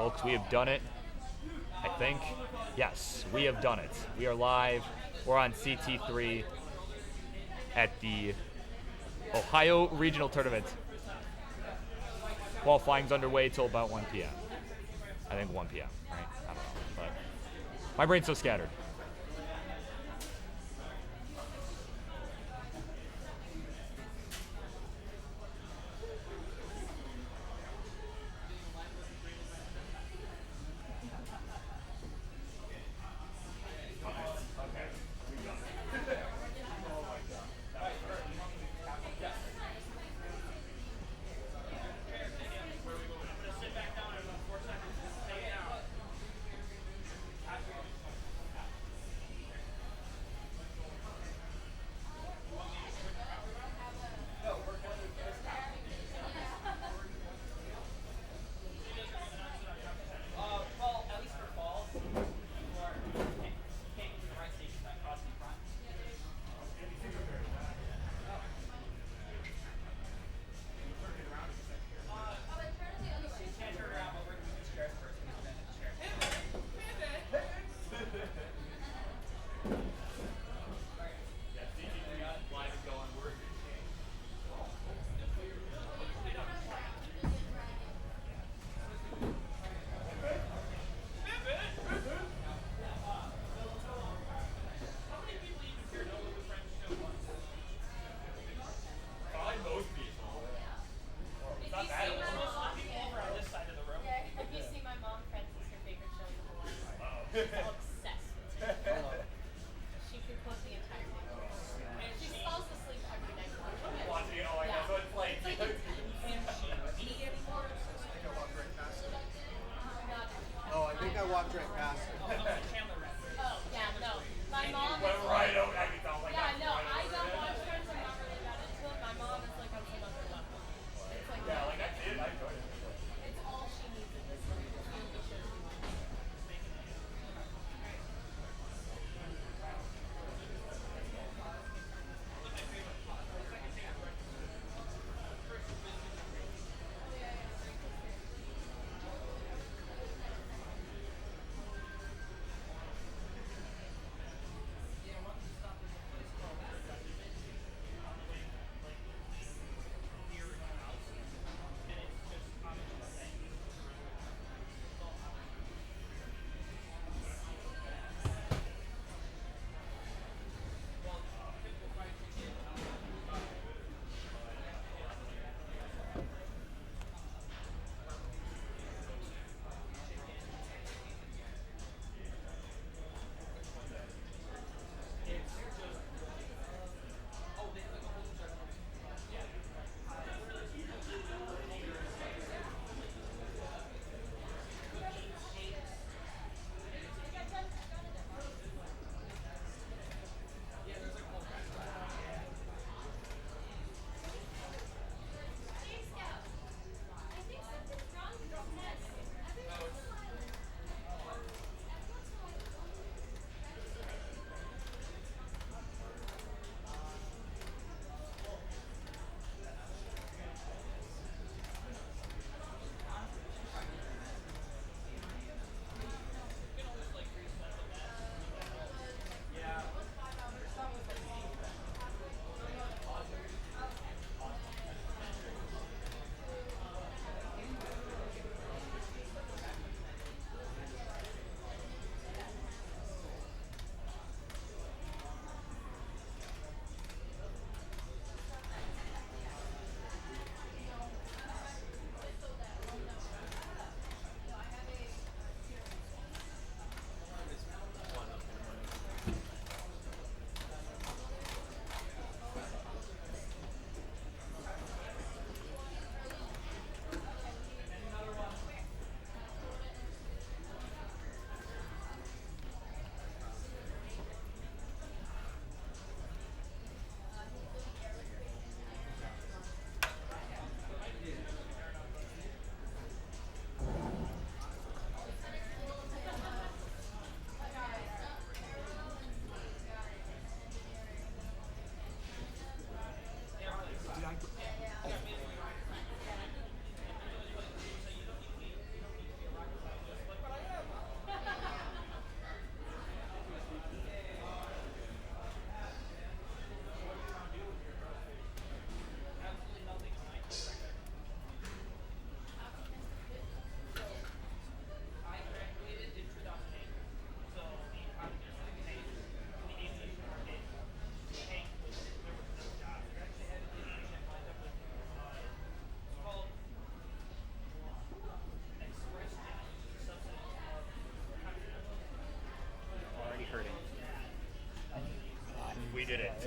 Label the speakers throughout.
Speaker 1: Folks, we have done it. I think. Yes, we have done it. We are live. We're on CT3 at the Ohio Regional Tournament. Qualifying's underway till about 1 p.m. I think 1 p.m., right? I don't know. But my brain's so scattered.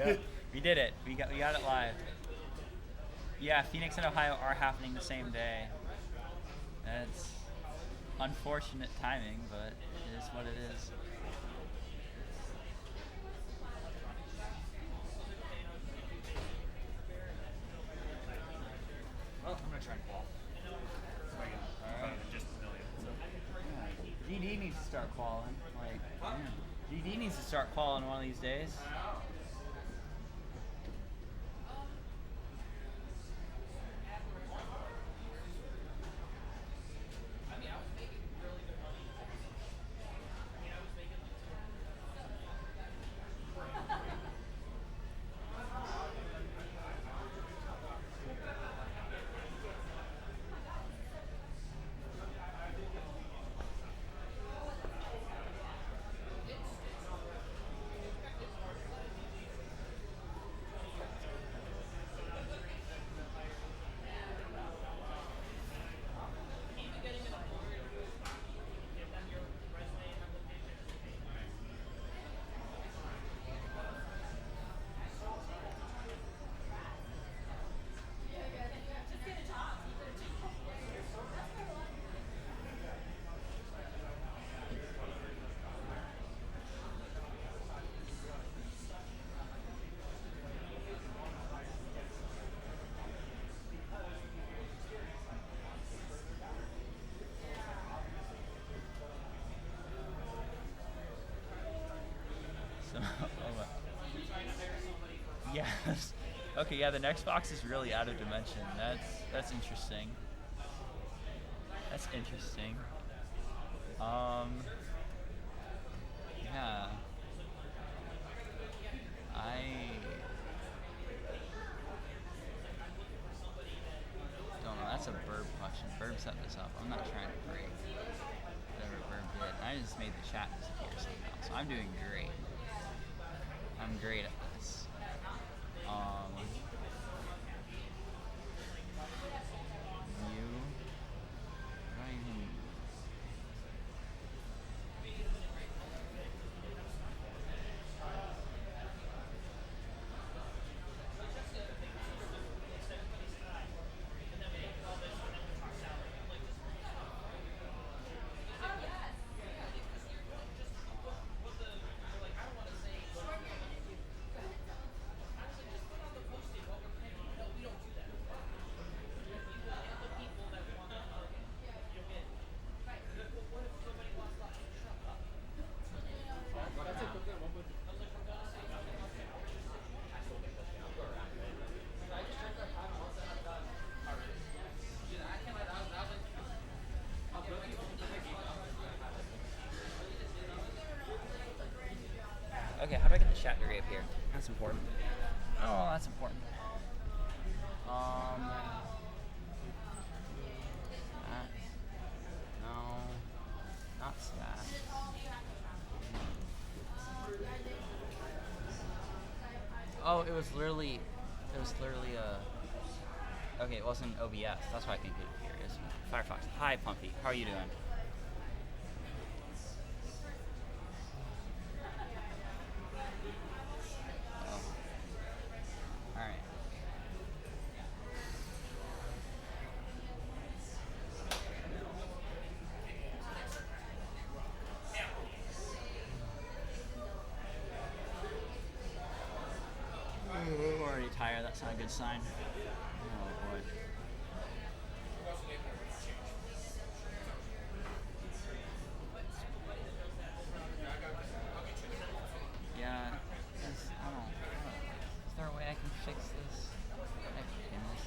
Speaker 2: Yeah, we did it. We got it live. Yeah, Phoenix and Ohio are happening the same day. That's unfortunate timing, but it is what it is.
Speaker 1: Well, I'm gonna try and call. So I can just a million. So.
Speaker 2: Yeah. GD needs to start qualing. Like, GD needs to start qualing one of these days. Yes. Okay, yeah, the next box is really out of dimension. That's interesting. That's interesting. Yeah. I don't know. That's a Burb question. Burb set this up. I'm not trying to break whatever Burb did. I just made the chat disappear somehow. So I'm doing great. I'm great at this. Okay, how do I get the chat to reappear? That's important. Oh, that's important. No, not that. Oh, it was literally okay, it wasn't OBS. That's why I think it here is. Firefox. Hi, Pumpy. How are you doing? Oh. Alright. I'm already tired. That's not a good sign. Oh boy. Yeah, I don't know. Is there a way I can fix this? Can I pin this?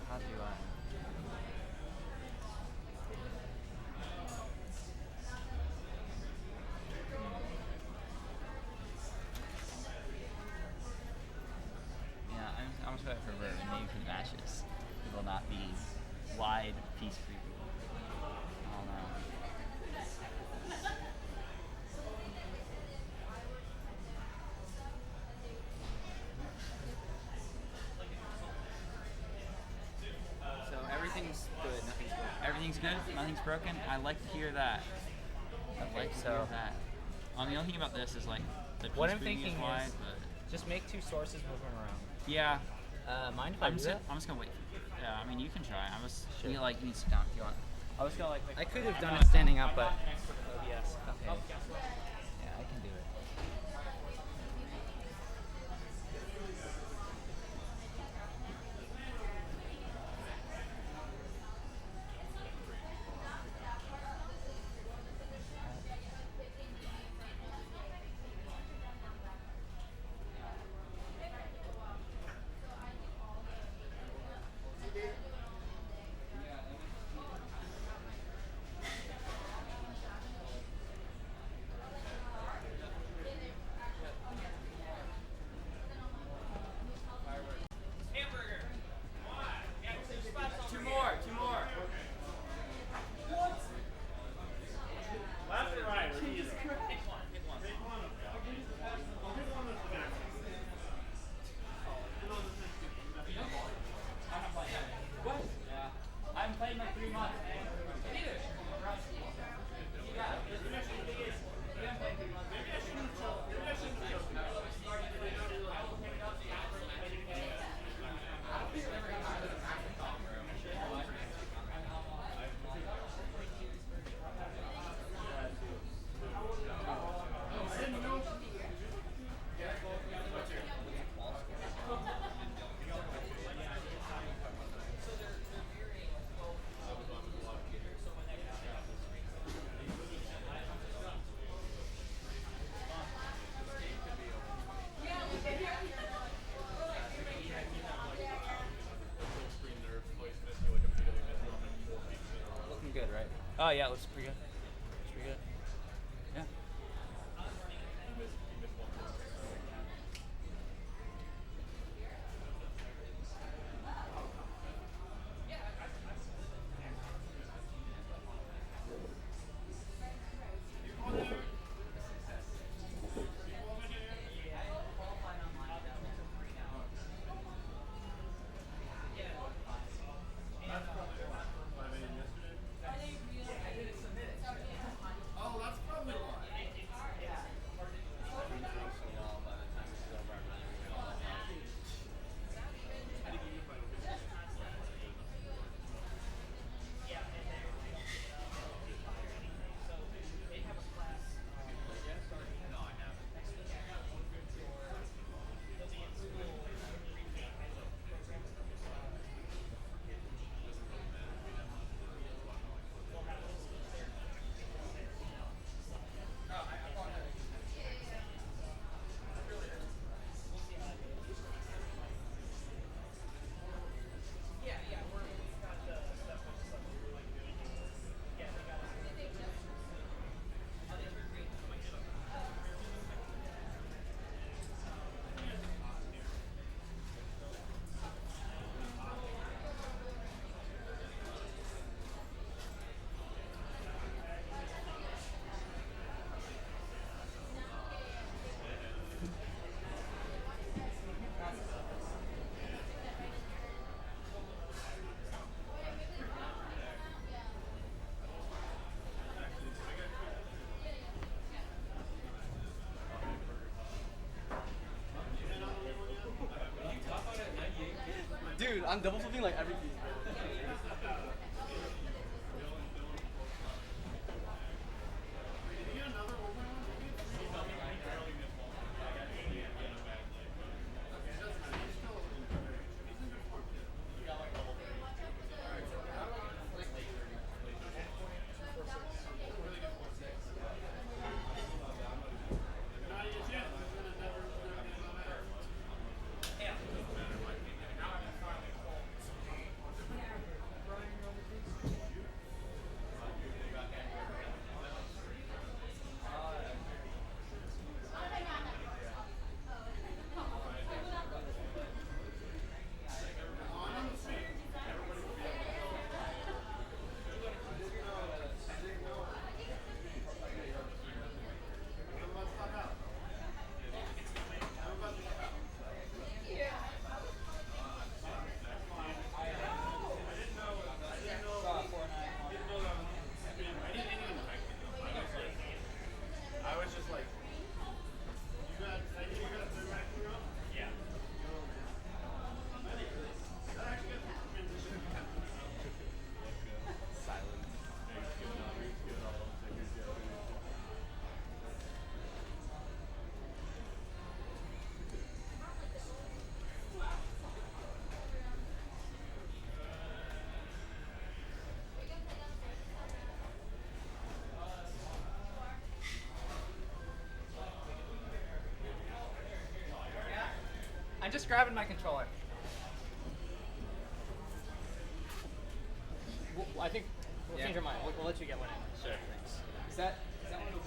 Speaker 2: How do I? Yeah, I'm just going for Verb and maybe for the matches. It will not be wide piece preview. I don't know. good. Nothing's broken. I like to hear that. I like to hear that. The only thing about this is like the piece
Speaker 3: What I'm
Speaker 2: preview
Speaker 3: thinking
Speaker 2: is wide,
Speaker 3: is
Speaker 2: but
Speaker 3: just make 2 sources, move them around.
Speaker 2: yeah.
Speaker 3: Mind if I do that?
Speaker 2: I'm just gonna wait. Yeah, I mean you can try.
Speaker 3: Sure.
Speaker 2: You need to sit down if you want. I was gonna like.
Speaker 3: I could have done it standing up, but
Speaker 2: Yes.
Speaker 3: okay. Yeah, I can do it.
Speaker 2: Good, right? Oh yeah, it looks pretty good. Looks pretty good. Yeah.
Speaker 4: Dude, I'm double flipping like every piece.
Speaker 3: just grabbing my controller. I think we'll change your mind. We'll let you get one in.
Speaker 2: Sure, thanks.
Speaker 3: Is that one?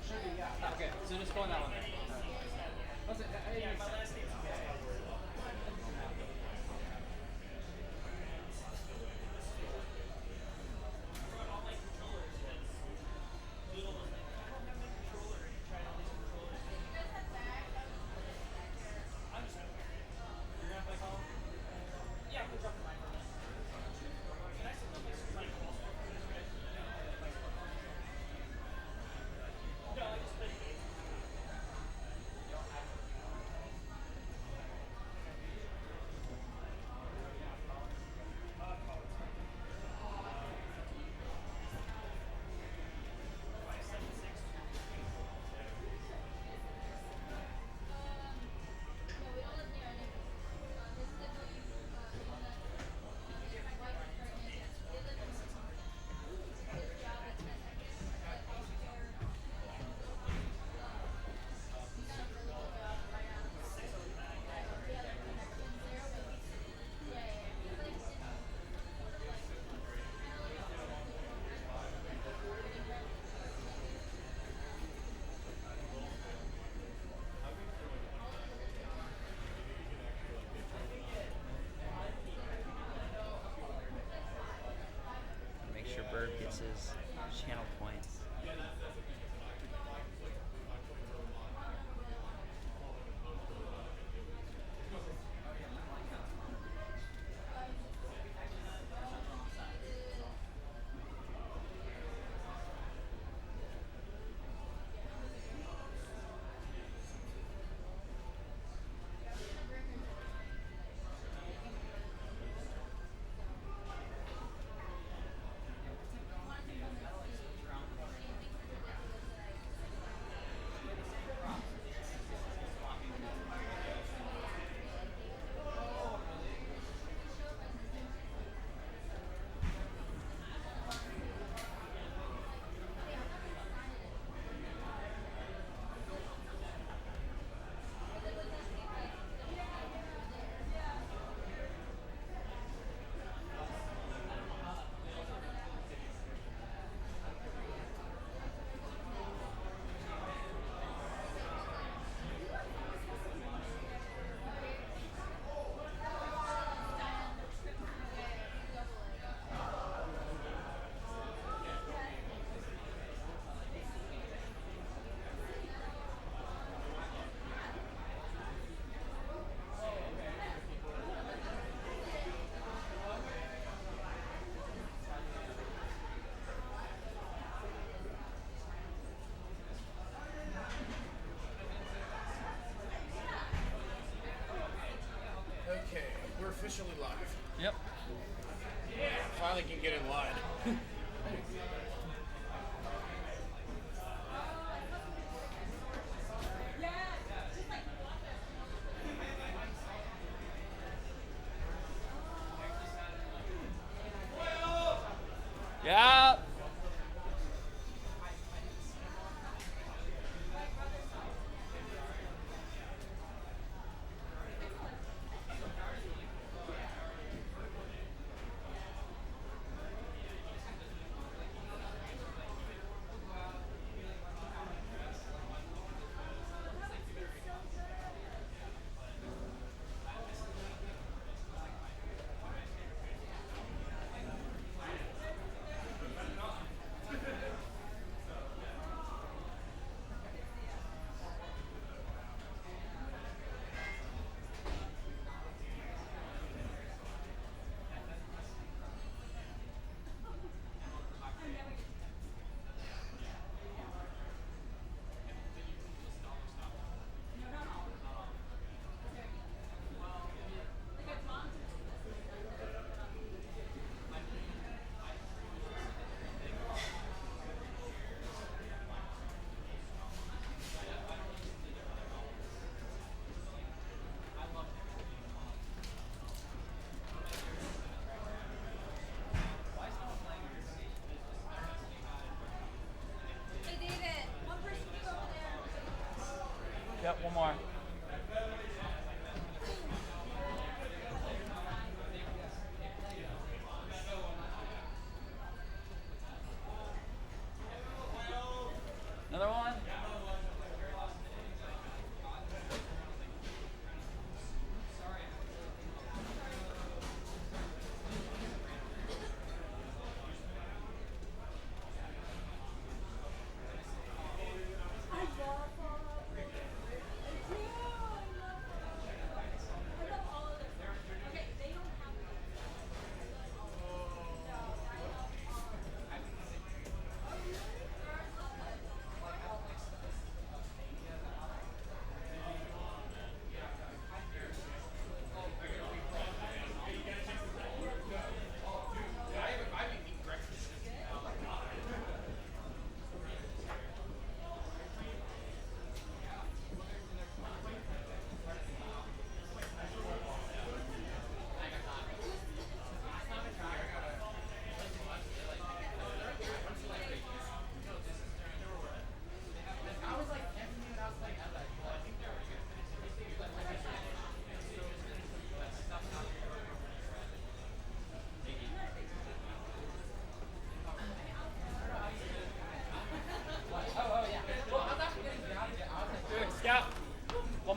Speaker 3: Sure, yeah. Okay, so just go on that one then.
Speaker 2: Make sure Bird gets his channel points.
Speaker 4: Okay, we're officially live.
Speaker 2: Yep.
Speaker 4: Finally can get in line.
Speaker 2: Yeah. Yep, one more.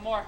Speaker 3: more.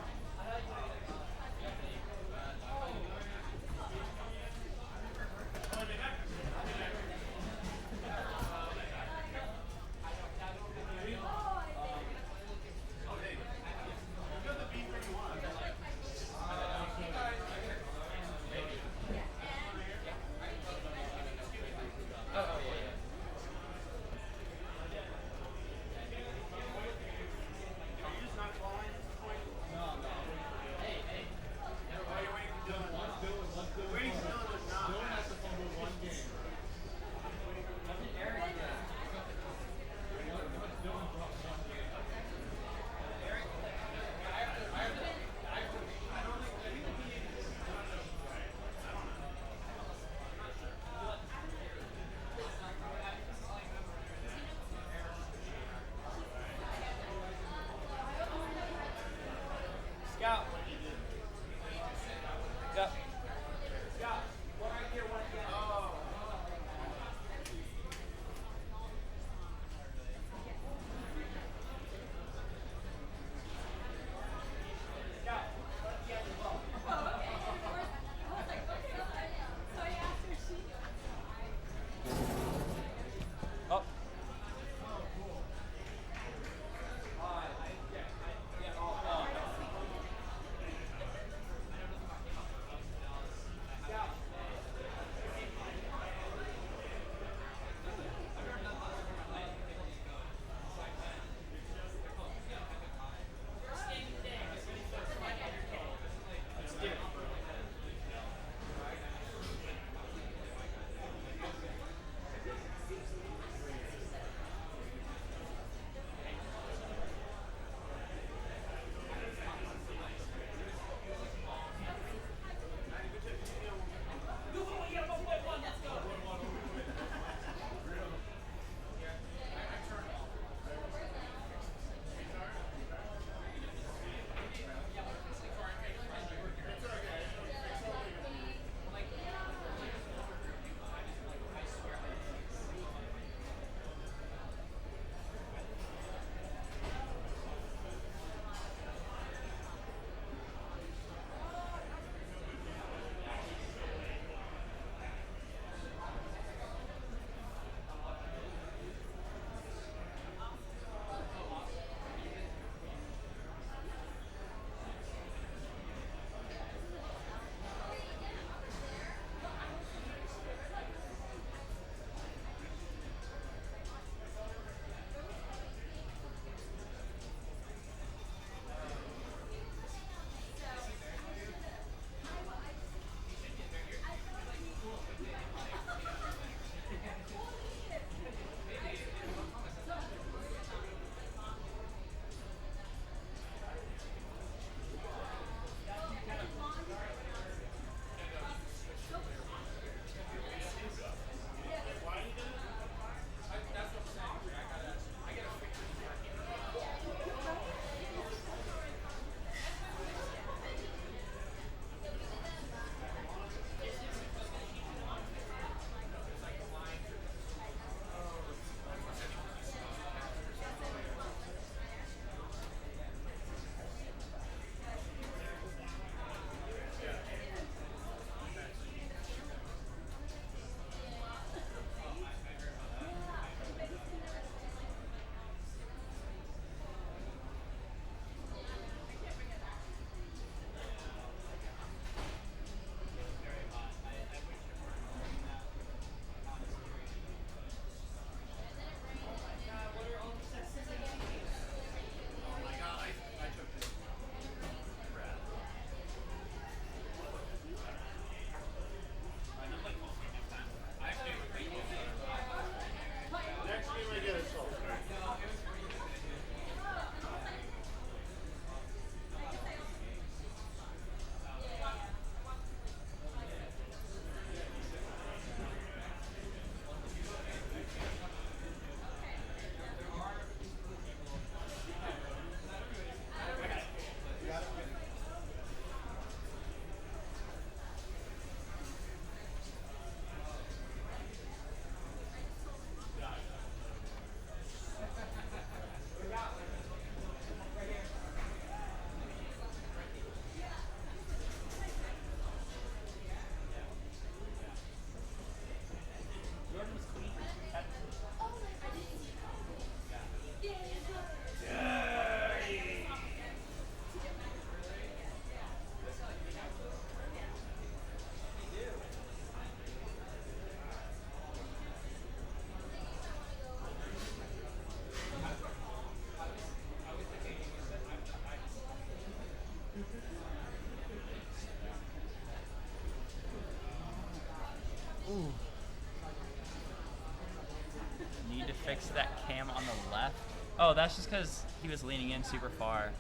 Speaker 2: fix that cam on the left. Oh, that's just because he was leaning in super far.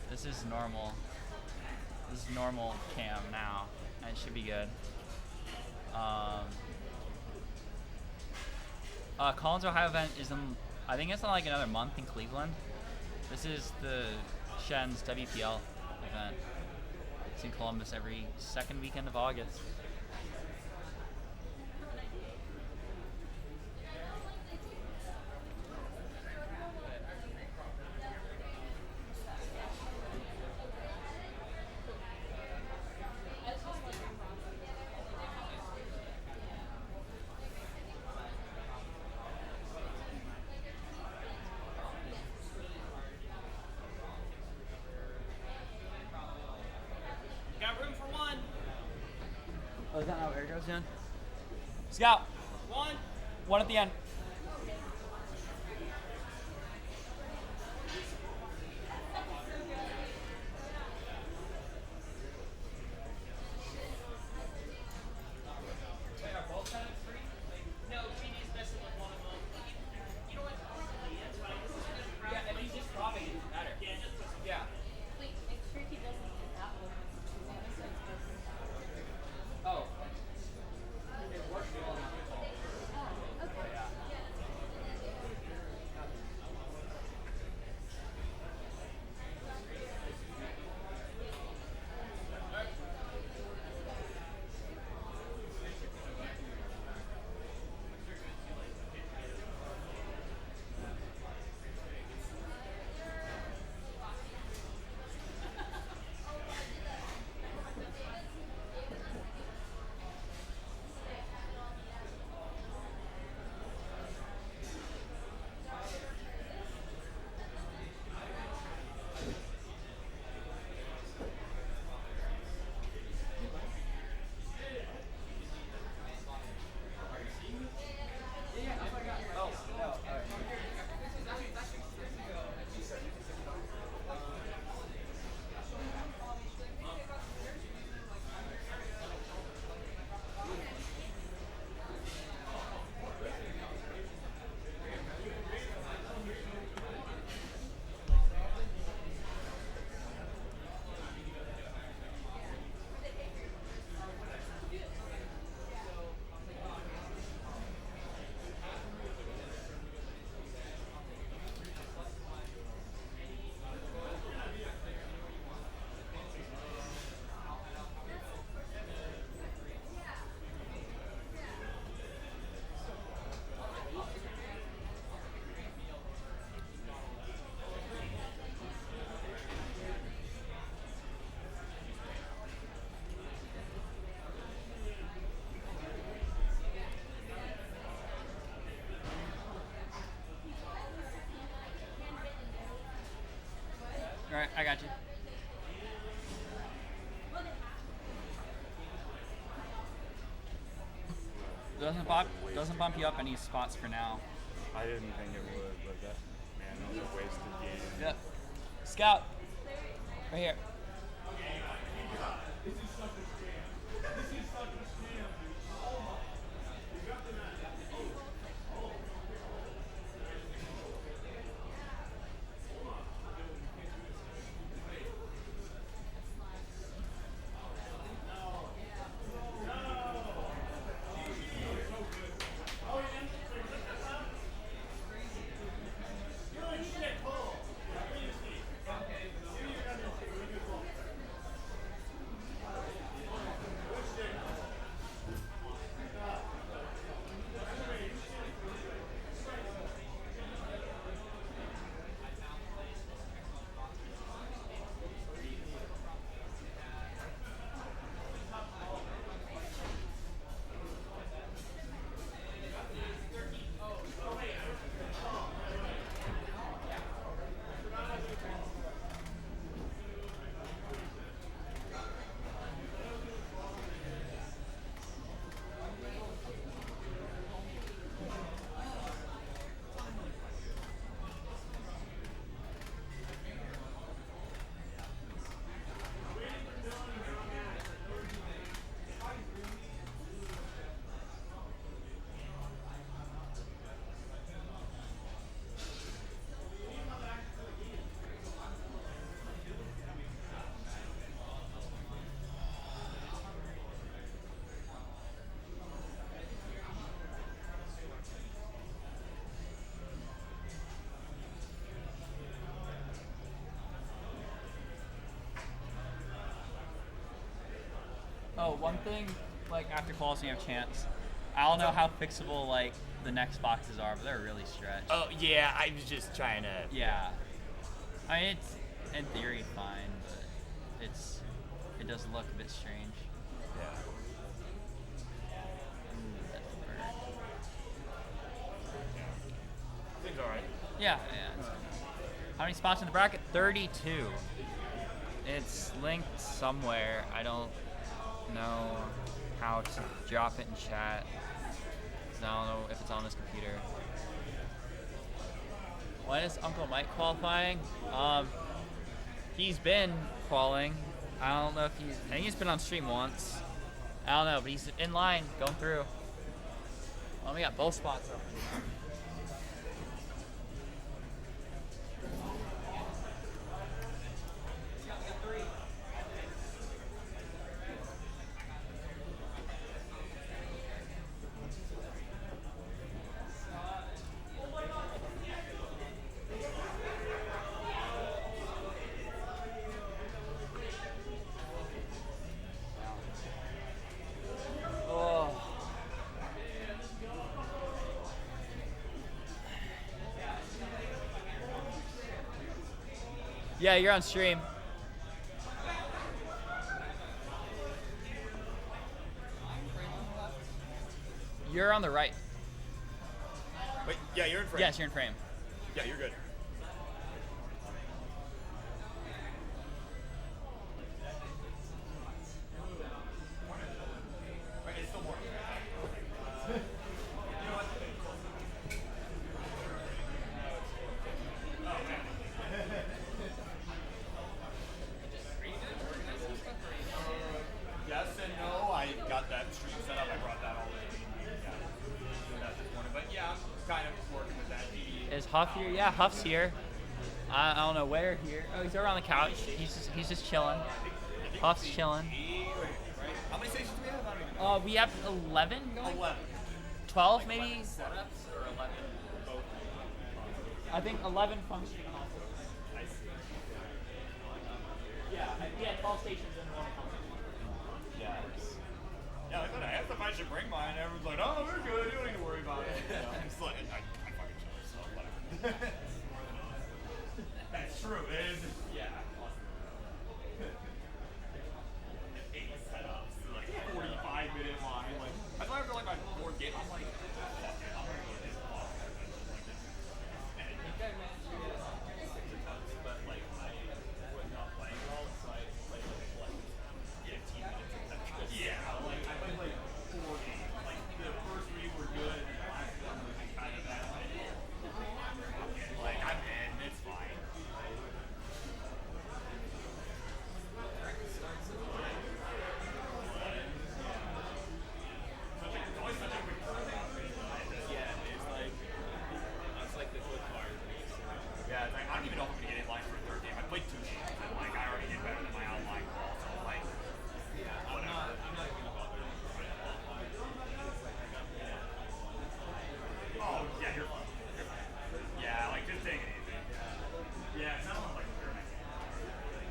Speaker 2: This is normal. This is normal cam now, and it should be good. Collins, Ohio event is in, I think it's in like another month in Cleveland. This is the Shen's WPL event. It's in Columbus every second weekend of August. Oh, is that how air goes in? Scout! One at the end. Alright, I got you. Doesn't bump you up any spots for now.
Speaker 5: I didn't think it would, but that, man, that was a wasted game.
Speaker 2: Yep. Scout. Right here. Oh, one thing, like after qualifying, you have chance. I don't know how fixable like the next boxes are, but they're really stretched.
Speaker 1: Oh yeah, I was just trying to.
Speaker 2: Yeah. I mean, it's in theory fine, but it does look a bit strange.
Speaker 1: Yeah.
Speaker 2: That's a bird.
Speaker 1: Seems alright.
Speaker 2: Yeah. How many spots in the bracket? 32. It's linked somewhere. I don't know how to drop it in chat. So I don't know if it's on this computer. When is Uncle Mike qualifying? He's been qualing. I don't know if I think he's been on stream once. I don't know, but he's in line, going through. Oh, we got both spots open. Yeah, you're on stream. You're on the right.
Speaker 4: Wait, yeah, you're in frame.
Speaker 2: Yes, you're in frame.
Speaker 4: Yeah, you're good. Wait, it's still morning. You know what? Yes and no. I got that stream set up. I brought that all in. Yeah, doing that this morning. But yeah, I'm kind of working with that.
Speaker 2: Is Huff here? Yeah, Huff's here. I don't know where here. Oh, he's over on the couch. He's just chilling. Huff's chilling.
Speaker 4: Right? How many stations do we have? I don't even know.
Speaker 2: We have 11 going?
Speaker 4: 11.
Speaker 2: 12 maybe?
Speaker 4: Setups or 11? Both.
Speaker 2: I think 11 functioning also.
Speaker 4: I see.
Speaker 2: Yeah, 12 stations and one functioning.
Speaker 4: Yeah. Yeah, I thought I asked if I should bring mine. Everyone's like, oh, we're good. You don't need to worry about it. I'm just like, I fucking chill, so whatever. That's true. It is. Yeah. Awesome. 8 setups, like 45-minute line. Like, that's why after like my 4th game, I'm like, fuck it. I'm gonna go this far. And I think I managed to get 6 attempts, but like I was not playing well, so I played like 15 minutes. Yeah, like I played like 4 games. Like the first 3 were good, and the last one was just kind of bad. Like I'm in, it's fine. Yeah, it's like, I don't even know if I'm gonna get in line for a 3rd game. I played 2 games, and like I already did better than my online call, so like, whatever. I'm not even gonna bother. Oh yeah, you're fine. Yeah, like just take it easy. Yeah, it's not like you're making it.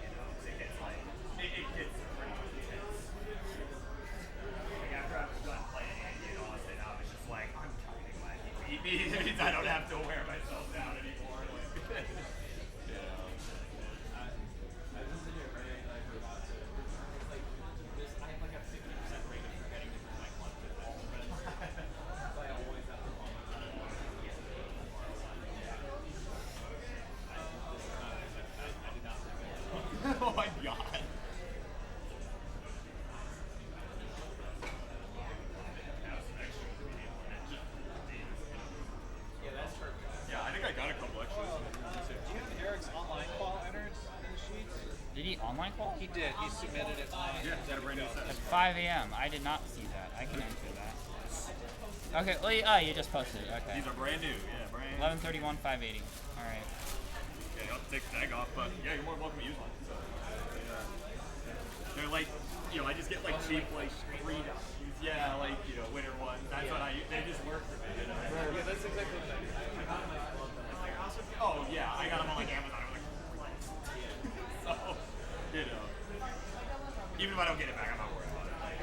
Speaker 4: You know, it gets like it gets pretty intense. Like after I was done playing in Austin, I was just like, I'm counting my EP. It means I don't have to wear myself down anymore. Like, you know. Oh my god. Yeah, I think I got a couple extras.
Speaker 3: Do you have Eric's online qual entered in the sheets?
Speaker 2: Did he online qual?
Speaker 3: He did. He submitted it.
Speaker 4: Yeah, is that a brand new set?
Speaker 2: At 5 a.m. I did not see that. I can enter that. Okay, well, you just posted it. Okay.
Speaker 4: These are brand new. Yeah, brand
Speaker 2: 11:31, 580. All right.
Speaker 4: Yeah, you have to take the tag off, but yeah, you're more than welcome to use one. So, they're like, you know, I just get like cheap, like $3. Yeah, like, you know, winter ones. That's what they just work for me, you know?
Speaker 3: Yeah, that's exactly what I did. I got them at
Speaker 4: Oh, yeah, I got them on like Amazon. I'm like, so, you know, even if I don't get it back, I'm not worried about it. Like,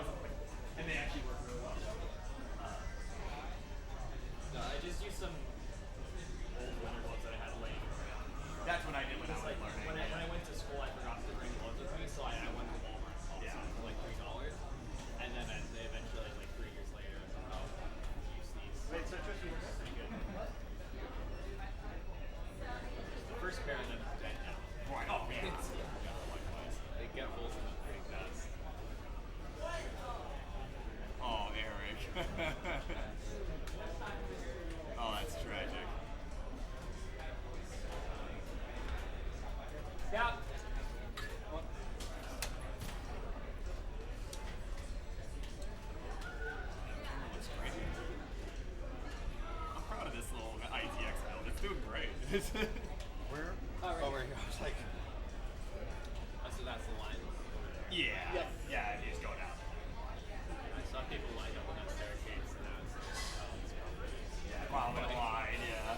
Speaker 4: those, and they actually work really well.
Speaker 3: No, I just used some old winter gloves that I had laying around.
Speaker 4: That's what I did when I
Speaker 3: Just
Speaker 4: was
Speaker 3: like
Speaker 4: learning.
Speaker 3: when I went to school, I forgot to bring gloves with me, so I went to Walmart and bought some for like $3. And then they eventually, like 3 years later, I was like, oh, use these.
Speaker 4: Wait, so Tristan, you were pretty good.
Speaker 3: The first pair of them is dead now.
Speaker 4: Right. Oh, yeah.
Speaker 3: They get full pretty fast.
Speaker 4: Oh, Eric. Oh, that's tragic.
Speaker 3: Yeah.
Speaker 4: Looks great. I'm proud of this little ITX build. It's doing great.
Speaker 5: Where?
Speaker 3: Oh, right
Speaker 5: Over here. I was like,
Speaker 3: So that's the line.
Speaker 4: Yeah.
Speaker 3: Yep.
Speaker 4: Yeah, it is go down.
Speaker 3: I saw people lined up on that staircase, and I was like, oh, it's probably
Speaker 4: Yeah, following the line, yeah.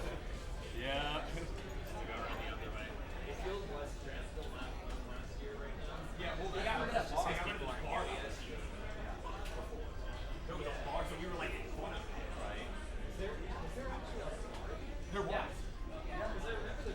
Speaker 4: Yeah.
Speaker 3: to go around the other way. It feels less cramped than last year right now.
Speaker 4: Yeah, well, we got rid of that bar.
Speaker 3: Because people aren't
Speaker 4: bar.
Speaker 3: nearly as huge.
Speaker 4: There was a bar, so we were like in front of it, right?
Speaker 3: Is there actually a bar?
Speaker 4: There was.
Speaker 3: Yeah. Because I remember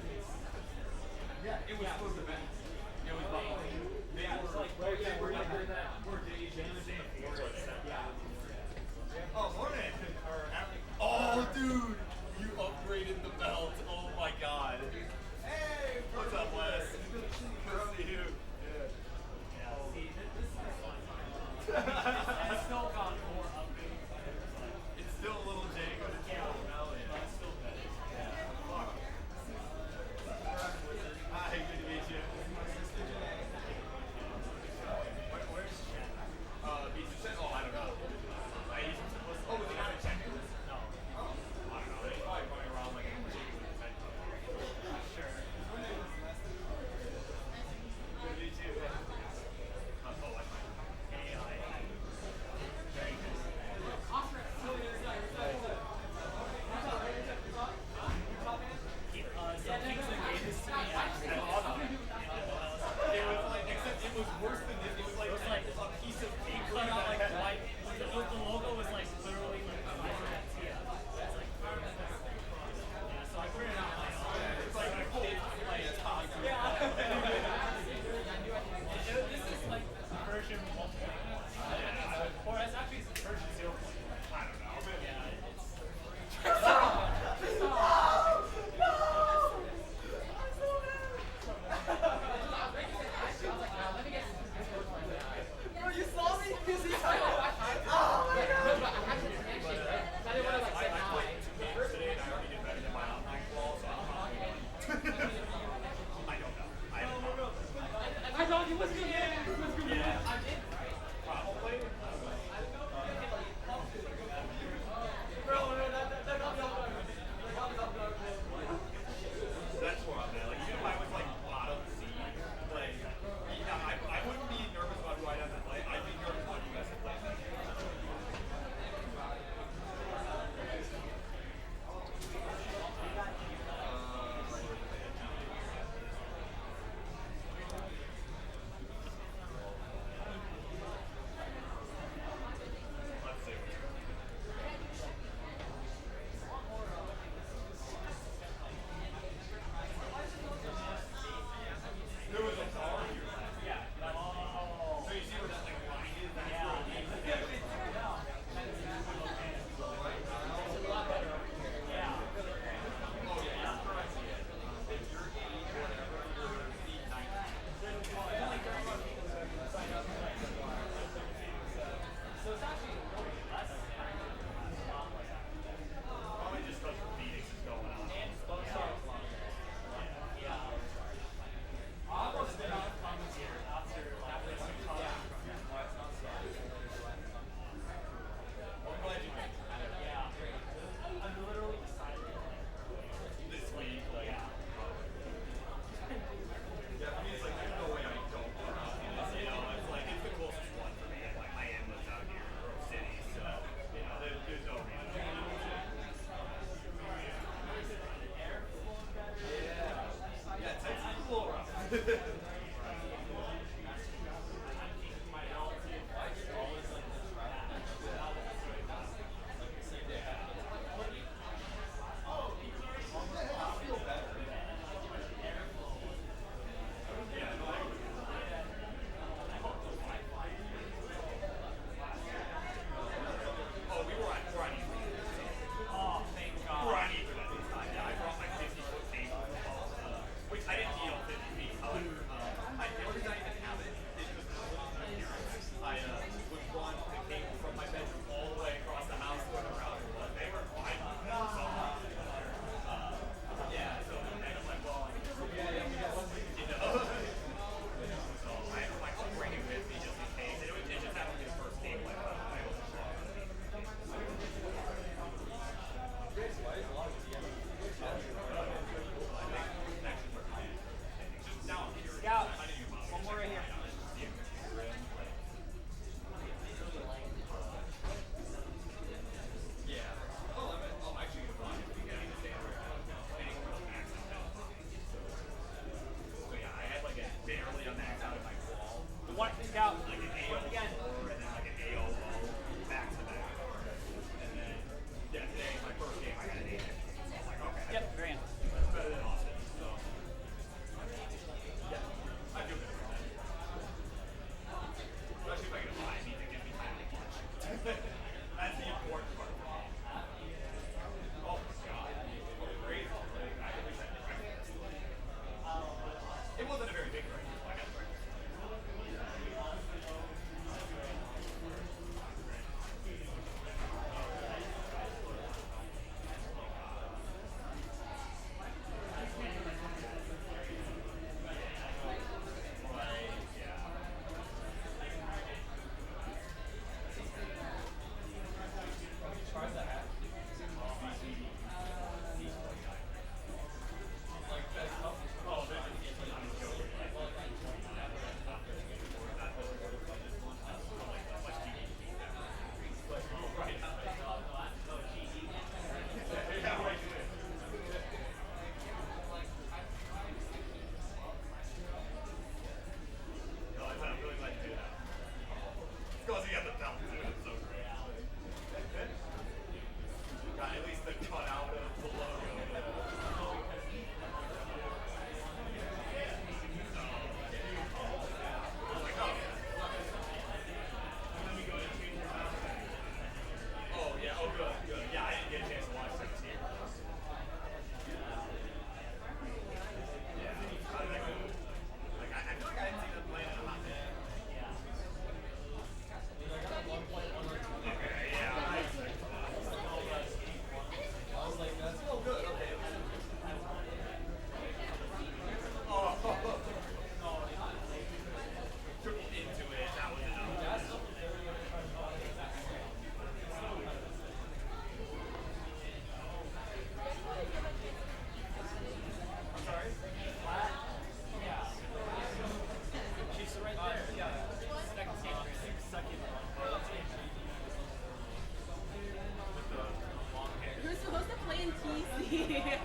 Speaker 6: Yeah.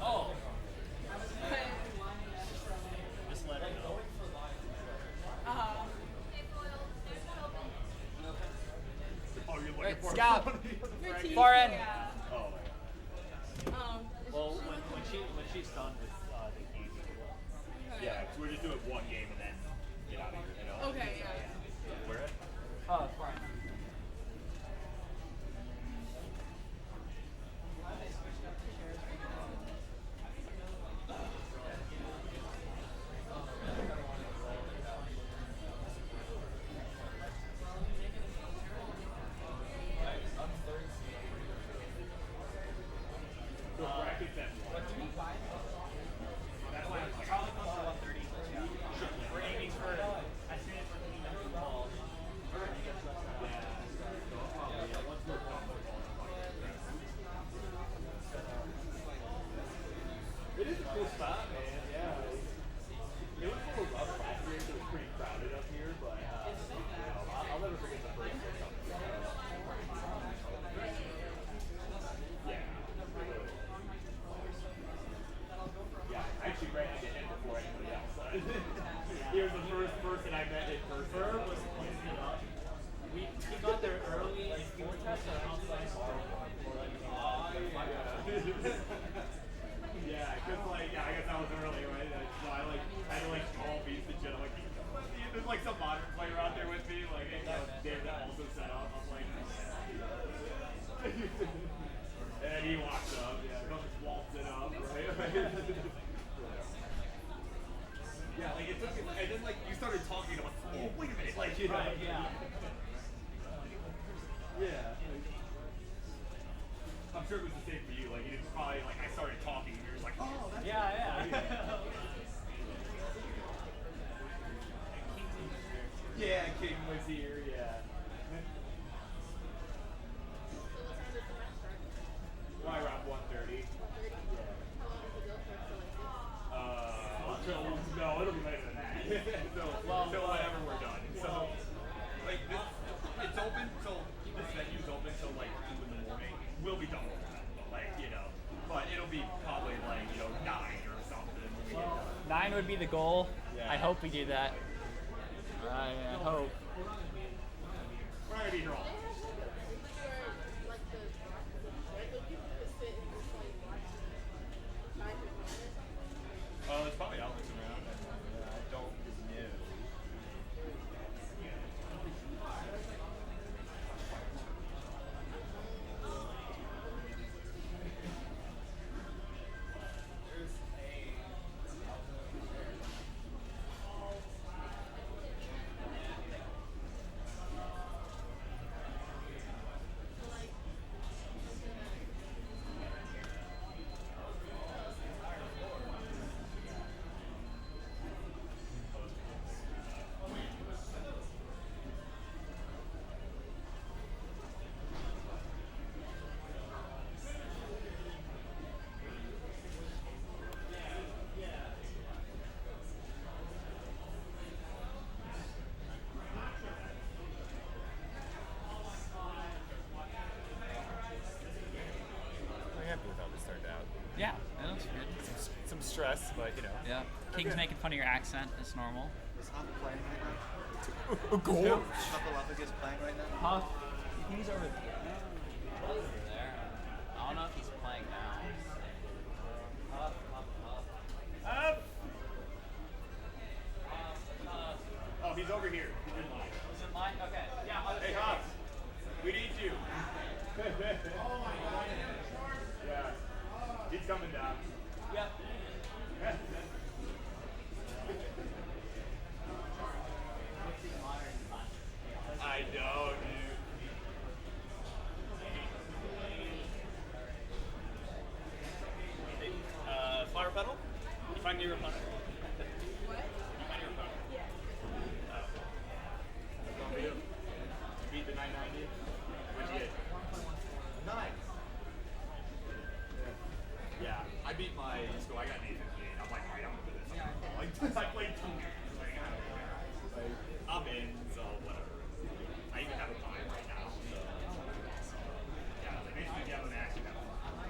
Speaker 3: Oh.
Speaker 6: But,
Speaker 3: Just let it go.
Speaker 4: Oh, you're looking
Speaker 1: Right,
Speaker 4: for
Speaker 1: Scout.
Speaker 6: Matisse,
Speaker 1: Far end.
Speaker 6: yeah.
Speaker 4: Oh.
Speaker 3: Well, when she's done with the game,
Speaker 4: Yeah, so we're just doing one game and then get out of here, you know?
Speaker 6: Okay, yeah.
Speaker 4: Where at?
Speaker 3: fine.
Speaker 4: So brackets at what? That's why I'm like,
Speaker 3: Probably close to 130. We're aiming for as soon as we're clean up the ball.
Speaker 4: it is a cool spot, man. Yeah. It was a little rough last year, so it was pretty crowded up here, but you know, I'll never forget the first year coming. Yeah. Yeah, I actually ran into him before anybody else. He was the first person I met in person.
Speaker 3: Herb was pointing it up. He got there early. Like, he went past the outside bar.
Speaker 4: Yeah, because like, yeah, I guess I was early, right? So I had to like call beats the gym. Like, there's like some modern player out there with me, like, and David also set up. I'm like, and then he walks up, yeah, comes waltzing up, right? Yeah, like it took, and then like you started talking, I'm like, oh, wait a minute, like, you know,
Speaker 3: Right, yeah.
Speaker 4: yeah. I'm sure it was the same for you. Like, you didn't probably like I started talking, and you're just like, oh, that's
Speaker 3: Yeah.
Speaker 4: yeah, King was here, yeah. Why around 1:30? No, it'll be later than that. So, till whenever we're done. So, like, it's open till this venue's open till like 2 in the morning. We'll be done with that, like, you know. But it'll be probably like, you know, 9 or something when we get done.
Speaker 1: 9 would be the goal.
Speaker 4: Yeah.
Speaker 1: I hope we do that. I hope.
Speaker 4: We're not gonna be here all day. Oh, there's probably outlets around. I don't know.
Speaker 5: I'm happy with how this turned out.
Speaker 2: Yeah, that looks good.
Speaker 5: Some stress, but you know.
Speaker 2: Yeah. King's making fun of your accent. It's normal.
Speaker 7: Is Huff playing right now?
Speaker 5: Of course.
Speaker 7: Huffaluffagus playing right now?
Speaker 2: Huff. He's over there. Over there. I don't know if he's playing now. Huff.
Speaker 4: Oh, he's over here. He's in line.
Speaker 2: Is it mine? Okay. Yeah.
Speaker 4: Hey, Hobbs. We need you. Oh my God. Yeah. He's coming down.
Speaker 2: Yep.
Speaker 4: I know, dude.
Speaker 3: Flower petal? You find your opponent.
Speaker 6: What?
Speaker 3: You find your opponent.
Speaker 6: Yeah.
Speaker 4: What do you beat the 990? What'd you get?
Speaker 7: 9.
Speaker 4: Yeah, I beat my school. I got an 858. I'm like, alright, I'm gonna do this. Like, I played 2 years. Like, I'm in, so whatever. I even have a time right now. So, yeah, like, basically, if you have an action, you have a time.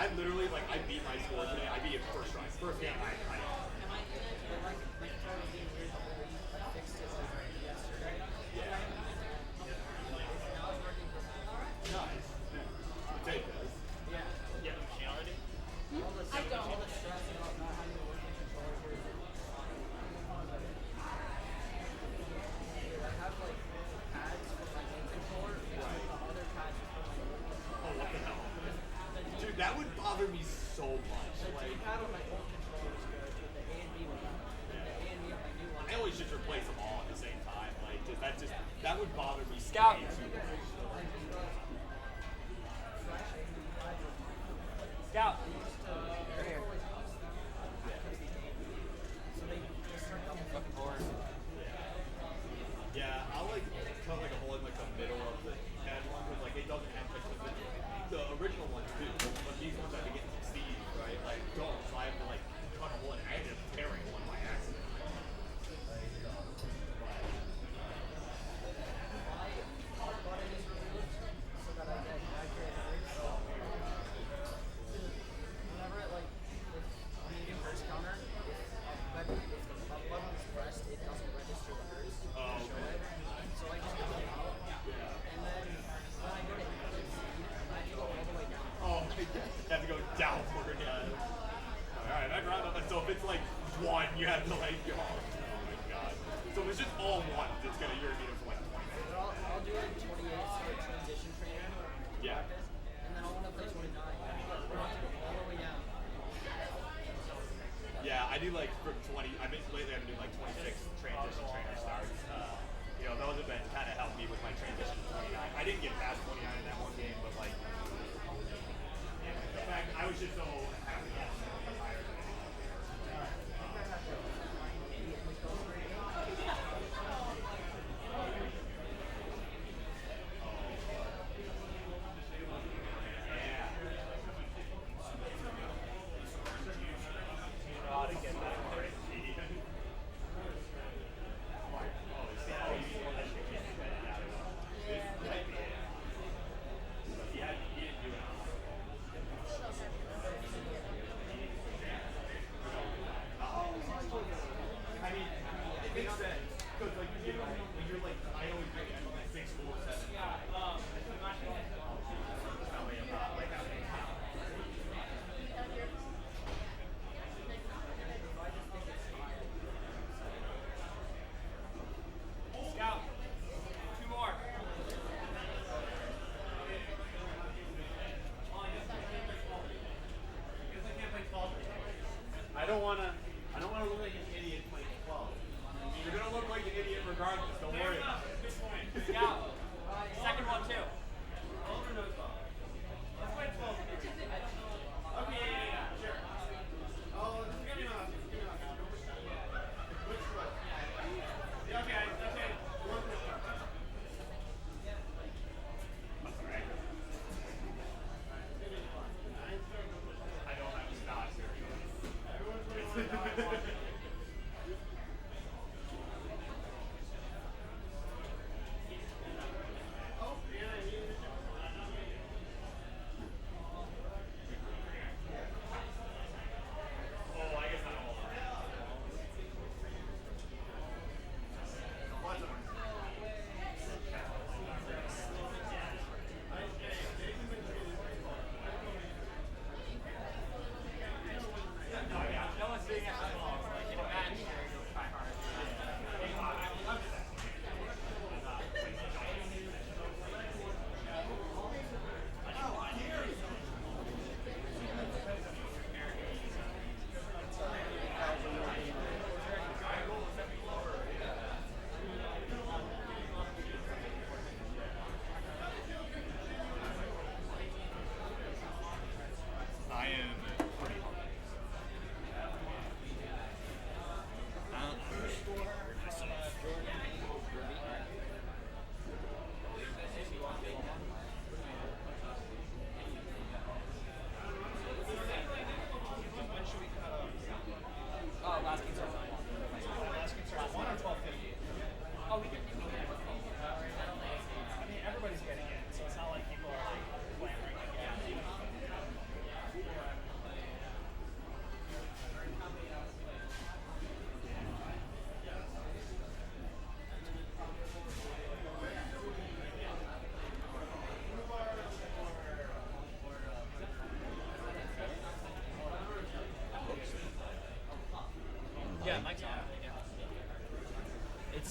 Speaker 4: I literally like I beat my score today. I beat it first try. First game I yeah. Nice. Take this.
Speaker 3: Yeah, functionality.
Speaker 6: I don't.
Speaker 4: Oh, what the hell? Dude, that would bother me so much. Like, I always just replace them all at the same time. Like, that would bother me.
Speaker 2: Scout.
Speaker 4: way too much.
Speaker 2: Scout. Right here. Fucking board.
Speaker 4: Yeah, I'll like cut like a hole in like the middle of the head one because like it doesn't have like the original ones do, but these ones I've been getting from Steve, right? Like don't, so I have to like cut a hole in it. I ended up tearing one by accident. Oh, have to go downward. All right, back around. So if it's like one, you have to like go. Oh my god. So if it's just all one, it's gonna irritate it for like 20 minutes.
Speaker 8: I'll do like 28 start transition trainer.
Speaker 4: Yeah.
Speaker 8: And then I'll end up like 29. All the way down.
Speaker 4: Yeah, I do like from 20. I've been lately. I've been doing like 26 transition trainer starts. You know, those have been kind of helped me with my transition to 29. I didn't get past 29 in that one game, but like, in fact, I was just so happy. I don't wanna look like an idiot playing 12. You're gonna look like an idiot regardless. Don't worry about it.
Speaker 2: Scout. Second one too.
Speaker 3: Let's play 12. Okay, yeah, sure. Oh, just give me enough. Give me enough. Which one? Yeah, okay. One push up.
Speaker 4: That's alright. I don't have a stop here.
Speaker 3: Everyone's really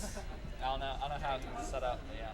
Speaker 2: I don't know how it's set up, but yeah.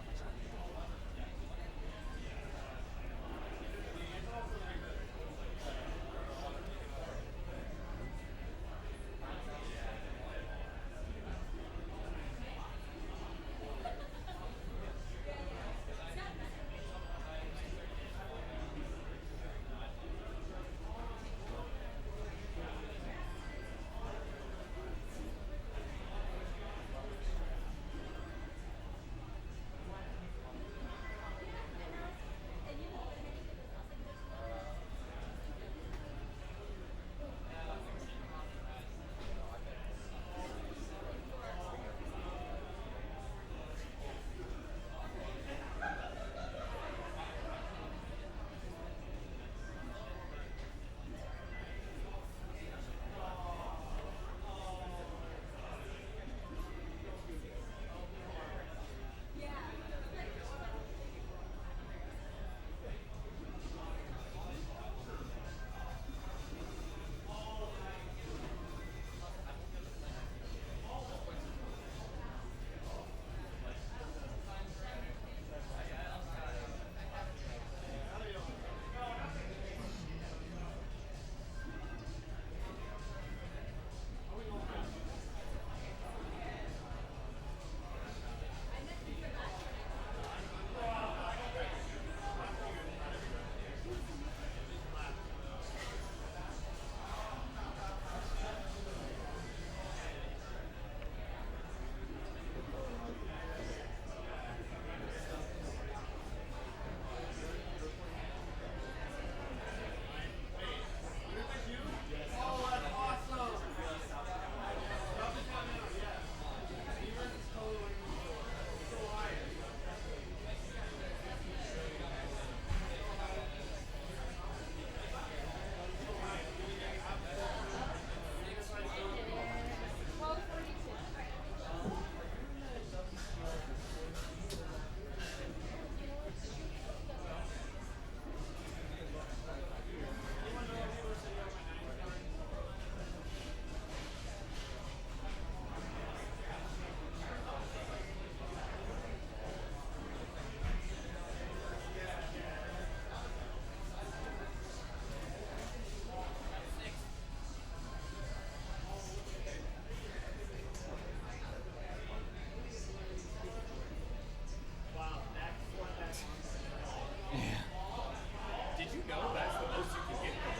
Speaker 4: Did you know that's the most you can get in a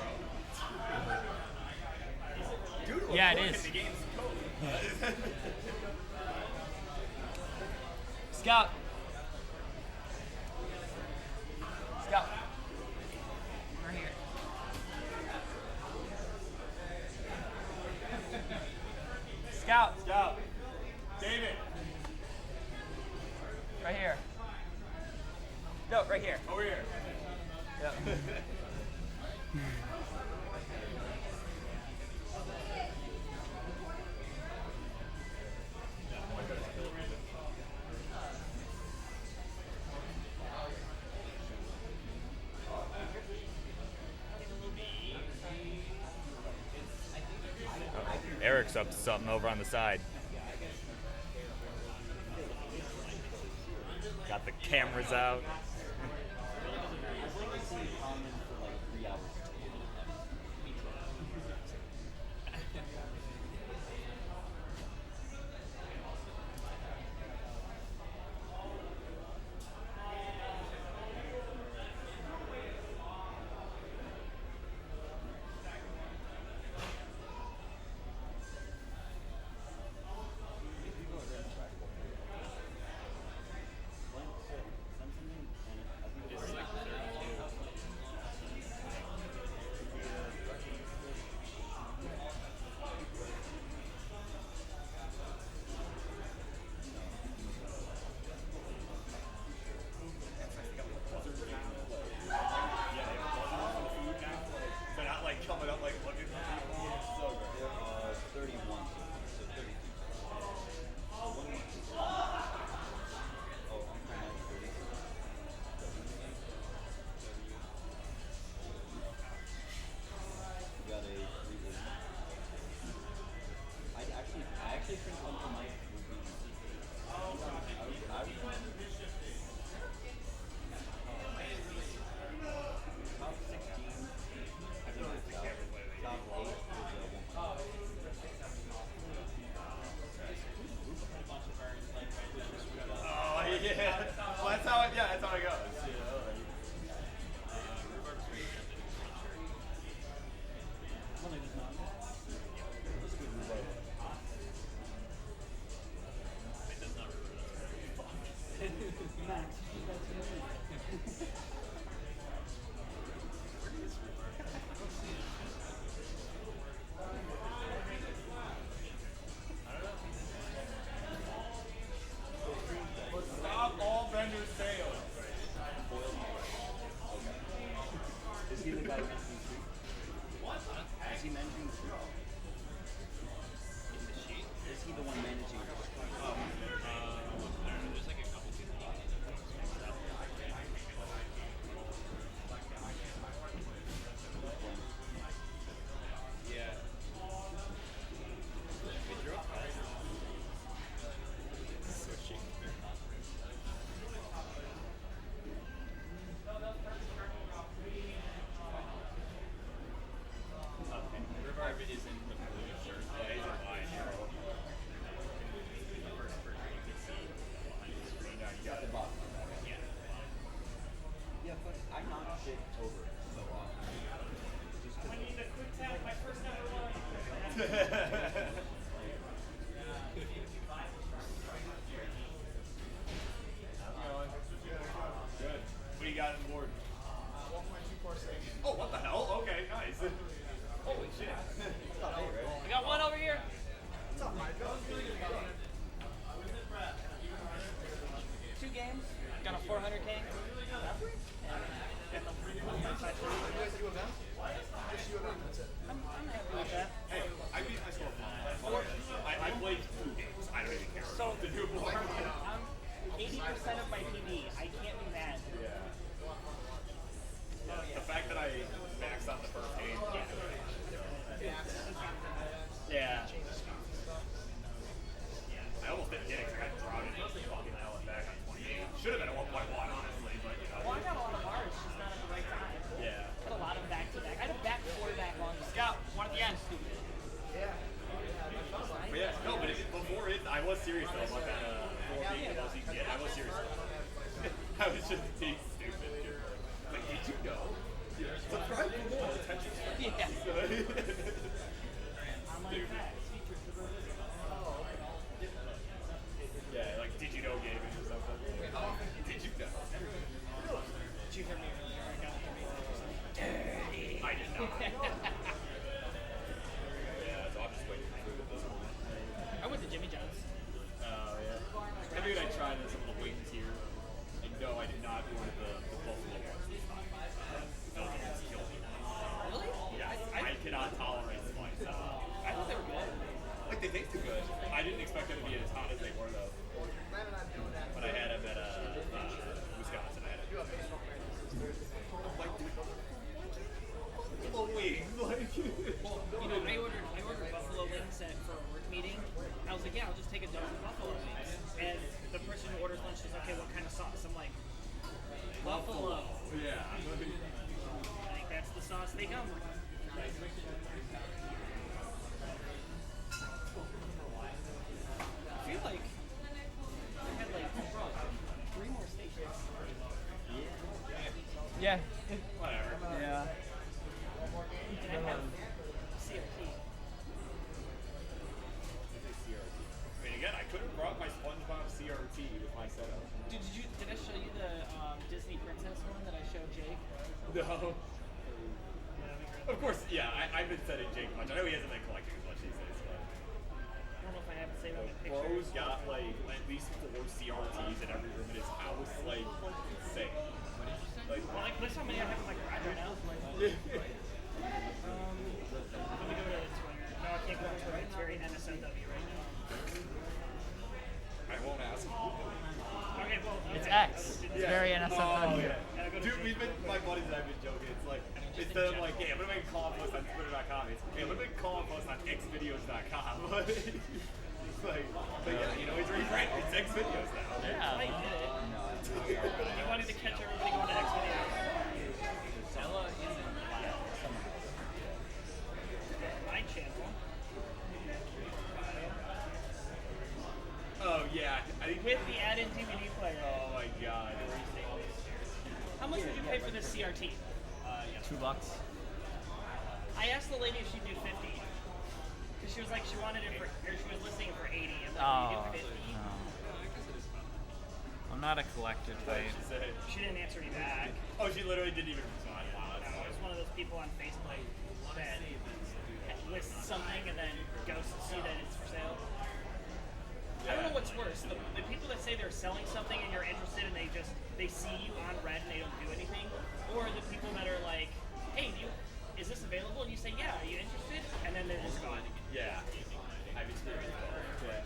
Speaker 4: row? Dude,
Speaker 2: Yeah, it
Speaker 4: working
Speaker 2: is.
Speaker 4: The game's code.
Speaker 2: Scout. Scout. Right here. Scout.
Speaker 4: Scout. David.
Speaker 2: Right here. No, right here.
Speaker 4: Over here.
Speaker 2: Yep.
Speaker 1: Eric's up to something over on the side. Got the cameras out.
Speaker 8: side for you. I'm happy with that.
Speaker 4: Hey, I beat my score. I played 2 games. I don't even care.
Speaker 8: So,
Speaker 4: to do more.
Speaker 8: I'm 80% of my PB. I can't be mad.
Speaker 4: Yeah. The fact that I maxed out the first game. Yeah. I almost didn't get it because I got dropped. Fucking hell it back on 28. Should have been a 1.1, honestly, but you know.
Speaker 8: Well, I got a lot of bars, just not at the right time.
Speaker 4: Yeah.
Speaker 8: I had a lot of back-to-back. I had a back-to-back long.
Speaker 2: Scout, one at the end.
Speaker 4: But yeah, no, but before it, I was serious though about that 4 being the most you can get. I was serious. I was just being stupid. Like, did you know? Subscribe for more attention.
Speaker 2: Yeah.
Speaker 4: Yeah, like, did you know gaming or something? Did you know?
Speaker 8: Did you hear me earlier? I got dirty.
Speaker 4: I did not. Yeah, so I'm just waiting for food at this point.
Speaker 8: I went to Jimmy John's.
Speaker 4: Oh, yeah. I figured I'd try some of the wings here. And no, I did not order the buffalo ones this time. Those ones kill me.
Speaker 8: Really?
Speaker 4: Yeah, I cannot tolerate spice.
Speaker 8: I thought they were good.
Speaker 4: Like, they taste too good. I didn't expect them to be as hot as they were, though. But I had them at Wisconsin. I had them. Like, dude, buffalo wings. Like,
Speaker 8: Well, you know, I ordered buffalo wings for a work meeting. I was like, yeah, I'll just take a dozen buffalo wings. And the person who orders lunch is okay, what kind of sauce? I'm like, buffalo.
Speaker 4: yeah.
Speaker 8: I think that's the sauce they come with. I feel like I had like 3 more stations.
Speaker 2: Yeah.
Speaker 4: Whatever.
Speaker 2: Yeah.
Speaker 8: And I have CRT.
Speaker 4: I mean, again, I could have brought my SpongeBob CRT with my setup.
Speaker 8: Did I show you the Disney princess one that I showed Jake?
Speaker 4: No. Of course, yeah, I've been setting Jake much. I know he hasn't been collecting as much these days, but
Speaker 8: I don't know if I have it saved on my pictures.
Speaker 4: Bro's got like at least 4 CRTs in every room in his house, like insane. Like,
Speaker 8: Well, like, that's how many I have in my garage right now. Let me go to Twitter. No, I can't go to Twitter. It's very NSFW right now.
Speaker 4: I won't ask.
Speaker 8: Okay, well,
Speaker 2: It's
Speaker 8: okay.
Speaker 2: X. It's very NSFW.
Speaker 4: Yeah. Dude, my buddies and I've been joking. It's like, instead of like, hey, I'm gonna make a column post on Twitter.com, it's, hey, I'm gonna make a column post on xvideos.com. It's like, but yeah, you know, he's rebranded. It's xvideos now.
Speaker 2: Yeah.
Speaker 8: I did it. He wanted to catch everybody going to X videos.
Speaker 2: Stella isn't
Speaker 8: My channel.
Speaker 4: Oh yeah, I think.
Speaker 8: With the add-in DVD player.
Speaker 4: Oh my god.
Speaker 8: How much would you pay for this CRT?
Speaker 2: $2.
Speaker 8: I asked the lady if she'd do 50. Because she was like, she wanted it for, or she was listing it for 80. I'm like,
Speaker 2: Oh,
Speaker 8: can you do 50?
Speaker 2: no. I'm not a collector type.
Speaker 4: She said,
Speaker 8: She didn't answer me back.
Speaker 4: oh, she literally didn't even respond. Wow, that's
Speaker 8: I was one of those people on Facebook that lists something and then goes to see that it's for sale. I don't know what's worse, the people that say they're selling something and you're interested and they see you on Red and they don't do anything, or the people that are like, hey, is this available? And you say, yeah, are you interested? And then they're just gone.
Speaker 4: Yeah, I've experienced both. Yeah.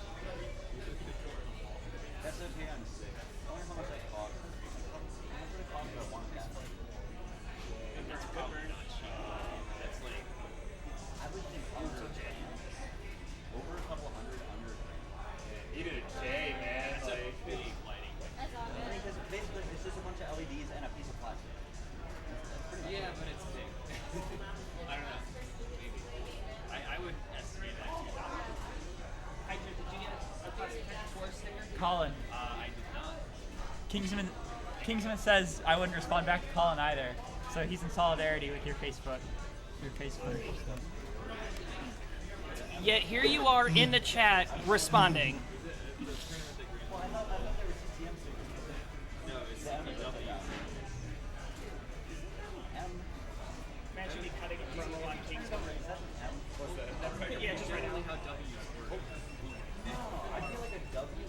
Speaker 7: That's okay on 6. I wonder how much that cost. How much would it cost for one pack?
Speaker 8: That's probably not cheap. That's like,
Speaker 7: I would think under over a couple hundred under.
Speaker 4: Even a J, man. Like,
Speaker 7: Big lighting. Because basically it's just a bunch of LEDs and a piece of plastic.
Speaker 2: Yeah, but it's big. I don't know. Maybe. I would estimate like 2,000.
Speaker 8: Hydra, did you get a plastic Hydra 4 sticker?
Speaker 2: Colin. I did not.
Speaker 9: Kingsman says I wouldn't respond back to Colin either, so he's in solidarity with your Facebook.
Speaker 8: Yet here you are in the chat responding.
Speaker 7: Well, I thought there were CCM stickers.
Speaker 2: No, it's CTWC.
Speaker 8: Imagine me cutting a promo on Kingsman.
Speaker 4: what's that?
Speaker 8: Yeah, just right now.
Speaker 2: How W's work.
Speaker 7: I feel like a W.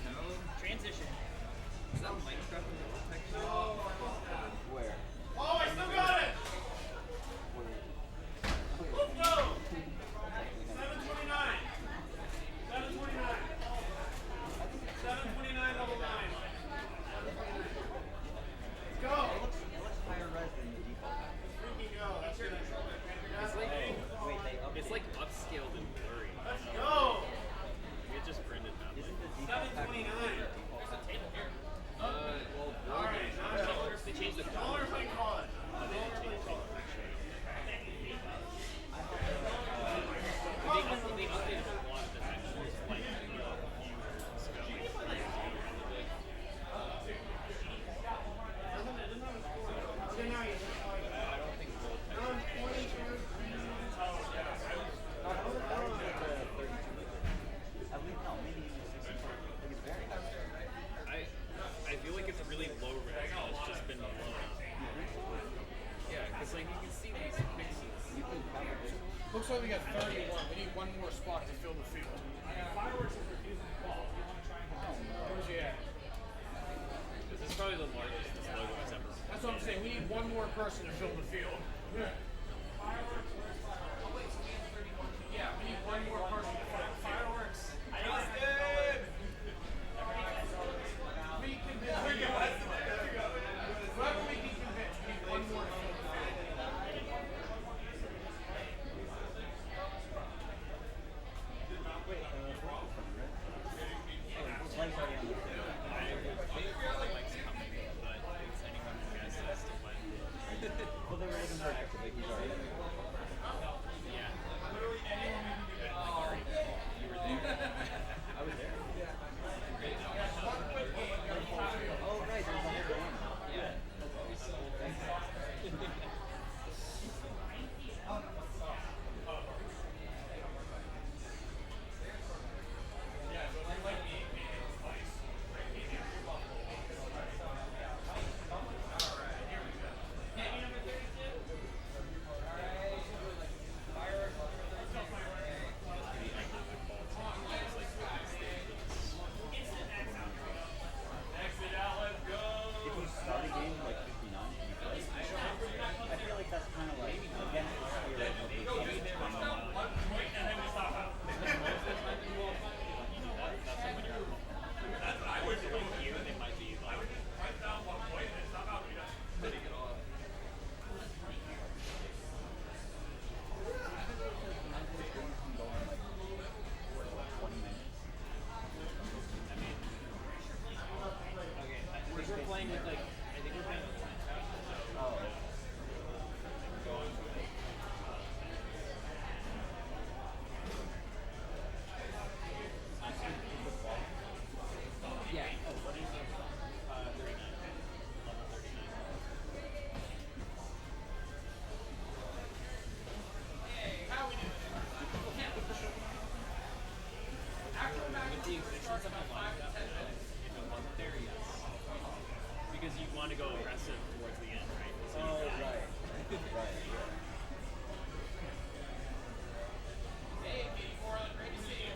Speaker 2: No?
Speaker 8: Transition.
Speaker 2: Is that Minecraft in the text?
Speaker 8: person to fill the field. Yeah, we need one more person to fill fireworks. We convince whoever we can convince, we need one more to fill the field.
Speaker 7: Well, they're even more active. Like he's already. I was there. Oh, right. There's another one. Yeah.
Speaker 4: Exit out, let's go.
Speaker 7: If you start a game like 59, I feel like that's kind of like against the spirit of the game.
Speaker 4: And then we stop out. That's what I would do. Here, they might be like, write down 1 point and then stop out. You're done. Take it off.
Speaker 8: We're playing with like, I think we're playing with yeah. Oh, what is it? 39. Level 39. How we doing? With the existence of a lineup, if it wasn't there, yes. Because you want to go aggressive towards the end, right? So
Speaker 7: Oh, right. Right.
Speaker 4: Hey, Katie Moreland, great to see you.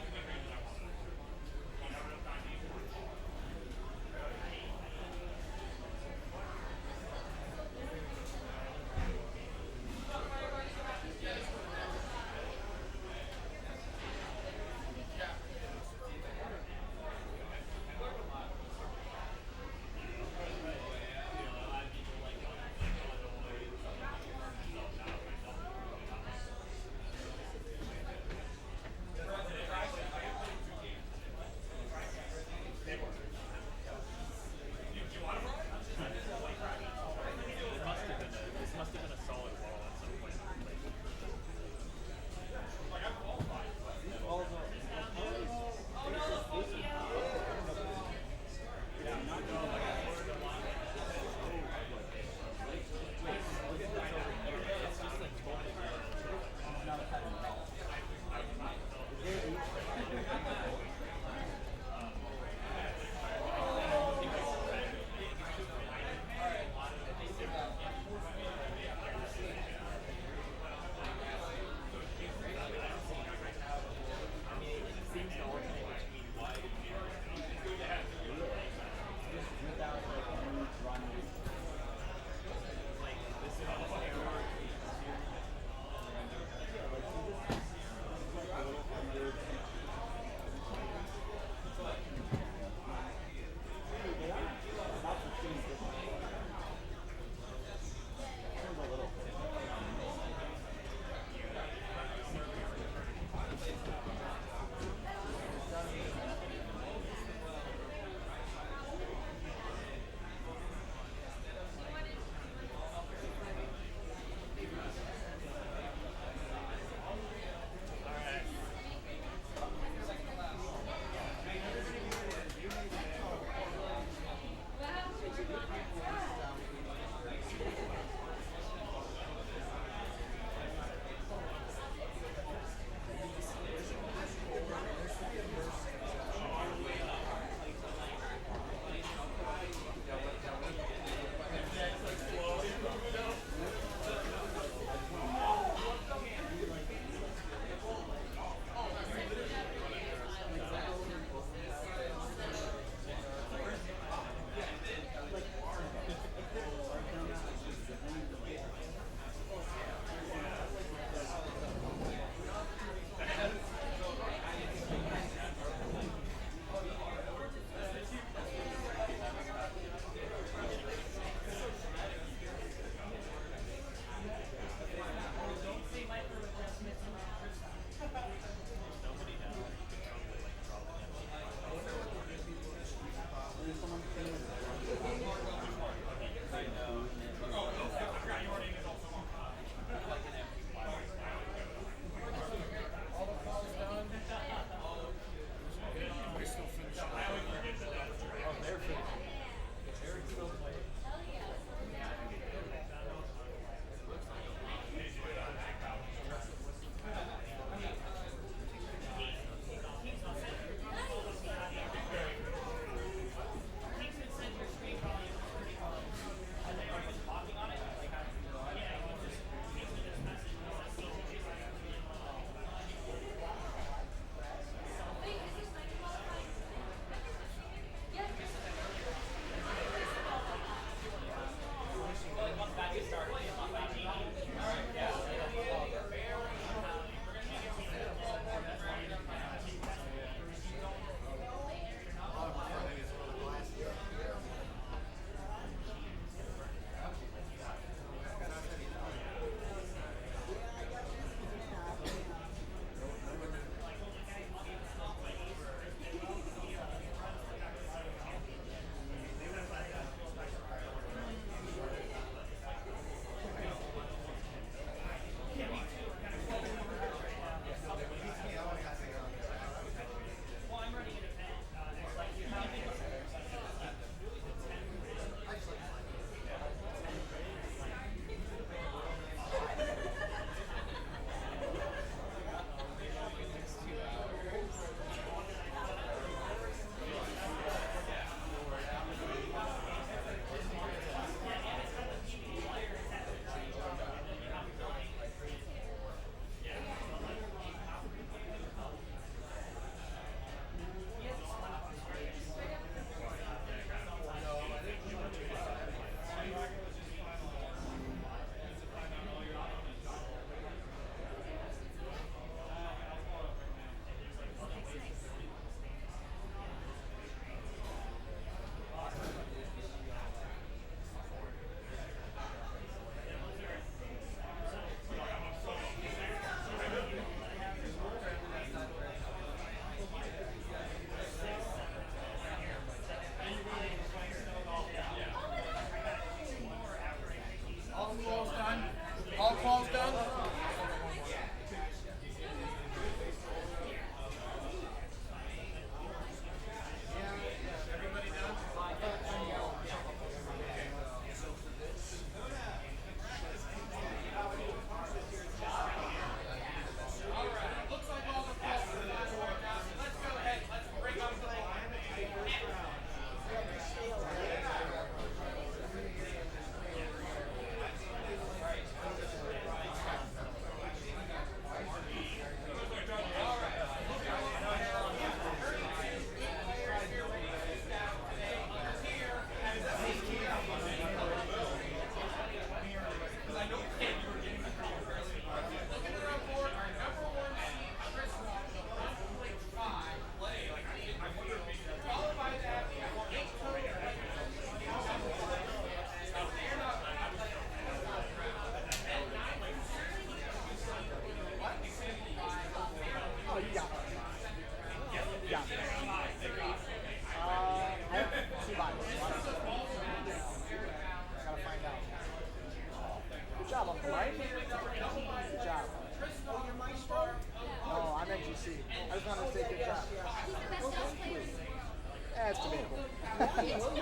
Speaker 10: At 1.4,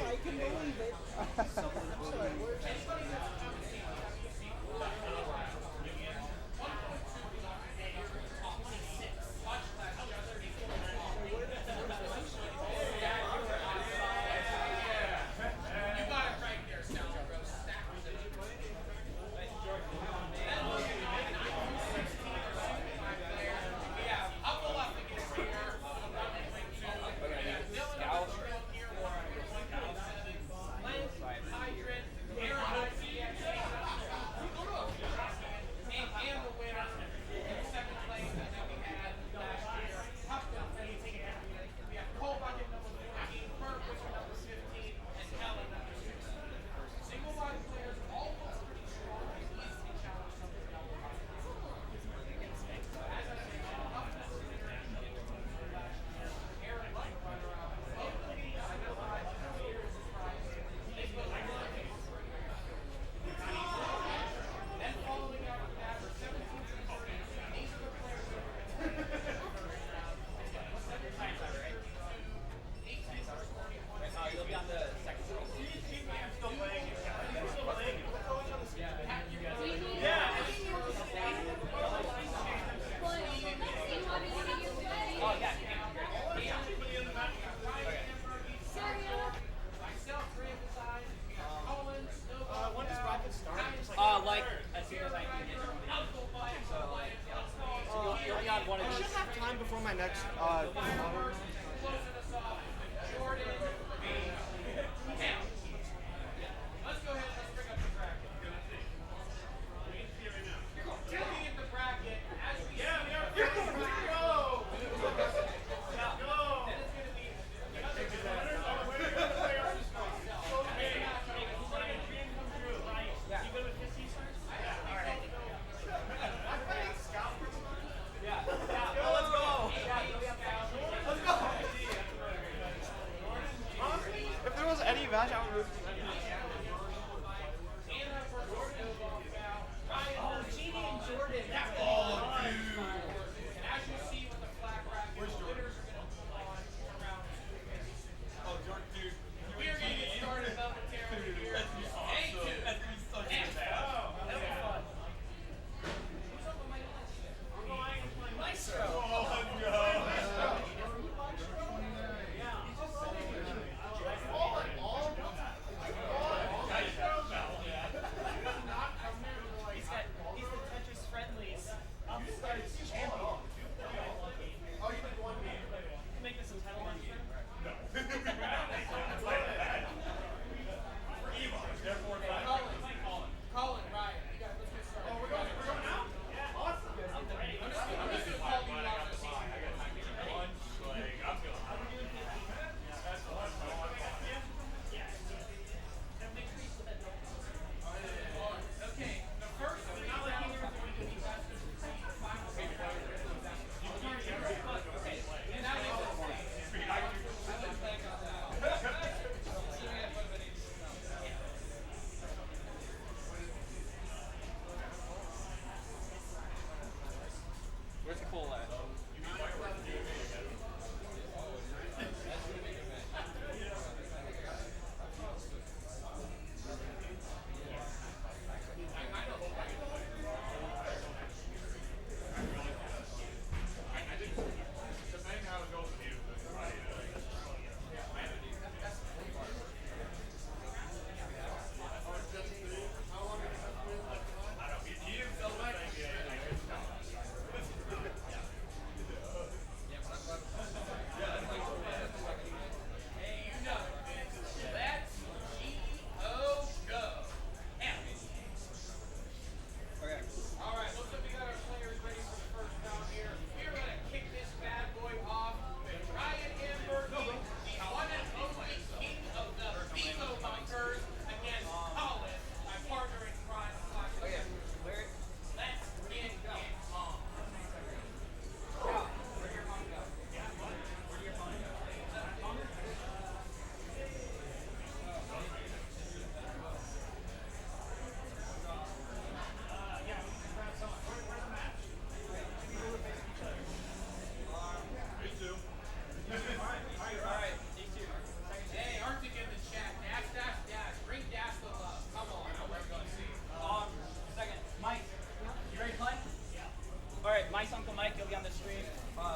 Speaker 10: I can believe it.
Speaker 3: When does bracket start?
Speaker 8: Like as soon as I can get
Speaker 3: You only got one of these. I should have time before my next
Speaker 8: Let's go.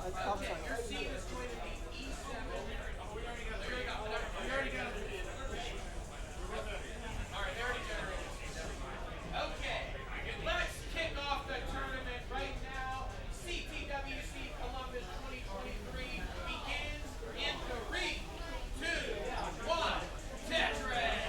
Speaker 3: Okay, let's kick off the tournament right now. CTWC Columbus 2023 begins in 3, 2, 1, Tetris!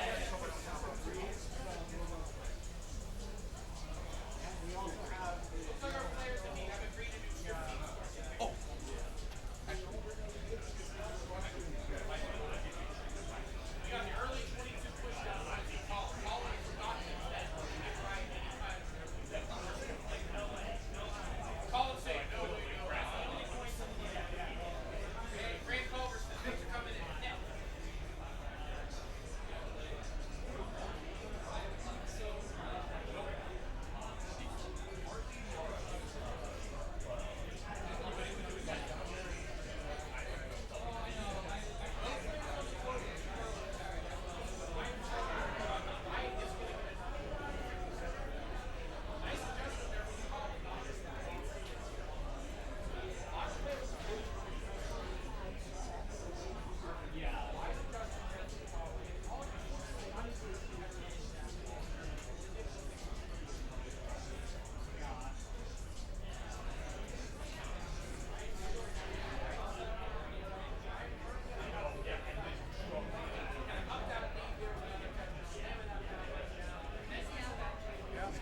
Speaker 3: Call it safe. Grant Culverson, thanks for coming in.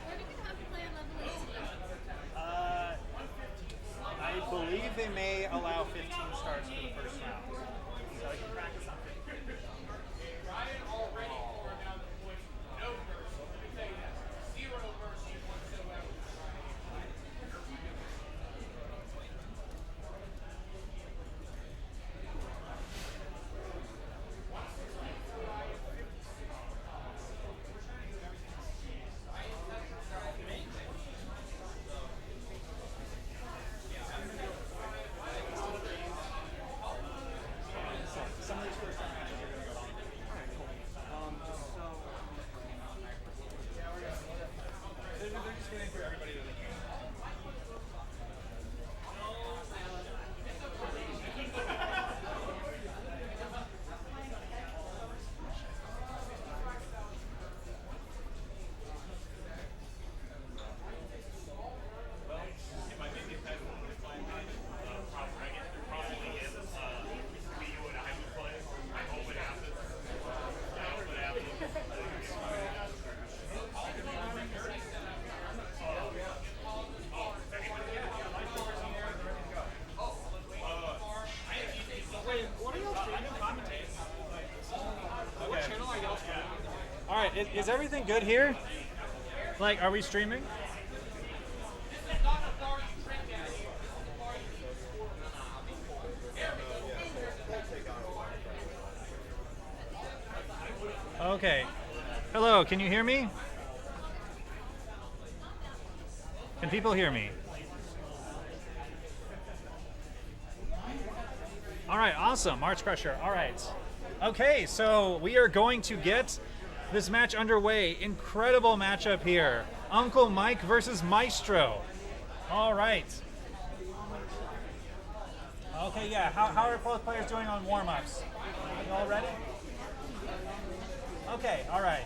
Speaker 6: Where do we have to play on level 18?
Speaker 11: I believe they may allow 15 starts for the first round. So I can practice on 15.
Speaker 3: Ryan already poured down the points. No mercy. Let me tell you that. Zero mercy whatsoever.
Speaker 11: Some of these first round matches are going to go on. Alright, cool. They're just waiting for everybody to leave. Alright, is everything good here? Like, are we streaming? Okay. Hello, can you hear me? Can people hear me? All right, awesome. March Crusher. All right. Okay, so we are going to get this match underway. Incredible matchup here. Uncle Mike versus Maestro. All right. Okay, yeah. How are both players doing on warm-ups? You all ready? Okay, all right.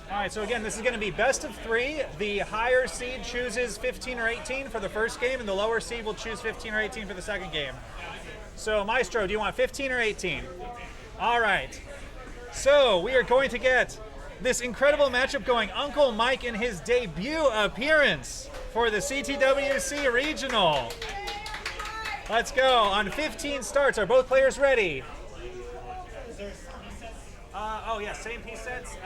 Speaker 11: All right, so again, this is going to be best of 3. The higher seed chooses 15 or 18 for the first game, and the lower seed will choose 15 or 18 for the second game. So, Maestro, do you want 15 or 18? All right. So, we are going to get this incredible matchup going. Uncle Mike in his debut appearance for the CTWC Regional. Let's go. On 15 starts, are both players ready? Oh, yeah, same piece sets.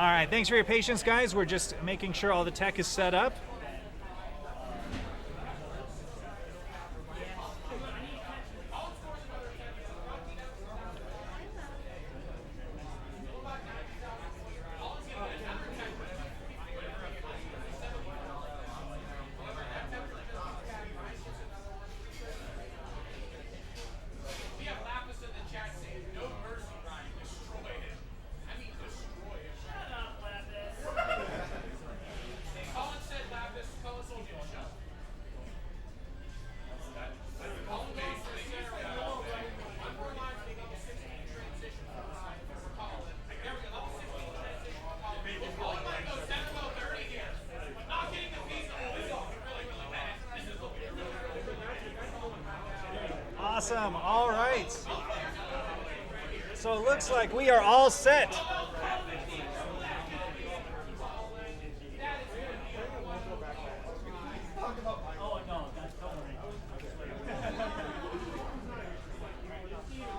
Speaker 11: All right, thanks for your patience, guys. We're just making sure all the tech is set up. Awesome. All right. So it looks like we are all set.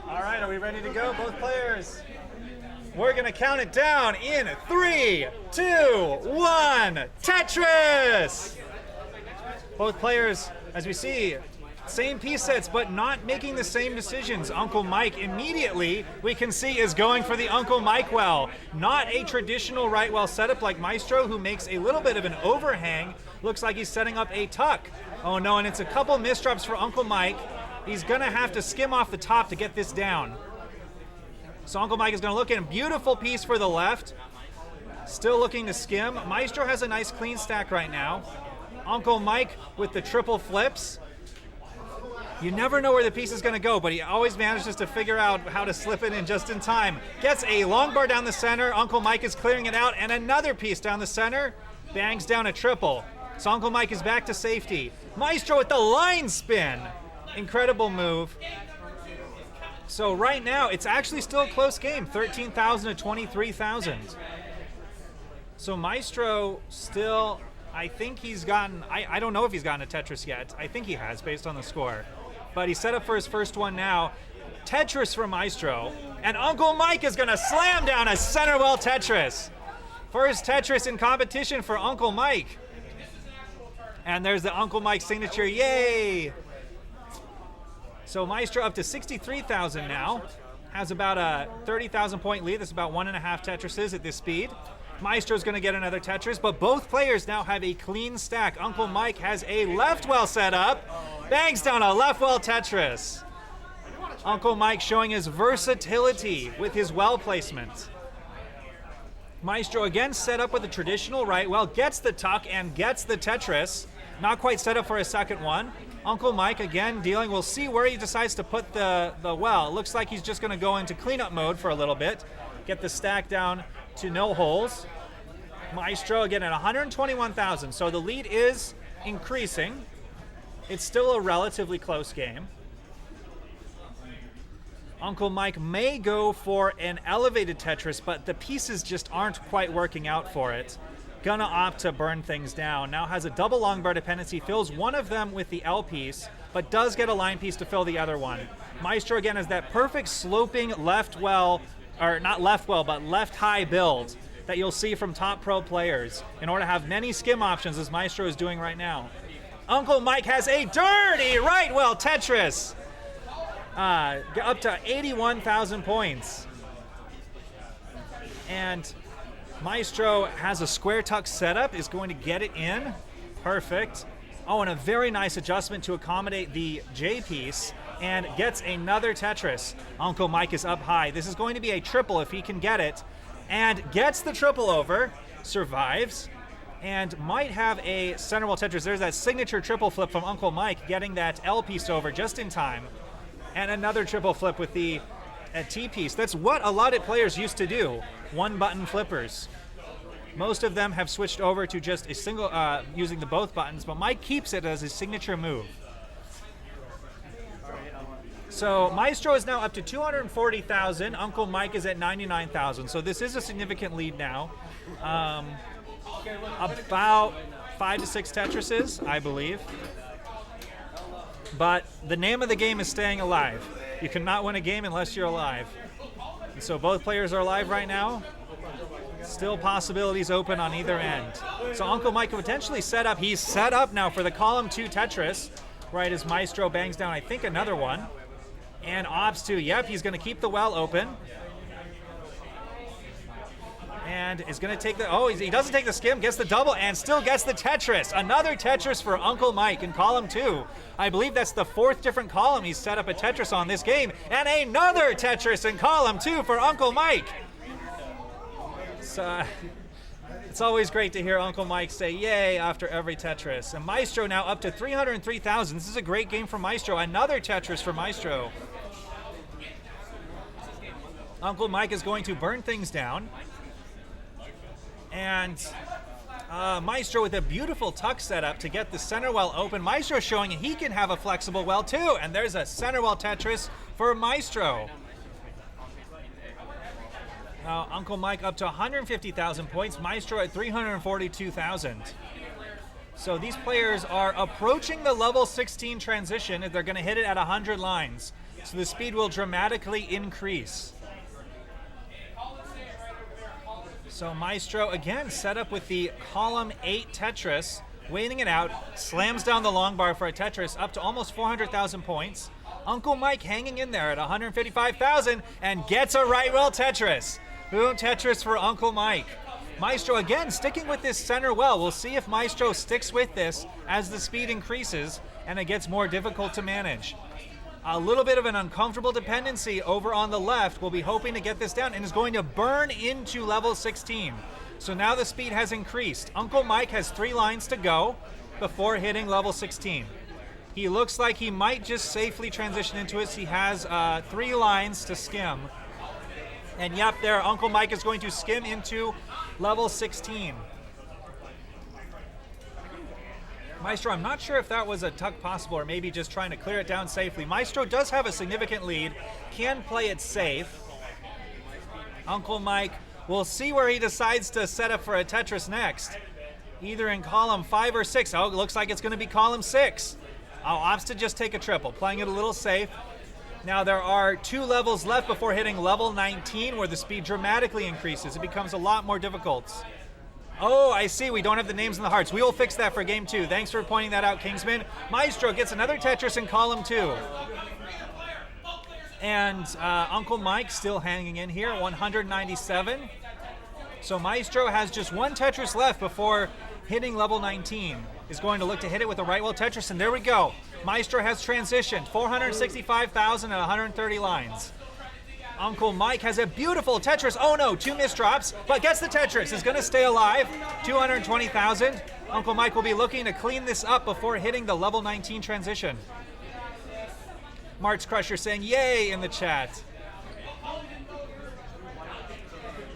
Speaker 11: All right, are we ready to go, both players? We're going to count it down in 3, 2, 1. Tetris! Both players, as we see, same piece sets, but not making the same decisions. Uncle Mike immediately, we can see, is going for the Uncle Mike well. Not a traditional right well setup like Maestro, who makes a little bit of an overhang. Looks like he's setting up a tuck. Oh no, and it's a couple misdrops for Uncle Mike. He's gonna have to skim off the top to get this down. So Uncle Mike is gonna look in. Beautiful piece for the left. Still looking to skim. Maestro has a nice clean stack right now. Uncle Mike with the triple flips. You never know where the piece is going to go, but he always manages to figure out how to slip it in just in time. Gets a long bar down the center. Uncle Mike is clearing it out, and another piece down the center. Bangs down a triple. So Uncle Mike is back to safety. Maestro with the line spin. Incredible move. So right now, it's actually still a close game. 13,000 to 23,000. So Maestro still, I think he's gotten, I don't know if he's gotten a Tetris yet. I think he has, based on the score. But he's set up for his first one now. Tetris from Maestro. And Uncle Mike is going to slam down a center well Tetris. First Tetris in competition for Uncle Mike. And there's the Uncle Mike signature. Yay! So Maestro up to 63,000 now. Has about a 30,000 point lead. That's about 1.5 Tetrises at this speed. Maestro's going to get another Tetris, but both players now have a clean stack. Uncle Mike has a left well set up. Bangs down a left well Tetris. Uncle Mike showing his versatility with his well placement. Maestro again set up with a traditional right well, gets the tuck and gets the Tetris. Not quite set up for a second one. Uncle Mike again dealing. We'll see where he decides to put the well. It looks like he's just going to go into cleanup mode for a little bit. Get the stack down to no holes. Maestro again at 121,000. So the lead is increasing. It's still a relatively close game. Uncle Mike may go for an elevated Tetris, but the pieces just aren't quite working out for it. Gonna opt to burn things down. Now has a double long bar dependency, fills one of them with the L piece, but does get a line piece to fill the other one. Maestro again has that perfect sloping left well, or not left well, but left high build that you'll see from top pro players in order to have many skim options, as Maestro is doing right now. Uncle Mike has a dirty right well Tetris. Up to 81,000 points. And Maestro has a square tuck setup, is going to get it in. Perfect. Oh, and a very nice adjustment to accommodate the J piece, and gets another Tetris. Uncle Mike is up high. This is going to be a triple if he can get it, and gets the triple over, survives, and might have a center wall Tetris. There's that signature triple flip from Uncle Mike, getting that L piece over just in time. And another triple flip with the T piece. That's what a lot of players used to do, one button flippers. Most of them have switched over to just a single, using the both buttons, but Mike keeps it as his signature move. So Maestro is now up to 240,000. Uncle Mike is at 99,000. So this is a significant lead now. About 5 to 6 Tetrises, I believe. But the name of the game is staying alive. You cannot win a game unless you're alive. And so both players are alive right now. Still possibilities open on either end. So Uncle Mike could potentially set up. He's set up now for the column 2 Tetris, right as Maestro bangs down, I think, another one. And Ops 2, yep, he's going to keep the well open. And is going to take the, oh, he doesn't take the skim, gets the double, and still gets the Tetris. Another Tetris for Uncle Mike in column 2. I believe that's the 4th different column he's set up a Tetris on this game. And another Tetris in column 2 for Uncle Mike. So, it's always great to hear Uncle Mike say yay after every Tetris. And Maestro now up to 303,000. This is a great game for Maestro. Another Tetris for Maestro. Uncle Mike is going to burn things down. And Maestro with a beautiful tuck setup to get the center well open. Maestro showing he can have a flexible well too. And there's a center well Tetris for Maestro. Now Uncle Mike up to 150,000 points. Maestro at 342,000. So these players are approaching the level 16 transition. They're going to hit it at 100 lines. So the speed will dramatically increase. So Maestro, again, set up with the column 8 Tetris, waiting it out, slams down the long bar for a Tetris up to almost 400,000 points. Uncle Mike hanging in there at 155,000 and gets a right well Tetris. Boom, Tetris for Uncle Mike. Maestro, again, sticking with this center well. We'll see if Maestro sticks with this as the speed increases and it gets more difficult to manage. A little bit of an uncomfortable dependency over on the left. We'll be hoping to get this down and is going to burn into level 16. So now the speed has increased. Uncle Mike has 3 lines to go before hitting level 16. He looks like he might just safely transition into it. He has 3 lines to skim. And yep, there, Uncle Mike is going to skim into level 16. Maestro, I'm not sure if that was a tuck possible or maybe just trying to clear it down safely. Maestro does have a significant lead, can play it safe. Uncle Mike, we'll see where he decides to set up for a Tetris next. Either in column 5 or 6. Oh, it looks like it's going to be column 6. Oh, opts to just take a triple, playing it a little safe. Now there are 2 levels left before hitting level 19 where the speed dramatically increases. It becomes a lot more difficult. Oh, I see. We don't have the names in the hearts. We will fix that for game 2. Thanks for pointing that out, Kingsman. Maestro gets another Tetris in column 2. And Uncle Mike still hanging in here, 197. So Maestro has just 1 Tetris left before hitting level 19. Is going to look to hit it with a right well Tetris, and there we go. Maestro has transitioned, 465,000 at 130 lines. Uncle Mike has a beautiful Tetris. Oh no, 2 misdrops, but gets the Tetris. Is going to stay alive, 220,000. Uncle Mike will be looking to clean this up before hitting the level 19 transition. March Crusher saying yay in the chat.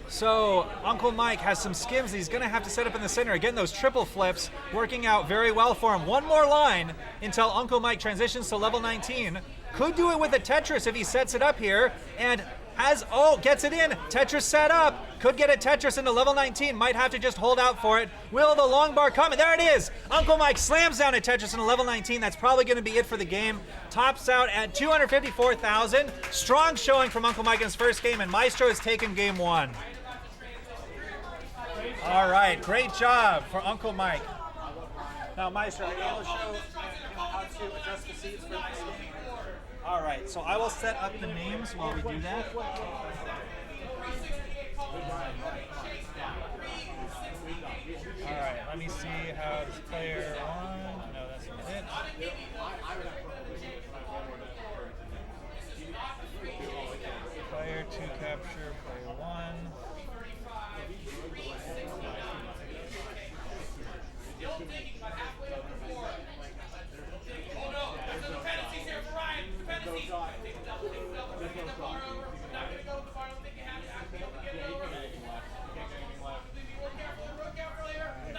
Speaker 11: So Uncle Mike has some skims he's going to have to set up in the center. Again, those triple flips working out very well for him. 1 more line until Uncle Mike transitions to level 19. Could do it with a Tetris if he sets it up here. And gets it in. Tetris set up. Could get a Tetris into level 19. Might have to just hold out for it. Will the long bar come? And there it is. Uncle Mike slams down a Tetris into level 19. That's probably going to be it for the game. Tops out at 254,000. Strong showing from Uncle Mike in his first game. And Maestro has taken game 1. All right, great job for Uncle Mike. Now, Maestro, are you able to show how to adjust the seats for this game? All right, so I will set up the names while we do that. All right, let me see how this player 1. No, that's not it. Player 2 capture, player 1.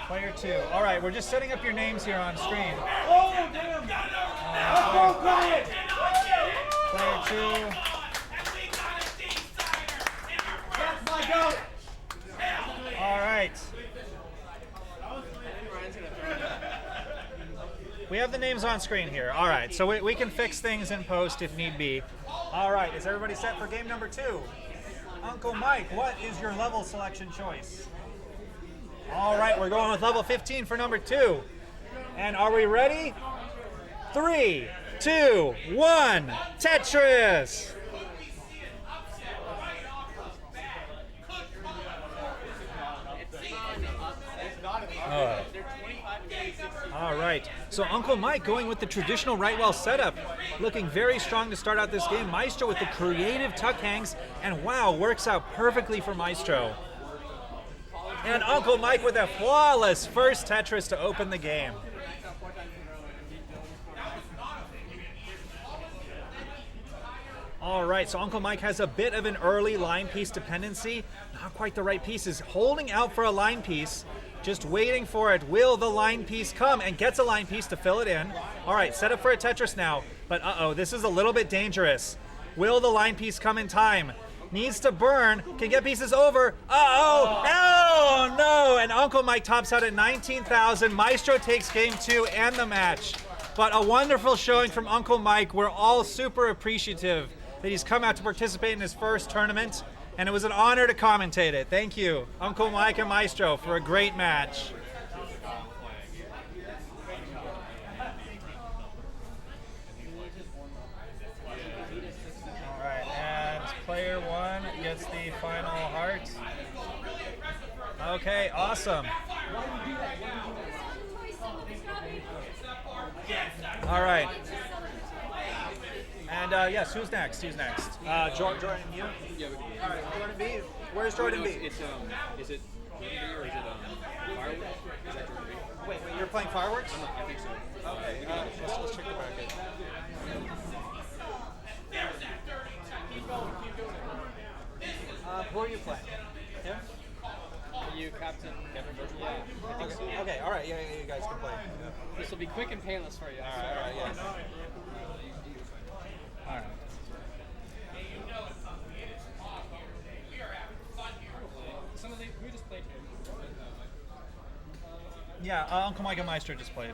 Speaker 11: Player 2. All right, we're just setting up your names here on screen.
Speaker 3: Oh, damn!
Speaker 11: Player 2.
Speaker 3: That's my goat!
Speaker 11: All right. We have the names on screen here. All right, so we can fix things in post if need be. All right, is everybody set for game number 2? Uncle Mike, what is your level selection choice? All right, we're going with level 15 for number 2. And are we ready? 3, 2, 1, Tetris! All right, so Uncle Mike going with the traditional right well setup, looking very strong to start out this game. Maestro with the creative tuck hangs, and wow, works out perfectly for Maestro. And Uncle Mike with a flawless first Tetris to open the game. All right, so Uncle Mike has a bit of an early line piece dependency. Not quite the right pieces. Holding out for a line piece, just waiting for it. Will the line piece come? And gets a line piece to fill it in. All right, set up for a Tetris now. But uh-oh, this is a little bit dangerous. Will the line piece come in time? Needs to burn. Can get pieces over. Uh-oh. Oh, no. And Uncle Mike tops out at 19,000. Maestro takes game 2 and the match. But a wonderful showing from Uncle Mike. We're all super appreciative that he's come out to participate in his first tournament, and it was an honor to commentate it. Thank you, Uncle Mike and Maestro, for a great match. All right, and player 1 gets the final heart. Okay, awesome. All right. And yes, who's next? Who's next? Jordan, you?
Speaker 5: Yeah,
Speaker 11: All right, Jordan B. Where's Jordan B?
Speaker 5: It's is it Jordan B or is it fireworks? Is that Jordan B?
Speaker 11: Wait, you're playing fireworks?
Speaker 5: I think so.
Speaker 11: Okay,
Speaker 5: Let's check the bracket.
Speaker 11: Who are you playing? Him?
Speaker 12: Are you Captain Kevin Virgil? Yeah, I think so.
Speaker 11: Okay, all right, yeah, you guys can play.
Speaker 12: This will be quick and painless for you.
Speaker 11: All right, yeah. All right.
Speaker 12: Who just played here?
Speaker 11: Yeah, Uncle Mike and Maestro just played.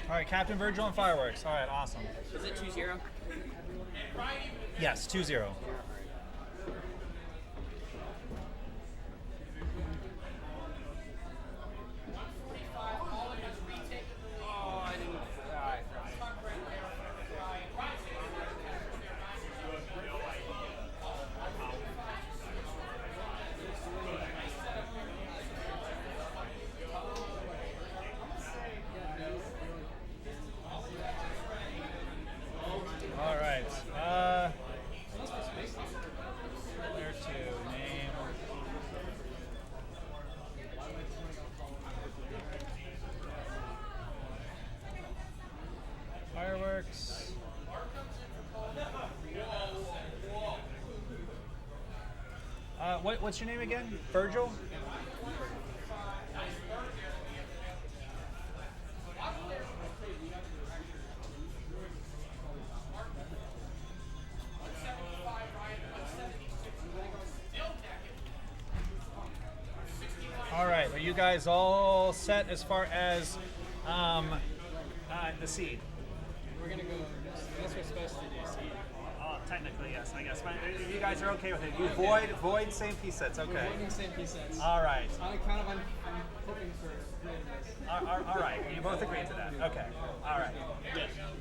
Speaker 11: All right, Captain Virgil and fireworks. All right, awesome.
Speaker 12: Is it 2-0?
Speaker 11: Yes, 2-0. All right. Where to name? Fireworks. What's your name again? Virgil? All right, are you guys all set as far as the seed?
Speaker 12: We're going to go, unless we're supposed to do seed.
Speaker 11: Technically, yes, I guess. But if you guys are okay with it, you void same piece sets. Okay.
Speaker 12: We're voting same piece sets.
Speaker 11: All right.
Speaker 12: On account of I'm hoping for greatness.
Speaker 11: All right. You both agreed to that. Okay. All right.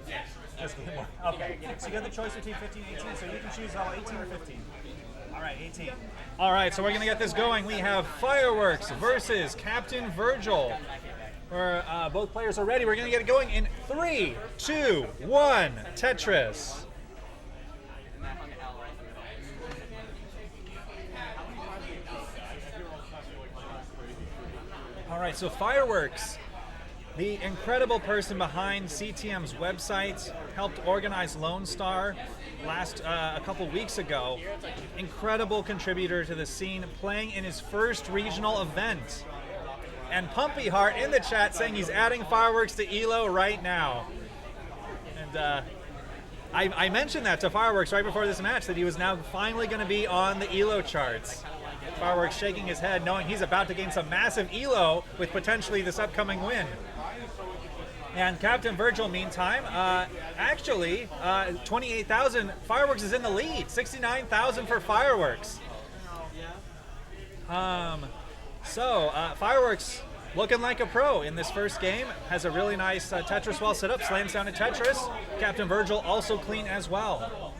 Speaker 12: Yes.
Speaker 11: Just get more. Okay. So you have the choice between 15 and 18, so you can choose 18 or 15. All right, 18. All right, so we're going to get this going. We have Fireworks versus Captain Virgil. Where both players are ready. We're going to get it going in 3, 2, 1, Tetris. All right, so Fireworks, the incredible person behind CTM's website, helped organize Lone Star a couple weeks ago. Incredible contributor to the scene, playing in his first regional event. And Pumpy Heart in the chat saying he's adding Fireworks to ELO right now. And I mentioned that to Fireworks right before this match, that he was now finally going to be on the ELO charts. Fireworks shaking his head, knowing he's about to gain some massive ELO with potentially this upcoming win. And Captain Virgil, meantime, actually, 28,000. Fireworks is in the lead. 69,000 for Fireworks. Fireworks looking like a pro in this first game. Has a really nice Tetris well set up. Slams down to Tetris. Captain Virgil also clean as well.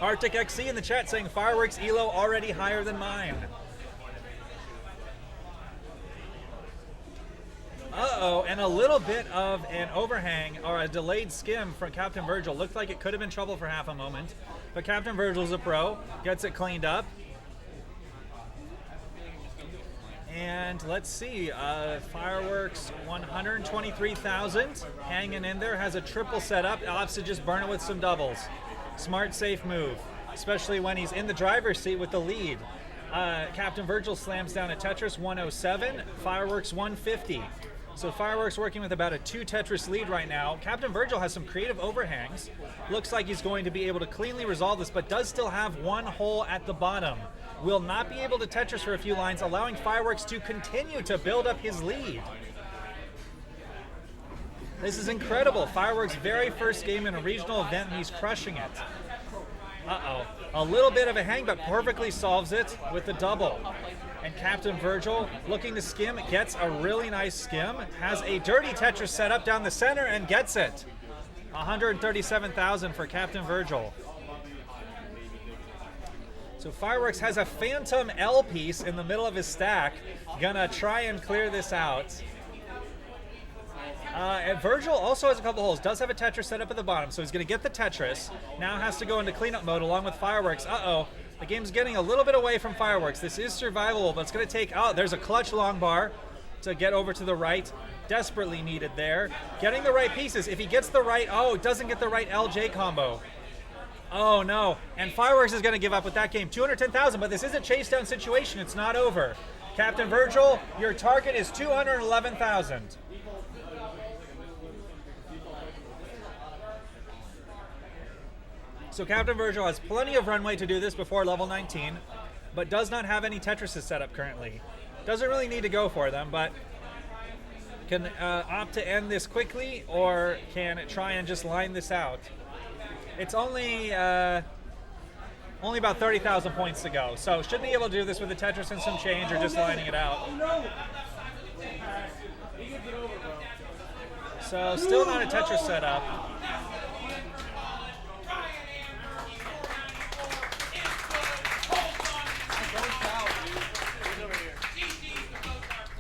Speaker 11: Arctic XC in the chat saying Fireworks ELO already higher than mine. Uh-oh, and a little bit of an overhang or a delayed skim from Captain Virgil. Looked like it could have been trouble for half a moment. But Captain Virgil's a pro, gets it cleaned up. And let's see, Fireworks 123,000, hanging in there, has a triple set up, opts to just burn it with some doubles. Smart, safe move, especially when he's in the driver's seat with the lead. Captain Virgil slams down a Tetris 107, Fireworks 150. So Fireworks working with about a 2 Tetris lead right now. Captain Virgil has some creative overhangs. Looks like he's going to be able to cleanly resolve this, but does still have one hole at the bottom. Will not be able to Tetris for a few lines, allowing Fireworks to continue to build up his lead. This is incredible. Fireworks' very first game in a regional event, and he's crushing it. Uh-oh. A little bit of a hang, but perfectly solves it with the double. And Captain Virgil, looking to skim, gets a really nice skim. Has a dirty Tetris set up down the center and gets it. 137,000 for Captain Virgil. So Fireworks has a phantom L piece in the middle of his stack. Gonna try and clear this out. And Virgil also has a couple holes. Does have a Tetris set up at the bottom, so he's going to get the Tetris. Now has to go into cleanup mode along with Fireworks. Uh-oh. The game's getting a little bit away from Fireworks. This is survivable, but it's going to take... Oh, there's a clutch long bar to get over to the right. Desperately needed there. Getting the right pieces. If he gets the right... Oh, doesn't get the right LJ combo. Oh, no. And Fireworks is going to give up with that game. 210,000, but this is a chase down situation. It's not over. Captain Virgil, your target is 211,000. So Captain Virgil has plenty of runway to do this before level 19, but does not have any Tetrises set up currently. Doesn't really need to go for them, but can opt to end this quickly or can try and just line this out. It's only about 30,000 points to go, so should be able to do this with a Tetris and some change or just lining it out. So still not a Tetris set up.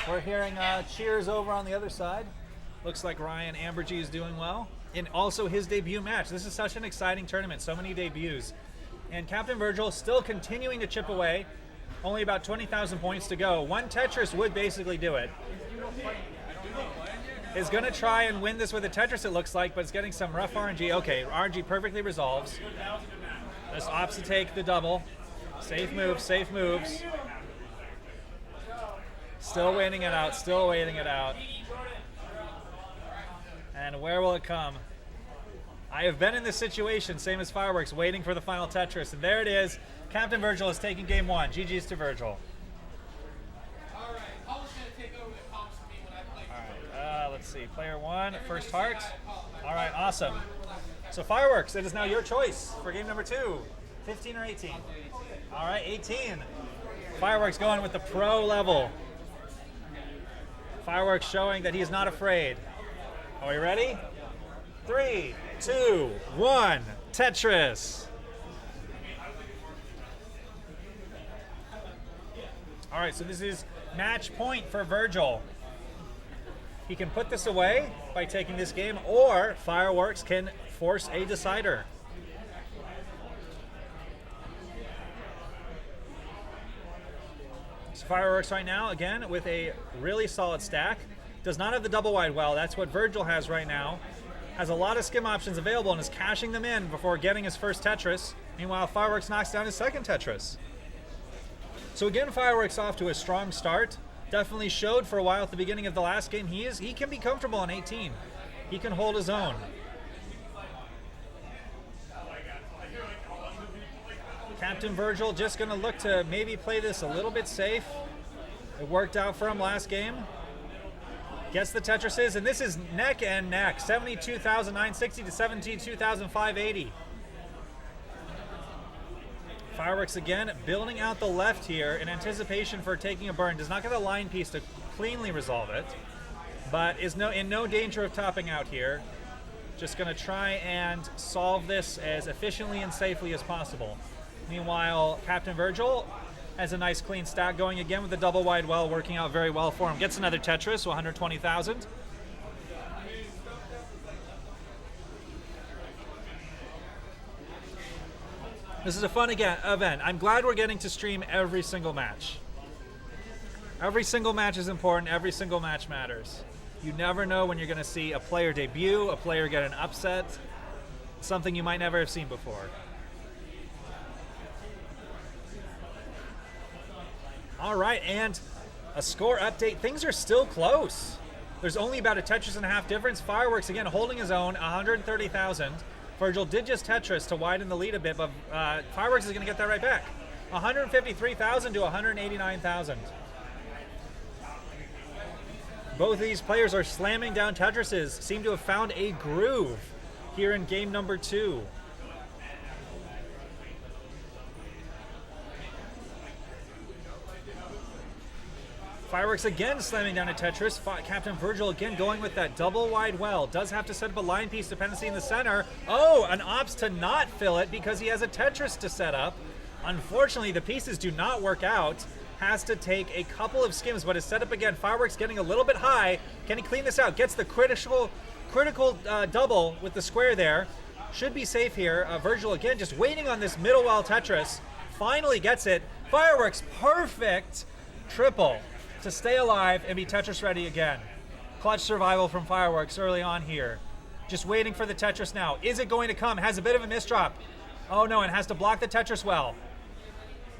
Speaker 11: We're hearing cheers over on the other side. Looks like Ryan Ambergy is doing well. And also his debut match. This is such an exciting tournament. So many debuts. And Captain Virgil still continuing to chip away. Only about 20,000 points to go. One Tetris would basically do it. Is going to try and win this with a Tetris, it looks like, but it's getting some rough RNG. Okay, RNG perfectly resolves. Just opts to take the double. Safe moves, safe moves. Still waiting it out, still waiting it out. And where will it come? I have been in this situation, same as Fireworks, waiting for the final Tetris. And there it is. Captain Virgil is taking game one. GG's to Virgil. Alright, let's see. Player one, first heart. Alright, awesome. So Fireworks, it is now your choice for game number 2. 15 or 18? Alright, 18. Fireworks going with the pro level. Fireworks showing that he is not afraid. Are we ready? 3, 2, 1, Tetris. All right, so this is match point for Virgil. He can put this away by taking this game, or Fireworks can force a decider. Fireworks right now, again, with a really solid stack. Does not have the double wide well. That's what Virgil has right now. Has a lot of skim options available and is cashing them in before getting his first Tetris. Meanwhile, Fireworks knocks down his second Tetris. So again, Fireworks off to a strong start. Definitely showed for a while at the beginning of the last game. He can be comfortable on 18. he can hold his own. Captain Virgil just going to look to maybe play this a little bit safe. It worked out for him last game. Gets the Tetrises, and this is neck and neck. 72,960 to 72,580. Fireworks again, building out the left here in anticipation for taking a burn. Does not get a line piece to cleanly resolve it, but is in no danger of topping out here. Just going to try and solve this as efficiently and safely as possible. Meanwhile, Captain Virgil has a nice clean stack going again with the double wide well, working out very well for him. Gets another Tetris, so 120,000. This is a fun event. I'm glad we're getting to stream every single match. Every single match is important. Every single match matters. You never know when you're going to see a player debut, a player get an upset, something you might never have seen before. All right, and a score update. Things are still close. There's only about a Tetris and a half difference. Fireworks, again, holding his own, 130,000. Virgil did just Tetris to widen the lead a bit, but Fireworks is going to get that right back. 153,000 to 189,000. Both of these players are slamming down Tetrises, seem to have found a groove here in game number 2. Fireworks again slamming down a Tetris. Captain Virgil again going with that double wide well. Does have to set up a line piece dependency in the center. Oh, an opts to not fill it because he has a Tetris to set up. Unfortunately, the pieces do not work out. Has to take a couple of skims, but is set up again. Fireworks getting a little bit high. Can he clean this out? Gets the critical double with the square there. Should be safe here. Virgil again just waiting on this middle well Tetris. Finally gets it. Fireworks, perfect triple to stay alive and be Tetris ready again. Clutch survival from Fireworks early on here. Just waiting for the Tetris now. Is it going to come? Has a bit of a misdrop. Oh no, and has to block the Tetris well.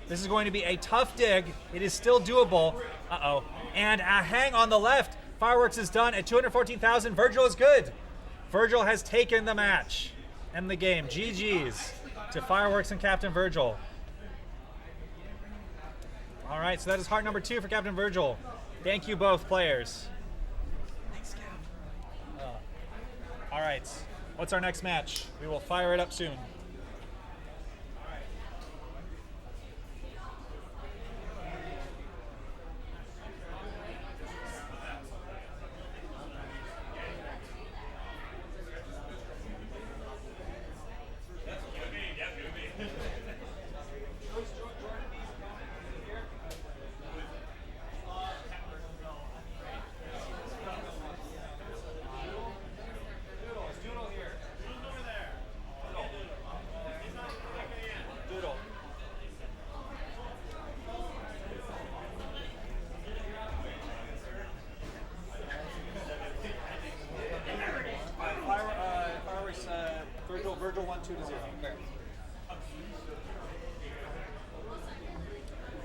Speaker 11: This is going to be a tough dig. It is still doable. Uh-oh. And a hang on the left. Fireworks is done at 214,000. Virgil is good. Virgil has taken the match and the game. GG's to Fireworks and Captain Virgil. All right, so that is heart number 2 for Captain Virgil. Thank you both players. Thanks, Cap. All right, what's our next match? We will fire it up soon. Virgil 1-2 to 0.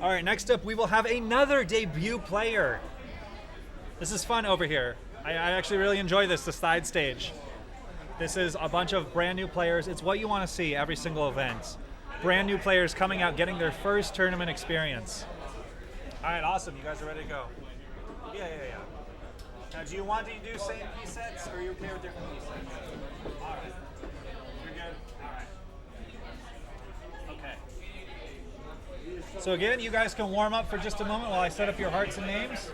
Speaker 11: All right, next up we will have another debut player. This is fun over here. I actually really enjoy this, the side stage. This is a bunch of brand new players. It's what you want to see every single event. Brand new players coming out, getting their first tournament experience. All right, awesome. You guys are ready to go? Yeah. Now, do you want to do same piece sets, or are you okay with different piece sets? All right. You're good? All right. Okay. So again, you guys can warm up for just a moment while I set up your hearts and names.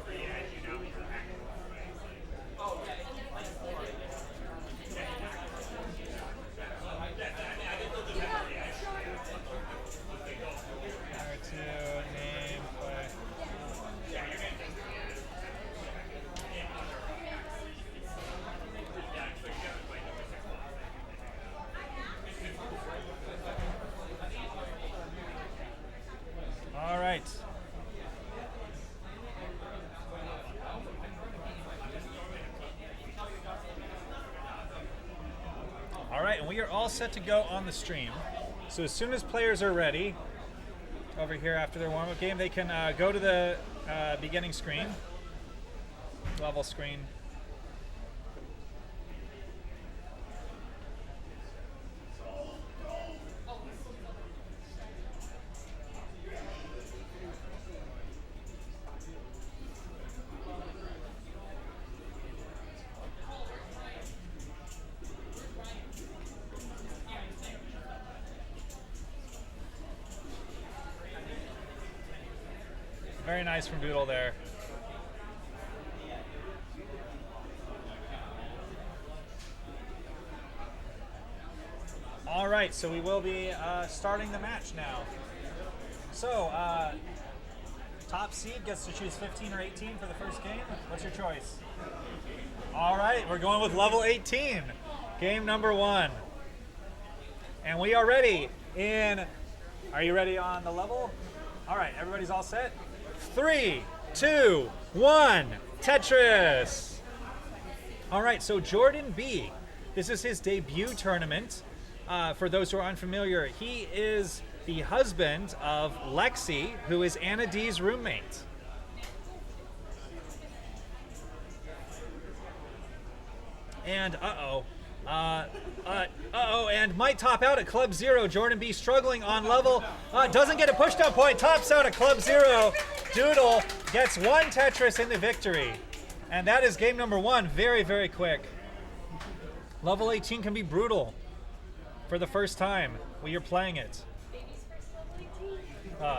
Speaker 11: Set to go on the stream. So as soon as players are ready, over here after their warm-up game, they can go to the beginning screen, level screen. Very nice from Doodle there. All right, so we will be starting the match now. So, top seed gets to choose 15 or 18 for the first game. What's your choice? All right, we're going with level 18. Game number 1. And we are ready in... Are you ready on the level? All right, everybody's all set? 3, 2, 1, Tetris! All right, so Jordan B. This is his debut tournament. For those who are unfamiliar, he is the husband of Lexi, who is Anna D's roommate. And and might top out at Club Zero. Jordan B struggling on level, doesn't get a push-down point, tops out at Club Zero. Doodle gets 1 Tetris in the victory. And that is game number 1, very, very quick. Level 18 can be brutal for the first time when you're playing it.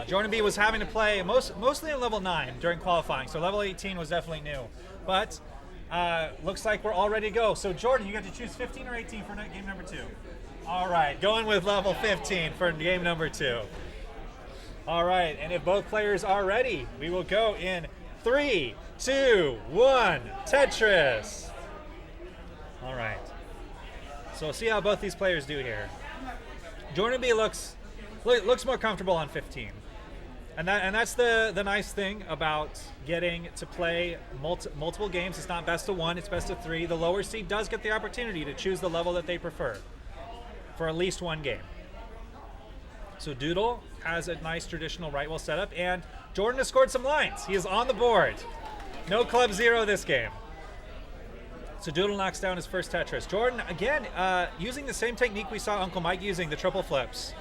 Speaker 11: Jordan B was having to play mostly on level 9 during qualifying, so level 18 was definitely new. But looks like we're all ready to go. So Jordan, you get to choose 15 or 18 for game number 2. All right, going with level 15 for game number 2. All right, and if both players are ready, we will go in 3, 2, 1, Tetris. All right. So we'll see how both these players do here. Jordan B looks more comfortable on 15. And that's the nice thing about getting to play multiple games. It's not best of 1, it's best of 3. The lower seed does get the opportunity to choose the level that they prefer for at least 1 game. So Doodle has a nice traditional right wheel setup, and Jordan has scored some lines. He is on the board. No Club Zero this game. So Doodle knocks down his first Tetris. Jordan, again, using the same technique we saw Uncle Mike using, the triple flips.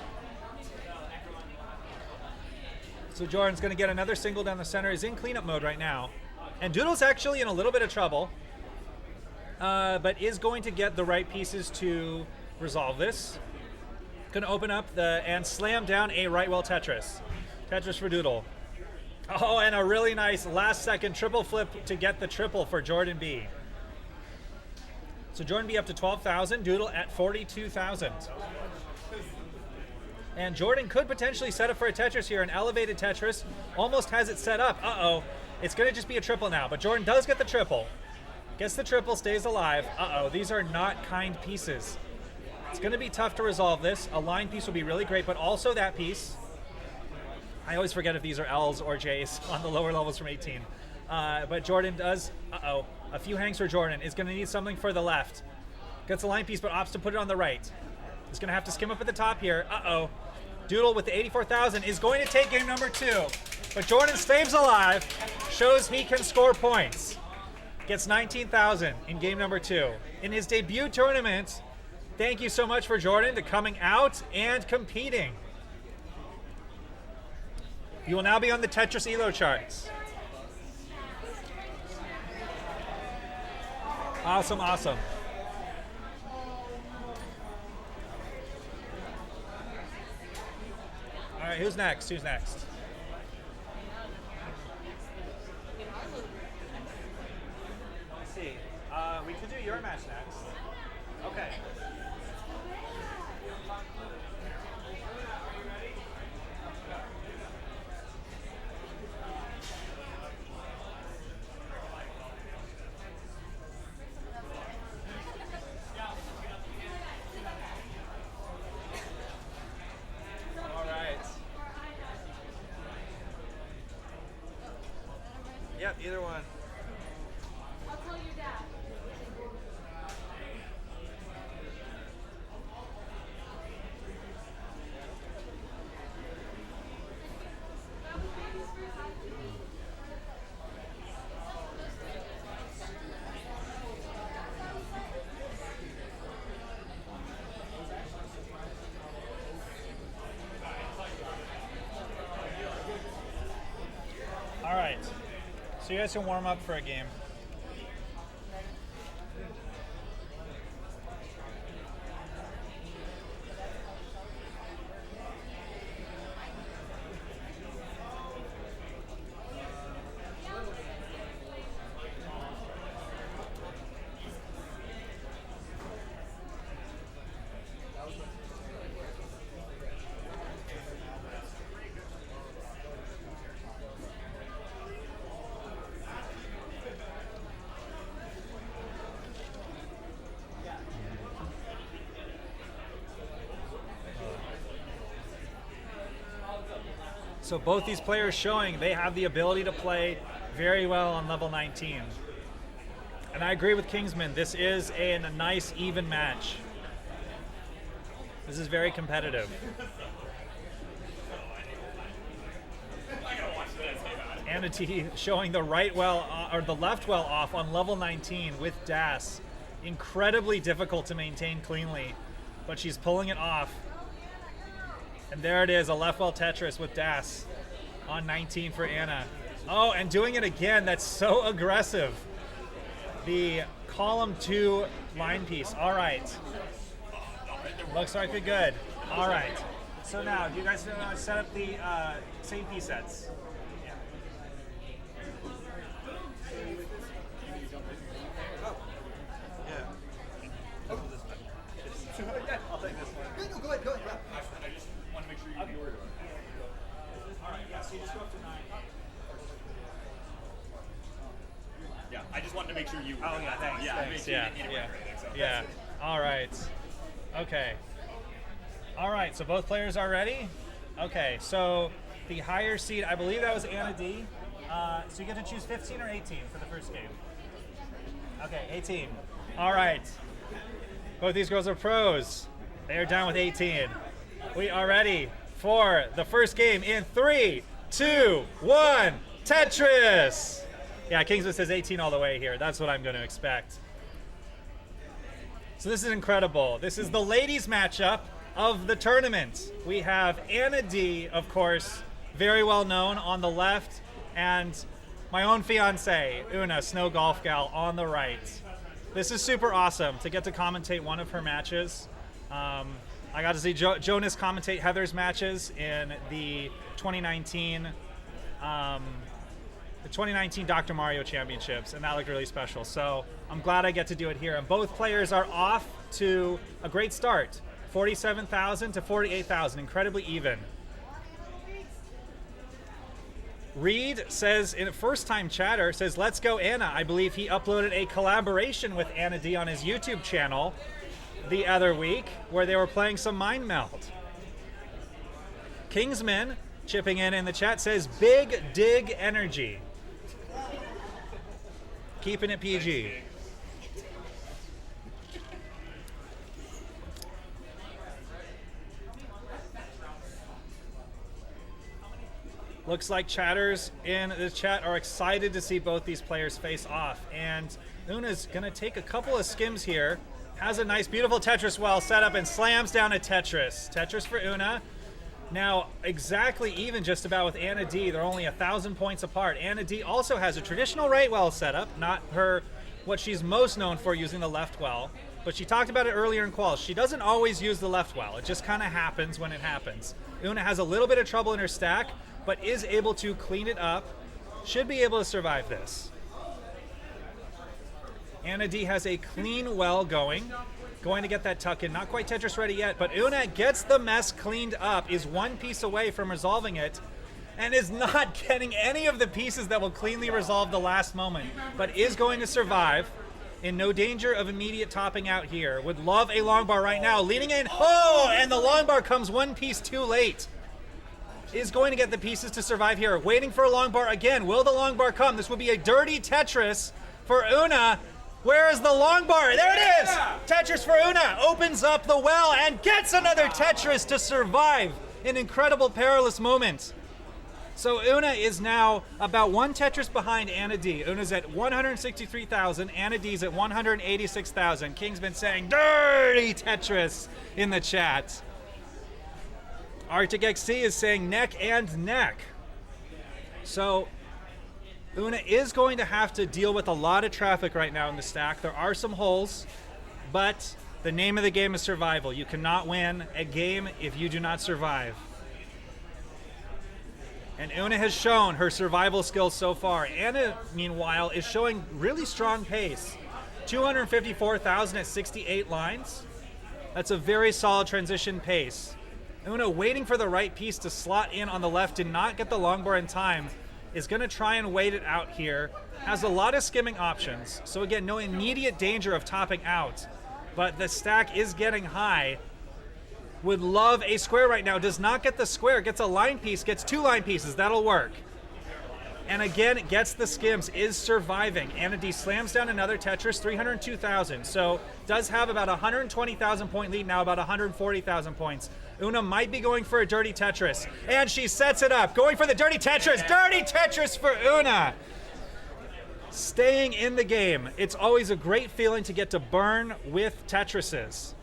Speaker 11: So Jordan's going to get another single down the center. He's in cleanup mode right now. And Doodle's actually in a little bit of trouble, but is going to get the right pieces to resolve this. Going to open up and slam down a right wheel Tetris. Tetris for Doodle. Oh, and a really nice last second triple flip to get the triple for Jordan B. So Jordan B up to 12,000, Doodle at 42,000. And Jordan could potentially set up for a Tetris here, an elevated Tetris. Almost has it set up. Uh-oh. It's going to just be a triple now, but Jordan does get the triple. Gets the triple, stays alive. Uh-oh, these are not kind pieces. It's going to be tough to resolve this. A line piece will be really great, but also that piece. I always forget if these are L's or J's on the lower levels from 18. But Jordan does, a few hangs for Jordan. Is going to need something for the left. Gets a line piece, but opts to put it on the right. He's going to have to skim up at the top here. Uh-oh. Doodle with the 84,000 is going to take game number 2. But Jordan stays alive, shows he can score points. Gets 19,000 in game number 2. In his debut tournament, thank you so much for Jordan to coming out and competing. You will now be on the Tetris Elo charts. Awesome, awesome. All right, who's next? Who's next? Let's see. We could do your match next. Okay. Yep, either one.
Speaker 6: I'll tell your dad.
Speaker 11: All right. So you guys can warm up for a game. So both these players showing they have the ability to play very well on level 19. And I agree with Kingsman. This is a nice, even match. This is very competitive. Anna T showing the right well or the left well off on level 19 with Das. Incredibly difficult to maintain cleanly, but she's pulling it off. And there it is, a left well Tetris with Das on 19 for Anna. Oh, and doing it again. That's so aggressive. The column 2 line piece. All right. Looks like we're good. All right. So now, do you guys set up the same piece sets? Yeah. I'll take this one.
Speaker 3: No, go ahead, go ahead.
Speaker 4: I just want to make sure you
Speaker 11: Okay. All right, yeah, so you just go up to 9.
Speaker 4: Yeah, I just wanted to make sure you.
Speaker 11: Oh, yeah, thanks.
Speaker 4: Yeah,
Speaker 11: Thanks.
Speaker 4: make
Speaker 11: Yeah,
Speaker 4: sure you
Speaker 11: yeah,
Speaker 4: right, so.
Speaker 11: yeah. All right. Okay. All right, so both players are ready? Okay, so the higher seed, I believe that was Anna D. So you get to choose 15 or 18 for the first game. Okay, 18. All right. Both these girls are pros. They are down with 18. We are ready for the first game in 3, 2, 1, Tetris! Yeah, Kingsman says 18 all the way here. That's what I'm going to expect. So this is incredible. This is the ladies matchup of the tournament. We have Anna D, of course, very well known on the left, and my own fiance, Una, Snow Golf Gal, on the right. This is super awesome to get to commentate one of her matches. I got to see Jonas commentate Heather's matches in the 2019 Dr. Mario Championships, and that looked really special. So I'm glad I get to do it here. And both players are off to a great start. 47,000 to 48,000, incredibly even. Reed says, in a first-time chatter, says, let's go Anna. I believe he uploaded a collaboration with Anna D on his YouTube channel the other week where they were playing some Mind Meld. Kingsman, chipping in the chat, says, big dig energy. Keeping it PG. Looks like chatters in the chat are excited to see both these players face off. And Una's going to take a couple of skims here. Has a nice, beautiful Tetris well set up and slams down a Tetris. Tetris for Una. Now, exactly even just about with Anna D. They're only 1,000 points apart. Anna D also has a traditional right well setup, not what she's most known for, using the left well. But she talked about it earlier in quals. She doesn't always use the left well. It just kind of happens when it happens. Una has a little bit of trouble in her stack, but is able to clean it up. Should be able to survive this. Anna D has a clean well going to get that tuck in. Not quite Tetris ready yet, but Una gets the mess cleaned up, is one piece away from resolving it, and is not getting any of the pieces that will cleanly resolve the last moment, but is going to survive. In no danger of immediate topping out here. Would love a long bar right now. Leaning in. Oh, and the long bar comes one piece too late. Is going to get the pieces to survive here. Waiting for a long bar again. Will the long bar come? This will be a dirty Tetris for Una. Where is the long bar? There it is! Tetris for Una. Opens up the well and gets another Tetris to survive. An incredible perilous moment. So Una is now about one Tetris behind Anna D. Una's at 163,000. Anna D's at 186,000. Kingsman saying dirty Tetris in the chat. Arctic XC is saying neck and neck. So Una is going to have to deal with a lot of traffic right now in the stack. There are some holes, but the name of the game is survival. You cannot win a game if you do not survive. And Una has shown her survival skills so far. Anna, meanwhile, is showing really strong pace. 254,000 at 68 lines. That's a very solid transition pace. Una, waiting for the right piece to slot in on the left, did not get the long bar in time, is going to try and wait it out here. Has a lot of skimming options. So again, no immediate danger of topping out. But the stack is getting high. would love a square right now. Does not get the square, gets a line piece, gets 2 line pieces. That'll work. And again, it gets the skims, is surviving. Anna D slams down another Tetris, 302,000. So does have about 120,000 point lead now, about 140,000 points. Una might be going for a dirty Tetris. And she sets it up, going for the dirty Tetris. Dirty Tetris for Una. Staying in the game. It's always a great feeling to get to burn with Tetrises.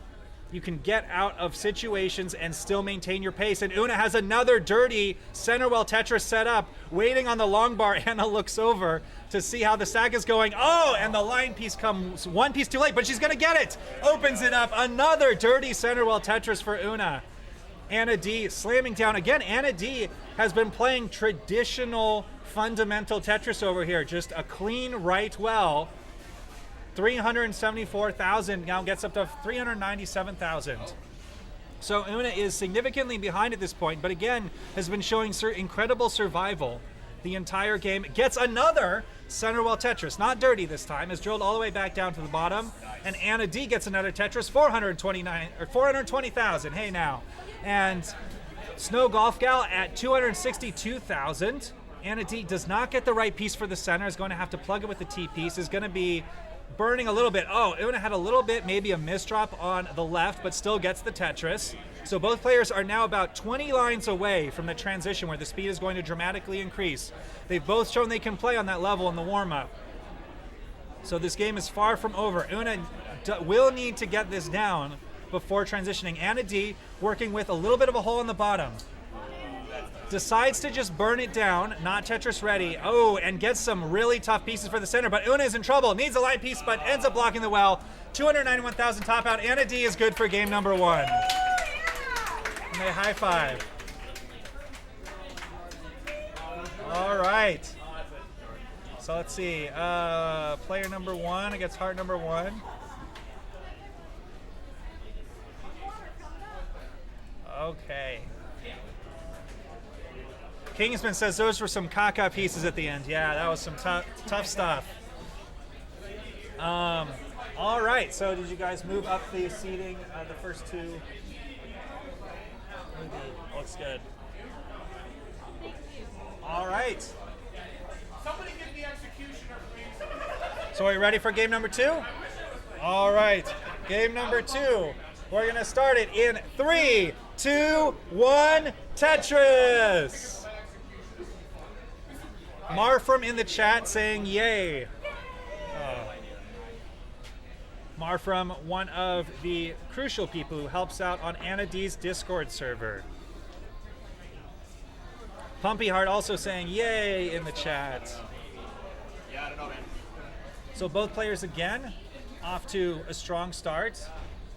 Speaker 11: You can get out of situations and still maintain your pace. And Una has another dirty center well Tetris set up, waiting on the long bar. Anna looks over to see how the stack is going. Oh, and the line piece comes 1 piece too late, but she's gonna get it. Opens it up, another dirty center well Tetris for Una. Anna D slamming down. Again, Anna D has been playing traditional fundamental Tetris over here. Just a clean right well. 374,000 now gets up to 397,000. So Una is significantly behind at this point, but again has been showing incredible survival the entire game. Gets another center well Tetris, not dirty this time, is drilled all the way back down to the bottom. And Anna D gets another Tetris, 420,000. Hey now, and Snow Golf Gal at 262,000. Anna D does not get the right piece for the center. Is going to have to plug it with the T piece. Is going to be burning a little bit. Oh, Una had a little bit, maybe a misdrop on the left, but still gets the Tetris. So both players are now about 20 lines away from the transition where the speed is going to dramatically increase. They've both shown they can play on that level in the warm-up. So this game is far from over. Una will need to get this down before transitioning. Anna D working with a little bit of a hole in the bottom. Decides to just burn it down, not Tetris ready. Oh, and gets some really tough pieces for the center, but Una is in trouble. Needs a light piece, but ends up blocking the well. 291,000 top out. Anna D is good for game number 1. And they high five. All right. So let's see. Player number 1 against heart number 1. Okay. Kingsman says those were some caca pieces at the end. Yeah, that was some tough stuff. All right, so did you guys move up the seating, the first 2? Looks good. All right.
Speaker 3: Somebody get the executioner, please.
Speaker 11: So are you ready for game number 2? All right, game number 2. We're gonna start it in 3, 2, 1, Tetris. Marfram in the chat saying yay. Marfram, one of the crucial people who helps out on Anna D's Discord server. Pumpy Heart also saying yay in the chat.
Speaker 4: Yeah, I don't know, man.
Speaker 11: So both players again off to a strong start.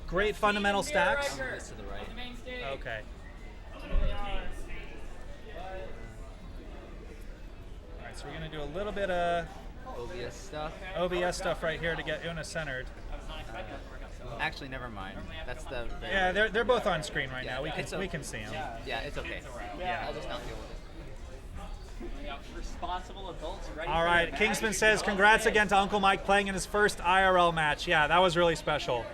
Speaker 11: Great fundamental stacks.
Speaker 2: To the right.
Speaker 11: Okay. Alright, so we're going to do a little bit of OBS stuff right here to get Una centered.
Speaker 2: Actually, never mind. That's the.
Speaker 11: Yeah, they're both on screen right now. We can see them.
Speaker 2: Yeah, it's okay.
Speaker 11: Yeah.
Speaker 2: I'll just not deal with it.
Speaker 8: Responsible adults ready.
Speaker 11: All right, Kingsman says congrats again to Uncle Mike playing in his first IRL match. Yeah, that was really special.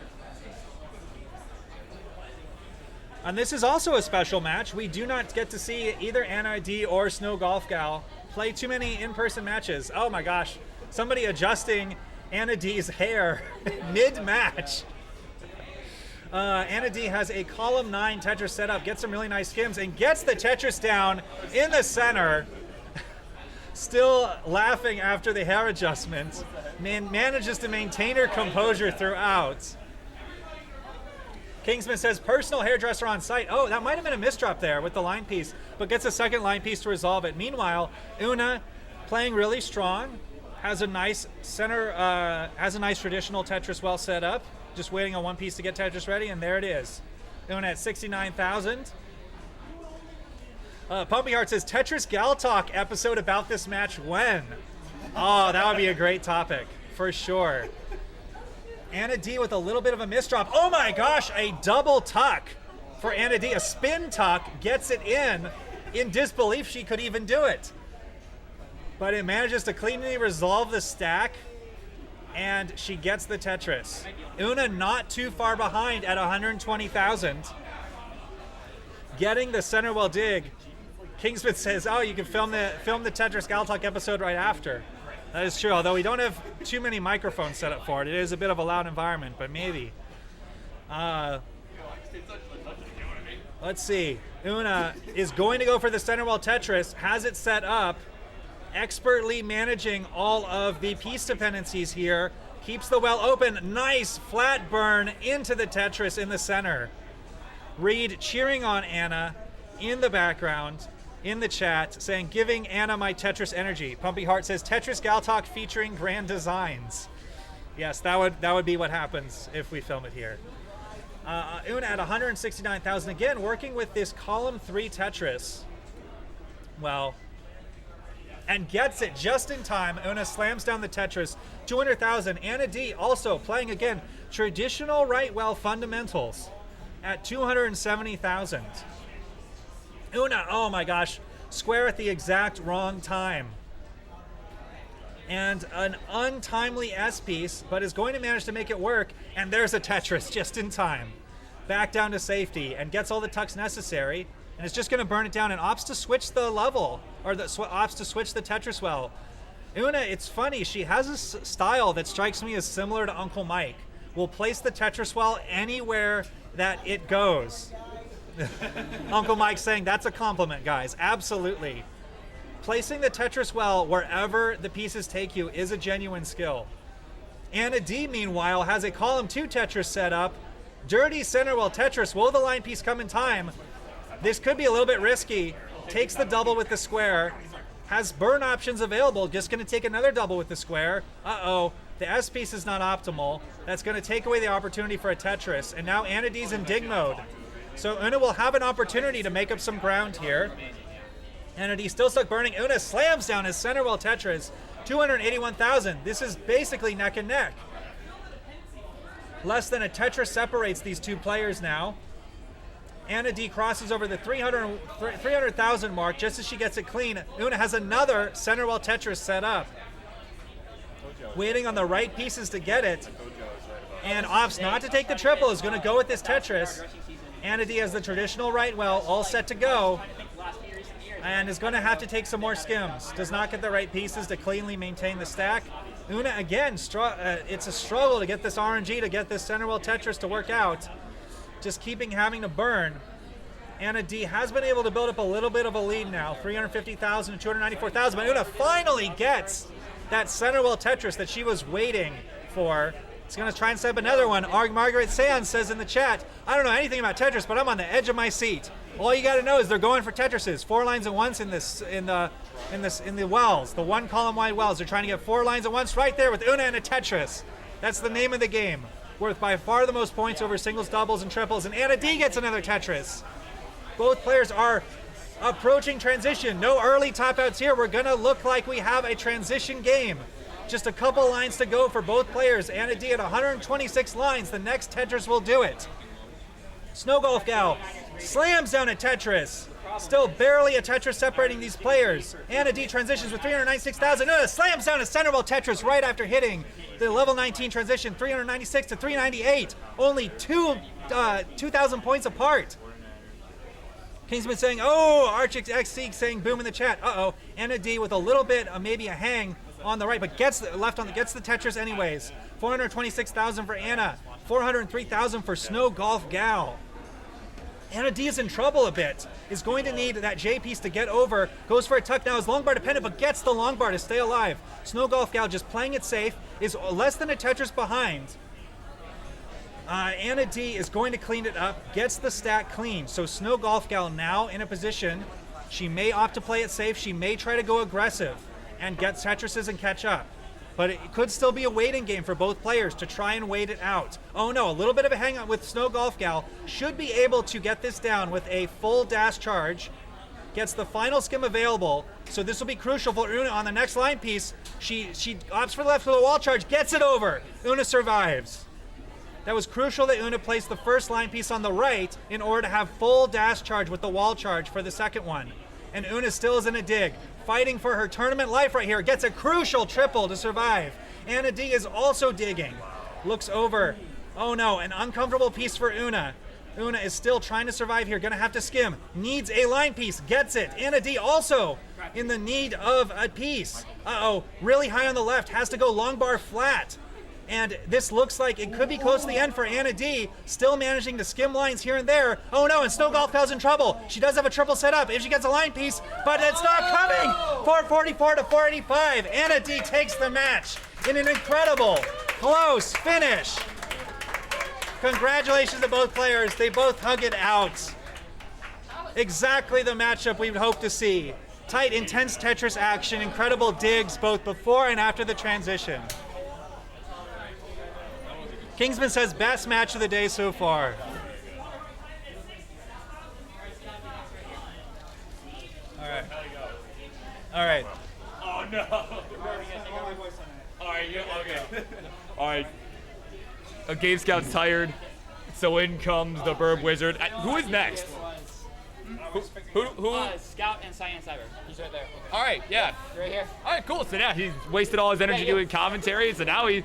Speaker 11: And this is also a special match. We do not get to see either Anna D or Snow Golf Gal play too many in-person matches. Oh my gosh, somebody adjusting Anna D's hair mid-match. Anna D has a column 9 Tetris set up, gets some really nice skims, and gets the Tetris down in the center. Still laughing after the hair adjustment. Manages to maintain her composure throughout. Kingsman says personal hairdresser on site. Oh, that might have been a misdrop there with the line piece, but gets a second line piece to resolve it. Meanwhile, Una playing really strong, has a nice center, has a nice traditional Tetris well set up. Just waiting on one piece to get Tetris ready, and there it is. Una at 69,000. Pumpy Heart says Tetris Gal Talk episode about this match when? Oh, that would be a great topic for sure. Anna D with a little bit of a misdrop. Oh my gosh, a double tuck for Anna D. A spin tuck gets it in disbelief she could even do it. But it manages to cleanly resolve the stack, and she gets the Tetris. Una not too far behind at 120,000. getting the center well dig. Kingsman says, oh, you can film the Tetris Galtalk episode right after. That is true, although we don't have too many microphones set up for it. It is a bit of a loud environment, but maybe. Let's see. Una is going to go for the center well Tetris, has it set up, expertly managing all of the piece dependencies here, keeps the well open. Nice flat burn into the Tetris in the center. Reed cheering on Anna in the background, in the chat, saying, giving Anna my Tetris energy. Pumpy Heart says, Tetris Galtalk featuring grand designs. Yes, that would be what happens if we film it here. Una at 169,000 again, working with this column 3 Tetris. Well, and gets it just in time. Una slams down the Tetris, 200,000. Anna D also playing again traditional right well fundamentals at 270,000. Una, oh my gosh, square at the exact wrong time. And an untimely S piece, but is going to manage to make it work. And there's a Tetris just in time. Back down to safety and gets all the tucks necessary. And it's just going to burn it down and opts to switch the level, or opts to switch the Tetris well. Una, it's funny, she has a style that strikes me as similar to Uncle Mike. Will place the Tetris well anywhere that it goes. Uncle Mike saying that's a compliment, guys. Absolutely. Placing the Tetris well wherever the pieces take you is a genuine skill. Anna D, meanwhile, has a column 2 Tetris set up. Dirty center well Tetris. Will the line piece come in time? This could be a little bit risky. Takes the double with the square. Has burn options available. Just going to take another double with the square. Uh-oh. The S piece is not optimal. That's going to take away the opportunity for a Tetris. And now Anna D's in dig mode. So Una will have an opportunity to make up some ground here. Anna D still stuck burning. Una slams down his center well Tetris. 281,000. This is basically neck and neck. Less than a Tetris separates these two players now. Anna D crosses over the 300,000 mark just as she gets it clean. Una has another center well Tetris set up. Waiting on the right pieces to get it. And opts not to take the triple, is going to go with this Tetris. Anna D has the traditional right well all set to go. And is going to have to take some more skims. Does not get the right pieces to cleanly maintain the stack. Una, again, it's a struggle to get this RNG, to get this center well Tetris to work out. Just having to burn. Anna D has been able to build up a little bit of a lead now. 350,000 to 294,000. But Una finally gets that center well Tetris that she was waiting for. It's going to try and set up another one. Margaret Sands says in the chat, I don't know anything about Tetris, but I'm on the edge of my seat. All you got to know is they're going for Tetrises. 4 lines at once in the wells, the 1 column wide wells. They're trying to get 4 lines at once right there with Una and a Tetris. That's the name of the game. Worth by far the most points over singles, doubles, and triples. And Anna D gets another Tetris. Both players are approaching transition. No early top outs here. We're going to look like we have a transition game. Just a couple lines to go for both players. Anna D at 126 lines. The next Tetris will do it. Snow Golf Gal slams down a Tetris. Still barely a Tetris separating these players. Anna D transitions with 396,000. Slams down a center well Tetris right after hitting the level 19 transition. 396 to 398. Only 2,000 points apart. Kingsman saying, oh, ArchXC saying boom in the chat. Uh-oh. Anna D with a little bit, maybe a hang on the right, but gets the Tetris anyways. 426,000 for Anna. 403,000 for Snow Golf Gal. Anna D is in trouble a bit. Is going to need that J piece to get over. Goes for a tuck now. Is long bar dependent, but gets the long bar to stay alive. Snow Golf Gal just playing it safe. Is less than a Tetris behind. Anna D is going to clean it up. Gets the stack clean. So Snow Golf Gal now in a position. She may opt to play it safe. She may try to go aggressive and get Tetrises and catch up. But it could still be a waiting game for both players to try and wait it out. Oh no, a little bit of a hang on with Snow Golf Gal. Should be able to get this down with a full dash charge. Gets the final skim available. So this will be crucial for Una on the next line piece. She opts for the left for the wall charge, gets it over. Una survives. That was crucial that Una placed the first line piece on the right in order to have full dash charge with the wall charge for the second one. And Una still is in a dig. Fighting for her tournament life right here. Gets a crucial triple to survive. Anna D is also digging. Looks over. Oh no, an uncomfortable piece for Una. Una is still trying to survive here. Gonna have to skim. Needs a line piece. Gets it. Anna D also in the need of a piece. Uh-oh. Really high on the left. Has to go long bar flat. And this looks like it could be close to the end for Anna D. Still managing to skim lines here and there. Oh no, and Snow Golf Pal's in trouble. She does have a triple set up if she gets a line piece, but it's not coming. 444 to 485. Anna D takes the match in an incredible, close finish. Congratulations to both players. They both hug it out. Exactly the matchup we'd hope to see. Tight, intense Tetris action, incredible digs both before and after the transition. Kingsman says best match of the day so far. All right. All right.
Speaker 1: Oh no. All right. Yeah, okay. All right. Game Scout's tired, so in comes the Burb Wizard. Who is next? Who?
Speaker 12: Scout and Cyan Cyber. He's right there.
Speaker 1: All right, yeah.
Speaker 12: Right here.
Speaker 1: All right, cool. So now he's wasted all his energy doing commentary, so now he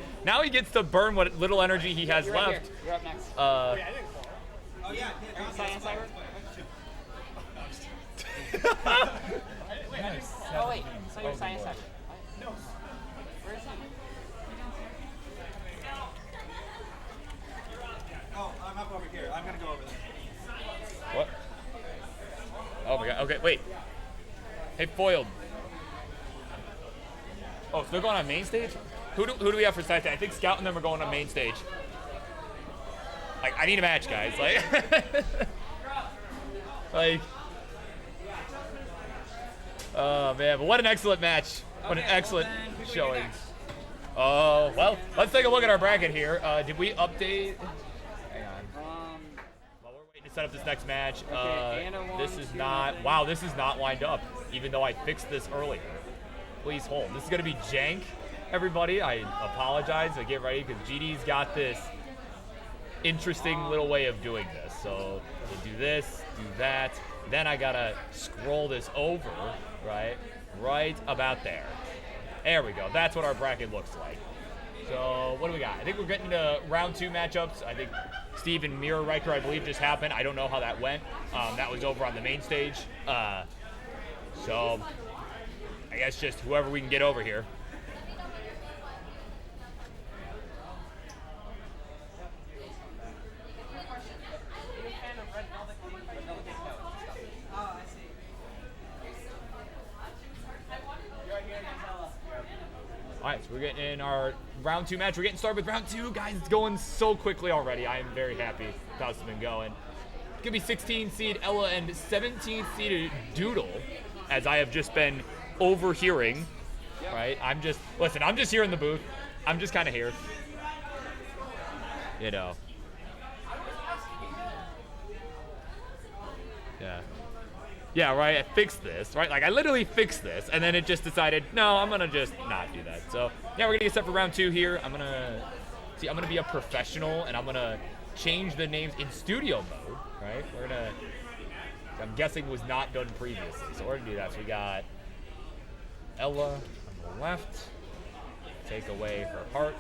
Speaker 1: gets to burn what little energy he has
Speaker 12: You're right
Speaker 1: left.
Speaker 12: here. You're up next.
Speaker 10: Oh yeah.
Speaker 12: Cyan Cyber.
Speaker 11: Nice.
Speaker 12: Oh wait, so you're Cyan Cyber. No. Where is he?
Speaker 10: Oh, I'm up over here. I'm gonna go over there.
Speaker 1: What? Oh my god, okay, wait. Hey, foiled. Oh, so they're going on main stage? Who do we have for side? I think Scout and them are going on main stage. Like, I need a match, guys. Like, oh man, but what an excellent match. What an excellent showing. Oh, well, let's take a look at our bracket here. Did we update? Hang on. While we're waiting to set up this next match, this is not, wow, this is not lined up, even though I fixed this earlier. Please hold. This is going to be jank, everybody. I apologize. So get ready, because GD's got this interesting little way of doing this. So we'll do this, do that. Then I got to scroll this over, right? Right about there. There we go. That's what our bracket looks like. So what do we got? I think we're getting to round 2 matchups. I think Steve and Mirror Riker, I believe, just happened. I don't know how that went. That was over on the main stage. So I guess just whoever we can get over here. All right, so we're getting in our round 2 match. We're getting started with round 2. Guys, it's going so quickly already. I am very happy how it's been going. It's going to be 16 seed Ella and 17th seeded Doodle, as I have just been overhearing, right? I'm just here in the booth. I'm just kind of here. You know. Yeah. Yeah, right, I fixed this, right? Like, I literally fixed this, and then it just decided, no, I'm gonna just not do that. So, yeah, we're gonna get set for round 2 here. I'm gonna be a professional, and I'm gonna change the names in studio mode, right? I'm guessing was not done previously, so we're gonna do that. So we got Ella on the left, take away her heart.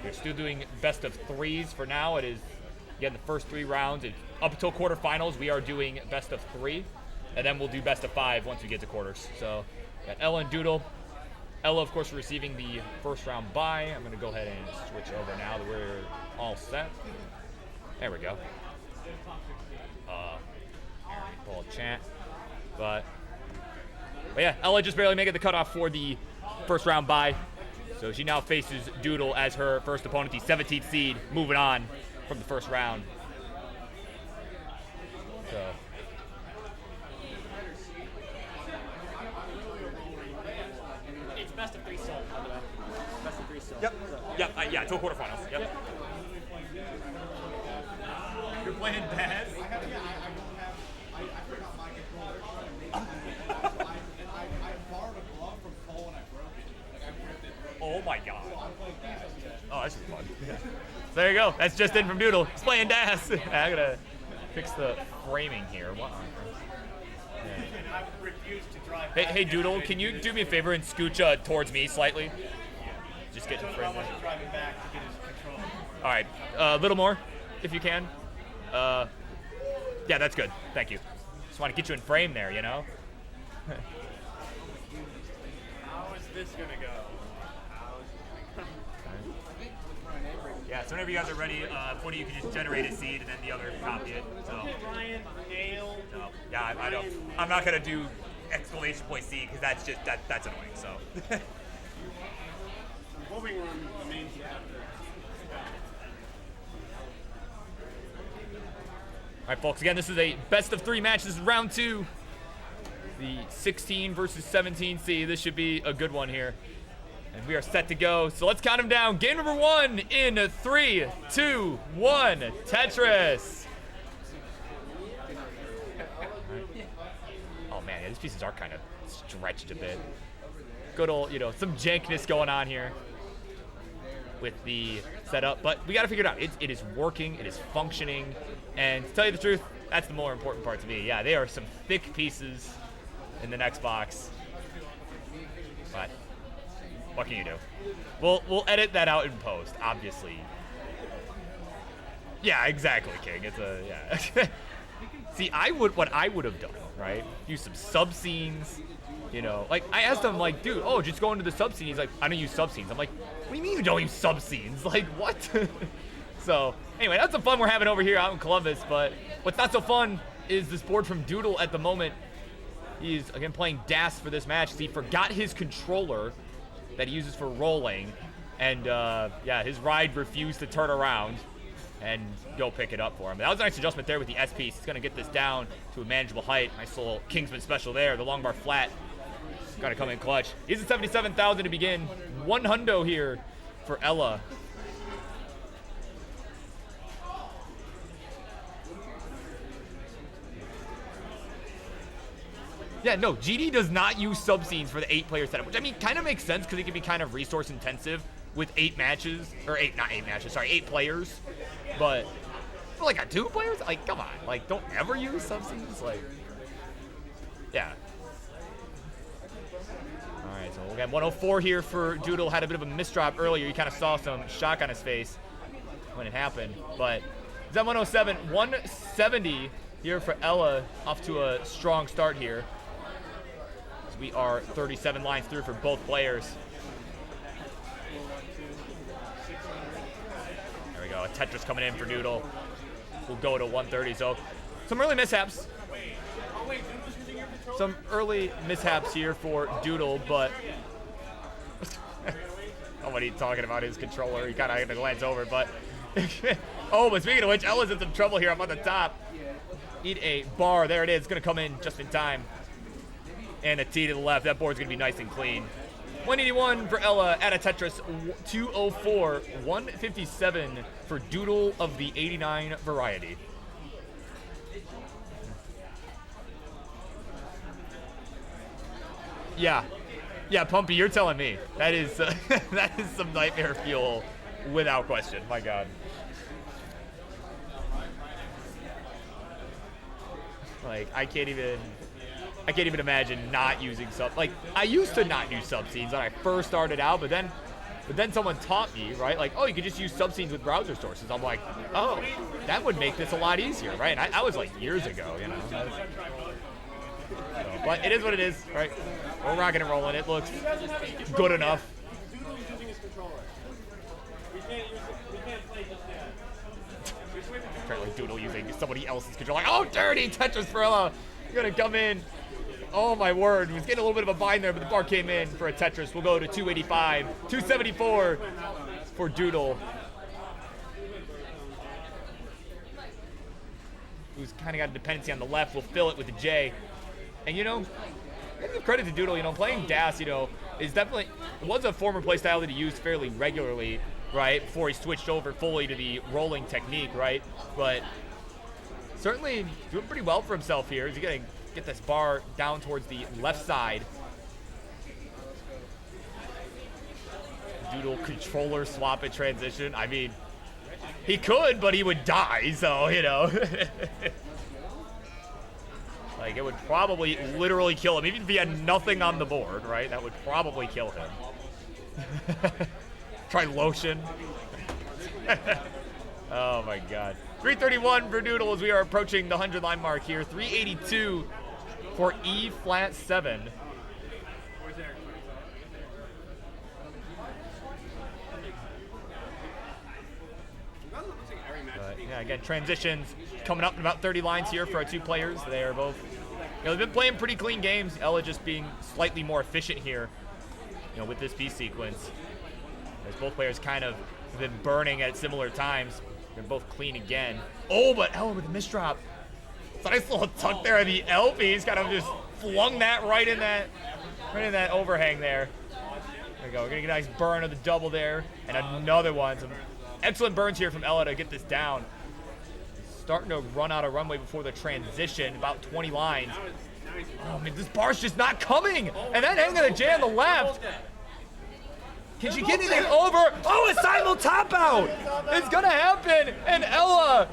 Speaker 1: We're still doing best of 3s for now. It is, again, the first 3 rounds. It's up until quarterfinals, we are doing best of 3. And then we'll do best of 5 once we get to quarters. So, got Ella and Doodle. Ella, of course, receiving the first round bye. I'm going to go ahead and switch over now that we're all set. There we go. Pull a chat. But yeah, Ella just barely making the cutoff for the first round bye. So she now faces Doodle as her first opponent, the 17th seed, moving on from the first round. So.
Speaker 8: Best of 3 still, by the way. Best of 3 still.
Speaker 1: Yep. Yep. Yeah. Till quarterfinals. Yep. You're playing bad.
Speaker 3: I forgot my controller. I borrowed a glove from Cole and I broke it. Like, I ripped it.
Speaker 1: Oh my god. Oh, that's fun. So there you go. That's just in from Doodle. He's playing DAS. I gotta fix the framing here. What?
Speaker 8: I refuse to drive.
Speaker 1: Hey, Doodle, can you do me a favor and scooch towards me slightly? Just get to the frame.
Speaker 8: Driving back to get his control.
Speaker 1: All right, a little more, if you can. Yeah, that's good. Thank you. Just want to get you in frame there, you know?
Speaker 3: How is this gonna go?
Speaker 1: Yeah, so whenever you guys are ready, one of you can just generate a seed and then the other copy it. So,
Speaker 3: Ryan nailed.
Speaker 1: so yeah, I don't. I'm not gonna do exclamation point seed because that's just that's annoying. So.
Speaker 3: I'm hoping we're on the main chapter.
Speaker 1: All right, folks. Again, this is a best of 3 match. This is round 2. The 16 versus 17 seed. This should be a good one here. And we are set to go. So let's count them down. Game number 1 in 3, 2, 1. Tetris. Oh man, yeah, these pieces are kind of stretched a bit. Good old, some jankness going on here with the setup, but we got to figure it out. It is working. It is functioning. And to tell you the truth, that's the more important part to me. Yeah, they are some thick pieces in the next box. But what can you do? We'll edit that out in post, obviously. Yeah, exactly, King. It's yeah. See, what I would have done, right? Use some sub scenes. Like I asked him, like, dude, just go into the sub scene. He's like, I don't use sub scenes. I'm like, what do you mean you don't use sub scenes? Like, what? So anyway, that's the fun we're having over here out in Columbus. But what's not so fun is this board from Doodle at the moment. He's again playing DAS for this match. He forgot his controller that he uses for rolling, and yeah, his ride refused to turn around and go pick it up for him. That was a nice adjustment there with the S piece. He's gonna get this down to a manageable height. Nice little Kingsman special there. The long bar flat. Gotta come in clutch. He's at 77,000 to begin. 1 hundo here for Ella. Yeah, no, GD does not use sub-scenes for the 8-player setup, which, I mean, kind of makes sense because it can be kind of resource-intensive with 8 matches, or 8 players. But for, like, a 2 players? Like, come on. Like, don't ever use sub-scenes? Like, yeah. All right, so we'll get 104 here for Doodle. Had a bit of a misdrop earlier. You kind of saw some shock on his face when it happened. But he's at 107. 170 here for Ella. Off to a strong start here. We are 37 lines through for both players. There we go. A Tetris coming in for Doodle. We'll go to 130. So some early mishaps. Some early mishaps here for Doodle, but nobody talking about his controller. He kind of had to glance over, but oh, but speaking of which, Ella's in some trouble here up on the top. Need a bar. There it is. It's going to come in just in time. And a T to the left. That board's going to be nice and clean. 181 for Ella at a Tetris. 204. 157 for Doodle of the 89 variety. Yeah. Yeah, Pumpy, you're telling me. That is that is some nightmare fuel without question. My God. Like, I can't even imagine not using sub. Like, I used to not use sub scenes when I first started out, but then someone taught me, right? Like, oh, you could just use sub scenes with browser sources. I'm like, oh, that would make this a lot easier, right? And I was like years ago, So, but it is what it is, right? We're rocking and rolling. It looks good enough.
Speaker 3: Doodle's using his controller. We can't play just yet.
Speaker 1: Apparently Doodle using somebody else's controller. Oh, dirty Tetris for Ella. You're gonna come in. Oh my word. He was getting a little bit of a bind there, but the bar came in for a Tetris. We'll go to 285. 274 for Doodle. Who's kind of got a dependency on the left. We'll fill it with a J. And I give credit to Doodle, playing DAS, is definitely, was a former play style that he used fairly regularly, right, before he switched over fully to the rolling technique, right? But certainly doing pretty well for himself here. He's going to get this bar down towards the left side. Doodle controller swap at transition. I mean, he could, but he would die, so, Like, it would probably literally kill him. Even if he had nothing on the board, right? That would probably kill him. Try lotion. Oh my God. 331 for Doodle as we are approaching the 100 line mark here. 382 for E flat 7. Yeah, again, transitions coming up in about 30 lines here for our two players. They are both, they've been playing pretty clean games. Ella just being slightly more efficient here, with this B sequence. As both players kind of have been burning at similar times. They're both clean again. Oh, but Ella with a misdrop. It's a nice little tuck there at the L piece. Kind of just flung that right in that overhang there. There we go. We're gonna get a nice burn of the double there, and another one. Some excellent burns here from Ella to get this down. Starting to run out of runway before the transition, about 20 lines. Oh man, this bar's just not coming. And then hanging a J on the left. Can she get anything over? Oh, a simul top out! It's gonna happen, and Ella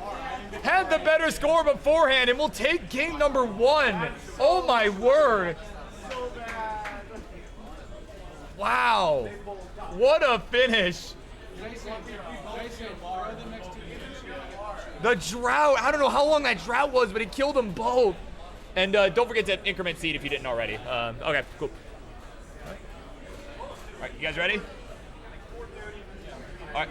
Speaker 1: had the better score beforehand, and will take game number 1. Oh my word! Wow, what a finish! The drought, I don't know how long that drought was, but it killed them both. And don't forget to increment seed if you didn't already. Okay, cool. All right, you guys ready? All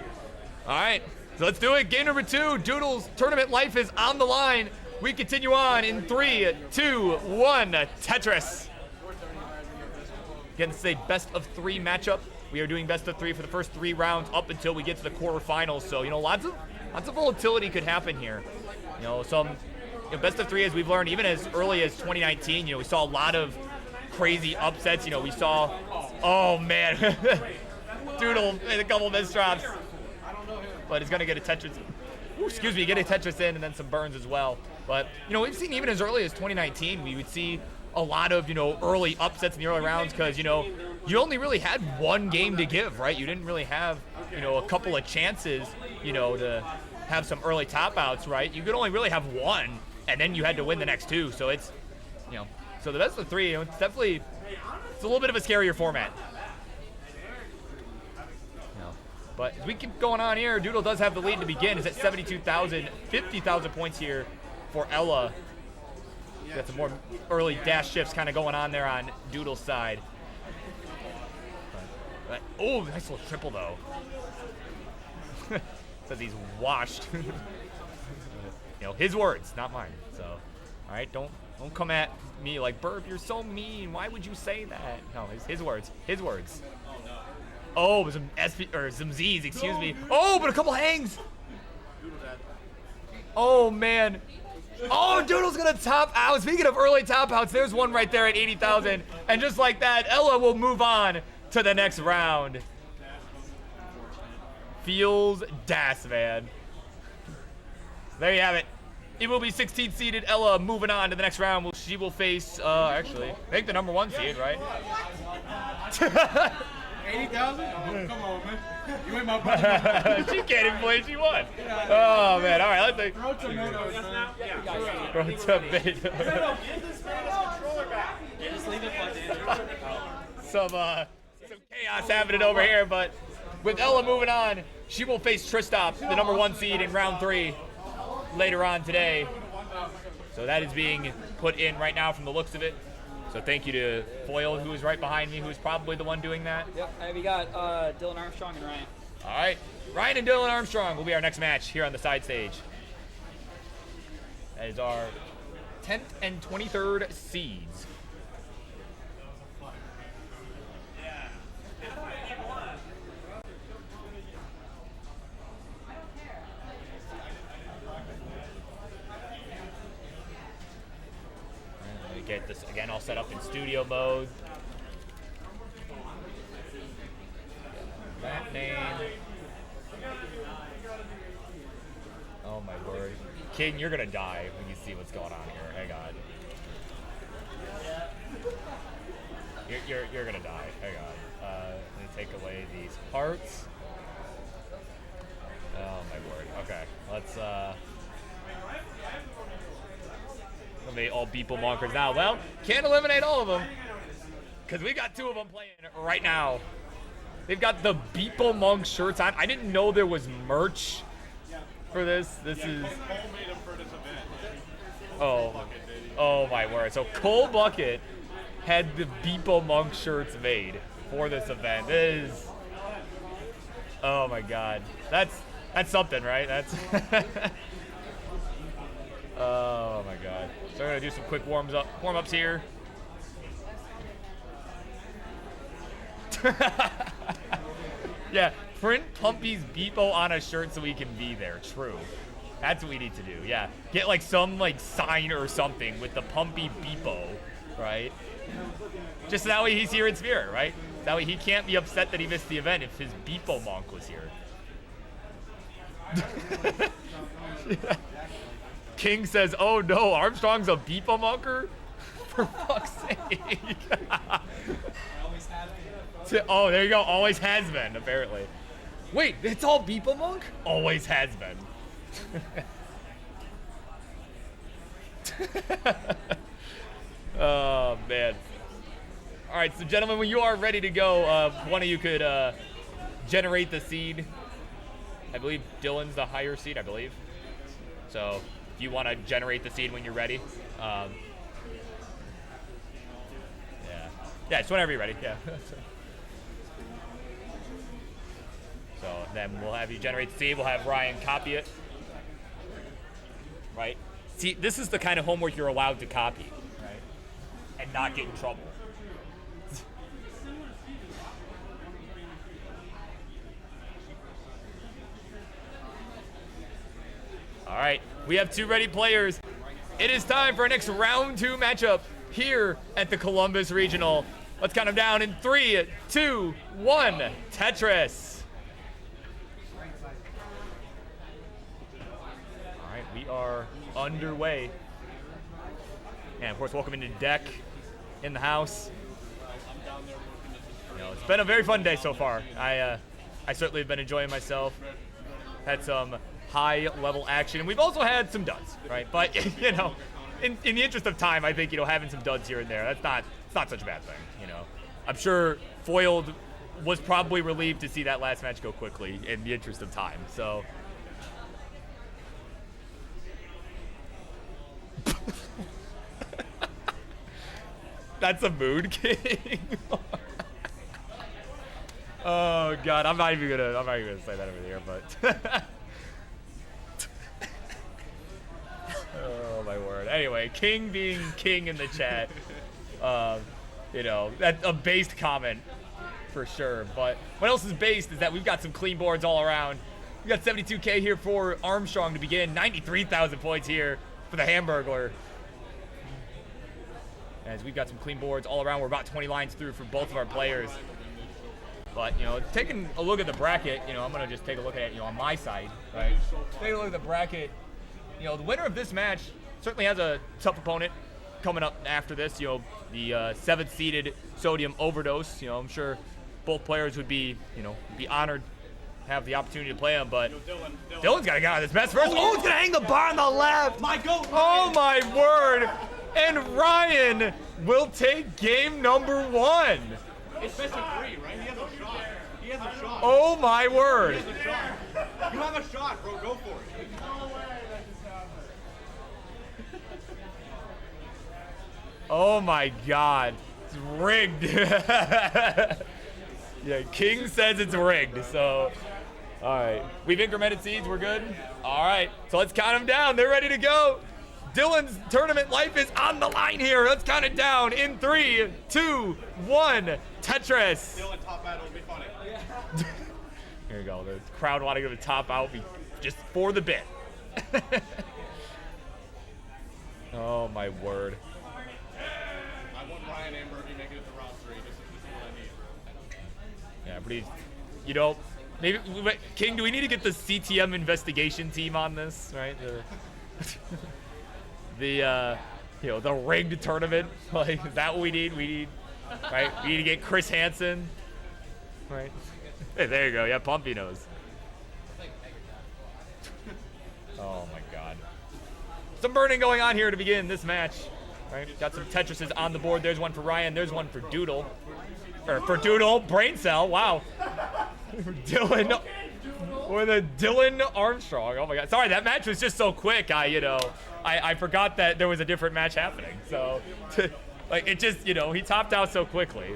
Speaker 1: right, so let's do it. Game number 2, Doodle's tournament life is on the line. We continue on in 3, 2, 1, Tetris. Again, this is a best of 3 matchup. We are doing best of 3 for the first 3 rounds up until we get to the quarterfinals. So, lots of volatility could happen here. Some best of 3, as we've learned, even as early as 2019, we saw a lot of crazy upsets. We saw, oh man, Doodle made a couple misdrops, but he's gonna get a Tetris. Get a Tetris in, and then some burns as well. But we've seen even as early as 2019, we would see a lot of early upsets in the early rounds because you only really had one game to give, right? You didn't really have a couple of chances to have some early top outs, right? You could only really have one, and then you had to win the next 2. So it's so the best of 3, it's definitely a little bit of a scarier format. But as we keep going on here, Doodle does have the lead to begin. It's at 72,000, 50,000 points here for Ella. Got some more early dash shifts kind of going on there on Doodle's side. Oh, nice little triple though. Says he's washed. His words, not mine. So, all right, don't come at me like, Burb, you're so mean. Why would you say that? No, his words. His words. Oh, some some Z's, excuse me. Oh, but a couple hangs. Oh man. Oh, Doodle's gonna top out. Speaking of early top outs, there's one right there at 80,000. And just like that, Ella will move on to the next round. Feels das, man. There you have it. It will be 16th seeded Ella moving on to the next round. She will face, actually, I think the number 1 seed, right?
Speaker 10: 80,000? Oh, come on, man. You ain't my buddy.
Speaker 1: She can't even believe she won. Oh, man. All right, let's see.
Speaker 10: Throw tomatoes, man.
Speaker 1: Throw tomatoes.
Speaker 3: Give this man his controller back.
Speaker 12: Just leave it plugged in.
Speaker 1: Some chaos happening over here, but with Ella moving on, she will face Tristop, the number 1 seed in round 3, later on today. So that is being put in right now from the looks of it. So thank you to Foyle, who is right behind me, who is probably the one doing that.
Speaker 12: Yep, and we got Dylan Armstrong and Ryan.
Speaker 1: All right, Ryan and Dylan Armstrong will be our next match here on the side stage. That is our 10th and 23rd seeds. Get this again all set up in studio mode. That name. Oh my word. King, you're gonna die when you see what's going on here. Hang on. You're gonna die. Hang on. Let me take away these parts. Oh my word. Okay. Let's eliminate all Beeple Monkers now. Well, can't eliminate all of them because we got 2 of them playing right now. They've got the Beeple Monk shirts on. I didn't know there was merch for this. This is.
Speaker 4: Cole made him for this event.
Speaker 1: Oh my word. So Cole Bucket had the Beepo Monk shirts made for this event. This is. Oh my God. That's something, right? That's. Oh my God. So we're gonna do some quick warm-ups here. Yeah, print Pumpy's Beepo on a shirt so we can be there. True. That's what we need to do. Yeah, get like some like sign or something with the Pumpy Beepo, right? Just so that way he's here in spirit, right? That way he can't be upset that he missed the event if his Beepo Monk was here. King says, "Oh no, Armstrong's a Beepo Monker." For fuck's sake. Oh, there you go. Always has been, apparently. Wait, it's all Beepo Monk? Always has been. Oh, man. All right, so gentlemen, when you are ready to go, one of you could generate the seed. I believe Dylan's the higher seed, I believe. So if you want to generate the seed when you're ready. Yeah, just whenever you're ready, yeah. So then we'll have you generate the seed. We'll have Ryan copy it. Right? See, this is the kind of homework you're allowed to copy, right? And not get in trouble. All right, we have 2 ready players. It is time for our next round 2 matchup here at the Columbus Regional. Let's count them down in 3, 2, 1. Tetris. All right, we are underway. And of course, welcome into Deck in the house. You know, it's been a very fun day so far. I certainly have been enjoying myself. Had some high-level action, and we've also had some duds, right? But you know, in the interest of time, I think having some duds here and there, it's not such a bad thing. I'm sure Foiled was probably relieved to see that last match go quickly in the interest of time. So. That's a mood, King. Oh God, I'm not even gonna say that over here, but. Oh my word. Anyway, King being King in the chat. That's a based comment for sure. But what else is based is that we've got some clean boards all around. We got 72K here for Armstrong to begin. 93,000 points here for the Hamburglar. As we've got some clean boards all around. We're about 20 lines through for both of our players. But, taking a look at the bracket, I'm going to just take a look at it, on my side, right? Take a look at the bracket. The winner of this match certainly has a tough opponent coming up after this. The 7th seeded Sodium Overdose. I'm sure both players would be honored to have the opportunity to play him. But Dylan's got to get out of this mess first. Oh, he's going to hang the bar on the left.
Speaker 10: My goat.
Speaker 1: Oh, my word. And Ryan will take game number 1.
Speaker 4: It's best of 3, right? He has a shot. He has a shot.
Speaker 1: Oh, my word.
Speaker 4: He has a shot. You have a shot, bro. Go for it.
Speaker 1: Oh my God, it's rigged. Yeah, King says it's rigged, so. All right, we've incremented seeds, we're good? All right, so let's count them down, they're ready to go. Dylan's tournament life is on the line here. Let's count it down in 3, 2, 1, Tetris.
Speaker 4: Dylan, top out, it'll be funny.
Speaker 1: Here we go, the crowd wanting to top out just for the bit. Oh my word.
Speaker 4: Ryan Ambergy make it at the roster. This is what I need.
Speaker 1: Yeah, but maybe King. Do we need to get the CTM investigation team on this, right? The rigged tournament. Like, is that what we need? We need, right? We need to get Chris Hansen, right? Hey, there you go. Yeah, Pumpy knows. Oh my God. Some burning going on here to begin this match. Right, got some Tetrises on the board. There's one for Ryan. There's one for Doodle. Or for Doodle. Brain cell. Wow. Dylan. with a Dylan Armstrong. Oh my God! Sorry, that match was just so quick. I forgot that there was a different match happening. So, like it just he topped out so quickly.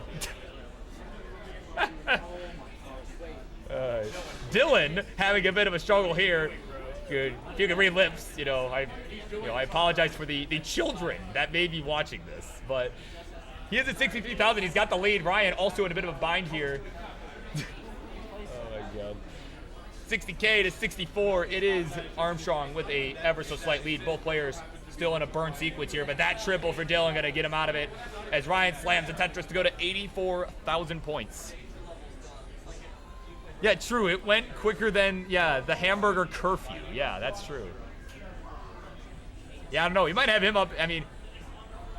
Speaker 1: Dylan having a bit of a struggle here. Good. If you could read lips, I apologize for the children that may be watching this, but he is at 63,000. He's got the lead. Ryan also in a bit of a bind here. Oh my God. 60K to 64. It is Armstrong with a ever so slight lead. Both players still in a burn sequence here, but that triple for Dylan gonna get him out of it as Ryan slams the Tetris to go to 84,000 points. Yeah, true. It went quicker than, the hamburger curfew. Yeah, that's true. Yeah, I don't know. We might have him up. I mean,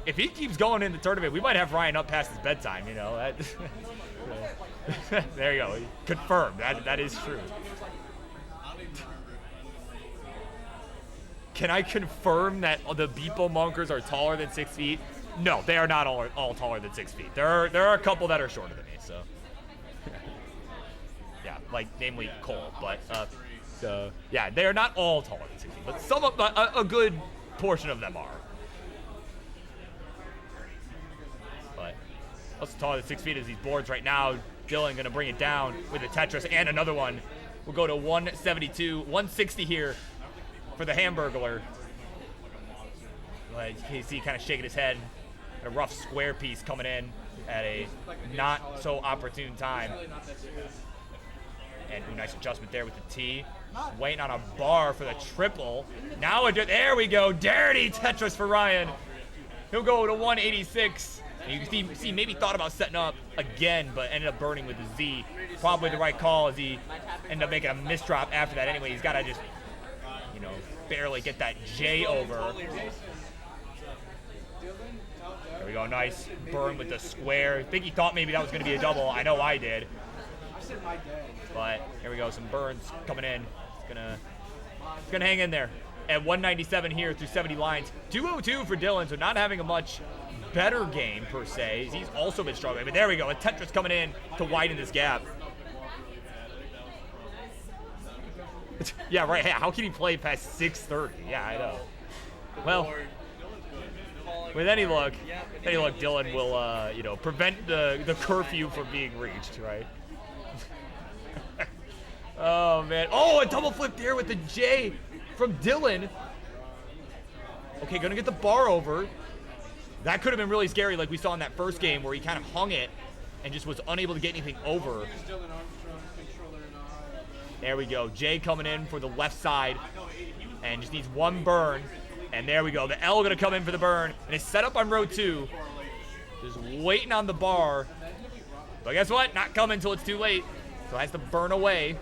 Speaker 1: if he keeps going in the tournament, we might have Ryan up past his bedtime, There you go. Confirmed. That is true. Can I confirm that the Beeple Monkers are taller than 6 feet? No, they are not all taller than 6 feet. There are a couple that are shorter than me, so. Yeah, like namely Cole, but yeah, they are not all taller than 6 feet, but some of a good portion of them are. But also taller than 6 feet is these boards right now. Dylan gonna bring it down with a Tetris and another one. We'll go to 172, 160 here for the Hamburglar. Like you see, kind of shaking his head. A rough square piece coming in at a not so opportune time. And ooh, nice adjustment there with the T. Just waiting on a bar for the triple. Now there we go. Dirty Tetris for Ryan. He'll go to 186. And you can see maybe thought about setting up again, but ended up burning with the Z. Probably the right call as he ended up making a misdrop after that. Anyway, he's got to just, barely get that J over. There we go. Nice burn with the square. I think he thought maybe that was going to be a double. I know I did. But here we go, some burns coming in. It's gonna hang in there at 197 here through 70 lines. 202 for Dylan, so not having a much better game per se. He's also been struggling, but there we go, a Tetris coming in to widen this gap. Yeah, right. Hey, how can he play past 630? Yeah, I know. Well, with any luck, Dylan will prevent the curfew from being reached, right? Oh, man. Oh, a double flip there with the J from Dylan. Okay, gonna get the bar over. That could have been really scary like we saw in that first game where he kind of hung it and just was unable to get anything over. There we go. J coming in for the left side and just needs one burn. And there we go. The L gonna come in for the burn. And it's set up on row 2. Just waiting on the bar. But guess what? Not coming until it's too late. So has to burn away.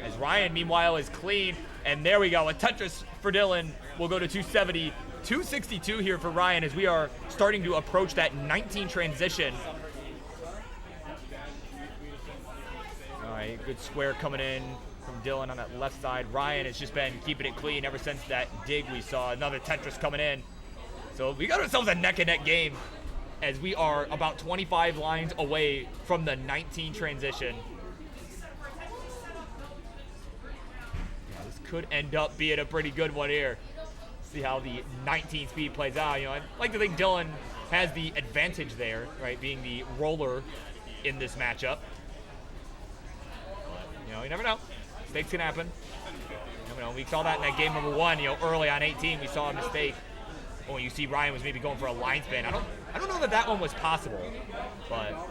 Speaker 1: As Ryan, meanwhile, is clean. And there we go. A Tetris for Dylan. We'll go to 270. 262 here for Ryan as we are starting to approach that 19 transition. All right, good square coming in from Dylan on that left side. Ryan has just been keeping it clean ever since that dig we saw. Another Tetris coming in. So we got ourselves a neck-and-neck game as we are about 25 lines away from the 19 transition. Yeah, this could end up being a pretty good one here. See how the 19 speed plays out. I'd like to think dylan has the advantage there, right, being the roller in this matchup. But, you never know. Mistakes can happen. You never know. We saw that in that game number 1, early on 18, we saw a mistake. When you see Ryan was maybe going for a line spin. I don't know that one was possible, but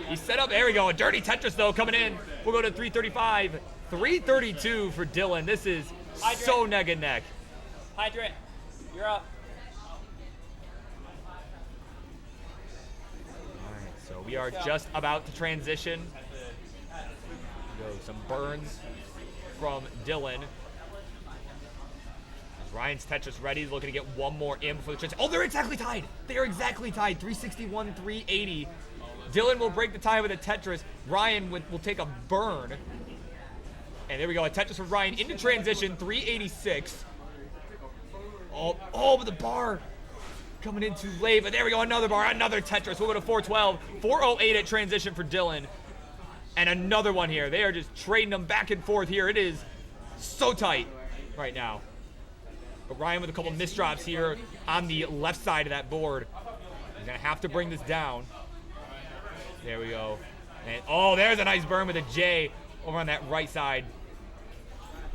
Speaker 1: he set up. There we go. A dirty Tetris though coming in. We'll go to 335, 332 for Dylan. This is so neck and neck.
Speaker 8: Hydrant, you're up.
Speaker 1: All right, so we are just about to transition. Go some burns from Dylan. Ryan's Tetris ready, looking to get one more in before the transition. Oh, they're exactly tied. They are exactly tied. 361, 380. Dylan will break the tie with a Tetris. Ryan will take a burn. And there we go. A Tetris for Ryan into transition. 386. Oh, but the bar coming in too late. But there we go. Another bar. Another Tetris. We'll go to 412. 408 at transition for Dylan. And another one here. They are just trading them back and forth here. It is so tight right now. But Ryan with a couple misdrops here on the left side of that board. He's going to have to bring this down. There we go. And, oh, there's a nice burn with a J over on that right side.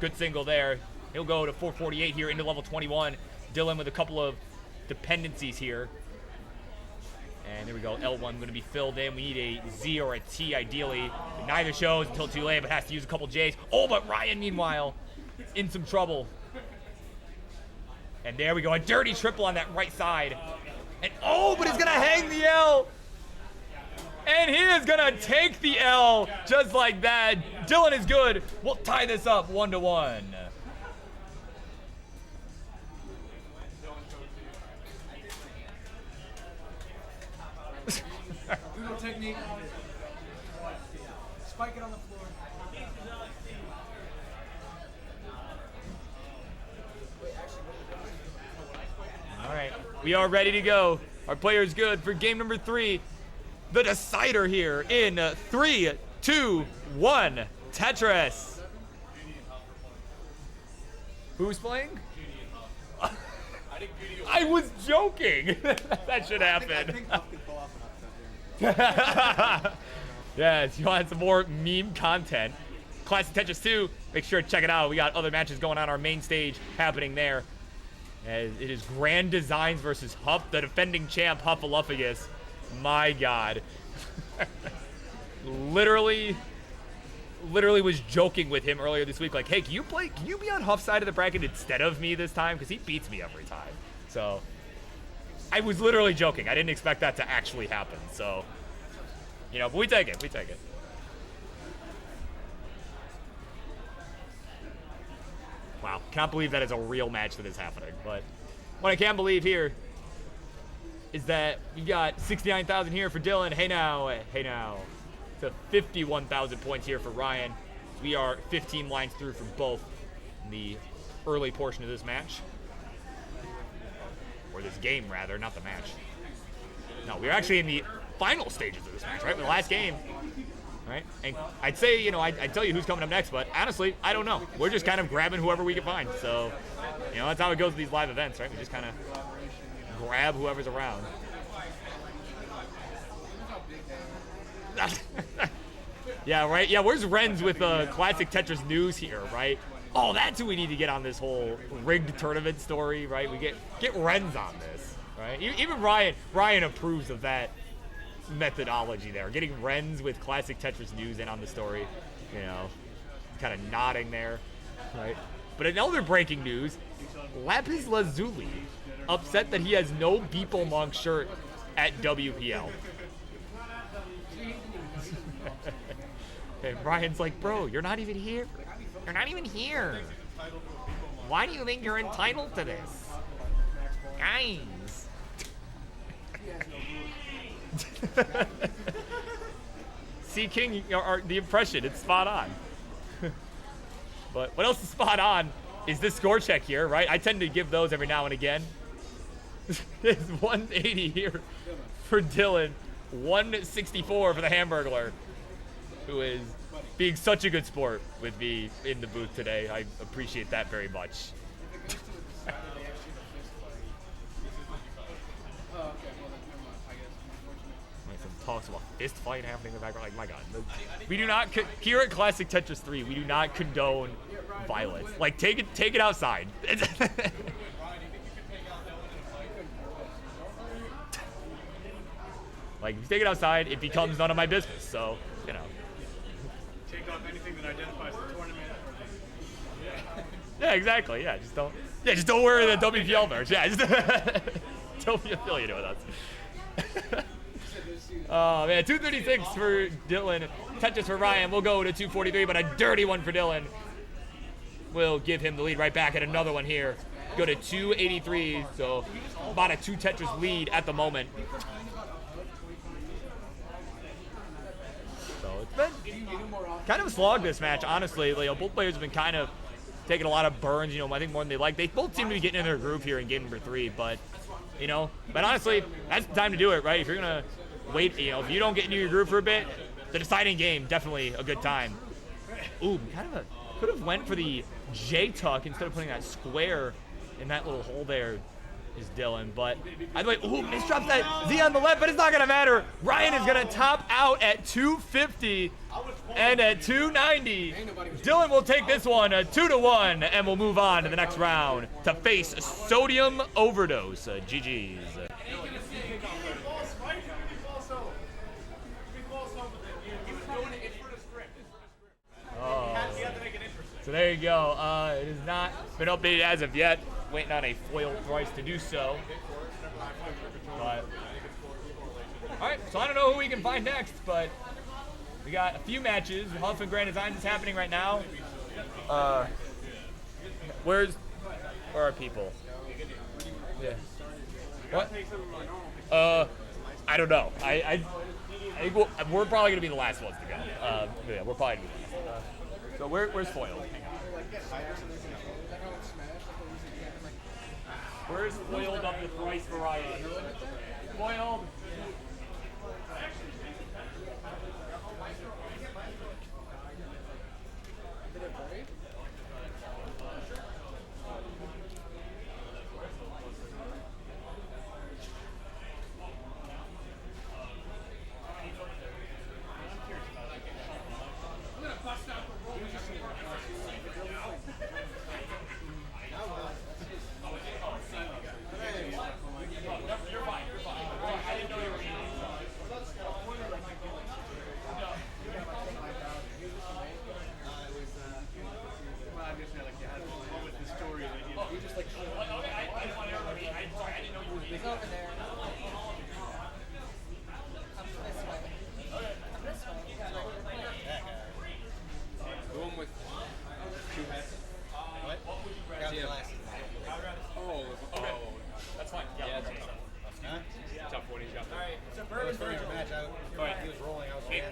Speaker 1: Good single there. He'll go to 448 here into level 21. Dylan with a couple of dependencies here. And there we go. L1 going to be filled in. We need a Z or a T ideally. Neither shows until too late, but has to use a couple J's. Oh, but Ryan, meanwhile, in some trouble. And there we go. A dirty triple on that right side. And oh, but he's going to hang the L. And he is going to take the L just like that. Dylan is good. We'll tie this up 1-1.
Speaker 10: Judo technique. Spike it on the floor.
Speaker 1: All right, we are ready to go. Our player is good for game number 3. The decider here in 3, 2, 1. Tetris. Who's playing? I was joking. That should happen.
Speaker 10: I think Huff could pull off an upset here.
Speaker 1: Yeah, if you want some more meme content, Classic Tetris 2, make sure to check it out. We got other matches going on our main stage happening there. As it is Grand Designs versus Huff, the defending champ, Huffaluffagus. My God. literally was joking with him earlier this week, like, hey, can you be on Huff's side of the bracket instead of me this time? Because he beats me every time. So I was literally joking. I didn't expect that to actually happen. So, you know, but we take it. We take it. Wow, can't believe that is a real match that is happening. But what I can believe here is that we got 69,000 here for Dylan. Hey now. To 51,000 points here for Ryan. We are 15 lines through for both in the early portion of this match. Or this game, rather, not the match. No, we're actually in the final stages of this match, right? The last game. Right? And I'd say, you know, I'd tell you who's coming up next, but honestly, I don't know. We're just kind of grabbing whoever we can find. So, you know, that's how it goes with these live events, right? We just kind of grab whoever's around. Yeah, right? Yeah, where's Renz with Classic Tetris news here, right? Oh, that's who we need to get on this whole rigged tournament story, right? We get Renz on this, right? Even Ryan approves of that methodology there. Getting Renz with Classic Tetris news in on the story, you know, kind of nodding there, right? But in other breaking news, Lapis Lazuli upset that he has no Beeple Monk shirt at WPL. And Ryan's like, bro, you're not even here. You're not even here. Why do you think you're entitled to this? Guys. See, King, the impression, it's spot on. But what else is spot on is this score check here, right? I tend to give those every now and again. It's 180 here for Dylan, 164 for the Hamburglar, who is being such a good sport with me in the booth today. I appreciate that very much. Some talks about fist fight happening in the background. Like, my God. We do not, here at Classic Tetris 3, we do not condone violence. Like, take it outside. Like, if you take it outside, it becomes none of my business. So, you know.
Speaker 10: Take off anything that identifies the tournament.
Speaker 1: Yeah, exactly. Yeah, just don't wear the WPL merch. Yeah, just don't be affiliated with us. Oh man, 236 for Dylan. Tetris for Ryan. We'll go to 243, but a dirty one for Dylan. We'll give him the lead right back at another one here. Go to 283, so about a 2 Tetris lead at the moment. So it's been kind of a slog this match, honestly. You know, both players have been kind of taking a lot of burns, you know, I think more than they like. They both seem to be getting in their groove here in game number 3, but, you know, honestly, that's the time to do it, right? If you're going to wait, you know, if you don't get into your groove for a bit, the deciding game, definitely a good time. Ooh, could have went for the J-tuck instead of putting that square in that little hole there. Is Dylan, but either way, ooh, misdrops that Z on the left, but it's not gonna matter. Ryan is gonna top out at 250 and at 290. Dylan will take this one 2-1, and we'll move on to the next round to face Sodium Overdose. GG's. Oh. So there you go. It has not been updated as of yet. Waiting on a foil thrice to do so. But, all right, so I don't know who we can find next, but we got a few matches. Huff and Grand Designs is happening right now. Where are people? Yeah. What? I don't know. I think we're probably gonna be the last ones to go. Yeah, we're probably gonna be the last. So where's foil? Where's foiled up the thrice variety? Foiled.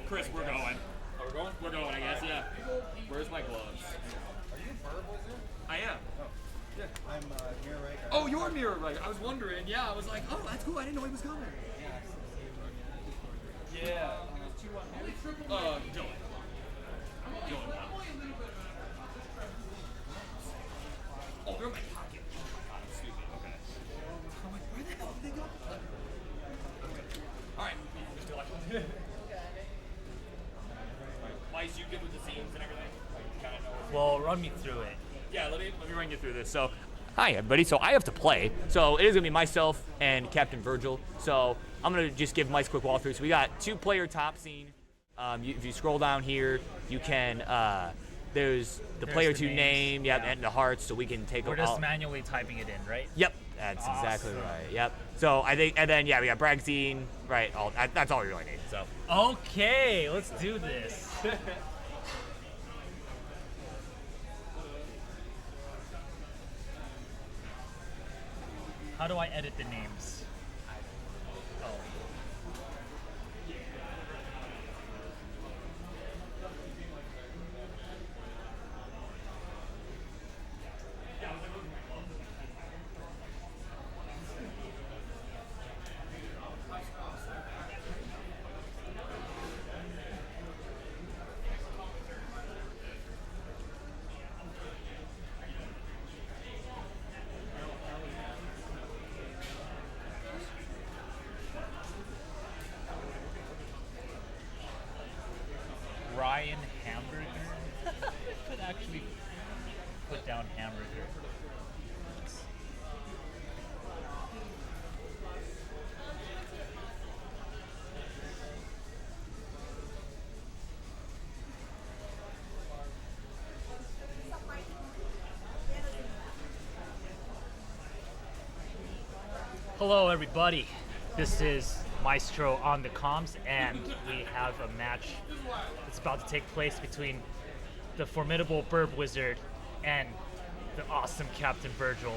Speaker 1: Chris, we're going. Oh, we're going? We're going, I guess, yeah. Where's my gloves?
Speaker 10: Are you Verb Wizard?
Speaker 1: I am.
Speaker 10: Oh. Yeah. I'm Mirror Raker.
Speaker 1: Oh, you're Mirror Raker. I was wondering. Yeah, I was like, oh, that's cool. I didn't know he was coming. Yeah. Dylan. Oh, they're in my pocket. Excuse me. Okay. I'm like, where the hell did they go? All right. Mice, you good with the scenes and everything? Kind of know.
Speaker 9: Well, run me through it.
Speaker 1: Yeah, let me run you through this. So, hi everybody. So I have to play. So it is gonna be myself and Captain Virgil. So I'm gonna just give Mike's quick walkthrough. So we got 2-player top scene. If you scroll down here, you can. There's player 2 name, yep, and the hearts, so we can take.
Speaker 9: We're just manually typing it in, right?
Speaker 1: Yep, that's exactly right. Yep. So I think, and then yeah, we got brag scene, right? That's all we really need. So.
Speaker 9: Okay, let's do this. How do I edit the names? Oh. Ryan Hamburger? Could actually put down hamburger. Hello everybody, this is Maestro on the comms, and we have a match that's about to take place between the formidable Burb Wizard and the awesome Captain Virgil.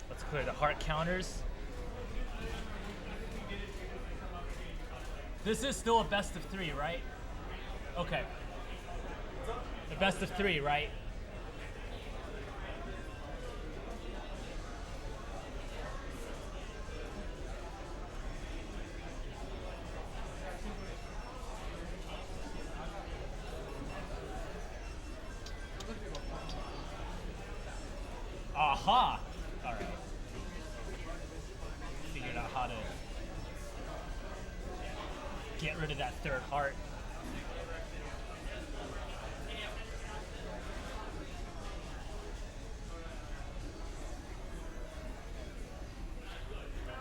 Speaker 9: Let's clear the heart counters. This is still a best of 3, right? Okay. The best of 3, right? Aha! Alright. Figured out how to get rid of that third heart.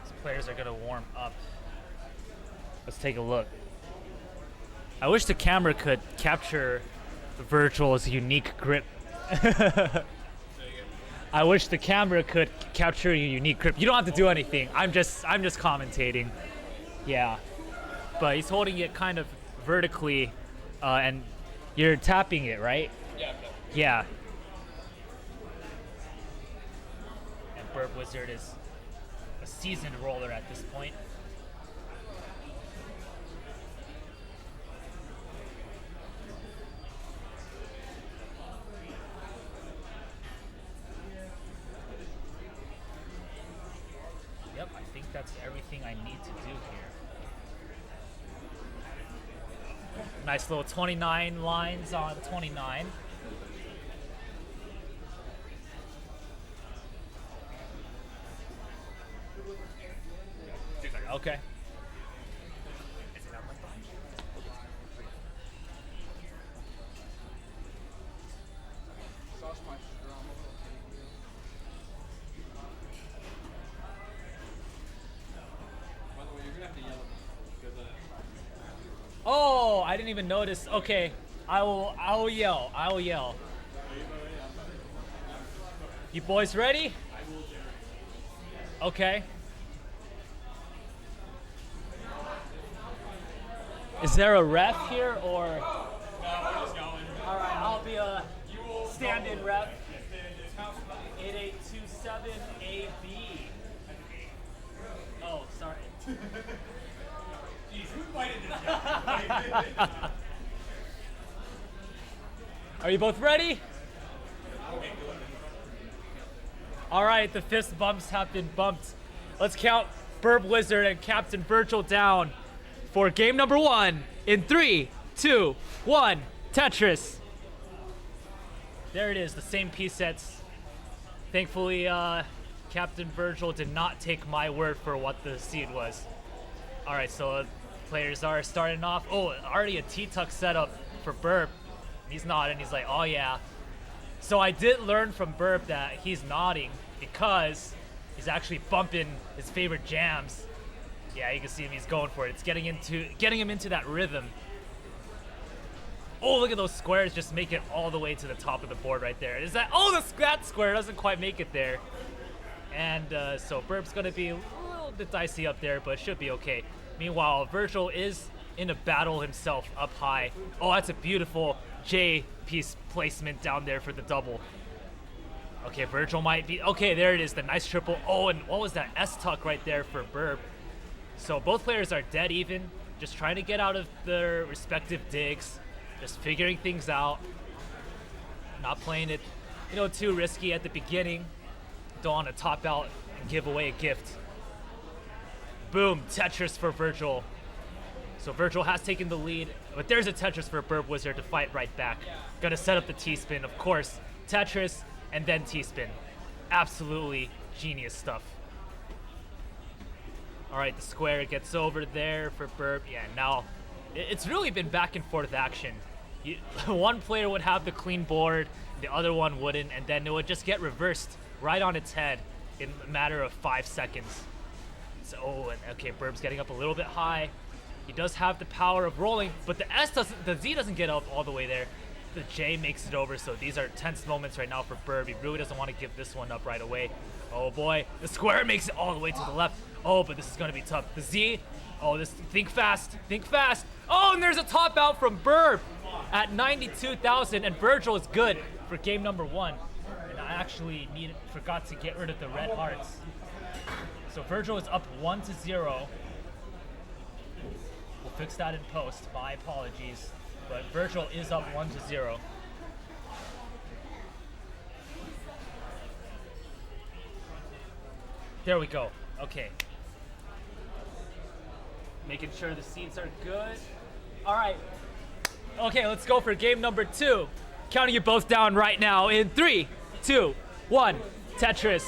Speaker 9: These players are gonna warm up. Let's take a look. I wish the camera could capture Virtual's unique grip. I wish the camera could capture your unique grip. You don't have to do anything. I'm just commentating. Yeah. But he's holding it kind of vertically, and you're tapping it, right?
Speaker 5: Yeah.
Speaker 9: Yeah. And Burp Wizard is a seasoned roller at this point. Yep, I think that's everything I need to do here. Nice little 29 lines on 29. Okay. Oh, I didn't even notice. Okay, I will yell. I will yell. You boys ready? Okay. Is there a ref here or? No,
Speaker 4: we're just going.
Speaker 9: All right, I'll be a stand-in ref. 8827 AB. Oh, sorry.
Speaker 4: Jeez, who invited this guy?
Speaker 9: Are you both ready? All right, the fist bumps have been bumped. Let's count Burp Wizard and Captain Virtual down for game number 1 in 3, 2, 1, Tetris. There it is, the same piece sets. Thankfully, Captain Virtual did not take my word for what the seed was. All right, so players are starting off. Oh, already a T-Tuck setup for Burp. He's nodding, he's like, oh yeah. So I did learn from Burp that he's nodding because he's actually bumping his favorite jams. Yeah, you can see him, he's going for it. It's getting him into that rhythm. Oh, look at those squares just make it all the way to the top of the board right there. Is that, oh, that square doesn't quite make it there. And so Burp's gonna be a little bit dicey up there, but should be okay. Meanwhile, Virtual is in a battle himself up high. Oh, that's a beautiful J piece placement down there for the double. Okay, Virtual might be, okay, there it is, the nice triple. Oh, and what was that S-tuck right there for Burp? So both players are dead even, just trying to get out of their respective digs, just figuring things out, not playing it, too risky at the beginning. Don't want to top out and give away a gift. Boom, Tetris for Virtual. So Virtual has taken the lead, but there's a Tetris for Burp Wizard to fight right back. Gonna set up the T-spin, of course. Tetris and then T-spin. Absolutely genius stuff. All right, the square gets over there for Burp. Yeah, now it's really been back and forth action. One player would have the clean board, the other one wouldn't, and then it would just get reversed right on its head in a matter of 5 seconds. So, oh, and okay, Burp's getting up a little bit high. He does have the power of rolling, but the Z doesn't get up all the way there. The J makes it over, so these are tense moments right now for Burp. He really doesn't want to give this one up right away. Oh boy, the square makes it all the way to the left. Oh, but this is gonna be tough. The Z, oh, think fast, think fast. Oh, and there's a top out from Burp at 92,000, and Virtual is good for game number 1. And I actually forgot to get rid of the red hearts. So Virtual is up 1-0. We'll fix that in post, my apologies. But Virtual is up 1-0. There we go, okay. Making sure the seats are good. All right, okay, let's go for game number 2. Counting you both down right now in 3, 2, 1, Tetris.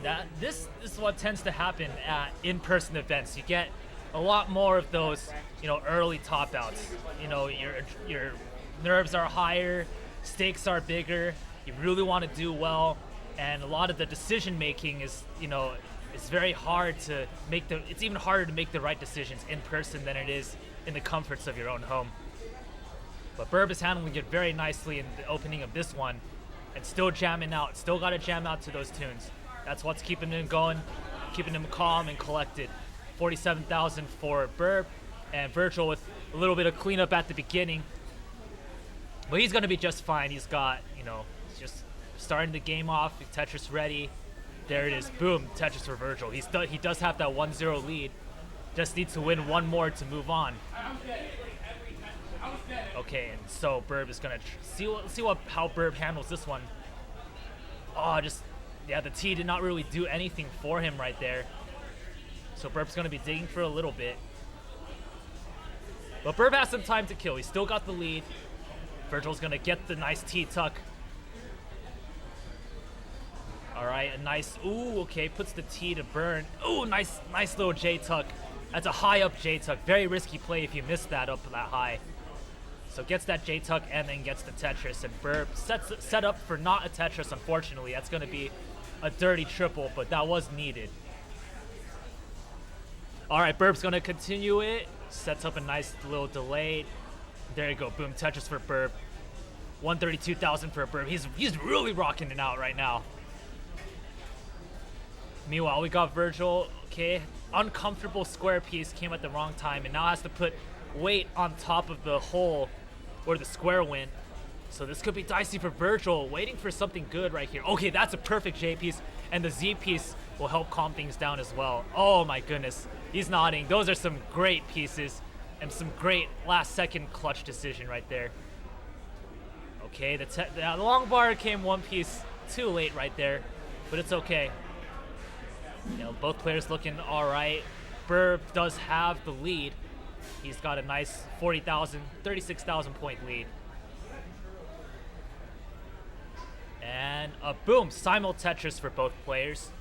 Speaker 9: And this is what tends to happen at in-person events. You get a lot more of those, early top outs. Your nerves are higher, stakes are bigger. You really want to do well, and a lot of the decision making is, it's very hard to make it's even harder to make the right decisions in person than it is in the comforts of your own home. But Burb is handling it very nicely in the opening of this one, and still jamming out. Still got to jam out to those tunes. That's what's keeping him going, keeping him calm and collected. 47,000 for Burb, and Virgil with a little bit of cleanup at the beginning. But he's going to be just fine. He's got, he's just starting the game off. Tetris ready. There it is. Boom. Tetris for Virgil. He does have that 1-0 lead. Just needs to win one more to move on. Okay, and so Burb is going to see how Burb handles this one. Oh, the T did not really do anything for him right there. So Burb's going to be digging for a little bit. But Burb has some time to kill. He's still got the lead. Virgil's going to get the nice T-tuck. All right, a nice, okay, puts the T to burn. Ooh, nice little J-tuck. That's a high up J-tuck. Very risky play if you miss that up that high. So gets that J-tuck and then gets the Tetris. And Burb set up for not a Tetris, unfortunately. That's going to be a dirty triple, but that was needed. All right, Burb's going to continue it. Sets up a nice little delay. There you go. Boom, Tetris for Burb. 132,000 for Burb. He's really rocking it out right now. Meanwhile, we got Virgil. Okay, uncomfortable square piece came at the wrong time and now has to put weight on top of the hole where the square went. So this could be dicey for Virgil, waiting for something good right here. Okay, that's a perfect J piece, and the Z piece will help calm things down as well. Oh my goodness, he's nodding. Those are some great pieces and some great last second clutch decision right there. Okay, the long bar came one piece too late right there, but it's okay. Both players looking all right. Burb does have the lead. He's got a nice 36,000 point lead. And a boom, simul Tetris for both players.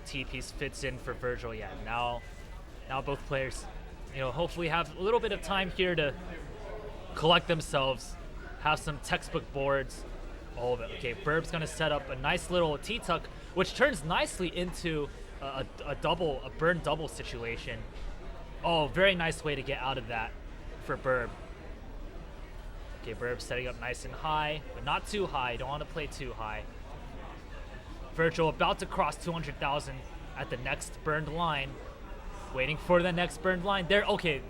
Speaker 9: T-piece fits in for Virgil. Yeah, now both players, hopefully have a little bit of time here to collect themselves, have some textbook boards, all of it. Okay, Burb's gonna set up a nice little T-tuck, which turns nicely into a burn double situation. Oh, very nice way to get out of that for Burb. Okay, Burb setting up nice and high, but not too high. Don't want to play too high. Virgil about to cross 200,000 at the next burned line. Waiting for the next burned line. There, okay.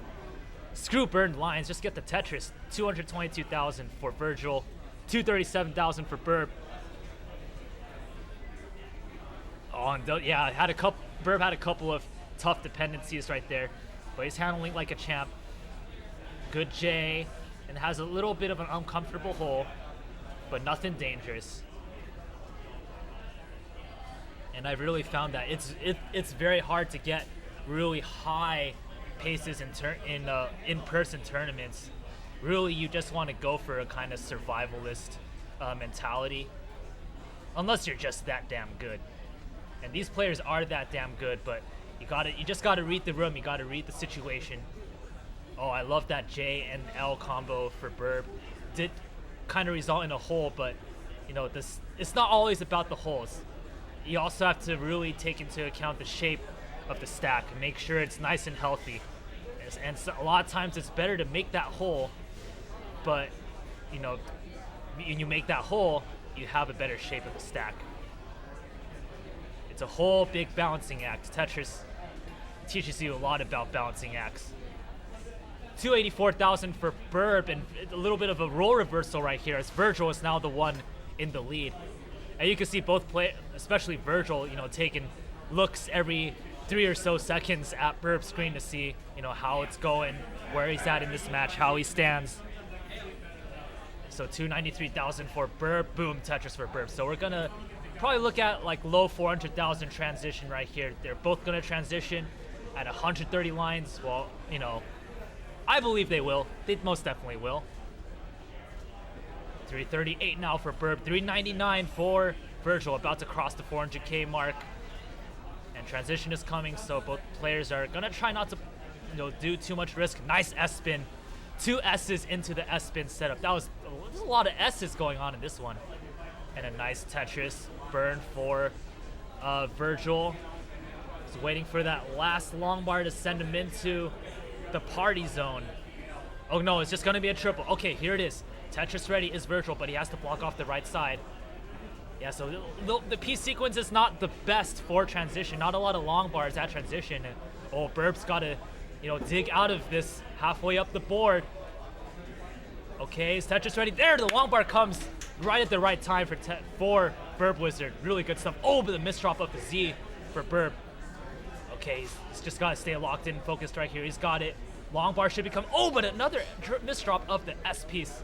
Speaker 9: Screw burned lines, just get the Tetris. 222,000 for Virgil, 237,000 for Burb. Oh, and Burb had a couple of tough dependencies right there, but he's handling like a champ. Good J, and has a little bit of an uncomfortable hole, but nothing dangerous. And I've really found that it's very hard to get really high paces in in-person tournaments. Really, you just want to go for a kind of survivalist mentality, unless you're just that damn good. And these players are that damn good, but you just gotta read the room, you gotta read the situation. Oh, I love that J and L combo for Burb. Did kind of result in a hole, but it's not always about the holes. You also have to really take into account the shape of the stack and make sure it's nice and healthy. And so a lot of times it's better to make that hole, but when you make that hole, you have a better shape of the stack. It's a whole big balancing act. Tetris teaches you a lot about balancing acts. 284,000 for Burb, and a little bit of a role reversal right here as Virgil is now the one in the lead. And you can see both especially Virgil, taking looks every 3 or so seconds at Burb's screen to see, how it's going, where he's at in this match, how he stands. So 293,000 for Burb, boom, Tetris for Burb. So we're gonna probably look at like low 400,000 transition right here. They're both gonna transition at 130 lines. Well, I believe they will. They most definitely will. 338 now for Burb, 399 for Virgil, about to cross the 400K mark. And transition is coming, so both players are gonna try not to do too much risk. Nice S-spin. 2 S's into the S-spin setup. There's a lot of S's going on in this one. And a nice Tetris burn for Virgil. He's waiting for that last long bar to send him into the party zone. Oh no, it's just gonna be a triple. Okay, here it is. Tetris ready is Virgil, but he has to block off the right side. Yeah, so the P sequence is not the best for transition. Not a lot of long bars at transition. And, oh, Burb's gotta, dig out of this halfway up the board. Okay, is Tetris ready? There, the long bar comes right at the right time for Burb Wizard. Really good stuff. Oh, but the misdrop of the Z for Burb. Okay, he's just gotta stay locked in, focused right here. He's got it. Long bar should become, oh, but another misdrop of the S piece.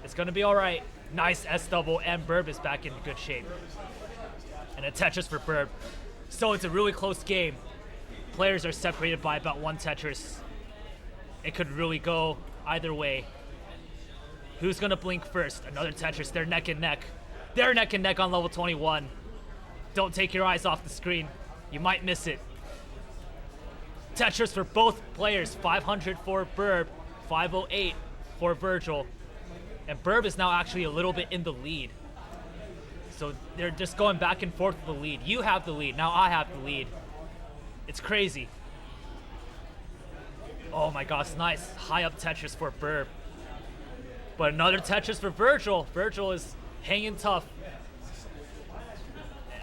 Speaker 9: It's gonna be all right. Nice S double, and Burb is back in good shape. And a Tetris for Burb. So it's a really close game. Players are separated by about 1 Tetris. It could really go either way. Who's gonna blink first? Another Tetris, they're neck and neck. They're neck and neck on level 21. Don't take your eyes off the screen. You might miss it. Tetris for both players, 500 for Burb, 508 for Virgil. And Burb is now actually a little bit in the lead. So they're just going back and forth with the lead. You have the lead, now I have the lead. It's crazy. Oh my gosh, nice high up Tetris for Burb. But another Tetris for Virgil. Virgil is hanging tough.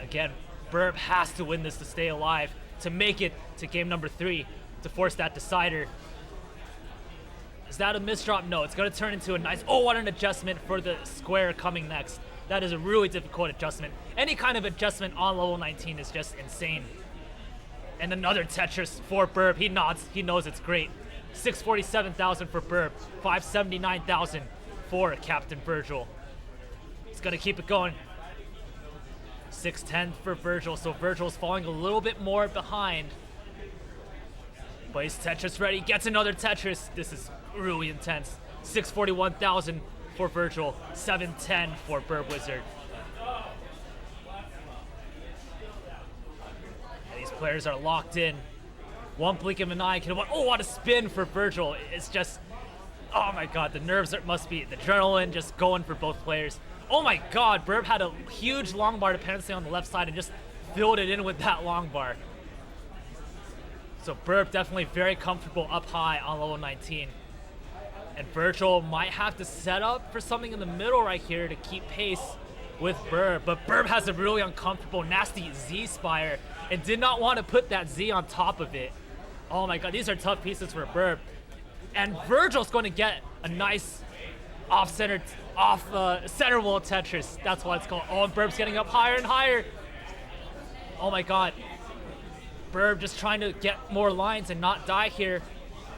Speaker 9: Again, Burb has to win this to stay alive, to make it to game number 3, to force that decider. Is that a misdrop? No, it's gonna turn into a nice, oh, what an adjustment for the square coming next. That is a really difficult adjustment. Any kind of adjustment on level 19 is just insane. And another Tetris for Burb. He nods, he knows it's great. 647,000 for Burb, 579,000 for Captain Virgil. He's gonna keep it going. 610 for Virgil, so Virgil's falling a little bit more behind. But he's Tetris ready, gets another Tetris. This is really intense. 641,000 for Virgil, 710 for Burb Wizard. And these players are locked in. One blink of an eye can, oh, what a spin for Virgil. It's just, oh my God, the nerves must be, the adrenaline just going for both players. Oh my God, Burb had a huge long bar dependency on the left side and just filled it in with that long bar. So Burb definitely very comfortable up high on level 19. And Virgil might have to set up for something in the middle right here to keep pace with Burb. But Burb has a really uncomfortable, nasty Z Spire and did not want to put that Z on top of it. Oh my God, these are tough pieces for Burb. And Virgil's going to get a nice center wall Tetris. That's what it's called. Oh, and Burb's getting up higher and higher. Oh my God. Burb just trying to get more lines and not die here.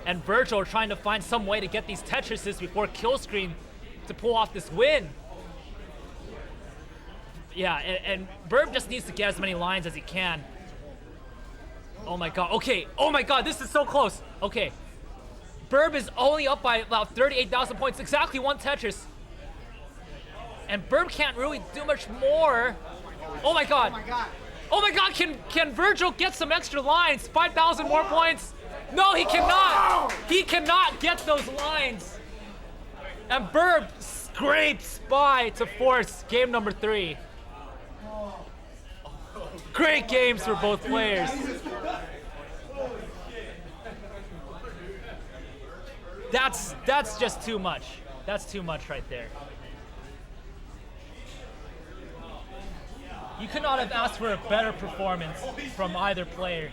Speaker 9: And Virgil trying to find some way to get these Tetrises before kill screen to pull off this win. Yeah, and Burb just needs to get as many lines as he can. Oh my God, okay. Oh my God, this is so close. Okay. Burb is only up by about 38,000 points, exactly 1 Tetris. And Burb can't really do much more. Oh my God. Oh my God. Oh my God, can Virgil get some extra lines? 5,000 more points? No, he cannot. He cannot get those lines. And Burb scrapes by to force game number 3. Great games for both players. That's just too much. That's too much right there. You could not have asked for a better performance from either player.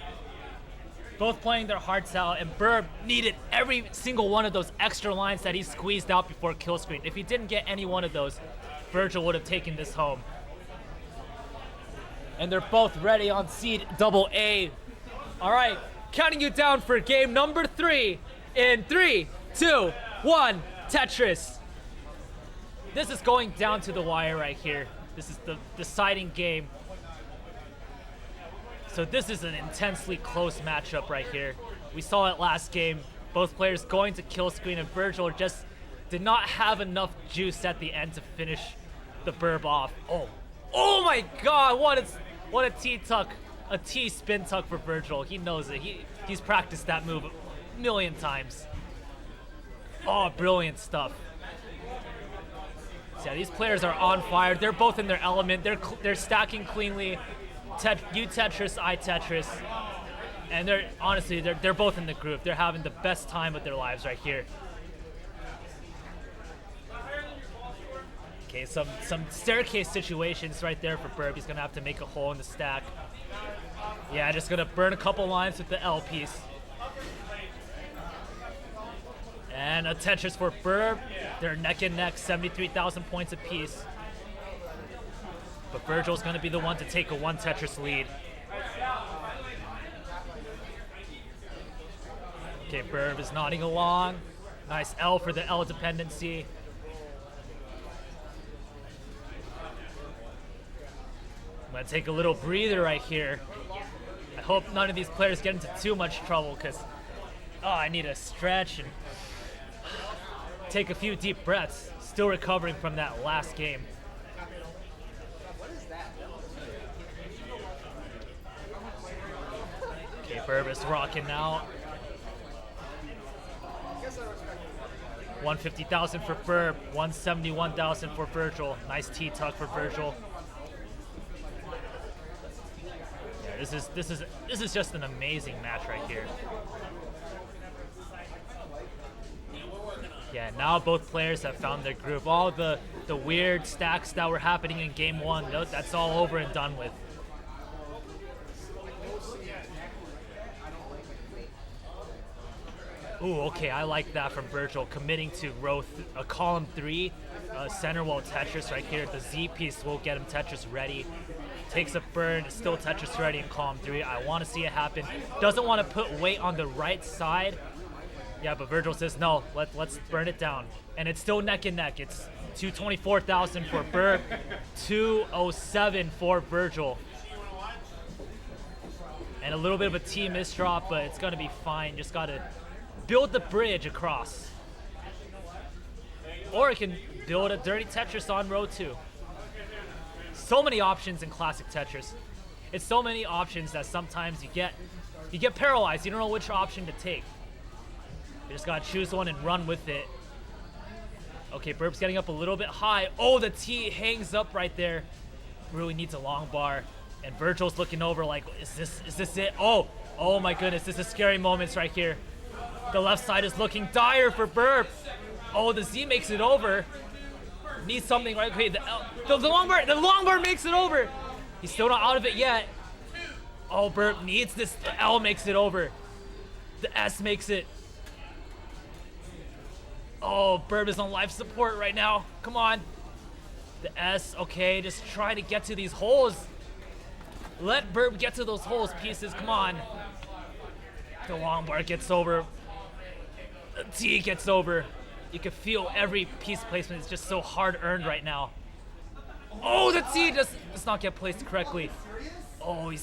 Speaker 9: Both playing their hearts out, and Burb needed every single one of those extra lines that he squeezed out before kill screen. If he didn't get any one of those, Virgil would have taken this home. And they're both ready on seed AA. All right, counting you down for game number 3 in 3, 2, 1, Tetris. This is going down to the wire right here. This is the deciding game. So this is an intensely close matchup right here. We saw it last game. Both players going to kill screen, and Virgil just did not have enough juice at the end to finish the burb off. Oh my God! What a T tuck, a T spin tuck for Virgil. He knows it. He's practiced that move a million times. Oh, brilliant stuff. So yeah, these players are on fire. They're both in their element. They're stacking cleanly. You Tetris, I Tetris. And they're both in the groove. They're having the best time of their lives right here. Okay, some staircase situations right there for Burb. He's gonna have to make a hole in the stack. Yeah, just gonna burn a couple lines with the L piece. And a Tetris for Burb. They're neck and neck, 73,000 points apiece. But Virgil's gonna be the one to take a 1 Tetris lead. Okay, Burb is nodding along. Nice L for the L dependency. I'm gonna take a little breather right here. I hope none of these players get into too much trouble because I need to stretch and take a few deep breaths. Still recovering from that last game. Okay, Burb is rocking now. 150,000 for Burb, 171,000 for Virgil. Nice T tuck for Virgil. Yeah, this is just an amazing match right here. Yeah, now both players have found their groove. All the weird stacks that were happening in game 1, that's all over and done with. Ooh, okay, I like that from Virgil, committing to column 3, center wall Tetris right here. The Z piece will get him Tetris ready. Takes a burn, still Tetris ready in column 3. I want to see it happen. Doesn't want to put weight on the right side. Yeah, but Virgil says, no, let's burn it down. And it's still neck and neck. It's 224,000 for Burb, 207 for Virgil. And a little bit of a T misdrop, but it's going to be fine. Just got to build the bridge across. Or it can build a dirty Tetris on row 2. So many options in classic Tetris. It's so many options that sometimes you get paralyzed. You don't know which option to take. You just gotta choose one and run with it. Okay, Burb's getting up a little bit high. Oh, the T hangs up right there. Really needs a long bar. And Virgil's looking over like, is this it? Oh my goodness, this is scary moments right here. The left side is looking dire for Burb. Oh, the Z makes it over. Needs something right. Okay, the long bar makes it over. He's still not out of it yet. Oh, Burb needs this. The L makes it over. The S makes it. Oh, Burb is on life support right now. Come on. The S, okay, just try to get to these holes. Let Burb get to those holes, pieces, come on. The long bar gets over. The T gets over. You can feel every piece placement is just so hard earned right now. Oh, the T does not get placed correctly. Oh,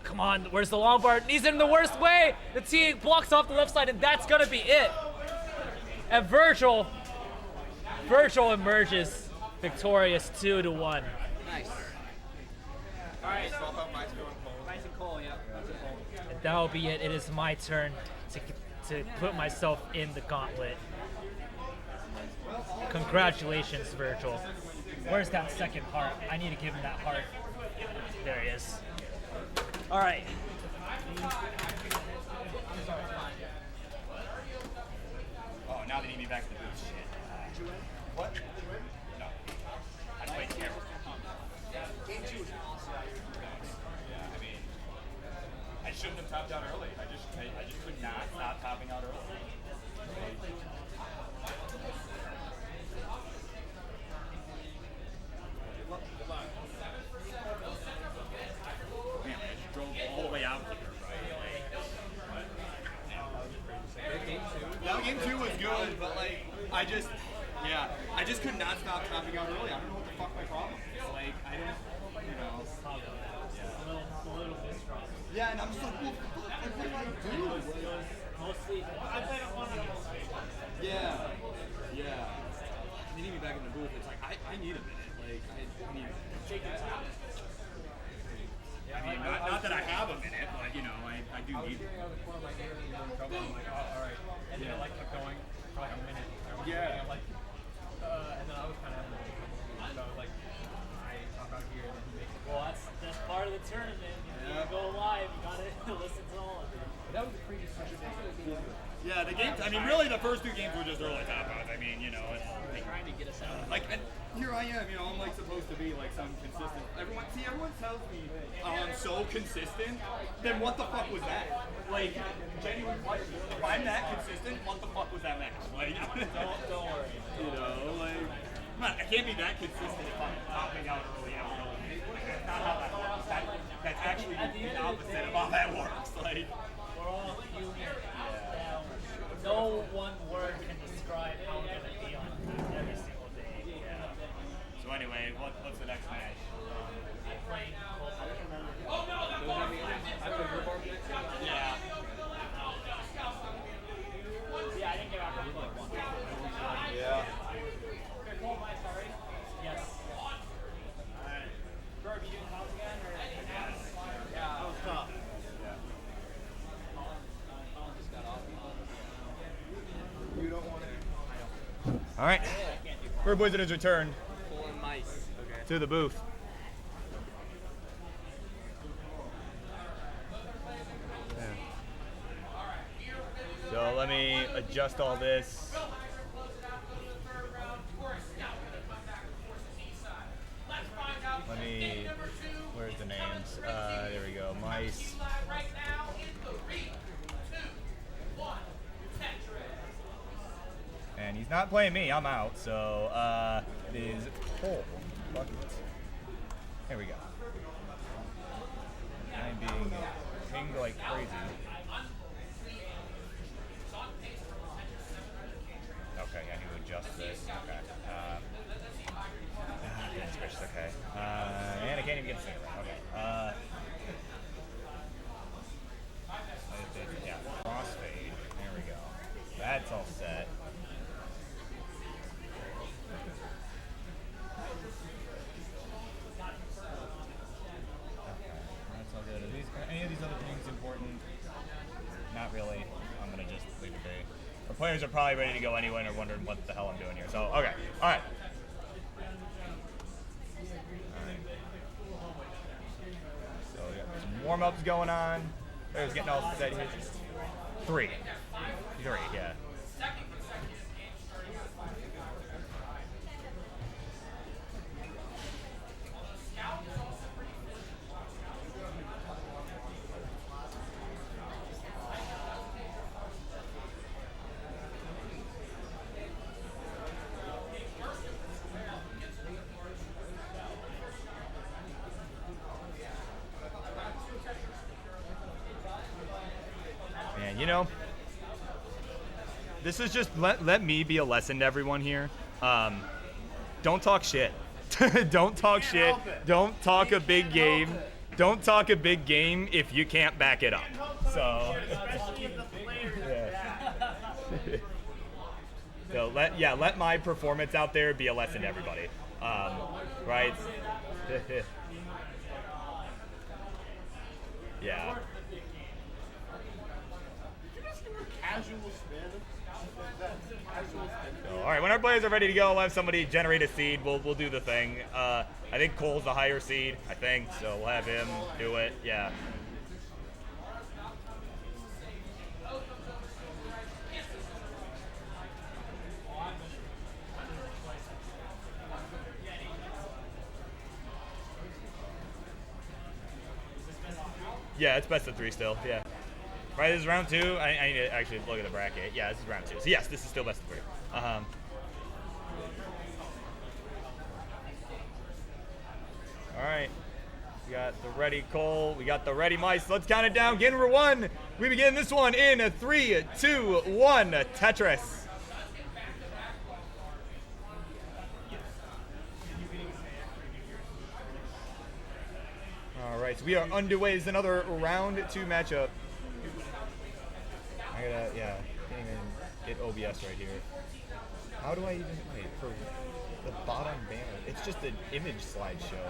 Speaker 9: come on, where's the long bar? He's in the worst way. The T blocks off the left side, and that's gonna be it. And Virgil emerges victorious 2-1.
Speaker 12: Nice. All right, swap out Maestro and Cole. Yeah.
Speaker 9: And that'll be it. It is my turn to put myself in the gauntlet. Congratulations, Virgil. Where's that second heart? I need to give him that heart. There he is. All right.
Speaker 4: Oh, now they need me back to the booth. Shit. What? No. I played terrible. Game 2 was awesome. Yeah, I mean, I shouldn't have topped out early. I just could not stop topping out early. Man, I just drove all the way out here, right? No, game 2 was good, but like, I just could not stop topping out early. I don't know what the fuck my problem is. Like, I don't, you know.
Speaker 9: A little misdrop.
Speaker 4: Yeah, and I'm just like, what do I do?
Speaker 9: Mostly.
Speaker 4: Yeah.
Speaker 5: That was a pretty
Speaker 4: Yeah, the games. I mean, really, the first 2 games were just early top outs. I mean, you know, it's
Speaker 2: Trying to get us out.
Speaker 4: like, and here I am. You know, I'm like supposed to be like some consistent. Everyone tells me I'm so consistent. Then what the fuck was that? Like, genuine. Like, if I'm that consistent, what the fuck was that match? Like, don't worry. You know, like, I can't be that consistent if I'm topping out early after. That's not how that works. That's actually the opposite of how that works. Like.
Speaker 9: We're all human. No one word can describe how we're gonna be on every single day. Yeah.
Speaker 4: So anyway, what's the next match?
Speaker 9: Playing
Speaker 4: Yeah.
Speaker 8: Yeah, I didn't get back on one.
Speaker 11: Yeah.
Speaker 8: Cole, am I sorry?
Speaker 9: Yes.
Speaker 8: Alright. Verb, you doing calls again? Or?
Speaker 12: Yeah, that was tough. You don't want to.
Speaker 1: All right. Bird Wizard has returned
Speaker 12: Pulling mice. Okay.
Speaker 1: to the booth. So let me adjust all this. Let me, where's the names? There we go, mice. And he's not playing me, I'm out, so it is Cole. Bucket. There we go. I'm being pinged like crazy. Okay, I need to adjust this. Okay. Switch, okay. And I can't even get the finger right. Okay. Yeah, crossfade. There we go. That's all set. That's all good. Are any of these other things important? Not really. I'm gonna just leave it be. Our players are probably ready to go anyway and are wondering what the hell I'm doing here. So, okay. All right. So we got some warm-ups going on. Players getting all set here. Three, yeah. Man, you know, this is just let me be a lesson to everyone here. Don't talk shit. Don't talk shit. Don't talk a big game. Don't talk a big game if you can't back it up. So, so let my performance out there be a lesson to everybody. Right? Yeah.
Speaker 12: Casual spin.
Speaker 1: So, all right, when our players are ready to go, we'll have somebody generate a seed. We'll do the thing. I think Cole's the higher seed. I think so. We'll have him do it. Yeah. Yeah, it's best of 3 still. Yeah. Right, this is round 2. I need to actually look at the bracket. Yeah, this is round 2. So yes, this is still best of 3. All right. We got the ready Cole. We got the ready mice. Let's count it down. Game number 1. We begin this one in a 3, 2, 1. Tetris. All right, so we are underway. It's another round 2 matchup. I gotta, yeah, can't even get OBS right here. How do I even, wait, for the bottom banner? It's just an image slideshow.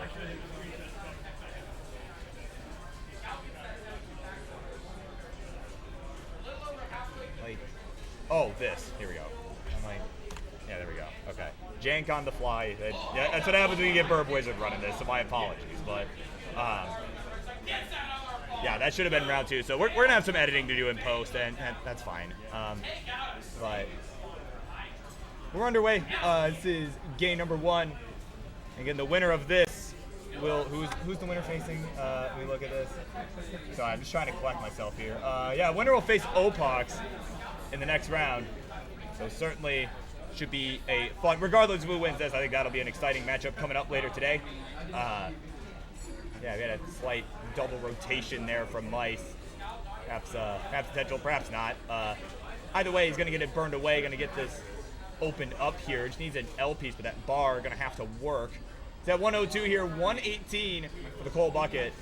Speaker 1: Like, oh, this, here we go. I'm like, yeah, there we go, okay. Jank on the fly. Yeah, that's what happens when you get Burb Wizard running this, so my apologies, but, Yeah, that should have been round 2. So we're going to have some editing to do in post, and that's fine. But we're underway. This is game number 1. Again, the winner of this will, who's the winner facing? Let me look at this. Sorry, I'm just trying to collect myself here. Yeah, winner will face Opox in the next round. So certainly should be a fun, regardless of who wins this, I think that'll be an exciting matchup coming up later today. Yeah, we had a slight double rotation there from Mice. Perhaps potential, perhaps not. Either way, he's going to get it burned away, going to get this opened up here. Just needs an L piece, but that bar going to have to work. It's at 102 here, 118 for the Cole bucket.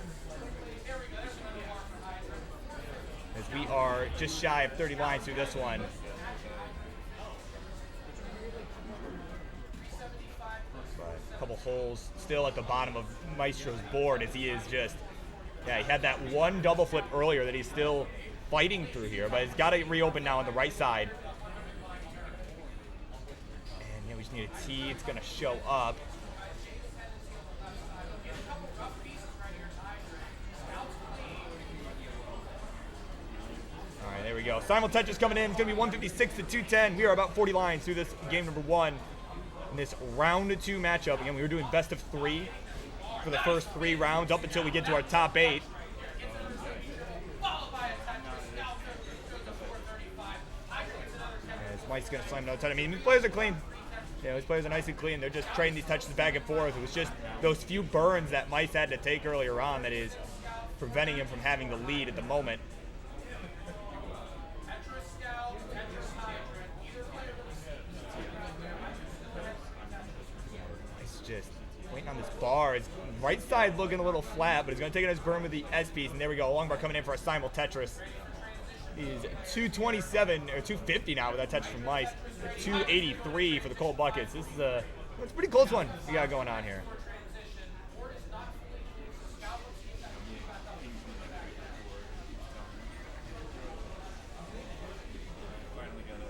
Speaker 1: As we are just shy of 30 lines through this one. A couple holes still at the bottom of Maestro's board as he is just, yeah, he had that one double flip earlier that he's still fighting through here, but he's got to reopen now on the right side. And yeah, we just need a T. It's going to show up. All right, there we go. Simultouch is coming in. It's going to be 156 to 210. We are about 40 lines through this game number 1. In this round 2 matchup. Again, we were doing best of 3 for the first 3 rounds up until we get to our top 8. As Mike's going to slam another touch. I mean, these players are clean. Yeah, these players are nice and clean. They're just trading these touches back and forth. It was just those few burns that Mice had to take earlier on that is preventing him from having the lead at the moment. Just waiting on this bar. His right side looking a little flat, but he's going to take it as burn with the S piece. And there we go. Long bar coming in for a simul Tetris. He's 227 or 250 now with that touch from Mice. 283 for the Cold Buckets. This is it's a pretty close one we got going on here.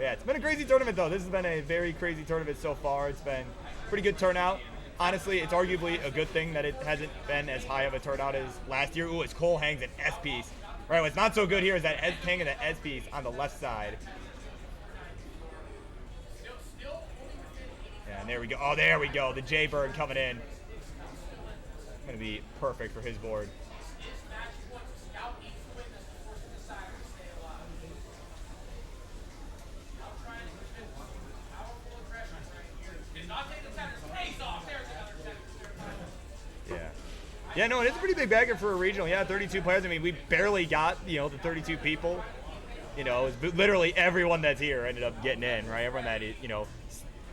Speaker 1: Yeah, it's been a crazy tournament though. This has been a very crazy tournament so far. It's been pretty good turnout. Honestly, it's arguably a good thing that it hasn't been as high of a turnout as last year. Ooh, as Cole hangs an S piece. Right, what's not so good here is that hanging the S piece on the left side. Yeah, and there we go. Oh, there we go. The J bird coming in. Gonna be perfect for his board. Yeah, no, it is a pretty big bagger for a regional. Yeah, 32 players. I mean, we barely got, the 32 people. It was literally everyone that's here ended up getting in, right? Everyone that,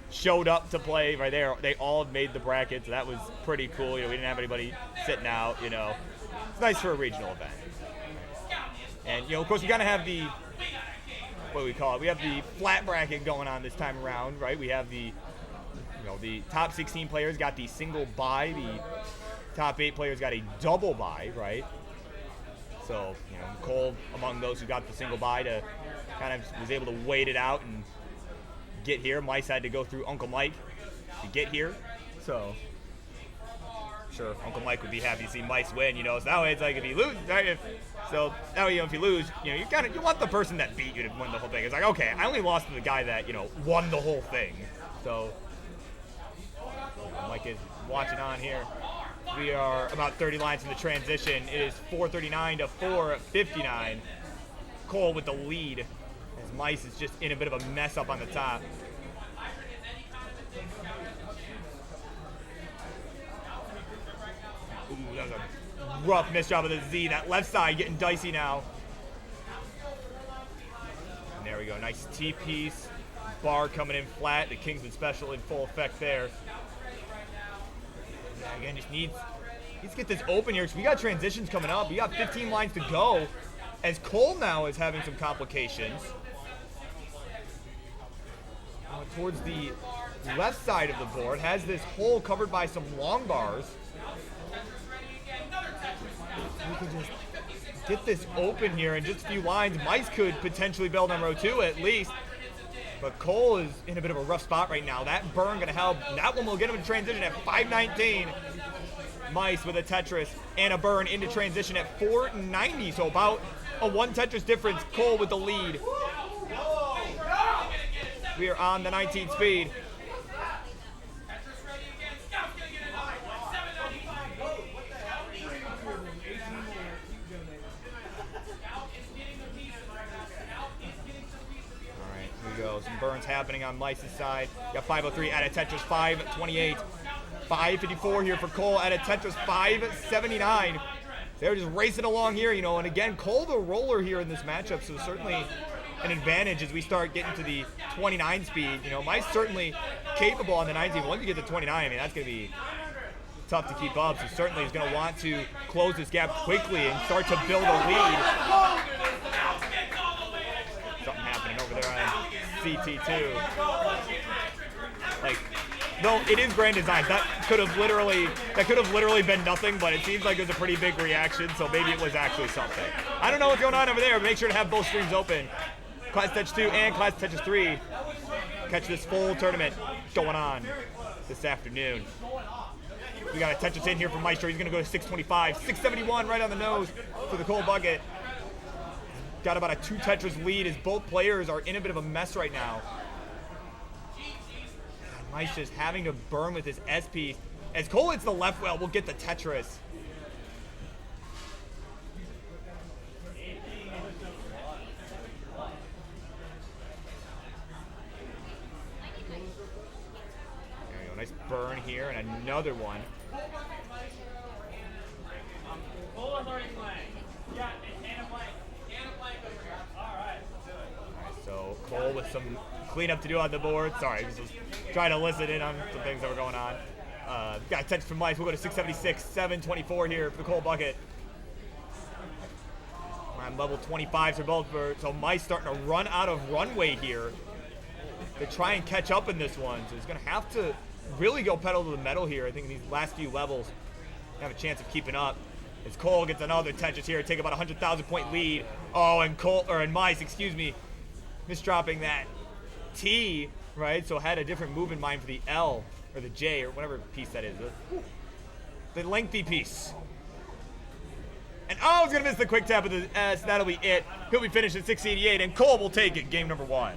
Speaker 1: showed up to play right there. They all made the bracket, so that was pretty cool. We didn't have anybody sitting out, It's nice for a regional event. And, of course, we got to have the, what do we call it? We have the flat bracket going on this time around, right? We have the, the top 16 players got the single bye. The top 8 players got a double bye, right? So, Cole, among those who got the single bye, to kind of was able to wait it out and get here. Mice had to go through Uncle Mike to get here. So, sure, Uncle Mike would be happy to see Mice win, So that way it's like if you lose, right? That way, if you lose, you want the person that beat you to win the whole thing. It's like, okay, I only lost to the guy that, won the whole thing. So, Mike is watching on here. We are about 30 lines from the transition. It is 439 to 459. Cole with the lead as Mice is just in a bit of a mess up on the top. Ooh, that was a rough miss job of the Z. That left side getting dicey now. And there we go. Nice T-piece. Bar coming in flat. The Kingsman special in full effect there. Again, just needs to get this open here because we got transitions coming up. We got 15 lines to go as Cole now is having some complications. Towards the left side of the board, has this hole covered by some long bars. We can just get this open here in just a few lines. Mice could potentially build on row 2 at least. But Cole is in a bit of a rough spot right now. That burn going to help. That one will get him in transition at 519. Mice with a Tetris and a burn into transition at 490. So about a 1 Tetris difference. Cole with the lead. We are on the 19 speed. Some burns happening on Mice's side. Got 503 out of Tetris 528. 554 here for Cole out of Tetris 579. They're just racing along here, you know, and again, Cole the roller here in this matchup, so certainly an advantage as we start getting to the 29 speed. You know, Mice certainly capable on the 19. Once you get to 29, I mean, that's going to be tough to keep up, so certainly he's going to want to close this gap quickly and start to build a lead. Something happening over there on CT2. Like, no, it is grand design. That could have literally been nothing, but it seems like it was a pretty big reaction, so maybe it was actually something. I don't know what's going on over there, but make sure to have both streams open. Class Tetris 2 and Class Tetris 3. Catch this full tournament going on this afternoon. We got a Tetris in here from Maestro. He's going to go to 625. 671 right on the nose for the Cole bucket. Got about a 2 Tetris lead as both players are in a bit of a mess right now. Mice just having to burn with his SP. As Cole hits the left well, we'll get the Tetris. There we go, nice burn here and another one. So Cole with some cleanup to do on the board. Sorry, I was just trying to listen in on some things that were going on. Got a touch from Mice. We'll go to 676, 724 here for the Cole bucket. We're on level 25 for both. So Mice starting to run out of runway here to try and catch up in this one. So he's going to have to really go pedal to the metal here. I think in these last few levels, have a chance of keeping up. As Cole gets another Tetris here, take about a 100,000 point lead. Oh, and Mice, excuse me, misdropping that T, right? So had a different move in mind for the L or the J or whatever piece that is. The lengthy piece. And oh, he's gonna miss the quick tap of the S. That'll be it. He'll be finished at 688, and Cole will take it. Game number 1.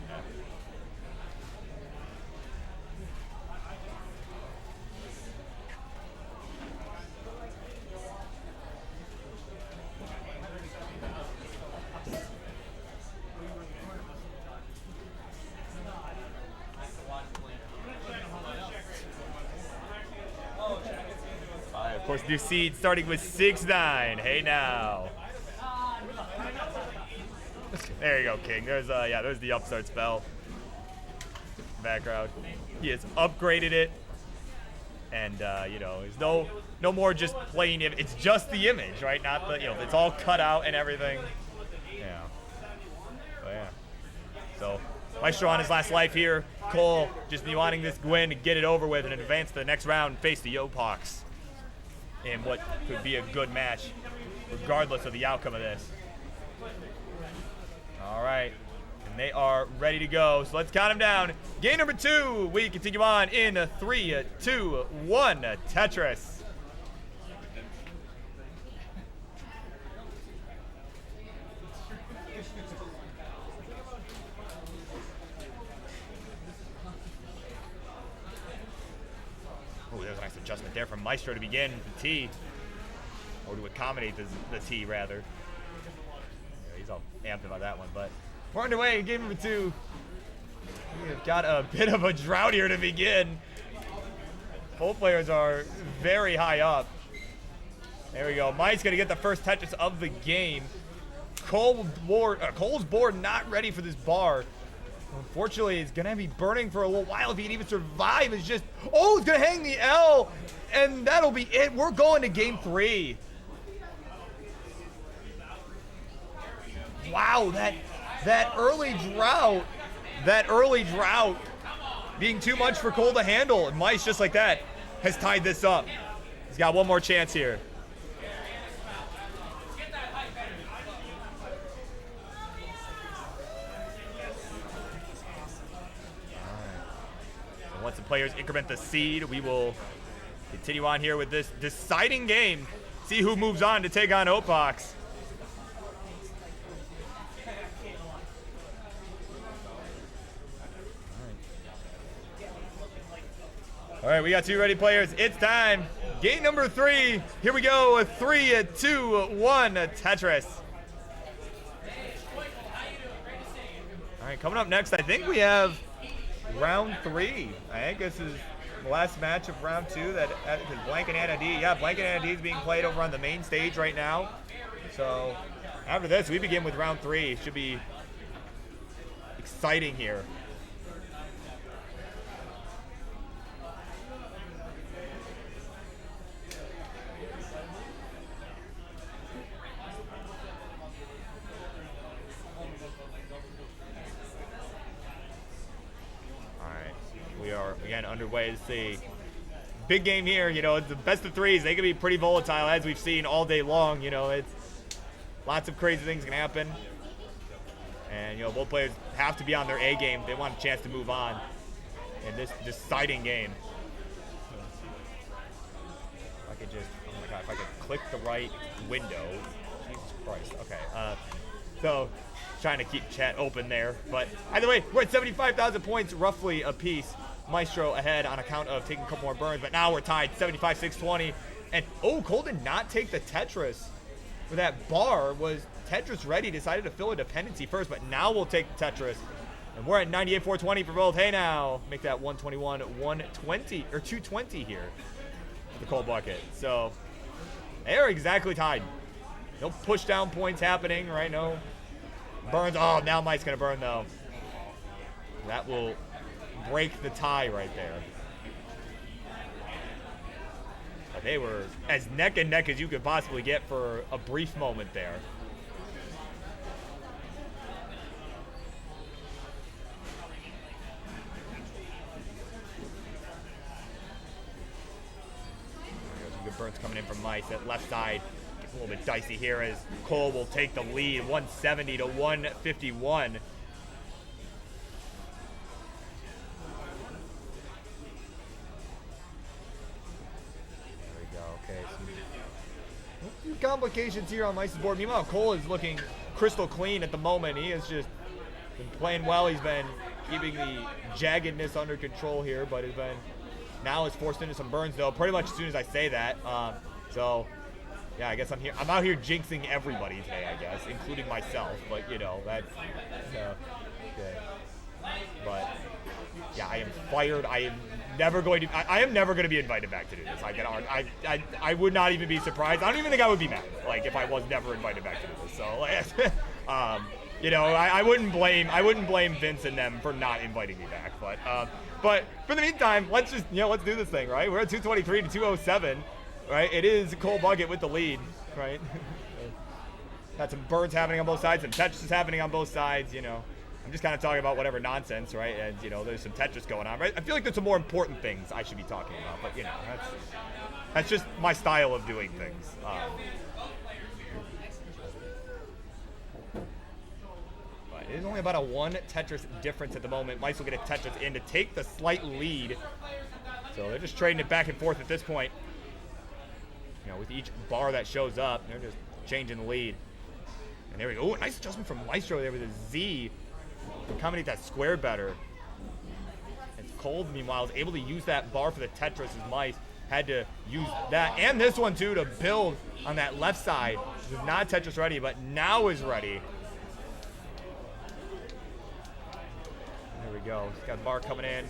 Speaker 1: Of course, new seed starting with 6-9. Hey now. There you go, King. There's there's the upstart spell. Background. He has upgraded it, and you know, there's no more just plain image. It's just the image, right? Not the, you know, it's all cut out and everything. Yeah. But yeah. So Maestro on his last life here. Cole just be wanting this win to get it over with and advance to the next round and face the Yopox in what could be a good match, regardless of the outcome of this. All right, and they are ready to go. So let's count them down. Game number 2, we continue on in 3, 2, 1, Tetris. Oh, there's a nice adjustment there from Maestro to begin the T, or to accommodate the T, rather. Yeah, he's all amped about that one, but we're underway in game number 2. We've got a bit of a drought here to begin. Both players are very high up. There we go. Mike's going to get the first Tetris of the game. Cole's board not ready for this bar. Unfortunately, it's going to be burning for a little while if he can even survive. It's just, oh, it's going to hang the L, and that'll be it. We're going to game 3. Wow, that early drought being too much for Cole to handle. And Mice, just like that, has tied this up. He's got one more chance here. Once the players increment the seed, we will Continue on here with this deciding game. See who moves on to take on Oatbox. All right, we got 2 ready players. It's time. Game number 3. Here we go. 3, 2, 1. Tetris. All right, coming up next, I think we have round 3. I think this is the last match of round 2. That because Blank and Anna D. Yeah, Blank and Anna D is being played over on the main stage right now. So after this, we begin with round 3. Should be exciting here. We are again underway to see big game here. You know, it's the best of 3s. They can be pretty volatile, as we've seen all day long. You know, it's lots of crazy things can happen, and you know, both players have to be on their A game if they want a chance to move on in this deciding game. If I could just, oh my god, if I could click the right window. Jesus Christ. Okay. So trying to keep chat open there, but either way, we're at 75,000 points roughly apiece. Maestro ahead on account of taking a couple more burns, but now we're tied 75-620. And oh, Cole did not take the Tetris for that bar. Was Tetris ready? Decided to fill a dependency first, but now we'll take the Tetris. And we're at 98-420 for both. Hey now, make that 121, 120 or 220 here. The Cole bucket. So they are exactly tied. No push down points happening, right? No burns. Oh, now Mike's gonna burn though. That will break the tie right there. But they were as neck and neck as you could possibly get for a brief moment there. Some good burns coming in from Mice. That left side gets a little bit dicey here as Cole will take the lead, 170 to 151. Complications here on Mice's board. Meanwhile, Cole is looking crystal clean at the moment. He has just been playing well. He's been keeping the jaggedness under control here, but has been now is forced into some burns though. Pretty much as soon as I say that. So yeah, I guess I'm out here jinxing everybody today, I guess, including myself. But you know that's okay. But yeah, I am fired. I am never going to be invited back to do this. I would not even be surprised. I don't even think I would be mad, like, if I was never invited back to do this. So, like, you know, I wouldn't blame Vince and them for not inviting me back. But for the meantime, let's do this thing, right? We're at 223 to 207, right? It is Cole Bucket with the lead, right? Got some burns happening on both sides, some Tetris happening on both sides, you know. I'm just kind of talking about whatever nonsense, right? And, you know, there's some Tetris going on, right? I feel like there's some more important things I should be talking about, but, you know, that's just my style of doing things. But it is only about a 1 Tetris difference at the moment. Mice will get a Tetris in to take the slight lead. So they're just trading it back and forth at this point. You know, with each bar that shows up, they're just changing the lead. And there we go. Oh, nice adjustment from Maestro there with a Z. Accommodate that square better. And Cole, meanwhile, is able to use that bar for the Tetris as Mice had to use that and this one too to build on that left side. This is not Tetris ready, but now is ready. There we go. He's got a bar coming in.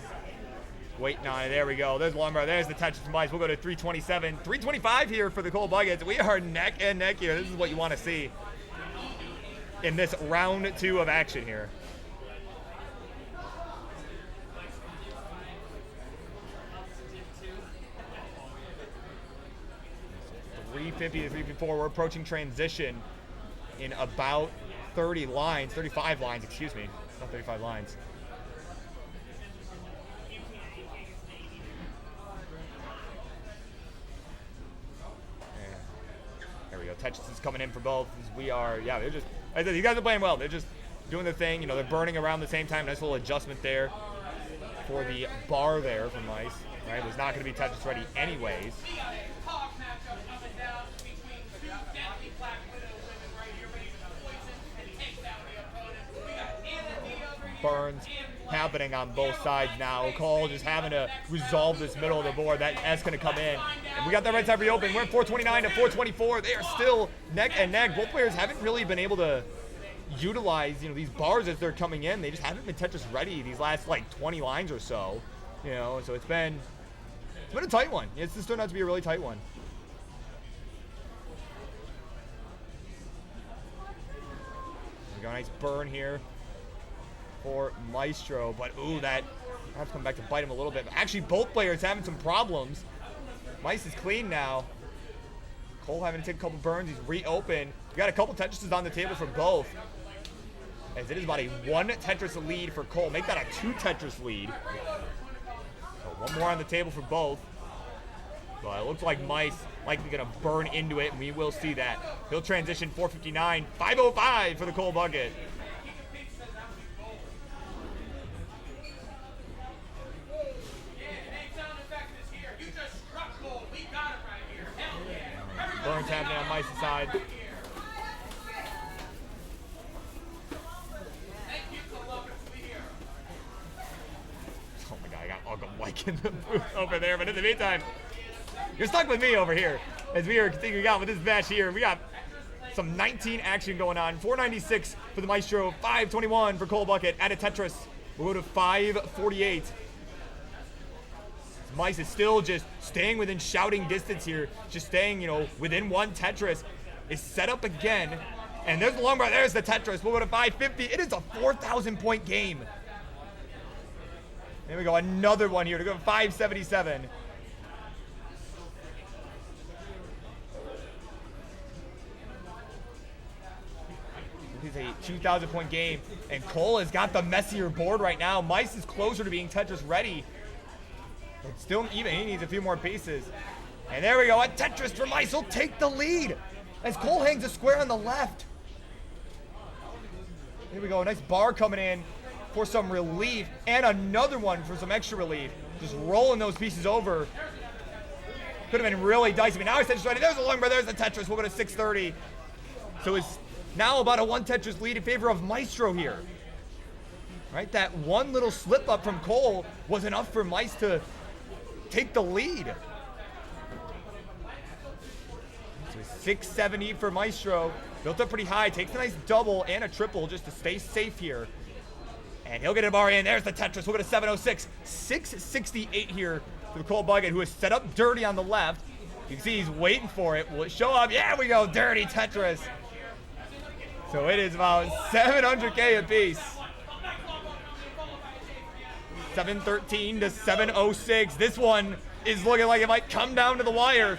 Speaker 1: Waiting on it. There we go. There's one bar. There's the Tetris from Mice. We'll go to 327. 325 here for the Cole Buckets. We are neck and neck here. This is what you want to see in this round 2 of action here. 350 to 354. We're approaching transition in about 35 lines, excuse me. Not 35 lines. There we go. Tetris is coming in for both. We are, yeah, they're just, these guys are playing well. They're just doing their thing. You know, they're burning around the same time. Nice little adjustment there for the bar there from Mice. Right, was not going to be Tetris ready anyways. Burns happening on both sides now. Cole just having to resolve this middle of the board. That S going to come in. And we got that right side reopened. We're at 429 to 424. They are still neck and neck. Both players haven't really been able to utilize, these bars as they're coming in. They just haven't been Tetris ready these last like 20 lines or so. So it's been a tight one. It's just turned out to be a really tight one. We got a nice burn here for Maestro, but ooh, that perhaps come back to bite him a little bit. But actually, both players having some problems. Mice is clean now. Cole having to take a couple burns. He's reopened. We got a couple Tetrises on the table for both. As it is about a 1 Tetris lead for Cole. Make that a 2 Tetris lead. So one more on the table for both. But it looks like Mice likely going to burn into it, and we will see that. He'll transition 459, 505 for the Cole bucket. Burns happening on Mice's side. Oh my god, I got Uncle Mike in the booth over there, but in the meantime, you're stuck with me over here as we are continuing on with this match here. We got some 19 action going on. 496 for the Maestro, 521 for Cole Bucket. At a Tetris, we'll go to 548. Mice is still just staying within shouting distance here, just staying, within 1 Tetris. Is set up again, and there's the long bar. There's the Tetris. We'll go to 550. It is a 4,000-point game. There we go, another one here to go to 577. It is a 2,000-point game, and Cole has got the messier board right now. Mice is closer to being Tetris ready. But still even, he needs a few more pieces. And there we go, a Tetris for Mice will take the lead as Cole hangs a square on the left. Here we go, a nice bar coming in for some relief, and another one for some extra relief. Just rolling those pieces over. Could have been really dicey, but now he's Tetris ready. There's a long bar, there's the Tetris. We'll go to 630. So it's now about a 1 Tetris lead in favor of Maestro here. Right, that one little slip up from Cole was enough for Mice to take the lead. So 670 for Maestro. Built up pretty high. Takes a nice double and a triple just to stay safe here. And he'll get a bar in. There's the Tetris. We'll go to 706. 668 here for the Cole Bucket, who is set up dirty on the left. You can see he's waiting for it. Will it show up? Yeah, we go. Dirty Tetris. So it is about 700K apiece. 713 to 706. This one is looking like it might come down to the wire.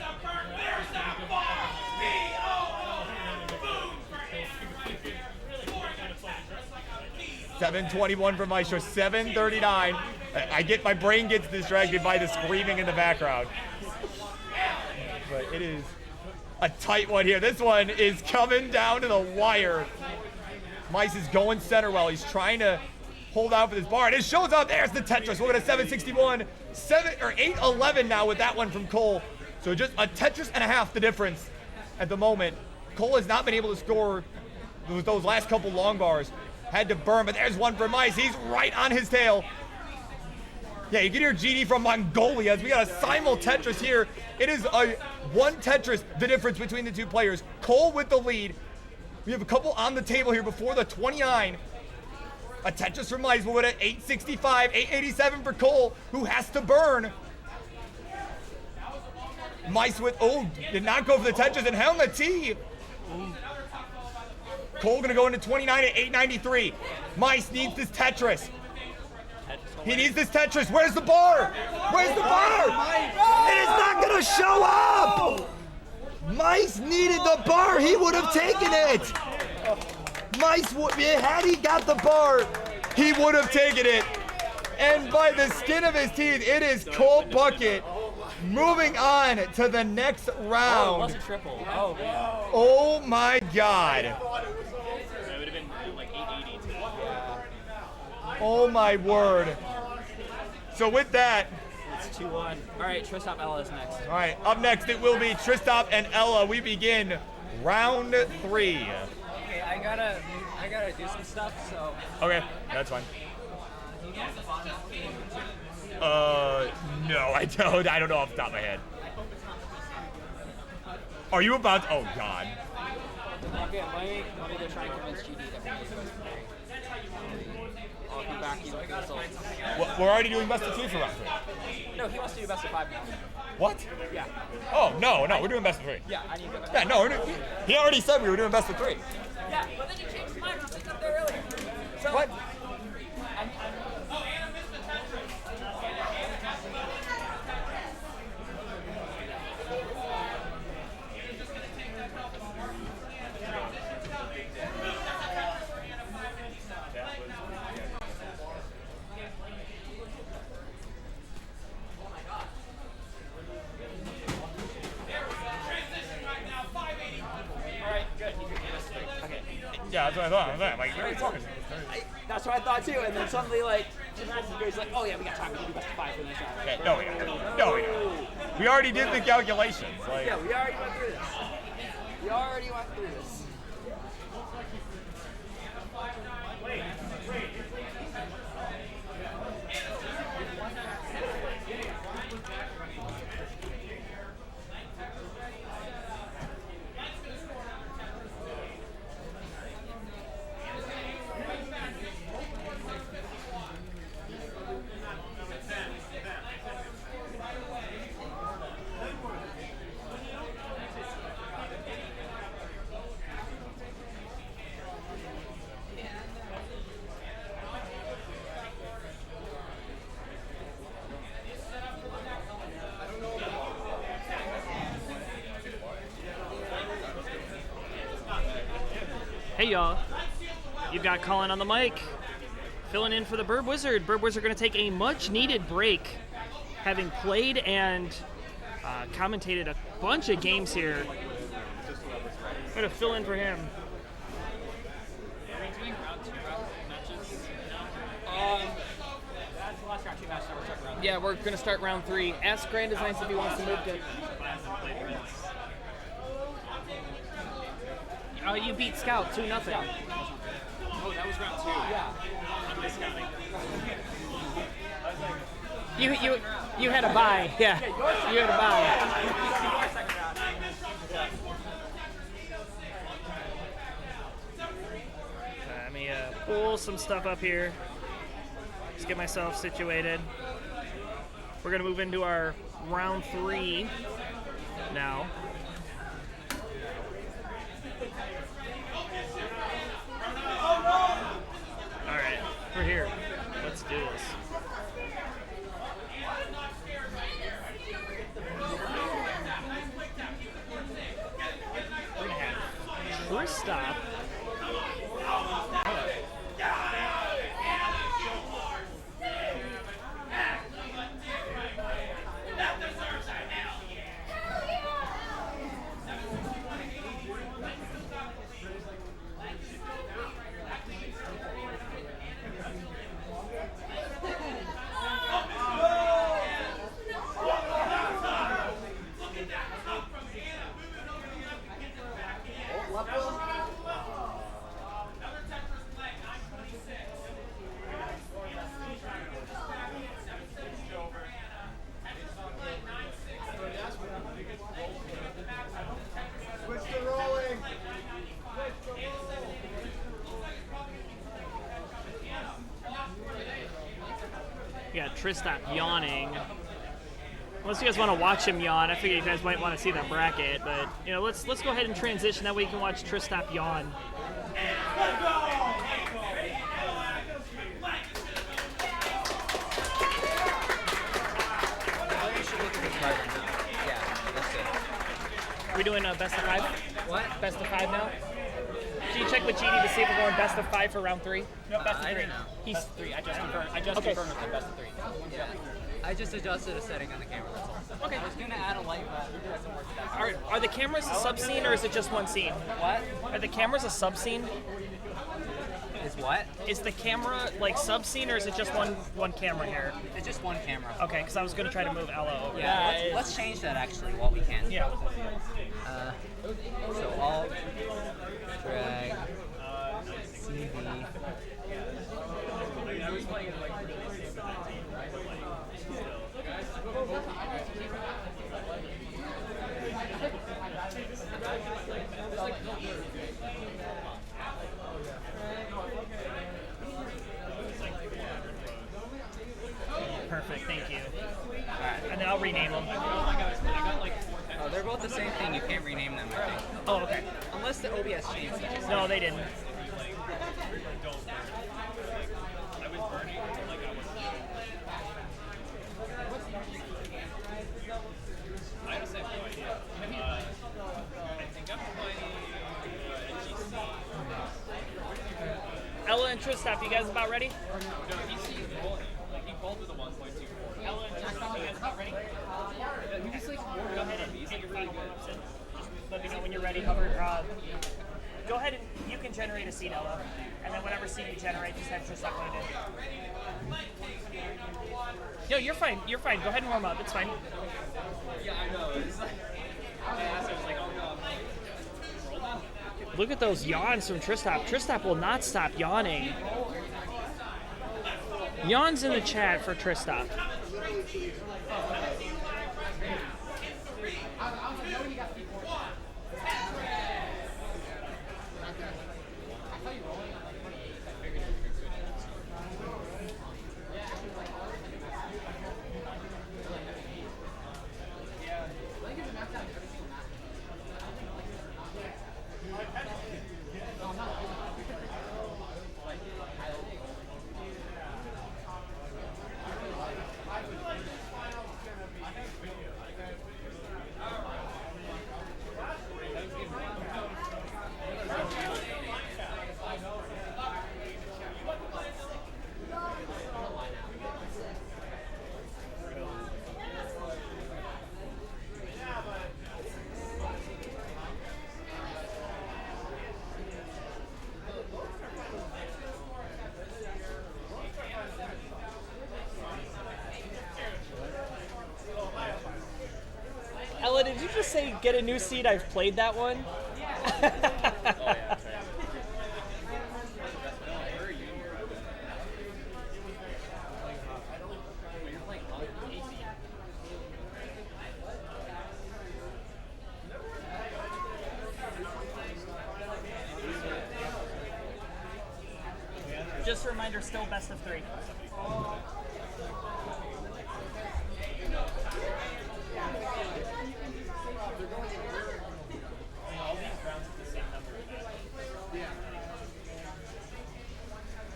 Speaker 1: $721 for Maestro, 739. My brain gets distracted by the screaming in the background. But it is a tight one here. This one is coming down to the wire. Mice is going center well. He's trying to hold out for this bar, and it shows up. There's the Tetris. We're at 761, 811 now with that one from Cole. So just a Tetris and a half the difference at the moment. Cole has not been able to score those last couple long bars. Had to burn, but there's one for Mice. He's right on his tail. Yeah, you can hear GD from Mongolia as we got a simul Tetris here. It is a 1 Tetris, the difference between the two players. Cole with the lead. We have a couple on the table here before the 29. A Tetris for Mice. We'll go to 865, 887 for Cole, who has to burn. Mice with, did not go for the Tetris and held the T. Cole gonna go into 29 at 893. Mice needs this Tetris. He needs this Tetris. Where's the bar? Where's the bar? It is not gonna show up. Mice needed the bar. He would have taken it. Mice, had he got the bar, he would have taken it. And by the skin of his teeth, it is Cole Bucket moving on to the next round.
Speaker 2: Oh, it was a triple. Oh, man.
Speaker 1: Oh my God.
Speaker 5: It would have been like 880 too.
Speaker 1: Oh my word. So with that,
Speaker 12: It's 2-1. All right, Tristop Ella is next.
Speaker 1: All right, up next it will be Tristop and Ella. We begin round 3.
Speaker 12: Okay, I gotta do some stuff, so.
Speaker 1: Okay, that's fine. No, I don't. I don't know off the top of my head. Are you about to, oh God.
Speaker 12: Okay, let me go try and convince GD that we're doing best of 3. I'll come back to you with the results.
Speaker 1: We're already doing best of 2 for round 3.
Speaker 12: No, he wants to do best of 5 now.
Speaker 1: What?
Speaker 12: Yeah.
Speaker 1: Oh, no, we're doing best of 3.
Speaker 12: Yeah, I need to go back.
Speaker 1: Yeah, no, he already said we were doing best of 3.
Speaker 12: Yeah, but then you changed his mind. I was up there earlier. So,
Speaker 1: What? Yeah, that's what I thought. I was like, what are you talking about?
Speaker 12: That's what I thought too, and then suddenly, like, 2 matches ago, he's like, oh yeah, we got time, we can do best of 5 for the next round.
Speaker 1: Okay, no, we don't. No, we don't. We already did the calculations. Like,
Speaker 12: Yeah, we already went through this. We already went through this.
Speaker 8: Hey y'all, you've got Colin on the mic, filling in for the Burb Wizard. Burb Wizard going to take a much-needed break, having played and commentated a bunch of games here. I'm going to fill in for him.
Speaker 2: Are we doing round 2 matches
Speaker 12: That's the last round 2 match, now we're starting round 3.
Speaker 13: Yeah, we're going to start round 3. Ask Grand Designs if he wants to move to... Oh, you beat Scout 2-0.
Speaker 12: Oh, that was round 2. Yeah. I'm discounting.
Speaker 13: You had a bye. Yeah, you had a bye.
Speaker 8: Let me pull some stuff up here. Just get myself situated. We're going to move into our round 3 now. Alright, we're here. Let's do this. We're gonna have first stop. You got Tristop yawning. Unless you guys want to watch him yawn, I figure you guys might want to see the bracket, but you know, let's go ahead and transition. That way you can watch Tristop yawn. Are we doing a best of 5?
Speaker 12: What?
Speaker 8: Best of 5 now? Did you check with GD to see if we're going best of 5 for round 3?
Speaker 12: No, best of 3.
Speaker 2: I don't know.
Speaker 12: He's 3. I just confirmed. Confirmed with him best of 3.
Speaker 2: Yeah. I just adjusted a setting on the camera, that's all.
Speaker 8: Okay.
Speaker 2: I was going to add a light, but we're doing some work with that.
Speaker 8: Are the cameras a sub scene or is it just one scene?
Speaker 2: What?
Speaker 8: Are the cameras a sub scene?
Speaker 12: Is what?
Speaker 8: Is the camera like sub-scene or is it just one camera here?
Speaker 12: It's just one camera.
Speaker 8: Okay, because I was going to try to move Ella over.
Speaker 12: Yeah, let's change that actually while we can.
Speaker 8: Yeah.
Speaker 12: So I'll drag CV.
Speaker 8: Perfect, thank you. Alright, and then I'll rename them.
Speaker 12: Oh, they're both the same thing. You can't rename them, I think.
Speaker 8: Oh, okay.
Speaker 12: Unless the OBS changed that.
Speaker 8: No, they didn't.
Speaker 5: I honestly have no idea. I think I'm playing NGC.
Speaker 8: Ella and Tristop, you guys about ready?
Speaker 5: No, he's rolling. Like, he called with a 1.24.
Speaker 8: Ella and Tristop, you guys about ready?
Speaker 5: He just like warmed
Speaker 8: Go
Speaker 5: up
Speaker 8: ahead
Speaker 5: on
Speaker 8: and
Speaker 5: me. He's
Speaker 8: take
Speaker 5: like
Speaker 8: your
Speaker 5: really
Speaker 8: final
Speaker 5: good.
Speaker 8: warm-ups in. Just let me know when you're ready. Hover. Go ahead and you can generate a seed, Ella. And then whatever seed you generate, just have Tristop put it in. No, you're fine. You're fine. Go ahead and warm up. It's fine.
Speaker 5: Yeah, I know. It's like, I asked him, I was like, oh no. Roll now.
Speaker 8: Look at those yawns from Tristop. Tristop will not stop yawning. Yawns in the chat for Tristop. Ella, did you just say get a new seed? I've played that one. Just a reminder, still best of 3.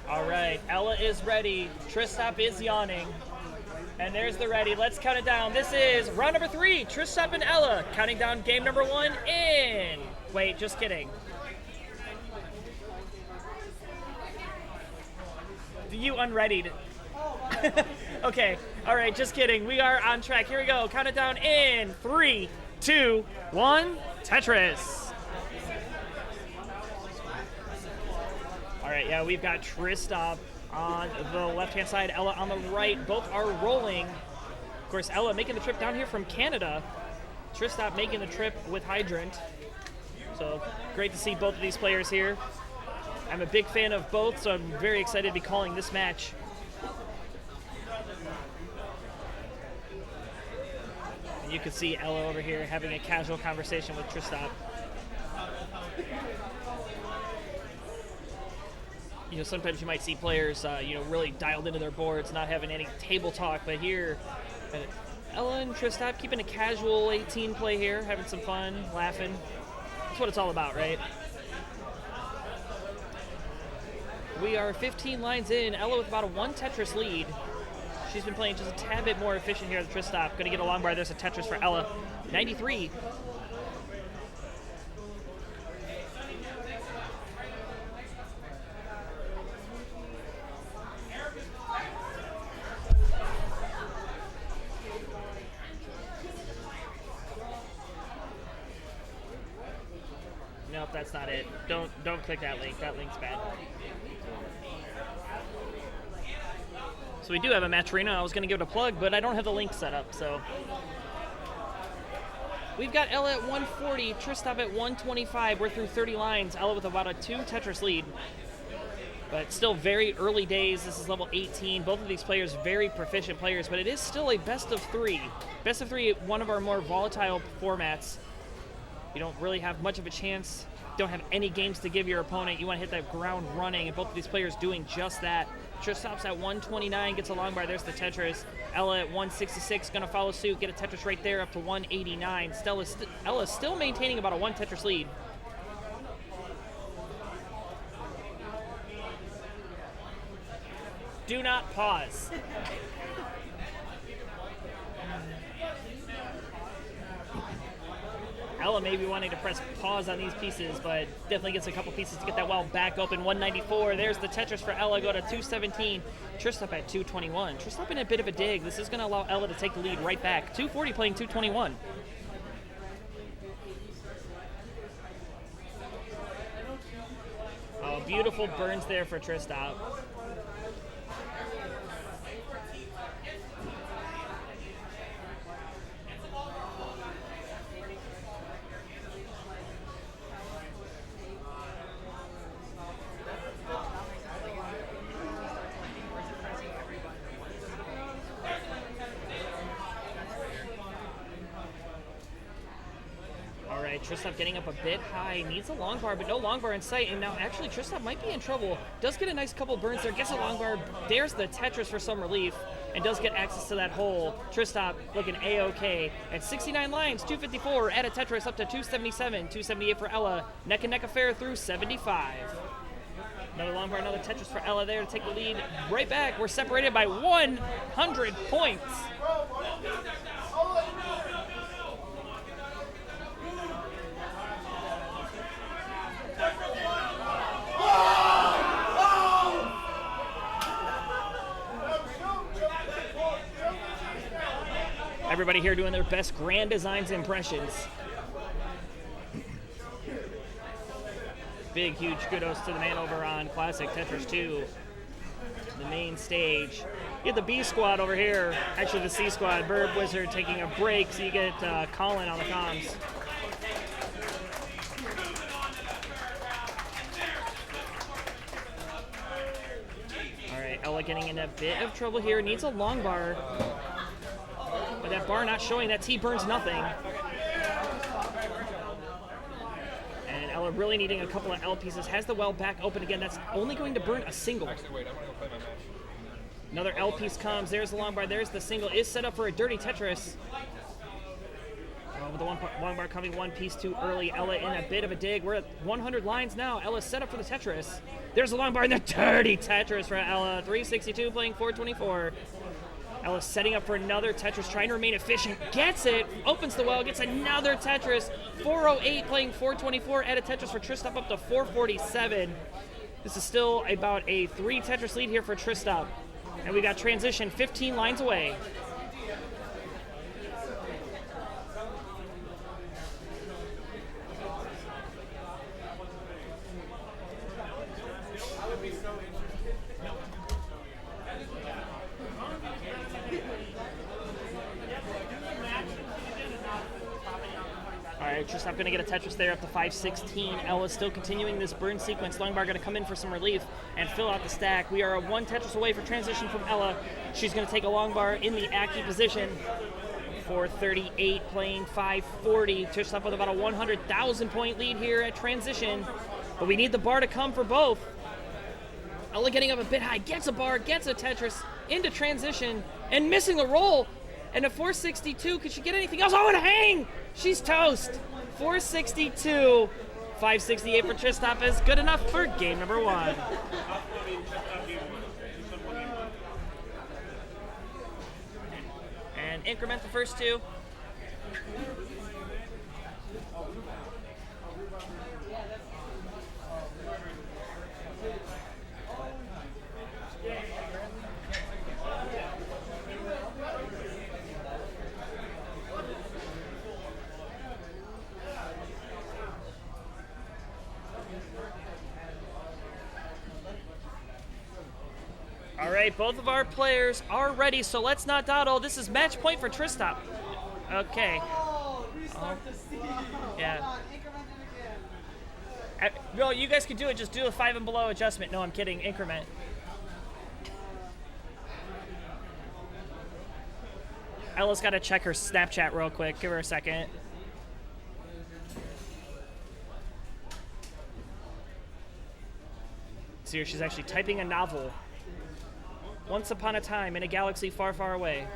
Speaker 8: All right, Ella is ready. Tristop is yawning. And there's the ready. Let's count it down. This is round number 3. Tristop and Ella counting down game number 1 in. Wait, just kidding. You unreadied. Okay, all right, just kidding. We are on track. Here we go. Count it down in 3, 2, 1. Tetris. All right, yeah, we've got Tristop on the left-hand side, Ella on the right. Both are rolling. Of course, Ella making the trip down here from Canada. Tristop making the trip with Hydrant. So great to see both of these players here. I'm a big fan of both, so I'm very excited to be calling this match. And you can see Ella over here having a casual conversation with Tristop. You know, sometimes you might see players, really dialed into their boards, not having any table talk, but here, Ella and Tristop keeping a casual 18 play here, having some fun, laughing. That's what it's all about, right? We are 15 lines in. Ella with about a 1 Tetris lead. She's been playing just a tad bit more efficient here at the Tristop. Going to get a long bar. There's a Tetris for Ella. 93. Now that's not it. Don't click that link. That link's bad. So we do have a match arena. I was going to give it a plug, but I don't have the link set up, so. We've got Ella at 140, Tristop at 125. We're through 30 lines. Ella with about a 2 Tetris lead. But still very early days. This is level 18. Both of these players very proficient players, but it is still a best of 3. Best of 3, one of our more volatile formats. You don't really have much of a chance. Don't have any games to give your opponent. You want to hit that ground running, and both of these players doing just that. Tristop's at 129, gets a long bar. There's the Tetris. Ella at 166, going to follow suit, get a Tetris right there up to 189. Ella's still maintaining about a 1 Tetris lead. Do not pause. Ella may be wanting to press pause on these pieces, but definitely gets a couple pieces to get that well back open. 194. There's the Tetris for Ella. Go to 217. Tristop at 221. Tristop in a bit of a dig. This is going to allow Ella to take the lead right back. 240 playing 221. Oh, beautiful burns there for Tristop. Tristop getting up a bit high, needs a long bar, but no long bar in sight, and now actually Tristop might be in trouble. Does get a nice couple burns there, gets a long bar, there's the Tetris for some relief, and does get access to that hole. Tristop looking A-OK. At 69 lines, 254, add a Tetris up to 277, 278 for Ella. Neck and neck affair through 75. Another long bar, another Tetris for Ella there to take the lead right back. We're separated by 100 points. Everybody here doing their best Grand Designs impressions. Big, huge kudos to the man over on Classic Tetris 2, the main stage. You get the B squad over here, actually the C squad, Burb Wizard taking a break, so you get Colin on the comms. All right, Ella getting in a bit of trouble here, needs a long bar. But that bar not showing, that T burns nothing. And Ella really needing a couple of L pieces. Has the well back open again. That's only going to burn a single.
Speaker 14: Actually, wait, I'm going to go play my match.
Speaker 8: Another L piece comes. There's the long bar. There's the single. Is set up for a dirty Tetris. With the one bar coming one piece too early. Ella in a bit of a dig. We're at 100 lines now. Ella's set up for the Tetris. There's the long bar and the dirty Tetris for Ella. 362 playing 424. Ella setting up for another Tetris, trying to remain efficient. Gets it, opens the well, gets another Tetris. 408 playing 424, add a Tetris for Tristop up to 447. This is still about a 3 Tetris lead here for Tristop. And we got transition 15 lines away. Tristop going to get a Tetris there up to 516. Ella's still continuing this burn sequence. Longbar going to come in for some relief and fill out the stack. We are a 1 Tetris away for transition from Ella. She's going to take a Longbar in the Aki position. 438 playing 540. Tristop with about a 100,000 point lead here at transition. But we need the bar to come for both. Ella getting up a bit high, gets a bar, gets a Tetris into transition and missing a roll. And at 462, could she get anything else? Oh, and a hang! She's toast. 462. 568 for Tristop is good enough for game number 1. And increment the first 2. right, both of our players are ready, so let's not dawdle. This is match point for Tristop. Okay. Yeah. Well, you guys could do it. Just do a 5 and below adjustment. No, I'm kidding. Increment. Ella's got to check her Snapchat real quick. Give her a second. See her, she's actually typing a novel. Once upon a time in a galaxy far, far away.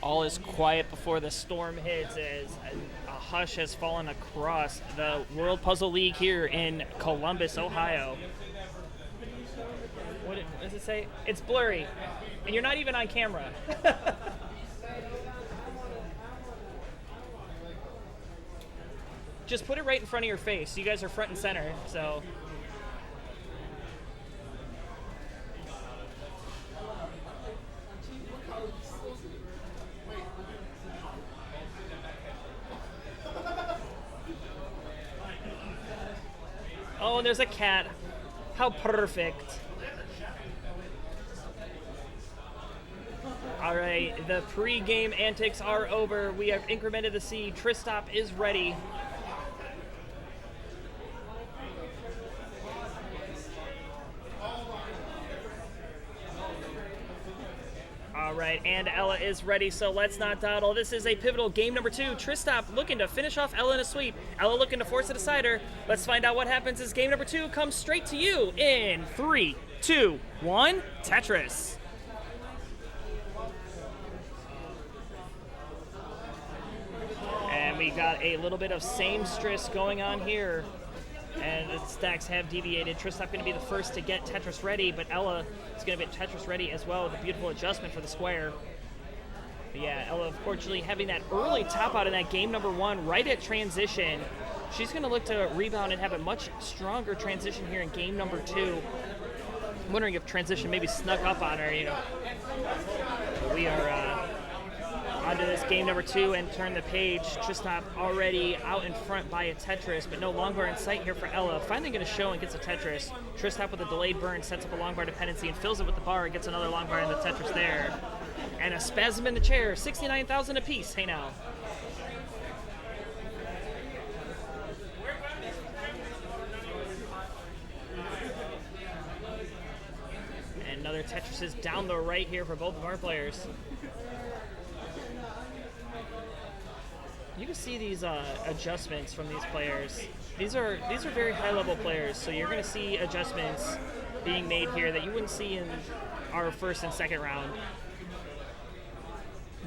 Speaker 8: All is quiet before the storm hits as a hush has fallen across the World Puzzle League here in Columbus, Ohio. What does it say? It's blurry, and you're not even on camera. Just put it right in front of your face. You guys are front and center, so. Oh, and there's a cat. How perfect. All right, the pre-game antics are over. We have incremented the C. Tristop is ready. All right, and Ella is ready, so let's not dawdle. This is a pivotal game number 2. Tristop looking to finish off Ella in a sweep. Ella looking to force a decider. Let's find out what happens as game number 2 comes straight to you in 3, 2, 1, Tetris. And we got a little bit of seamstress going on here. And the stacks have deviated. Tristop going to be the first to get Tetris ready, but Ella is going to get Tetris ready as well with a beautiful adjustment for the square. But yeah, Ella, unfortunately, having that early top out in that game number 1 right at transition. She's going to look to rebound and have a much stronger transition here in game number 2. I'm wondering if transition maybe snuck up on her, you know. But we are onto this game number 2 and turn the page. Tristop already out in front by a Tetris, but no long bar in sight here for Ella. Finally going to show and gets a Tetris. Tristop with a delayed burn sets up a long bar dependency and fills it with the bar and gets another long bar in the Tetris there. And a spasm in the chair, 69,000 apiece. Hey now. And another Tetris is down the right here for both of our players. You can see these adjustments from these players. These are very high-level players, so you're going to see adjustments being made here that you wouldn't see in our first and second round.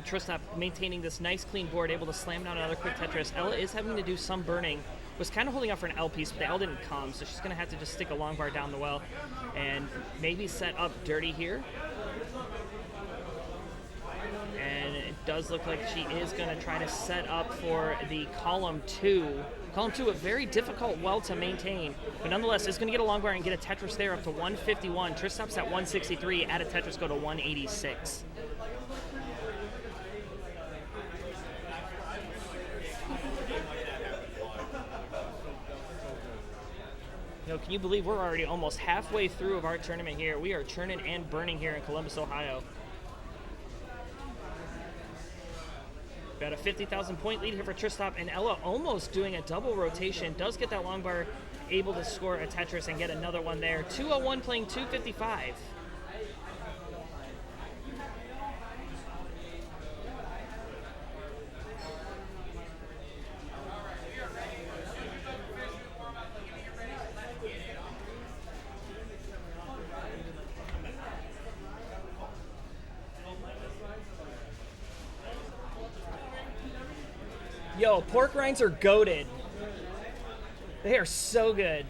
Speaker 8: Tristop maintaining this nice clean board, able to slam down another quick Tetris. Ella is having to do some burning. Was kind of holding out for an L piece, but the L didn't come, so she's going to have to just stick a long bar down the well and maybe set up dirty here. And it does look like she is going to try to set up for the column 2. Column 2, a very difficult well to maintain, but nonetheless is going to get a long bar and get a Tetris there up to 151. Tristop's at 163, add a Tetris, go to 186. You know, can you believe we're already almost halfway through of our tournament here? We are churning and burning here in Columbus, Ohio. Got a 50,000 point lead here for Tristop, and Ella almost doing a double rotation. Does get that long bar, able to score a Tetris and get another one there. 201 playing 255. Yo, pork rinds are goated. They are so good.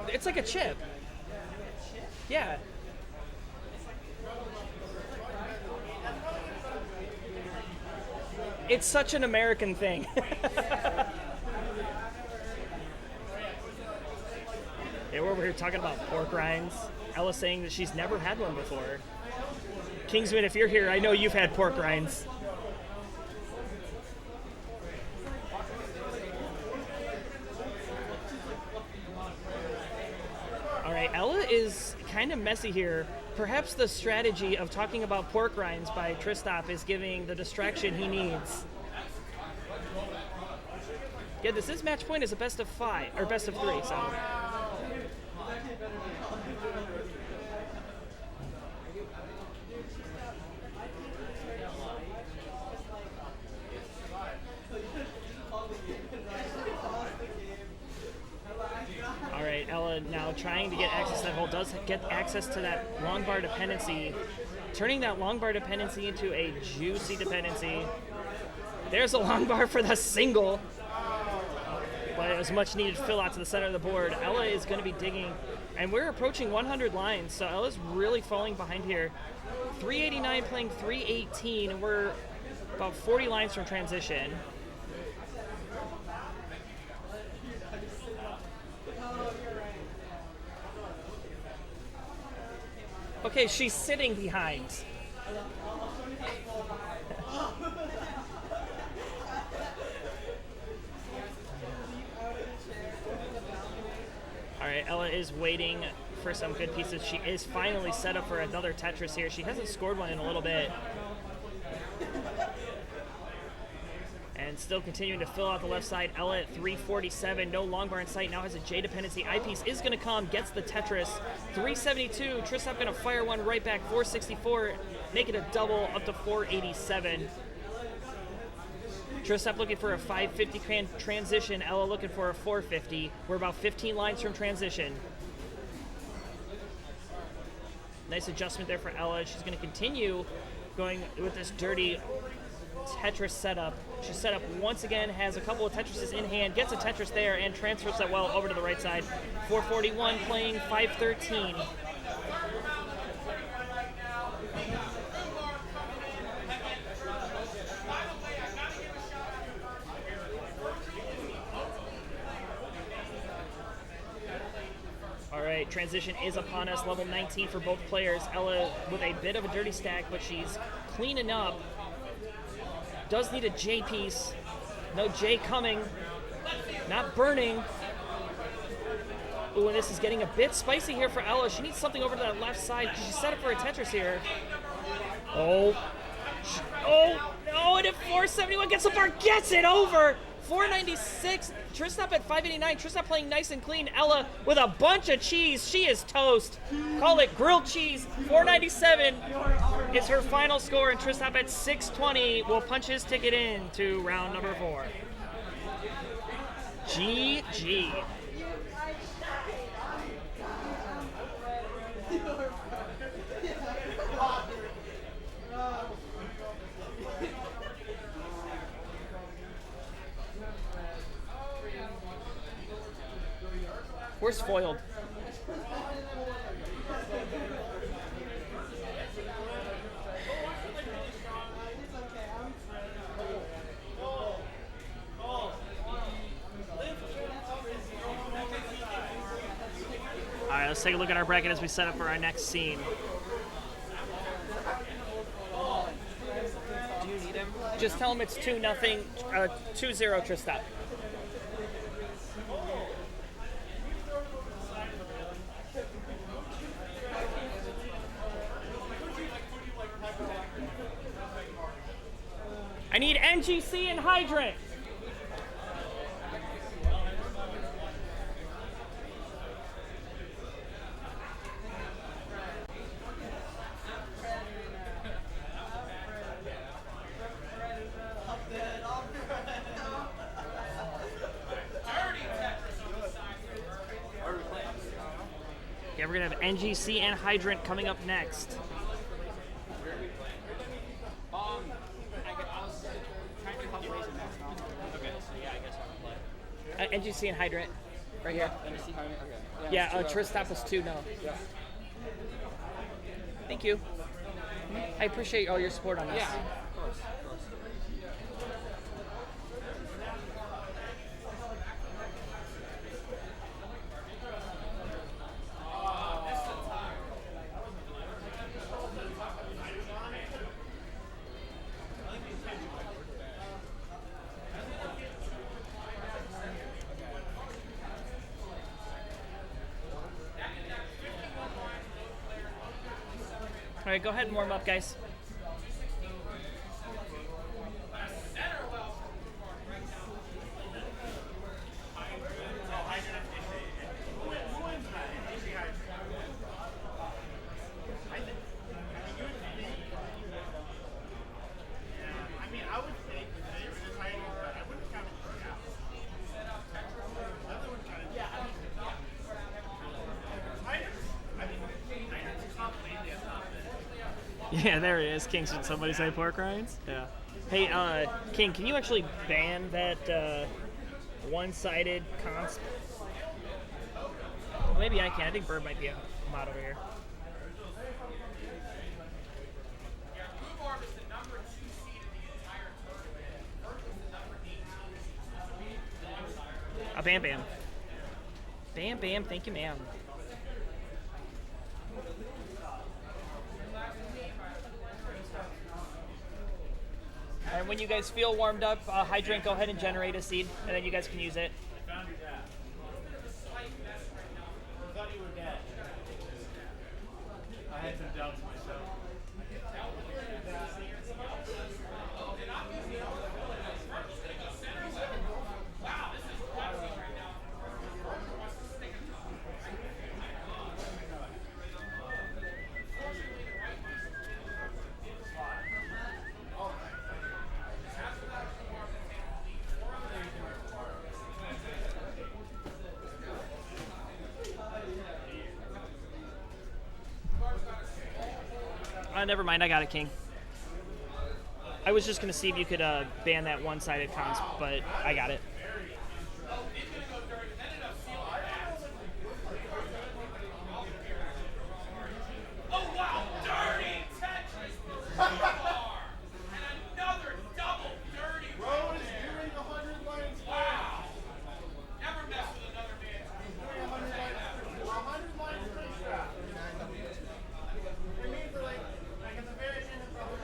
Speaker 8: It's like a chip. Yeah. It's such an American thing. Yeah, we're over here talking about pork rinds. Ella saying that she's never had one before. Kingsman, if you're here, I know you've had pork rinds. All right, Ella is kind of messy here. Perhaps the strategy of talking about pork rinds by Tristop is giving the distraction he needs. Yeah, this match point is a best of 5, or best of 3, so. All right, Ella now trying to get access to that hole, does get access to that long bar dependency, turning that long bar dependency into a juicy dependency. There's a long bar for the single, but it was much needed fill out to the center of the board. Ella is going to be digging, and we're approaching 100 lines, so Ella's really falling behind here. 389 playing 318, and we're about 40 lines from transition. Okay, she's sitting behind. All right, Ella is waiting for some good pieces. She is finally set up for another Tetris here. She hasn't scored one in a little bit. And still continuing to fill out the left side. Ella at 347, no long bar in sight, now has a J dependency. Eyepiece is gonna come, gets the Tetris. 372, Tristop gonna fire one right back, 464, make it a double up to 487. Tristop looking for a 550 transition, Ella looking for a 450. We're about 15 lines from transition. Nice adjustment there for Ella. She's gonna continue going with this dirty Tetris setup. She's set up once again, has a couple of Tetrises in hand, gets a Tetris there, and transfers that well over to the right side. 441 playing 513. All right, transition is upon us, level 19 for both players. Ella with a bit of a dirty stack, but she's cleaning up. Does need a J piece. No J coming. Not burning. Ooh, and this is getting a bit spicy here for Ella. She needs something over to that left side because she's set up for a Tetris here. Oh. Oh, no, and at 471 gets the bar, gets it over. 496, Tristop at 589. Tristop playing nice and clean. Ella with a bunch of cheese. She is toast. Call it grilled cheese. 497 is her final score, and Tristop at 620 will punch his ticket in to round number 4. GG. We're spoiled. All right, let's take a look at our bracket as we set up for our next scene.
Speaker 12: Do you need him?
Speaker 8: Just tell him it's 2-0, 2-0 Tristop. I need NGC and Hydrant. Yeah, we're gonna have NGC and Hydrant coming up next. NGC and Hydrant, right here.
Speaker 12: NGC Hydrant, okay.
Speaker 8: Yeah, Tristop was 2-0.
Speaker 12: Yeah.
Speaker 8: Thank you. I appreciate all your support on this.
Speaker 12: Yeah, of course.
Speaker 8: All right, go ahead and warm up, guys.
Speaker 3: I mean, I would think they were just hiding, but I wouldn't count it out. Another one kind of. Yeah, I mean,
Speaker 8: Yeah, there it is. King, should somebody say pork rinds? Yeah. Hey, King, can you actually ban that one-sided consp? Well, maybe I can. I think Bird might be a mod over here. Bam Bam. Bam Bam, thank you, ma'am. And when you guys feel warmed up, Hydrant, go ahead and generate a seed, and then you guys can use it.
Speaker 3: I found your dad. I thought you were dead. I had some doubts myself.
Speaker 8: Never mind, I got it, King. I was just going to see if you could ban that one-sided consp, but I got it.
Speaker 3: Oh, wow! Dirty Tetris! And another double dirty Bro is doing 100 lines. Wow! Never mess with another man. He's doing 100 lines. 100 lines straight trap. It means like at the very end of the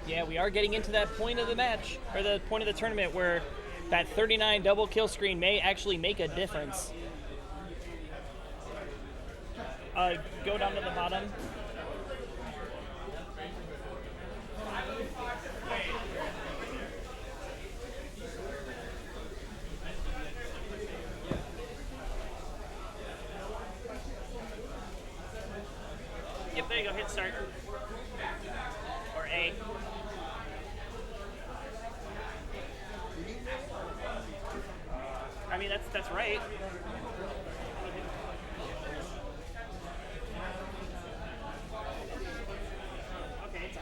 Speaker 8: Yeah, we are getting into that point of the match, or the point of the tournament where that 39 double kill screen may actually make a difference. Go down to the bottom. Yep, there you go, hit start. Or A. I mean, that's right. Okay, it's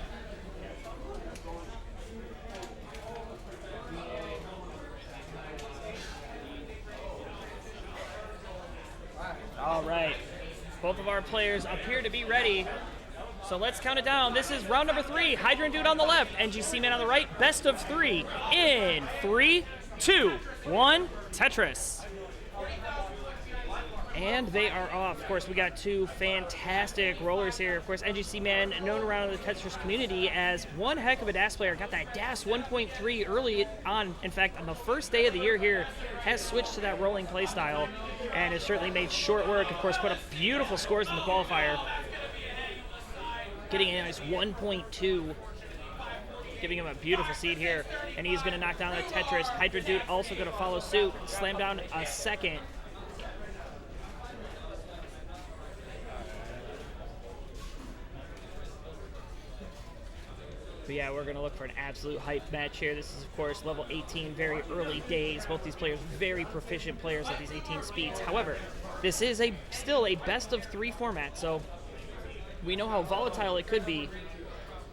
Speaker 8: all right. Both of our players appear to be ready. So let's count it down. This is round number 3. Hydrant Dude on the left, NGC Man on the right. Best of 3 in 3, 2, 1, Tetris. And they are off. Of course, we got two fantastic rollers here. Of course, NGC Man, known around the Tetris community as one heck of a DAS player. Got that DAS 1.3 early on. In fact, on the first day of the year here, has switched to that rolling play style and has certainly made short work. Of course, put up beautiful scores in the qualifier. Getting a nice 1.2. Giving him a beautiful seed here. And he's going to knock down the Tetris. Hydra Dude also going to follow suit. Slam down a second. But yeah, we're going to look for an absolute hype match here. This is, of course, level 18, very early days. Both these players, very proficient players at these 18 speeds. However, this is still a best of 3 format, so we know how volatile it could be.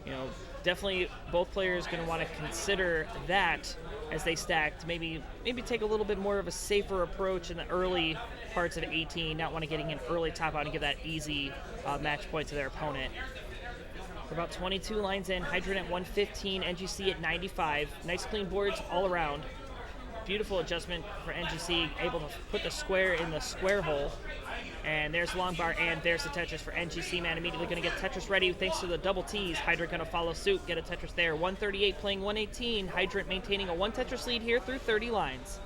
Speaker 8: You know, definitely both players going to want to consider that as they stack to maybe take a little bit more of a safer approach in the early parts of 18, not want to getting an early top out and give that easy match point to their opponent. We're about 22 lines in, Hydrant at 115, NGC at 95. Nice clean boards all around. Beautiful adjustment for NGC, able to put the square in the square hole. And there's long bar, and there's the Tetris for NGC Man. Immediately going to get Tetris ready thanks to the double T's. Hydrant going to follow suit, get a Tetris there. 138 playing 118. Hydrant maintaining a 1 Tetris lead here through 30 lines.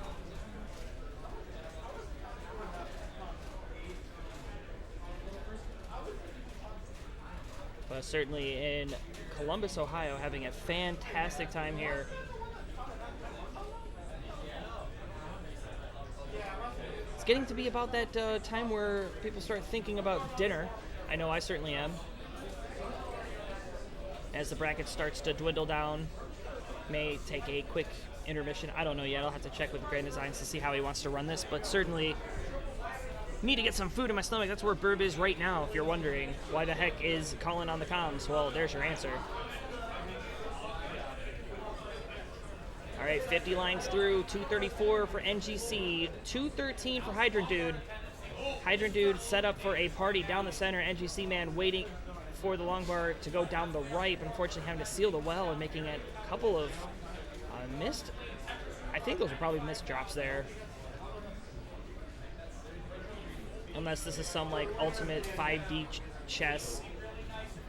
Speaker 13: But certainly in Columbus, Ohio, having a fantastic time here. It's getting to be about that time where people start thinking about dinner. I know I certainly am. As the bracket starts to dwindle down, may take a quick intermission. I don't know yet. I'll have to check with Grand Designs to see how he wants to run this, but certainly need to get some food in my stomach. That's where Burb is right now, if you're wondering. Why the heck is Colin on the comms? Well, there's your answer. All right, 50 lines through, 234 for NGC, 213 for Hydrant Dude. Hydrant Dude set up for a party down the center. NGC man waiting for the long bar to go down the right, but unfortunately having to seal the well and making it a couple of missed. I think those are probably missed drops there. Unless this is some like ultimate 5D chess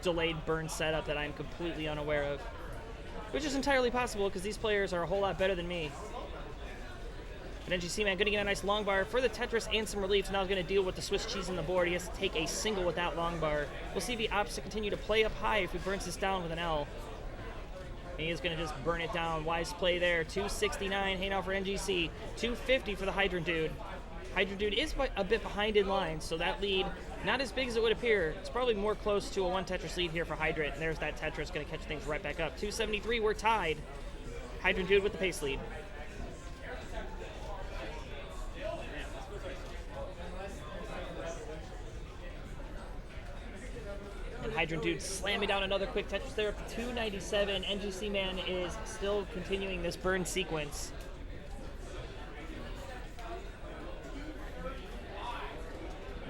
Speaker 13: delayed burn setup that I'm completely unaware of. Which is entirely possible because these players are a whole lot better than me. But NGC man going to get a nice long bar for the Tetris and some relief. Now he's going to deal with the Swiss cheese on the board. He has to take a single with that long bar. We'll see if he opts to continue to play up high if he burns this down with an L. And he is going to just burn it down. Wise play there. 269 hey now for NGC. 250 for the Hydrant Dude. Hydrant Dude is a bit behind in line, so that lead not as big as it would appear. It's probably more close to a 1 Tetris lead here for Hydrant. And there's that Tetris going to catch things right back up. 273, we're tied. Hydrant Dude with the pace lead. And Hydrant Dude slamming down another quick Tetris there up to 297. NGC man is still continuing this burn sequence.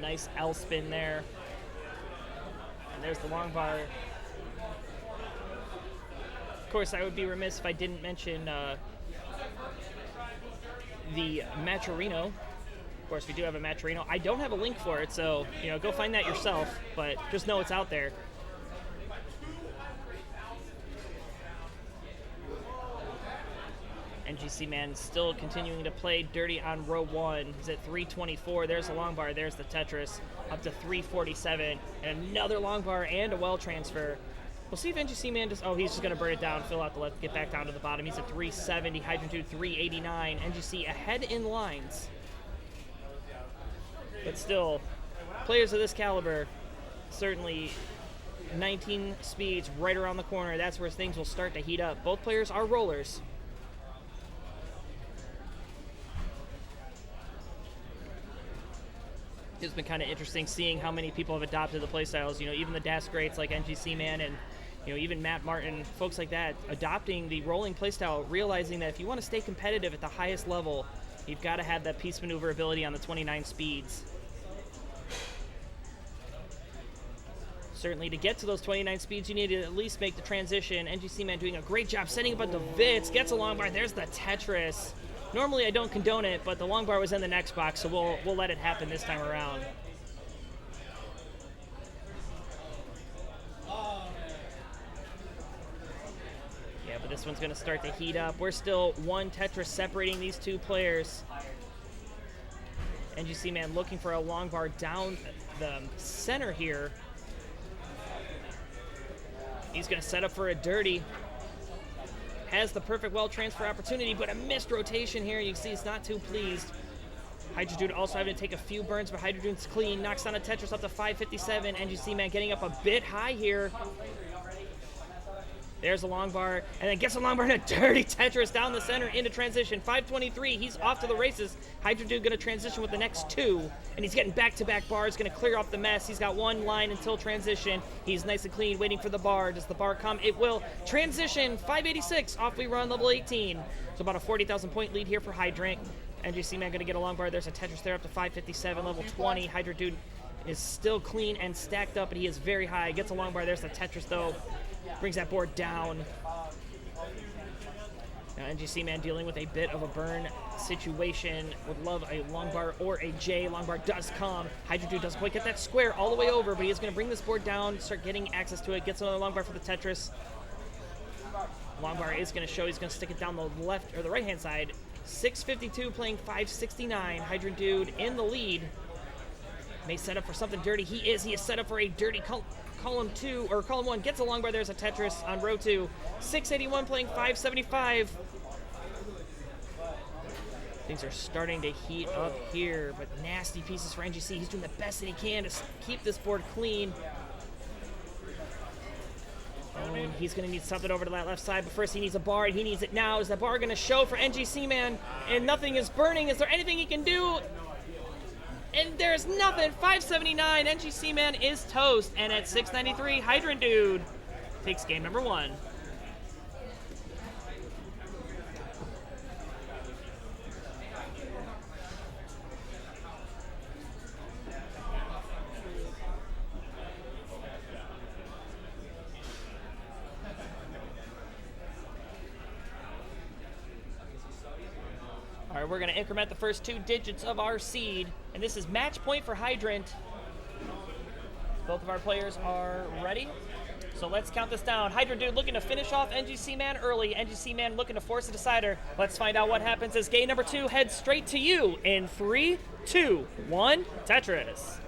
Speaker 13: Nice L spin there. And there's the long bar. Of course, I would be remiss if I didn't mention the Matcherino. Of course, we do have a Matcherino. I don't have a link for it, so go find that yourself, but just know it's out there. NGC man still continuing to play dirty on row 1. He's at 324. There's the long bar. There's the Tetris. Up to 347. And another long bar and a well transfer. We'll see if NGC man just... Oh, he's just going to burn it down, fill out the left, get back down to the bottom. He's at 370. Hydrant Dude 389. NGC ahead in lines. But still, players of this caliber, certainly 19 speeds right around the corner. That's where things will start to heat up. Both players are rollers. It's been kind of interesting seeing how many people have adopted the playstyles. Even the DAS greats like NGC man and even Matt Martin, folks like that, adopting the rolling playstyle, realizing that if you want to stay competitive at the highest level, you've got to have that piece maneuverability on the 29 speeds. Certainly, to get to those 29 speeds, you need to at least make the transition. NGC man doing a great job setting up a Davitz, gets a long bar. There's the Tetris. Normally I don't condone it, but the long bar was in the next box, so we'll let it happen this time around. Yeah, but this one's going to start to heat up. We're still 1 Tetris separating these two players. NGC man looking for a long bar down the center here. He's going to set up for a dirty. Has the perfect well transfer opportunity, but a missed rotation here. You can see he's not too pleased. Hydrant Dude also having to take a few burns, but Hydrant Dude's clean. Knocks down a Tetris up to 557. NGC man getting up a bit high here. There's a long bar, and then gets a long bar and a dirty Tetris down the center into transition. 523, he's off to the races. Hydrant Dude gonna transition with the next 2, and he's getting back-to-back bars, gonna clear up the mess. He's got 1 line until transition. He's nice and clean, waiting for the bar. Does the bar come? It will. Transition, 586, off we run, level 18. So about a 40,000 point lead here for Hydrant. NGC man gonna get a long bar. There's a Tetris there up to 557, level 20. Hydrant Dude is still clean and stacked up, and he is very high. Gets a long bar. There's the Tetris though. Brings that board down. Now NGC man dealing with a bit of a burn situation. Would love a long bar or a J. Long bar does come. Hydrant Dude doesn't quite get that square all the way over, but he is going to bring this board down, start getting access to it. Gets another long bar for the Tetris. Long bar is going to show. He's going to stick it down the left or the right hand side. 652 playing 569. Hydrant Dude in the lead. May set up for something dirty. He is set up for a dirty column 2 or column 1 gets a long bar. There's a Tetris on row 2. 681 playing 575. Things are starting to heat up here, but nasty pieces for NGC. He's doing the best that he can to keep this board clean. Oh, and he's going to need something over to that left side, but first he needs a bar, and he needs it now. Is the bar going to show for NGC Man? And nothing is burning. Is there anything he can do? And there's nothing. 579. NGC Man is toast. And at 693, Hydrant Dude takes game number 1. All right, we're going to increment the first 2 digits of our seed, and this is match point for Hydrant. Both of our players are ready, so let's count this down. Hydrant Dude looking to finish off NGC Man early. NGC Man looking to force a decider. Let's find out what happens as game number 2 heads straight to you in 3, 2, 1, Tetris.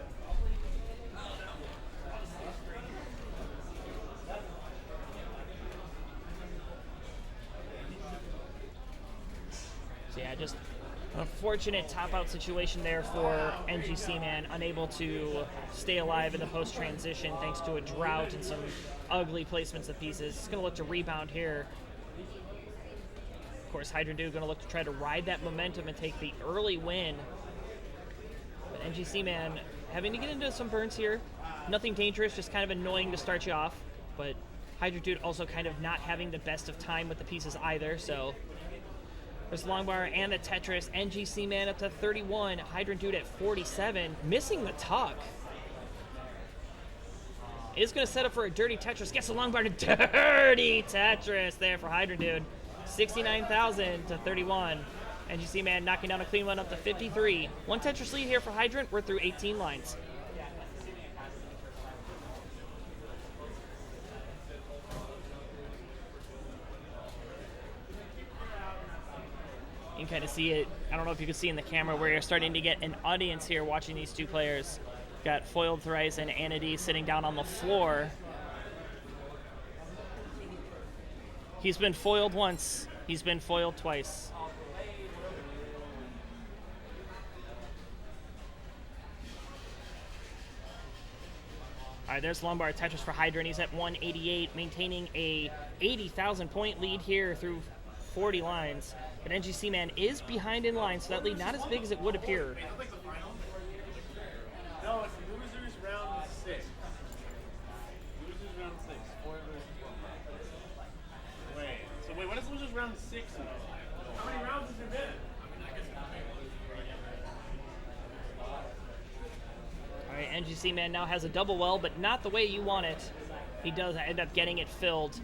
Speaker 13: Yeah, just unfortunate top-out situation there for NGC Man, unable to stay alive in the post-transition thanks to a drought and some ugly placements of pieces. He's going to look to rebound here. Of course, Hydrant Dude going to look to try to ride that momentum and take the early win. But NGC Man having to get into some burns here. Nothing dangerous, just kind of annoying to start you off. But Hydrant Dude also kind of not having the best of time with the pieces either, so... There's the long bar and the Tetris. NGC Man up to 31. Hydrant Dude at 47. Missing the tuck. Is going to set up for a dirty Tetris. Gets the long bar to dirty Tetris there for Hydrant Dude. 69,000 to 31. NGC Man knocking down a clean one up to 53. 1 Tetris lead here for Hydrant. We're through 18 lines. You can kind of see it. I don't know if you can see in the camera where you're starting to get an audience here watching these 2 players. Got Foiled Thrice and Anady sitting down on the floor. He's been foiled once. He's been foiled twice. All right, there's Lombard Tetris for Hydrant. He's at 188, maintaining a 80,000 point lead here through 40 lines. But NGC Man is behind in line, so that lead not as big as it would appear.
Speaker 10: No, it's losers round 6. Losers round 6. 4 versus 1. Wait, what is losers round 6? How many rounds has there been?
Speaker 13: All right, NGC Man now has a double well, but not the way you want it. He does end up getting it filled.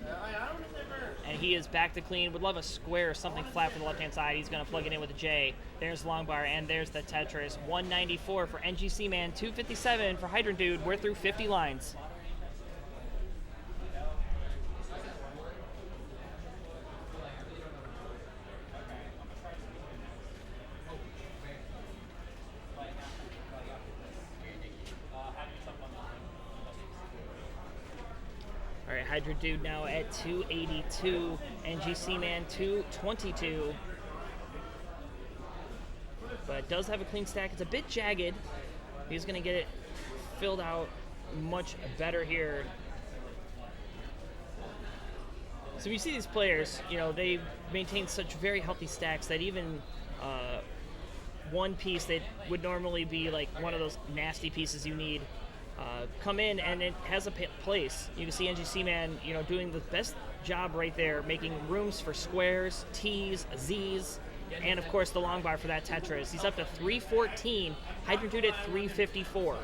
Speaker 13: And he is back to clean. Would love a square or something flat for the left-hand side. He's going to plug it in with a J. There's long bar, and there's the Tetris. 194 for NGC Man, 257 for Hydrant Dude. We're through 50 lines. All right, Hydrant Dude now at 282, NGC Man 222. But does have a clean stack. It's a bit jagged. He's going to get it filled out much better here. So you see these players, you know, they maintain such very healthy stacks that even one piece that would normally be like one of those nasty pieces you need come in and it has a place. You can see NGC Man, you know, doing the best job right there, making rooms for squares, T's, Z's, and of course the long bar for that Tetris. He's up to 314. Hydrant Dude at 354.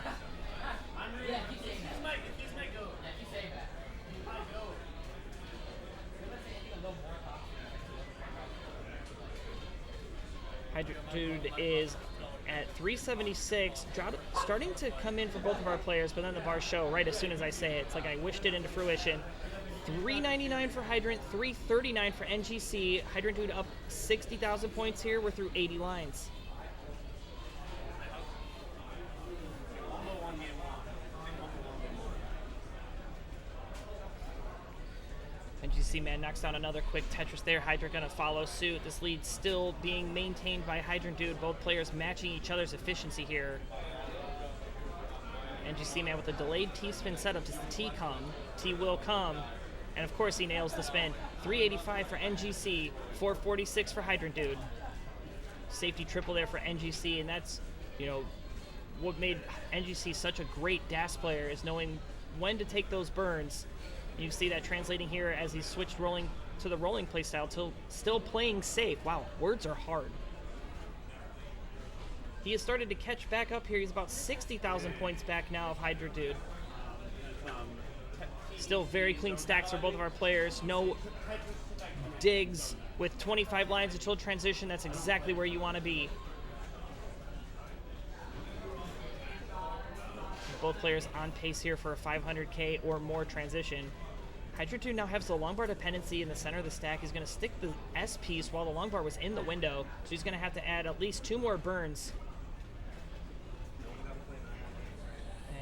Speaker 13: Hydrant Dude is at 376, starting to come in for both of our players, but then the bars show right as soon as I say it. It's like I wished it into fruition. 399 for Hydrant, 339 for NGC. Hydrant Dude up 60,000 points here. We're through 80 lines. NGC Man knocks down another quick Tetris there. Hydra gonna follow suit. This lead still being maintained by Hydrant Dude. Both players matching each other's efficiency here. NGC Man with a delayed T-spin setup. Does the T come? T will come. And of course he nails the spin. 385 for NGC, 446 for Hydrant Dude. Safety triple there for NGC, and that's, you know, what made NGC such a great DAS player is knowing when to take those burns. You see that translating here as he switched rolling to the rolling play style till still playing safe. Wow, words are hard. He has started to catch back up here. He's about 60,000 points back now of Hydra Dude. Still very clean stacks for both of our players. No digs with 25 lines until transition. That's exactly where you want to be. Both players on pace here for a 500K or more transition. Hydra 2 now has the long bar dependency in the center of the stack. He's going to stick the S piece while the long bar was in the window, so he's going to have to add at least 2 more burns.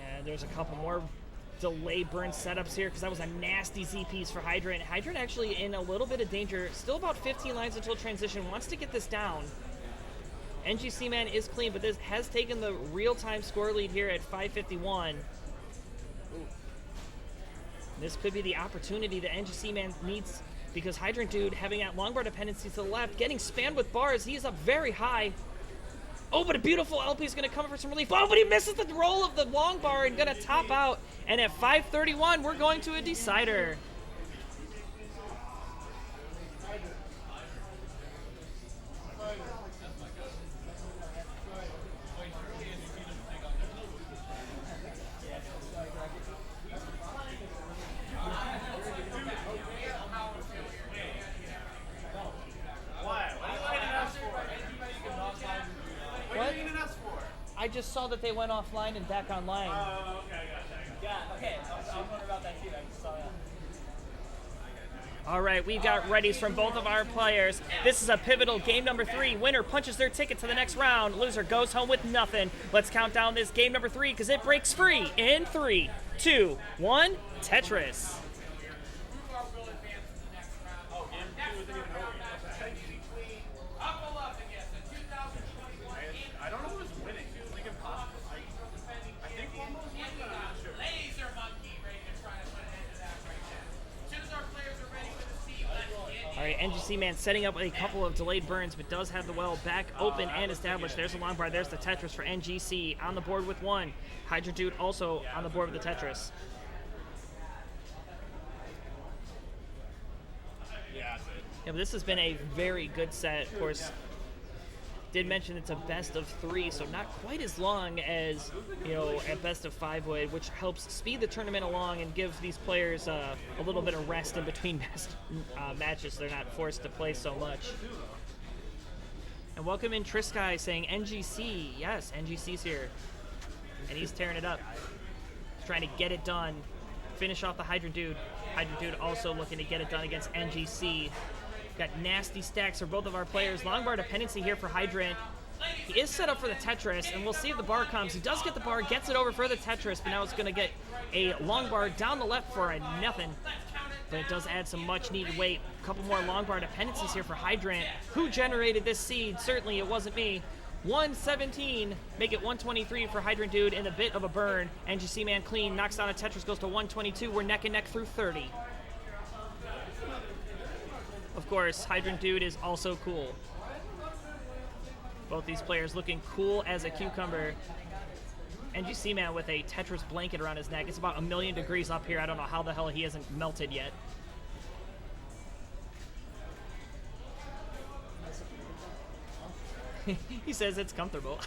Speaker 13: And there's a couple more delay burn setups here because that was a nasty Z piece for Hydrant. Hydrant actually in a little bit of danger. Still about 15 lines until transition. Wants to get this down. NGC Man is clean, but this has taken the real-time score lead here at 551. This could be the opportunity that NGC Man needs because Hydrant Dude having that long bar dependency to the left, getting spammed with bars. He is up very high. Oh, but a beautiful LP is going to come for some relief. Oh, but he misses the roll of the long bar and going to top out. And at 531, we're going to a decider. I just saw that they went offline and back online.
Speaker 5: Oh, okay, gotcha. Yeah, okay. I was wondering about that too. I just saw that.
Speaker 13: All right, we've got readies from both of our players. This is a pivotal game number 3. Winner punches their ticket to the next round. Loser goes home with nothing. Let's count down this game number 3 because it breaks free in 3, 2, 1, Tetris. NGC Man setting up a couple of delayed burns, but does have the well back open and established. There's the long bar. There's the Tetris for NGC on the board with 1. Hydra Dude also on the board with the Tetris. Yeah, but this has been a very good set. Of course, did mention it's a best of 3, so not quite as long as, you know, a best of 5 would, which helps speed the tournament along and give these players a little bit of rest in between matches so they're not forced to play so much. And welcome in Trisky saying NGC. Yes, NGC's here. And he's tearing it up. Trying to get it done. Finish off the Hydra Dude. Hydra Dude also looking to get it done against NGC. Got nasty stacks for both of our players. Long bar dependency here for Hydrant. He is set up for the Tetris, and we'll see if the bar comes. He does get the bar, gets it over for the Tetris, but now it's going to get a long bar down the left for a nothing. But it does add some much-needed weight. A couple more long bar dependencies here for Hydrant. Who generated this seed? Certainly it wasn't me. 117, make it 123 for Hydrant Dude in a bit of a burn. NGC Man clean, knocks down a Tetris, goes to 122. We're neck and neck through 30. Of course, Hydrant Dude is also cool. Both these players looking cool as a cucumber. NGC Man with a Tetris blanket around his neck. It's about 1,000,000 degrees up here. I don't know how the hell he hasn't melted yet. He says it's comfortable.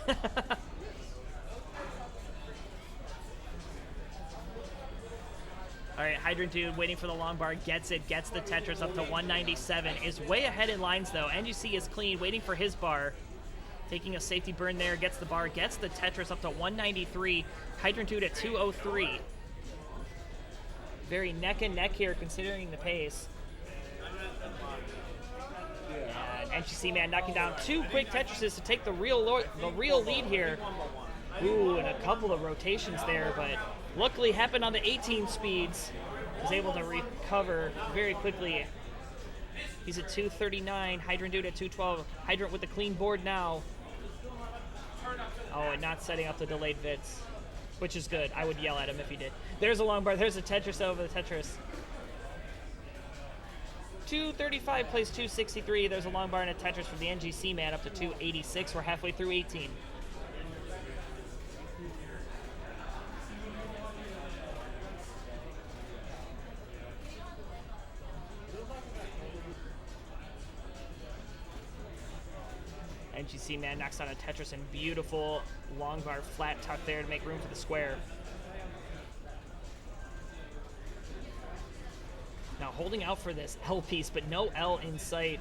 Speaker 13: All right, Hydrant Dude waiting for the long bar, gets it, gets the Tetris up to 197, is way ahead in lines though. NGC is clean, waiting for his bar. Taking a safety burn there, gets the bar, gets the Tetris up to 193. Hydrant Dude at 203. Very neck and neck here considering the pace. And NGC Man knocking down 2 quick Tetrises to take the real lead here. Ooh, and a couple of rotations there, but luckily happened on the 18 speeds. is able to recover very quickly. He's at 239, Hydrant Dude at 212. Hydrant with the clean board now. Oh, and not setting up the delayed Vits, which is good. I would yell at him if he did. There's a long bar, there's a Tetris over the Tetris. 235 plays 263. There's a long bar and a Tetris from the NGC man up to 286. We're halfway through 18. NGC man knocks down a Tetris and beautiful long bar flat tuck there to make room for the square. Now holding out for this L piece, but no L in sight.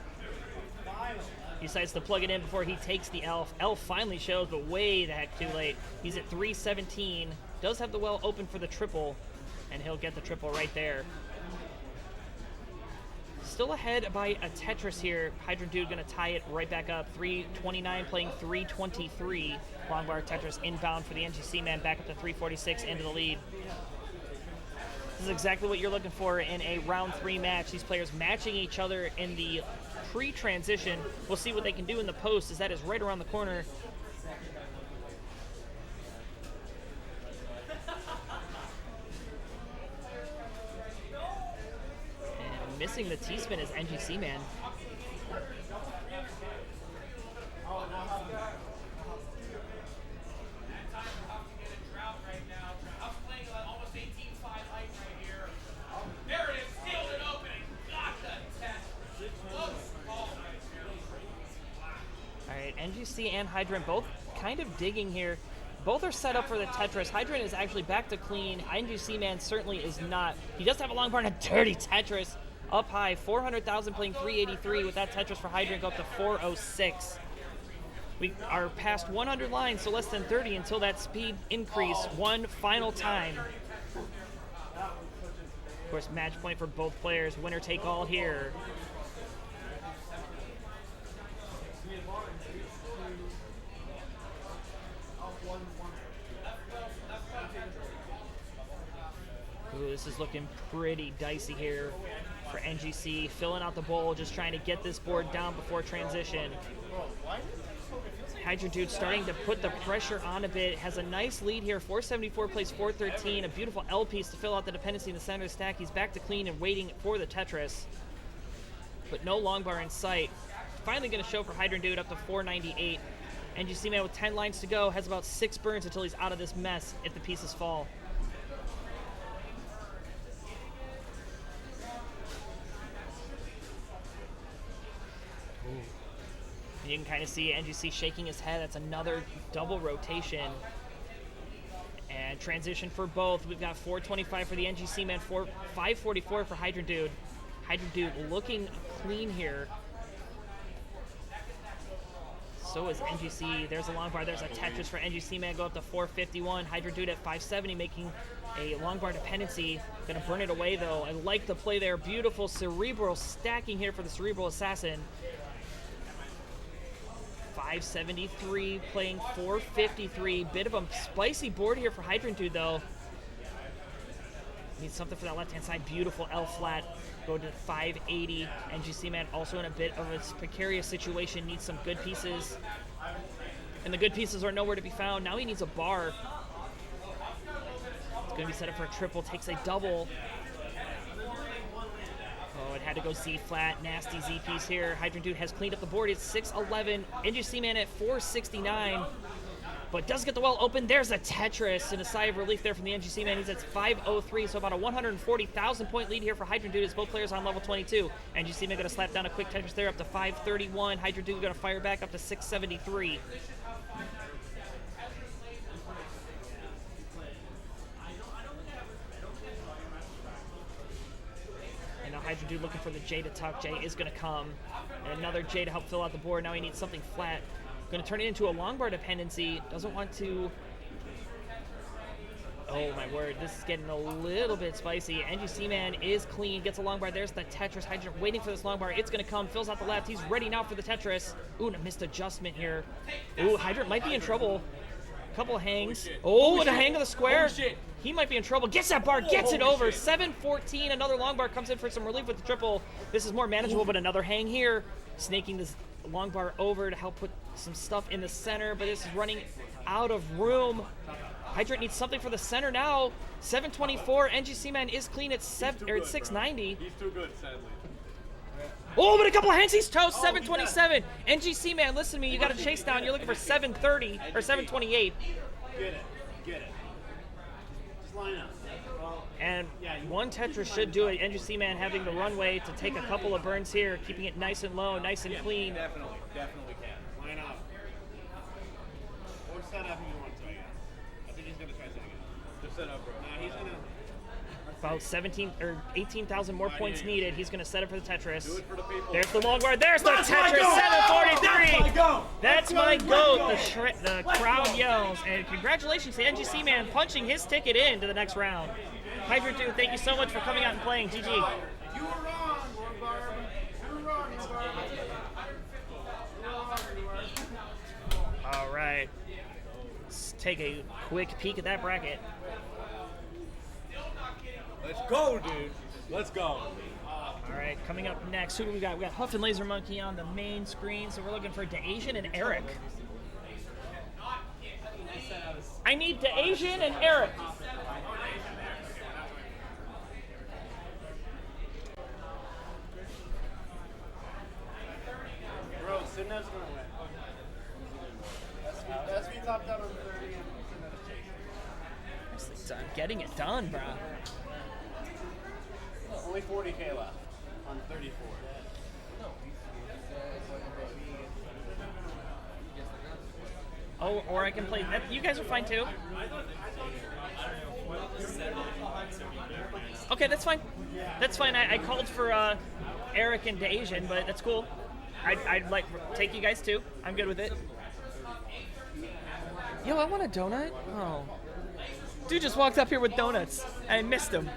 Speaker 13: He decides to plug it in before he takes the L. L finally shows, but way the heck too late. He's at 317. Does have the well open for the triple, and he'll get the triple right there. Still ahead by a Tetris here. Hydrant Dude gonna tie it right back up. 329 playing 323. Long bar Tetris inbound for the NGC man, back up to 346 into the lead. This is exactly what you're looking for in a round 3 match. These players matching each other in the pre-transition. We'll see what they can do in the post, as that is right around the corner. And missing the T-spin is NGC man. NGC and Hydrant both kind of digging here. Both are set up for the Tetris. Hydrant is actually back to clean. NGC man certainly is not. He does have a long bar and a dirty Tetris. Up high, 400,000 playing 383 with that Tetris for Hydrant, go up to 406. We are past 100 lines, so less than 30 until that speed increase one final time. Of course, match point for both players. Winner take all here. Ooh, this is looking pretty dicey here for NGC. Filling out the bowl, just trying to get this board down before transition. Hydrant Dude starting to put the pressure on a bit. Has a nice lead here. 474 plays 413. A beautiful L piece to fill out the dependency in the center of the stack. He's back to clean and waiting for the Tetris. But no long bar in sight. Finally going to show for Hydrant Dude up to 498. NGC man with 10 lines to go has about 6 burns until he's out of this mess if the pieces fall. You can kind of see NGC shaking his head. That's another double rotation. And transition for both. We've got 425 for the NGC man, 544 for Hydrant Dude. Hydrant Dude looking clean here. So is NGC. There's a long bar. There's a Tetris for NGC man. Go up to 451. Hydrant Dude at 570, making a long bar dependency. Gonna burn it away though. I like the play there. Beautiful cerebral stacking here for the cerebral assassin. 573 playing 453. Bit of a spicy board here for Hydrant Dude though. Needs something for that left hand side. Beautiful L flat. Go to 580. NGC man also in a bit of a precarious situation. Needs some good pieces. And the good pieces are nowhere to be found. Now he needs a bar. It's going to be set up for a triple. Takes a double. Oh, it had to go Z flat. Nasty Z piece here. Hydrant Dude has cleaned up the board. It's 611. NGC man at 469. But does get the well open. There's a Tetris and a sigh of relief there from the NGC man. He's at 503, so about a 140,000 point lead here for Hydrant Dude as both players on level 22. NGC man going to slap down a quick Tetris there up to 531. Hydrant Dude going to fire back up to 673. And now Hydrant Dude looking for the J to tuck. J is going to come. And another J to help fill out the board. Now he needs something flat. Going to turn it into a long bar dependency. Doesn't want to... Oh my word, this is getting a little bit spicy. NGC man is clean, gets a long bar. There's the Tetris. Hydrant waiting for this long bar. It's going to come, fills out the left. He's ready now for the Tetris. Ooh, and a missed adjustment here. Ooh, Hydrant might be in trouble. couple of hangs. Oh, and a hang of the square.
Speaker 5: Holy shit.
Speaker 13: He might be in trouble. Gets that bar, gets it over. 7-14. Another long bar comes in for some relief with the triple. This is more manageable, but another hang here. Snaking this long bar over to help put some stuff in the center, but this is running out of room. Hydrant needs something for the center now. 724. NGC Man is clean at 690.
Speaker 10: He's too good, sadly.
Speaker 13: Oh, but a couple of hands. He's toast. 727. NGC Man, listen to me. You got to chase down. You're looking for 730 or 728.
Speaker 10: Get it. Just line up.
Speaker 13: And one Tetris should do it. NGC Man having the runway to take a couple of burns here, keeping it nice and low, nice and clean.
Speaker 10: Definitely can. Line up. Or set up if you want to, I guess. I think he's going to try setting up. Just set up, bro. Nah, he's going to...
Speaker 13: About 17 or 18,000 more points needed. He's going to set up for the Tetris.
Speaker 10: Do it for the people.
Speaker 13: There's the long guard. There's the Tetris. 743. That's my goat. The crowd yells. And congratulations to NGC Man punching his ticket in to the next round. Hydra 2, thank you so much for coming out and playing. GG.
Speaker 10: You were wrong, Barb. You were wrong, Barb.
Speaker 13: All right. Let's take a quick peek at that bracket.
Speaker 10: Let's go, dude. Let's go.
Speaker 13: All right, coming up next, who do we got? We got Huff and Laser Monkey on the main screen, so we're looking for DeAsian and Eric. I need DeAsian and Eric.
Speaker 10: Bro, Sidnev's going to win. That's me topped out on 30 and Sidnev's chasing.
Speaker 13: Nicely done. Getting it done, bro.
Speaker 10: Only 40K left on 34.
Speaker 13: Oh, or I can play. You guys are fine too. Okay, that's fine. That's fine. I called for Eric and DeAsian, but that's cool. I'd like take you guys too. I'm good with it. Yo, I want a donut. Oh, dude just walked up here with donuts. I missed him.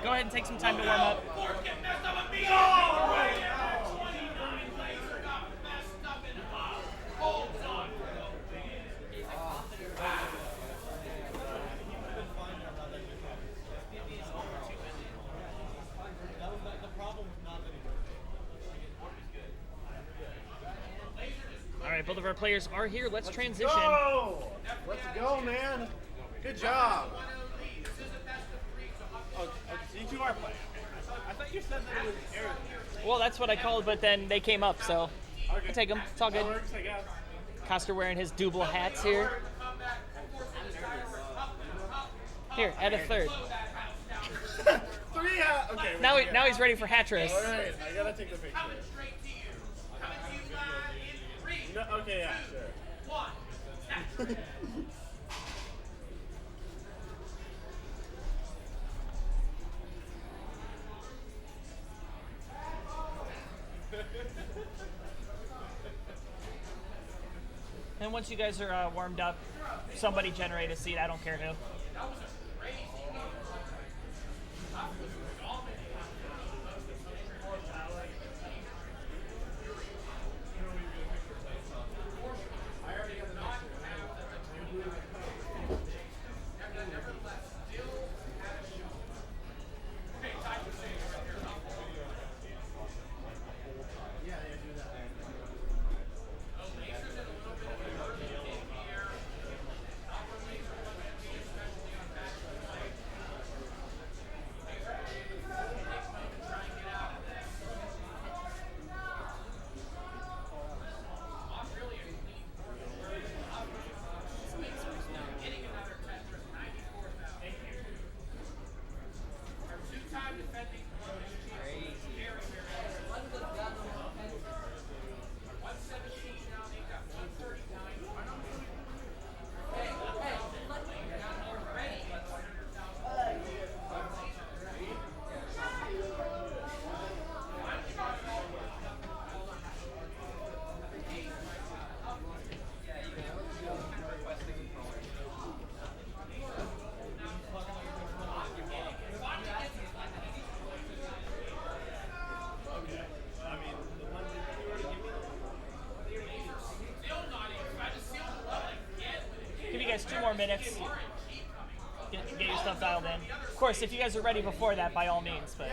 Speaker 13: Go ahead and take some time to warm up. All right, both of our players are here. Let's transition.
Speaker 10: Let's go, man. Good job. Oh, so you two are playing. I thought you said that it was Eric.
Speaker 13: Well, that's what I called, but then they came up, so
Speaker 10: Okay.
Speaker 13: I'll take them. It's all good.
Speaker 10: That works, I guess.
Speaker 13: Coster wearing his double hats here. Here, add a third.
Speaker 10: Okay.
Speaker 13: Now he's ready for Hatris.
Speaker 10: All right, I gotta take the picture. No, okay, yeah, sure.
Speaker 13: And once you guys are warmed up, somebody generate a seat. I don't care who. minutes. Get your stuff dialed in. Of course, if you guys are ready before that, by all means. But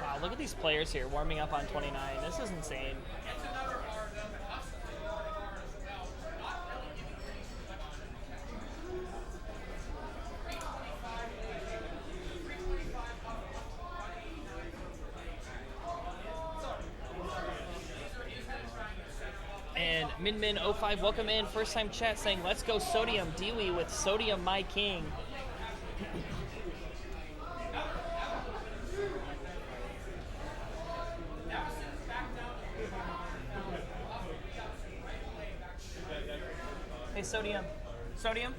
Speaker 13: wow, look at these players here warming up on 29. This is insane. And Minmin05, welcome in. First time chat saying, let's go Sodium. Dewey with Sodium, my king. Hey, Sodium. Sodium?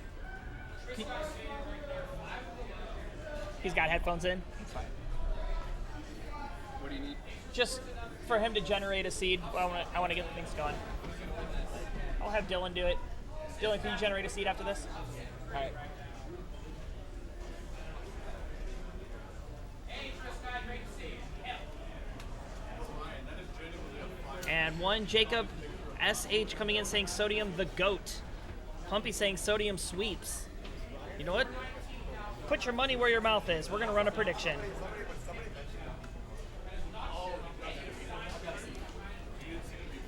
Speaker 13: He's got headphones in. It's fine.
Speaker 5: What do you need?
Speaker 13: Just for him to generate a seed. I want to get things going. I'll have Dylan do it. Dylan, can you generate a seed after this? All right. And one Jacob SH coming in saying Sodium the GOAT. Pumpy saying Sodium sweeps. You know what? Put your money where your mouth is. We're going to run a prediction.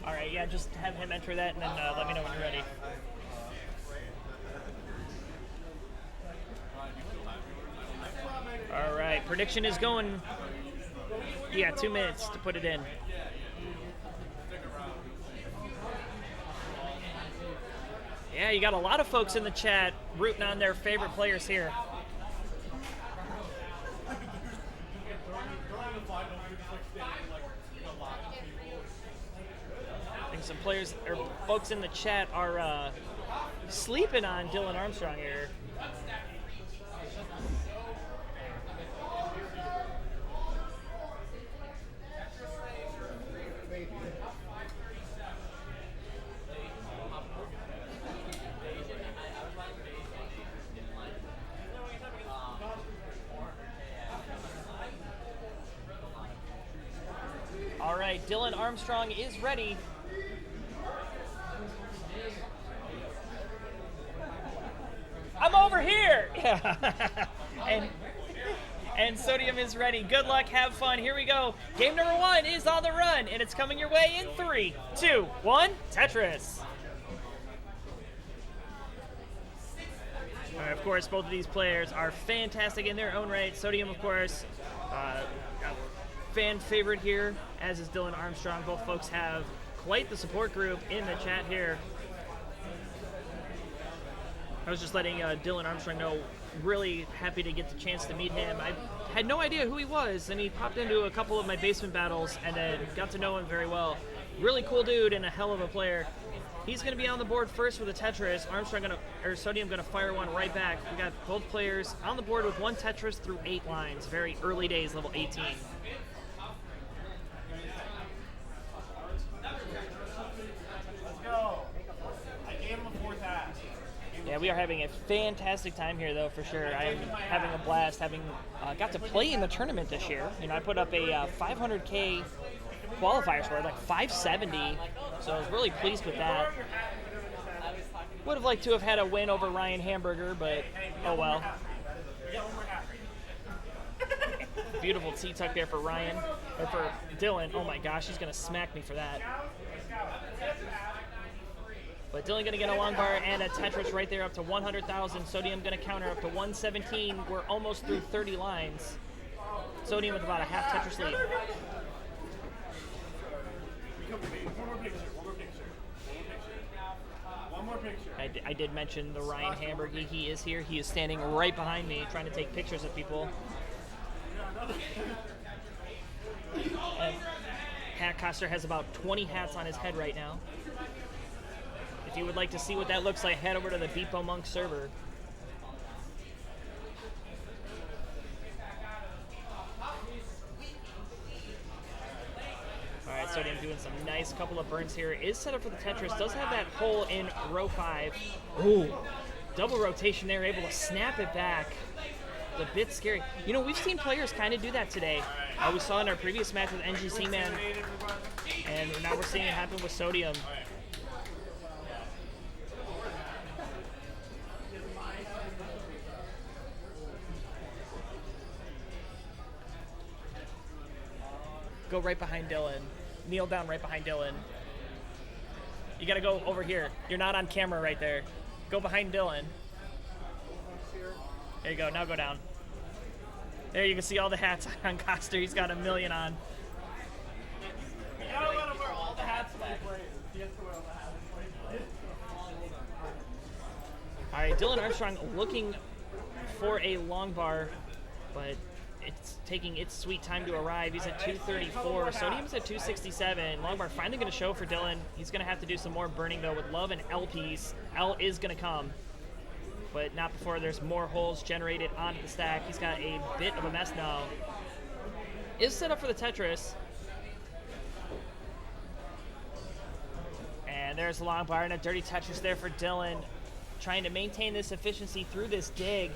Speaker 13: All right, yeah, just have him enter that and then let me know when you're ready. All right, prediction is going. Yeah, 2 minutes to put it in. Yeah, you got a lot of folks in the chat rooting on their favorite players here. I think some players or folks in the chat are sleeping on Dylan Armstrong here. All right, Dylan Armstrong is ready. I'm over here. and Sodium is ready. Good luck, have fun. Here we go. Game number 1 is on the run, and it's coming your way in 3, 2, 1. Tetris. All right, of course, both of these players are fantastic in their own right. Sodium, of course, fan favorite here, as is Dylan Armstrong. Both folks have quite the support group in the chat here. I was just letting Dylan Armstrong know, really happy to get the chance to meet him. I had no idea who he was, and he popped into a couple of my basement battles and then got to know him very well. Really cool dude and a hell of a player. He's going to be on the board first with a Tetris. Sodium going to fire one right back. We got both players on the board with one Tetris through 8 lines. Very early days, level 18.
Speaker 11: Let's go. I gave him a 4th hat.
Speaker 13: Yeah, we are having a fantastic time here, though, for sure. I am having a blast. Having got to play in the tournament this year. You know, I put up a 500K qualifier score, like 570. So I was really pleased with that. Would have liked to have had a win over Ryan Hamburger, but oh well. Beautiful T-tuck there for Ryan, or for Dylan. Oh my gosh, he's gonna smack me for that. But Dylan gonna get a long bar and a Tetris right there up to 100,000. Sodium gonna counter up to 117. We're almost through 30 lines. Sodium with about a half Tetris lead.
Speaker 10: One more picture.
Speaker 13: I did mention the Ryan Hamburger. He is here. He is standing right behind me trying to take pictures of people. Hat Coster has about 20 hats on his head right now. If you would like to see what that looks like, head over to the Beepo Monk server. Alright, Sodium doing some nice couple of burns here. Is set up for the Tetris. Does have that hole in row 5. Ooh. Double rotation there, able to snap it back. It's a bit scary. You know, we've seen players kind of do that today. We saw in our previous match with NGC Man, and now we're seeing it happen with Sodium. Go right behind Dylan. Kneel down right behind Dylan. You gotta go over here. You're not on camera right there. Go behind Dylan. There you go, now go down. There you can see all the hats on Coster. He's got a million on.
Speaker 8: You don't want to wear all the hats when you play. You have to wear all the hats.
Speaker 13: All right, Dylan Armstrong looking for a long bar, but it's taking its sweet time to arrive. He's at 234. Sodium's at 267. Long bar finally going to show for Dylan. He's going to have to do some more burning, though, with Love and L piece. L is going to come, but not before there's more holes generated onto the stack. He's got a bit of a mess now. Is set up for the Tetris. And there's the long bar and a dirty Tetris there for Dylan, trying to maintain this efficiency through this dig.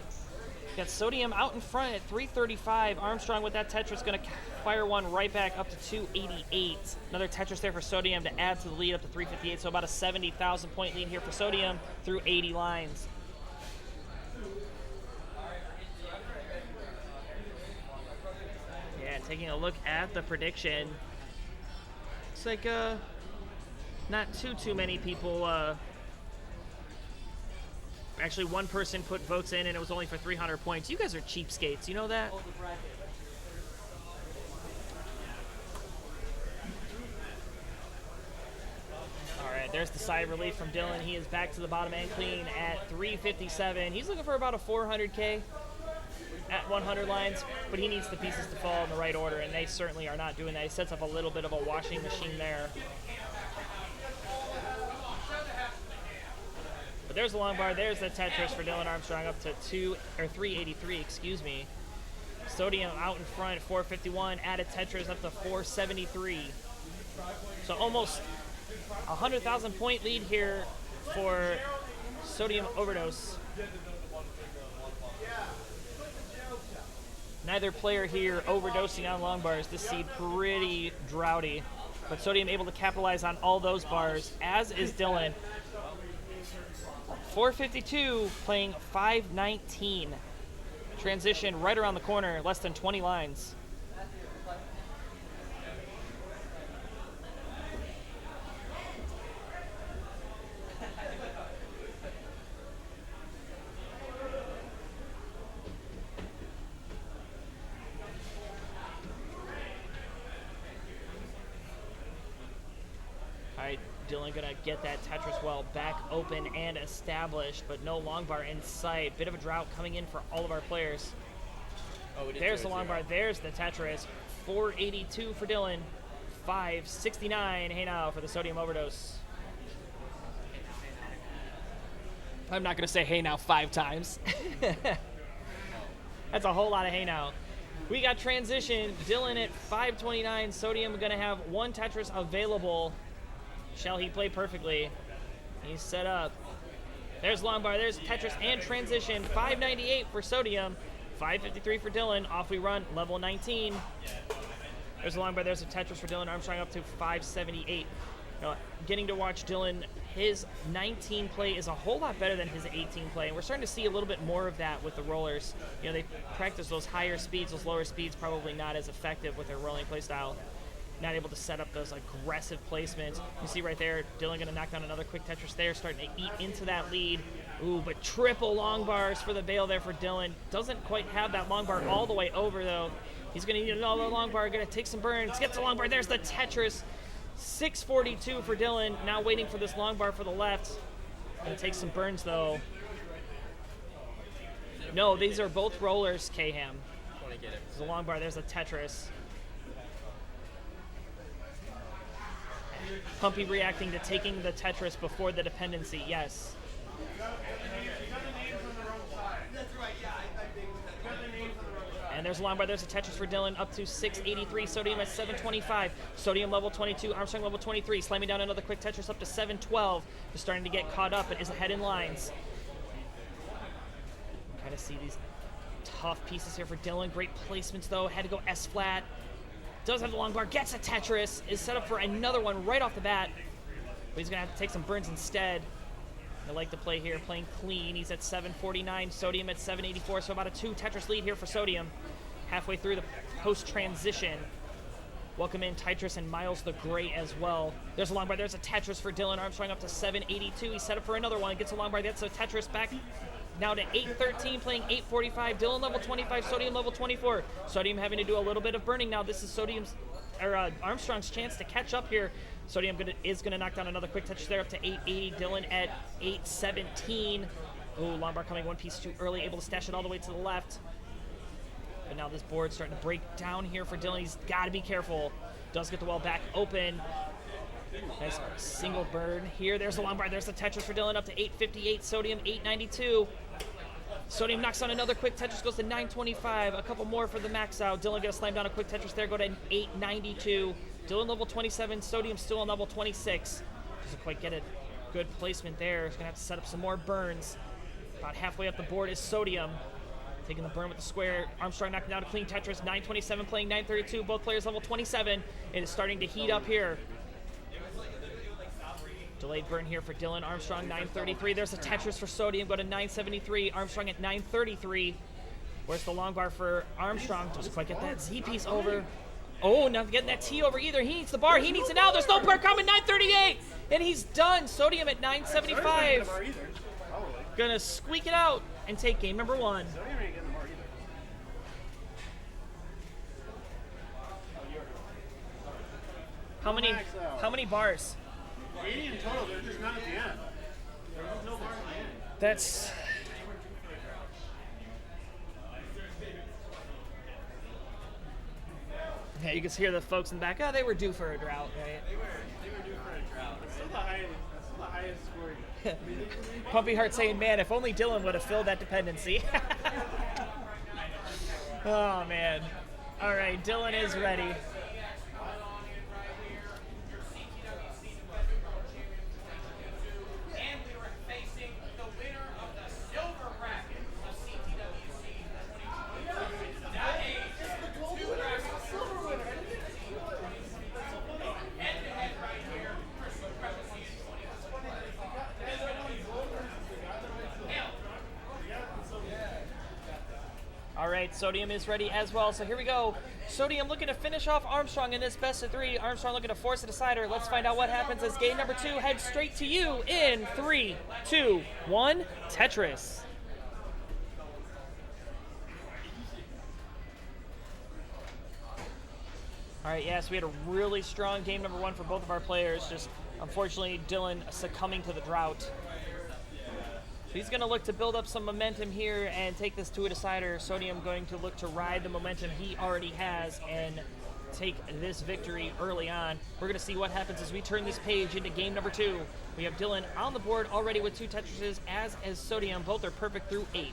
Speaker 13: Got Sodium out in front at 335. Armstrong with that Tetris going to fire one right back up to 288. Another Tetris there for Sodium to add to the lead up to 358. So about a 70,000 point lead here for Sodium through 80 lines. Yeah, taking a look at the prediction. Looks like not too many people. Actually, one person put votes in, and it was only for 300 points. You guys are cheapskates. You know that? All right, there's the sigh of relief from Dylan. He is back to the bottom and clean at 357. He's looking for about a 400K at 100 lines, but he needs the pieces to fall in the right order, and they certainly are not doing that. He sets up a little bit of a washing machine there. But there's the long bar. There's the Tetris for Dylan Armstrong up to 383. Excuse me. Sodium out in front, 451. Added Tetris up to 473. So almost 100,000 point lead here for Sodium Overdose. Neither player here overdosing on long bars. This seed pretty droughty, but Sodium able to capitalize on all those bars, as is Dylan. 452 playing 519. Transition right around the corner, less than 20 lines. All right, Dylan gonna get that Tetris well back open and established, but no long bar in sight. Bit of a drought coming in for all of our players. Oh, there's the long bar, there's the Tetris. 482 for Dylan, 569 hey now for the Sodium Overdose. I'm not gonna say hey now 5 times. That's a whole lot of hey now. We got transition, Dylan at 529, Sodium gonna have one Tetris available. Shall he play perfectly? He's set up. There's long bar, there's Tetris and transition. 598 for Sodium, 553 for Dylan. Off we run, level 19. There's a long bar, there's a Tetris for Dylan Armstrong up to 578. Getting to watch Dylan, his 19 play is a whole lot better than his 18 play, and we're starting to see a little bit more of that with the rollers. You know, they practice those higher speeds, those lower speeds, probably not as effective with their rolling play style. Not able to set up those aggressive placements. You see right there, Dylan gonna knock down another quick Tetris there, starting to eat into that lead. Ooh, but triple long bars for the bail there for Dylan. Doesn't quite have that long bar all the way over though. He's gonna need another long bar, gonna take some burns, gets the long bar, there's the Tetris. 642 for Dylan, now waiting for this long bar for the left. Gonna take some burns though. No, these are both rollers, K-Ham. There's a long bar, there's a Tetris. Pumpy reacting to taking the Tetris before the dependency. Yes. And there's a long bar. There's a Tetris for Dylan up to 683. Sodium at 725. Sodium level 22. Armstrong level 23. Slamming down another quick Tetris up to 712. Just starting to get caught up and is ahead in lines. Kind of see these tough pieces here for Dylan. Great placements though. Had to go S flat. Does have the long bar. Gets a Tetris. Is set up for another one right off the bat. But he's going to have to take some burns instead. I like the play here, playing clean. He's at 749, Sodium at 784, so about a 2 Tetris lead here for Sodium. Halfway through the post-transition. Welcome in Tetris and Miles the Great as well. There's a long bar. There's a Tetris for Dylan Armstrong up to 782. He's set up for another one. Gets a long bar. That's a Tetris back now to 813, playing 845. Dylan level 25, Sodium level 24. Sodium having to do a little bit of burning now. This is Armstrong's chance to catch up here. Sodium is going to knock down another quick touch there up to 880. Dylan at 817. Oh, long bar coming one piece too early, able to stash it all the way to the left. But now this board's starting to break down here for Dylan. He's got to be careful. Does get the wall back open. Nice single burn here. There's the long bar. There's the Tetris for Dylan up to 858. Sodium 892. Sodium knocks on another quick Tetris, goes to 925. A couple more for the max out. Dylan gonna slam down a quick Tetris there, go to 892. Dylan level 27, Sodium still on level 26. Doesn't quite get a good placement there. He's gonna have to set up some more burns. About halfway up the board is Sodium. Taking the burn with the square. Armstrong knocking down a clean Tetris. 927 playing 932. Both players level 27. It is starting to heat up here. Delayed burn here for Dylan. Armstrong 933. There's a Tetris for Sodium. Go to 973. Armstrong at 933. Where's the long bar for Armstrong? Doesn't quite get that Z piece over. Oh, not getting that T over either. He needs the bar. He needs it now. There's no bar coming. 938. And he's done. Sodium at 975. Gonna squeak it out and take game number 1. How many bars?
Speaker 10: 80 in total, they're just not at the end. There was no bar at the end.
Speaker 13: That's... Yeah, you can hear the folks in the back. Oh, they were due for a drought, right?
Speaker 10: They were due for a drought. That's still the highest score.
Speaker 13: Pumpy Heart saying, man, if only Dylan would have filled that dependency. Oh, man. All right, Dylan is ready.
Speaker 3: And we were facing the winner of the silver bracket of CTWC 2022. That age, two brackets, silver winner. Head-to-head right here for Supremacy in 2022.
Speaker 13: All right, Sodium is ready as well. So here we go. Sodium looking to finish off Armstrong in this best of 3. Armstrong looking to force a decider. Let's find out what happens as game number 2 heads straight to you in 3, 2, 1, Tetris. All right, yes, we had a really strong game number 1 for both of our players. Just unfortunately, Dylan succumbing to the drought. He's going to look to build up some momentum here and take this to a decider. Sodium going to look to ride the momentum he already has and take this victory early on. We're going to see what happens as we turn this page into game number 2. We have Dylan on the board already with 2 Tetrises, as is Sodium. Both are perfect through 8.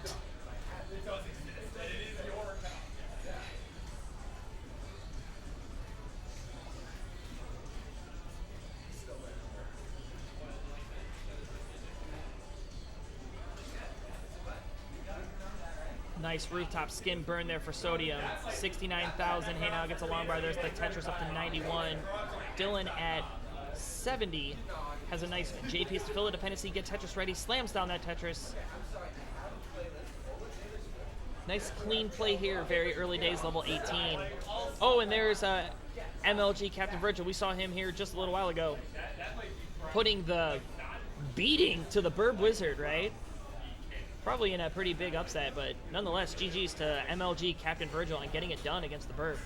Speaker 13: Nice rooftop skin burn there for Sodium. 69,000. Hey, now gets a long bar. There's the Tetris up to 91. Dylan at 70 has a nice J piece to fill the dependency. Get Tetris ready. Slams down that Tetris. Nice clean play here. Very early days, level 18. Oh, and there's MLG Captain Virgil. We saw him here just a little while ago. Putting the beating to the Burb Wizard, right? Probably in a pretty big upset, but nonetheless, GG's to MLG Captain Virgil and getting it done against the Burb.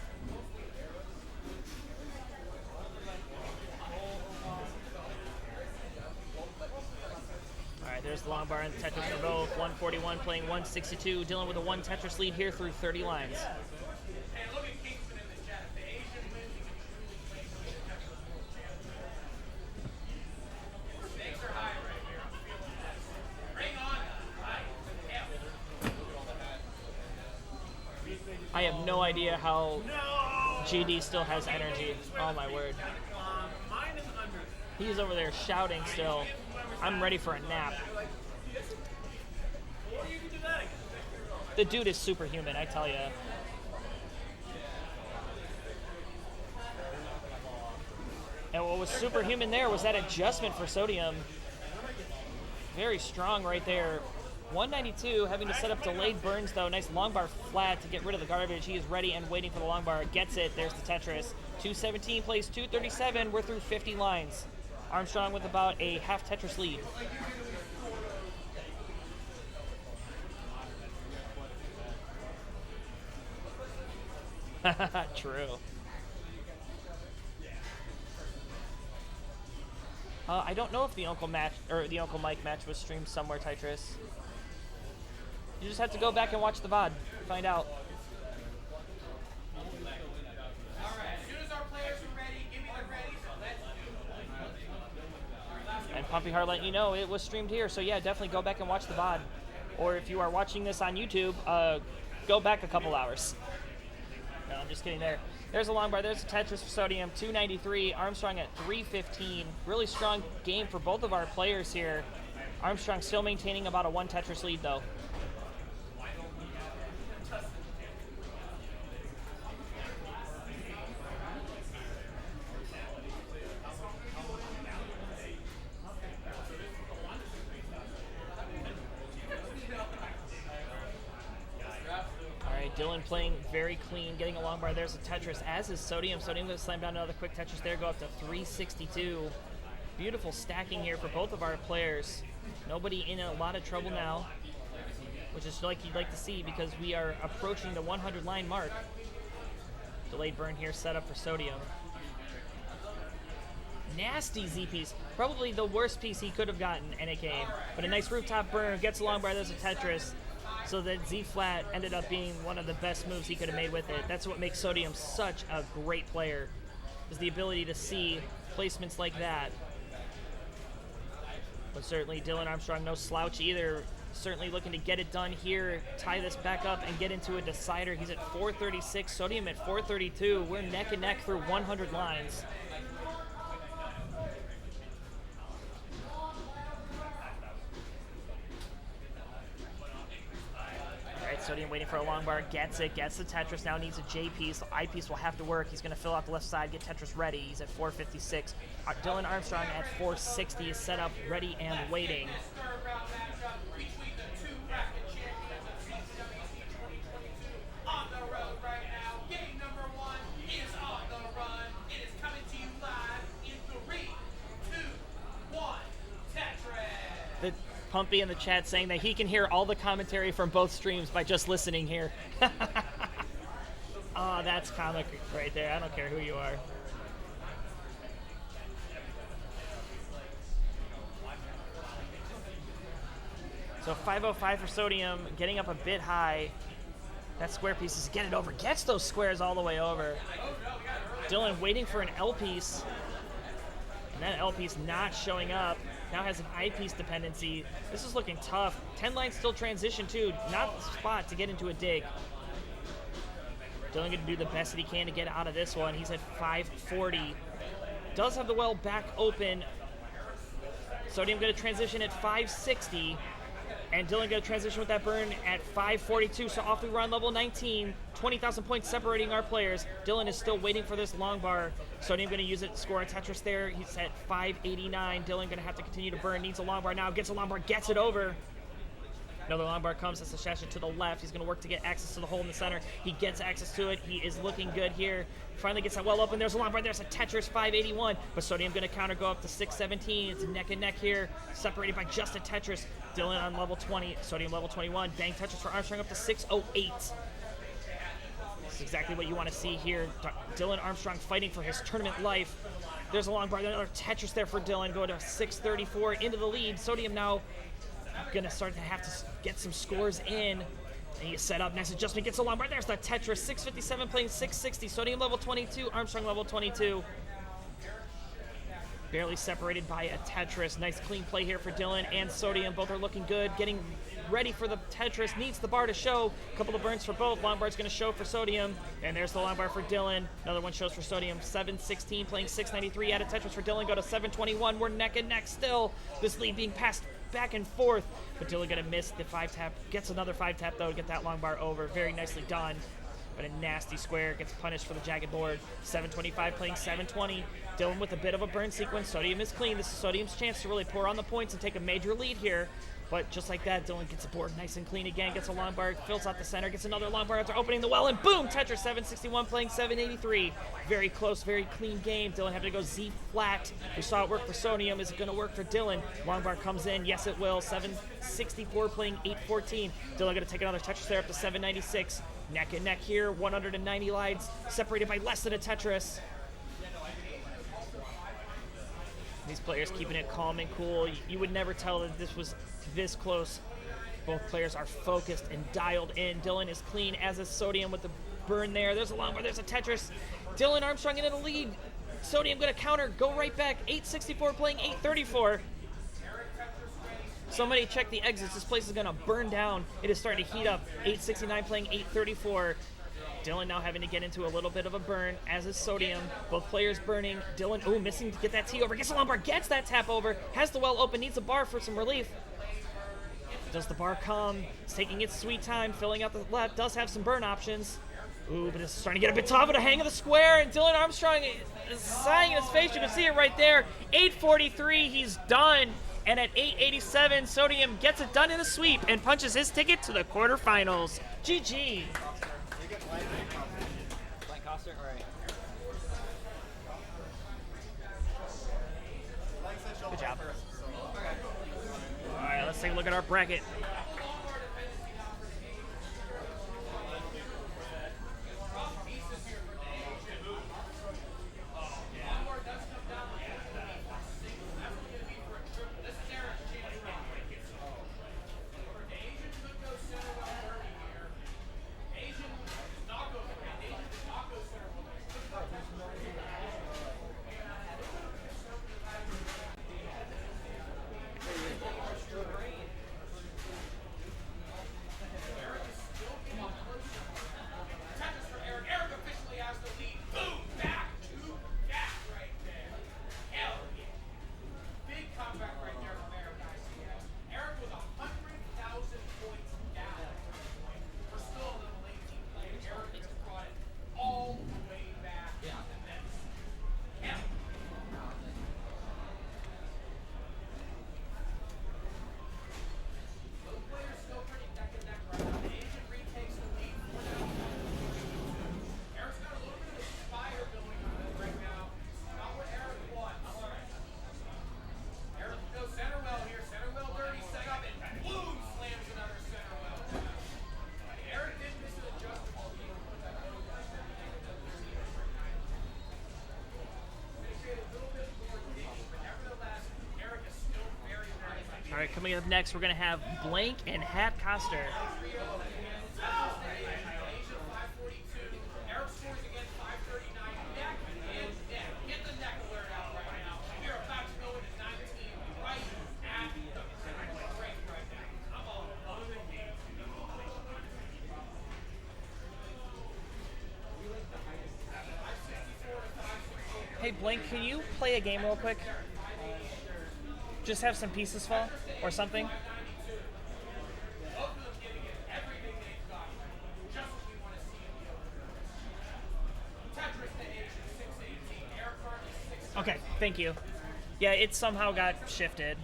Speaker 13: All right, there's the long bar and the Tetris for both. 141 playing 162. Dylan with a 1 Tetris lead here through 30 lines. no idea how GD still has energy. Oh my word. He's over there shouting still. I'm ready for a nap. The dude is superhuman, I tell ya. And what was superhuman there was that adjustment for Sodium. Very strong right there. 192, having to set up delayed burns though. Nice long bar flat to get rid of the garbage. He is ready and waiting for the long bar. Gets it. There's the Tetris. 217 plays 237. We're through 50 lines. Armstrong with about a half Tetris lead. True. I don't know if the Uncle Mike match was streamed somewhere, Tetris. You just have to go back and watch the VOD. Find out. And Pumpy Heart letting you know it was streamed here, so yeah, definitely go back and watch the VOD. Or if you are watching this on YouTube, go back a couple hours. No, I'm just kidding there. There's a long bar. There's a Tetris for Sodium. 293. Armstrong at 315. Really strong game for both of our players here. Armstrong still maintaining about a 1 Tetris lead, though. Dylan playing very clean, getting a long bar. There's a Tetris, as is Sodium. Sodium going to slam down another quick Tetris there, go up to 362. Beautiful stacking here for both of our players. Nobody in a lot of trouble now, which is like you'd like to see because we are approaching the 100 line mark. Delayed burn here set up for Sodium. Nasty Z piece, probably the worst piece he could have gotten in a game, but a nice rooftop burn, gets a long bar, there's a Tetris. So that Z flat ended up being one of the best moves he could have made with it. That's what makes Sodium such a great player, is the ability to see placements like that. But certainly Dylan Armstrong, no slouch either. Certainly looking to get it done here, tie this back up and get into a decider. He's at 436, Sodium at 432. We're neck and neck through 100 lines. Sodium waiting for a long bar, gets it, gets the Tetris, now needs a J piece. The I piece will have to work. He's going to fill out the left side, get Tetris ready. He's at 456. Dylan Armstrong at 460 is set up, ready and waiting. Pumpy in the chat saying that he can hear all the commentary from both streams by just listening here. Oh, that's comic right there. I don't care who you are. So 505 for Sodium, getting up a bit high. That square piece is get it over. Gets those squares all the way over. Dylan waiting for an L piece. And that L piece not showing up. Now has an I piece dependency. This is looking tough. 10 lines still transition too. Not the spot to get into a dig. Dylan going to do the best that he can to get out of this one. He's at 540. Does have the well back open. Sodium going to transition at 560. And Dylan going to transition with that burn at 542. So off we run, level 19. 20,000 points separating our players. Dylan is still waiting for this long bar. Sodium going to use it to score a Tetris there. He's at 589. Dylan going to have to continue to burn. Needs a long bar now. Gets a long bar. Gets it over. Another long bar comes. That's a Shasha to the left. He's going to work to get access to the hole in the center. He gets access to it. He is looking good here. Finally gets that well open. There's a long bar. There's a Tetris 581. But Sodium going to counter go up to 617. It's neck and neck here. Separated by just a Tetris. Dylan on level 20. Sodium level 21. Bang Tetris for Armstrong up to 608. This is exactly what you want to see here. Dylan Armstrong fighting for his tournament life. There's a long bar. Another Tetris there for Dylan. Go to 634 into the lead. Sodium now going to start to have to get some scores in. And he is set up. Next adjustment gets a long bar. There's the Tetris. 657 playing 660. Sodium level 22. Armstrong level 22. barely separated by a Tetris. Nice clean play here for Dylan and Sodium. Both are looking good, getting ready for the Tetris. Needs the bar to show. A couple of burns for both. Long bar's going to show for Sodium. And there's the long bar for Dylan. Another one shows for Sodium. 7-16, playing 693. Added Tetris for Dylan. Go to 721. We're neck and neck still. This lead being passed back and forth. But Dylan going to miss the 5-tap. Gets another 5-tap, though, to get that long bar over. Very nicely done. But a nasty square, gets punished for the jagged board. 725 playing 720. Dylan with a bit of a burn sequence. Sodium is clean. This is Sodium's chance to really pour on the points and take a major lead here. But just like that, Dylan gets a board nice and clean again, gets a long bar, fills out the center, gets another long bar after opening the well, and boom, Tetris 761 playing 783. Very close, very clean game. Dylan having to go Z flat. We saw it work for Sodium. Is it going to work for Dylan? Long bar comes in. Yes, it will. 764 playing 814. Dylan going to take another Tetris there up to 796. Neck and neck here, 190 lives, separated by less than a Tetris. These players keeping it calm and cool. You would never tell that this was this close. Both players are focused and dialed in. Dylan is clean, as is Sodium with the burn there. There's a long bar, there's a Tetris. Dylan Armstrong into the lead. Sodium going to counter, go right back. 864 playing 834. Somebody check the exits. This place is going to burn down. It is starting to heat up. 869 playing 834. Dylan now having to get into a little bit of a burn, as is Sodium. Both players burning. Dylan, ooh, missing to get that T over. Gets the long bar, gets that tap over. Has the well open, needs a bar for some relief. Does the bar come? It's taking its sweet time, filling out the left. Does have some burn options. Ooh, but it's starting to get a bit tough with a hang of the square, and Dylan Armstrong is sighing in his face. You can see it right there. 843, he's done. And at 887, Sodium gets it done in a sweep and punches his ticket to the quarterfinals. GG.
Speaker 12: Blank Coster? All right.
Speaker 13: Good job. All right, let's take a look at our bracket. All right, coming up next, we're going to have Blank and Hat Coster. Hey, Blank, can you play a game real quick? Just have some pieces fall or something. Okay, thank you. Yeah, it somehow got shifted.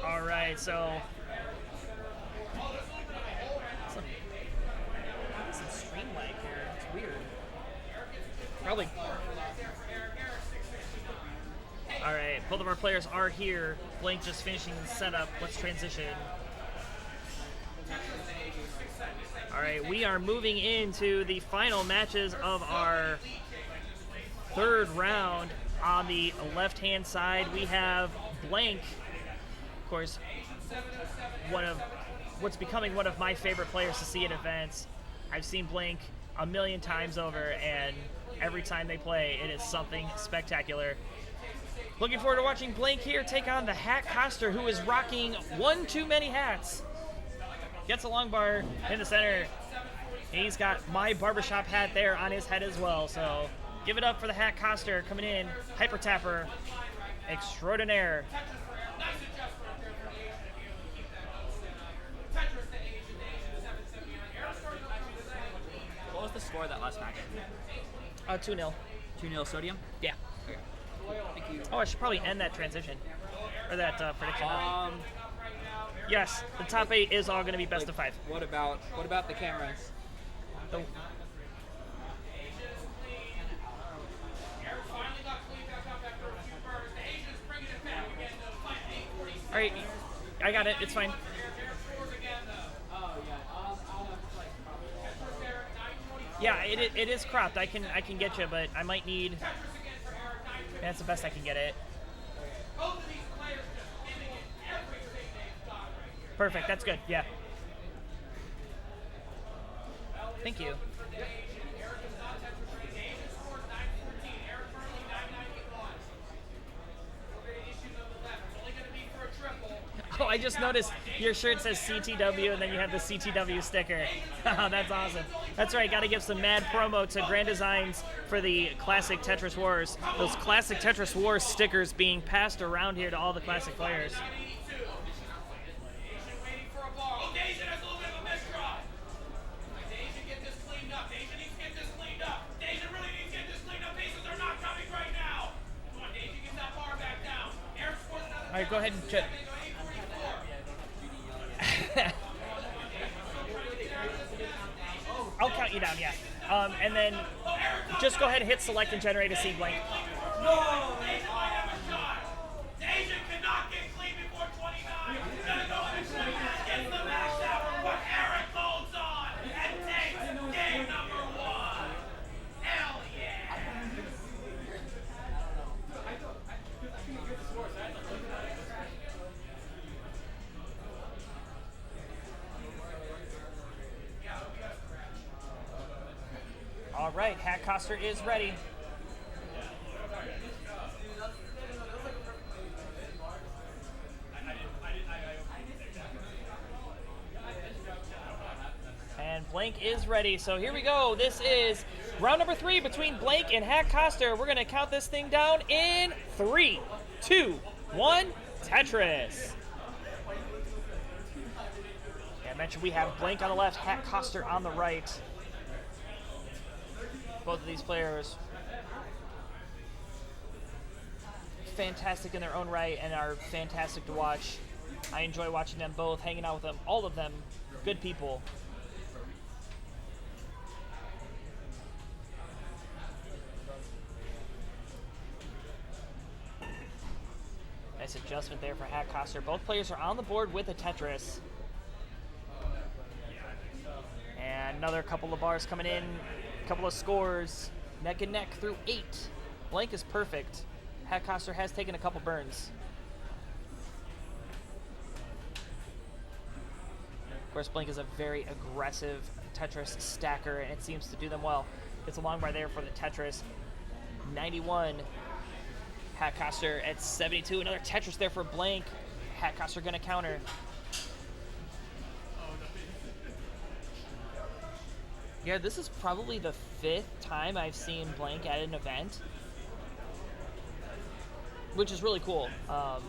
Speaker 13: All right, so some stream lag here. It's weird. Probably. All right, both of our players are here. Blank just finishing the setup. Let's transition. All right, we are moving into the final matches of our third round. On the left-hand side, we have Blank, of course, what's becoming one of my favorite players to see at events. I've seen Blank a million times over, and every time they play, it is something spectacular. Looking forward to watching Blank here take on the Hat Coster, who is rocking one too many hats. Gets a long bar in the center. He's got my barbershop hat there on his head as well, so give it up for the Hat Coster coming in. Hyper Tapper extraordinaire.
Speaker 12: What was the score of that last match?
Speaker 13: 2-0.
Speaker 12: 2-0 Sodium?
Speaker 13: Yeah.
Speaker 12: Okay. Thank you.
Speaker 13: Oh, I should probably end that transition. Or that prediction. Yes, the top 8 is all going to be best of 5.
Speaker 12: What about the cameras?
Speaker 13: Alright, I got it. It's fine. Yeah, it is cropped. I can get you, but I might need. That's the best I can get it. Perfect. That's good. Yeah. Thank you. Oh, I just noticed your shirt says CTW and then you have the CTW sticker. That's awesome. That's right, gotta give some mad promo to Grand Designs for the Classic Tetris Wars. Those Classic Tetris Wars stickers being passed around here to all the classic players. All right, go ahead and chip. I'll count you down, yeah. And then just go ahead and hit select and generate a seed blank.
Speaker 3: No! Deja might have a shot! Deja cannot get clean before 29! He's gonna go in and gets the max out, but Eric holds on and takes game number 1! Hell yeah!
Speaker 13: All right, Hat Coster is ready. And Blank is ready. So here we go. This is round number 3 between Blank and Hat Coster. We're going to count this thing down in 3, 2, 1, Tetris. Yeah, I mentioned we have Blank on the left, Hat Coster on the right. Both of these players fantastic in their own right and are fantastic to watch. I enjoy watching them both, hanging out with them, all of them, good people. Nice adjustment there for Hat Coster. Both players are on the board with a Tetris. And another couple of bars coming in. Couple of scores, neck and neck through 8. Blank is perfect. Hat Coster has taken a couple burns. Of course, Blank is a very aggressive Tetris stacker, and it seems to do them well. It's a long bar there for the Tetris. 91. Hat Coster at 72. Another Tetris there for Blank. Hat Coster gonna counter. Yeah, this is probably the 5th time I've seen Blank at an event, which is really cool. I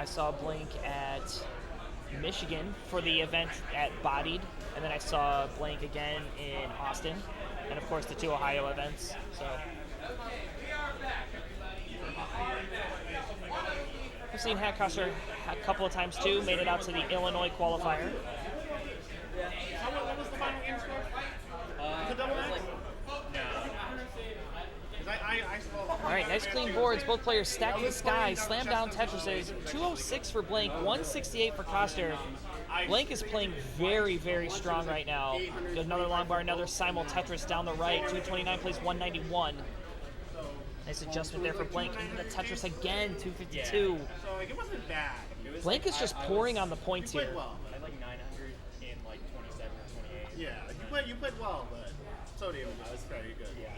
Speaker 13: saw Blank at Michigan for the event at Bodied, and then I saw Blank again in Austin, and of course the 2 Ohio events. So I've seen Hat Coster a couple of times too, made it out to the Illinois qualifier.
Speaker 10: What was the final game score? Was it double X?
Speaker 13: All right, nice clean boards. Both players stacked the sky, slam down Tetrises. 206 for Blank, 168 for Coster. Blank is playing very, very strong right now. There's another long bar, another simul Tetris down the right. 229 plays 191. Nice adjustment there for Blank. Into the Tetris again, 252.
Speaker 10: So it wasn't bad.
Speaker 13: Blank is just pouring on the points here.
Speaker 5: like 27 or 28.
Speaker 10: Yeah, like you played well, but Sodium was very good.
Speaker 5: Yeah.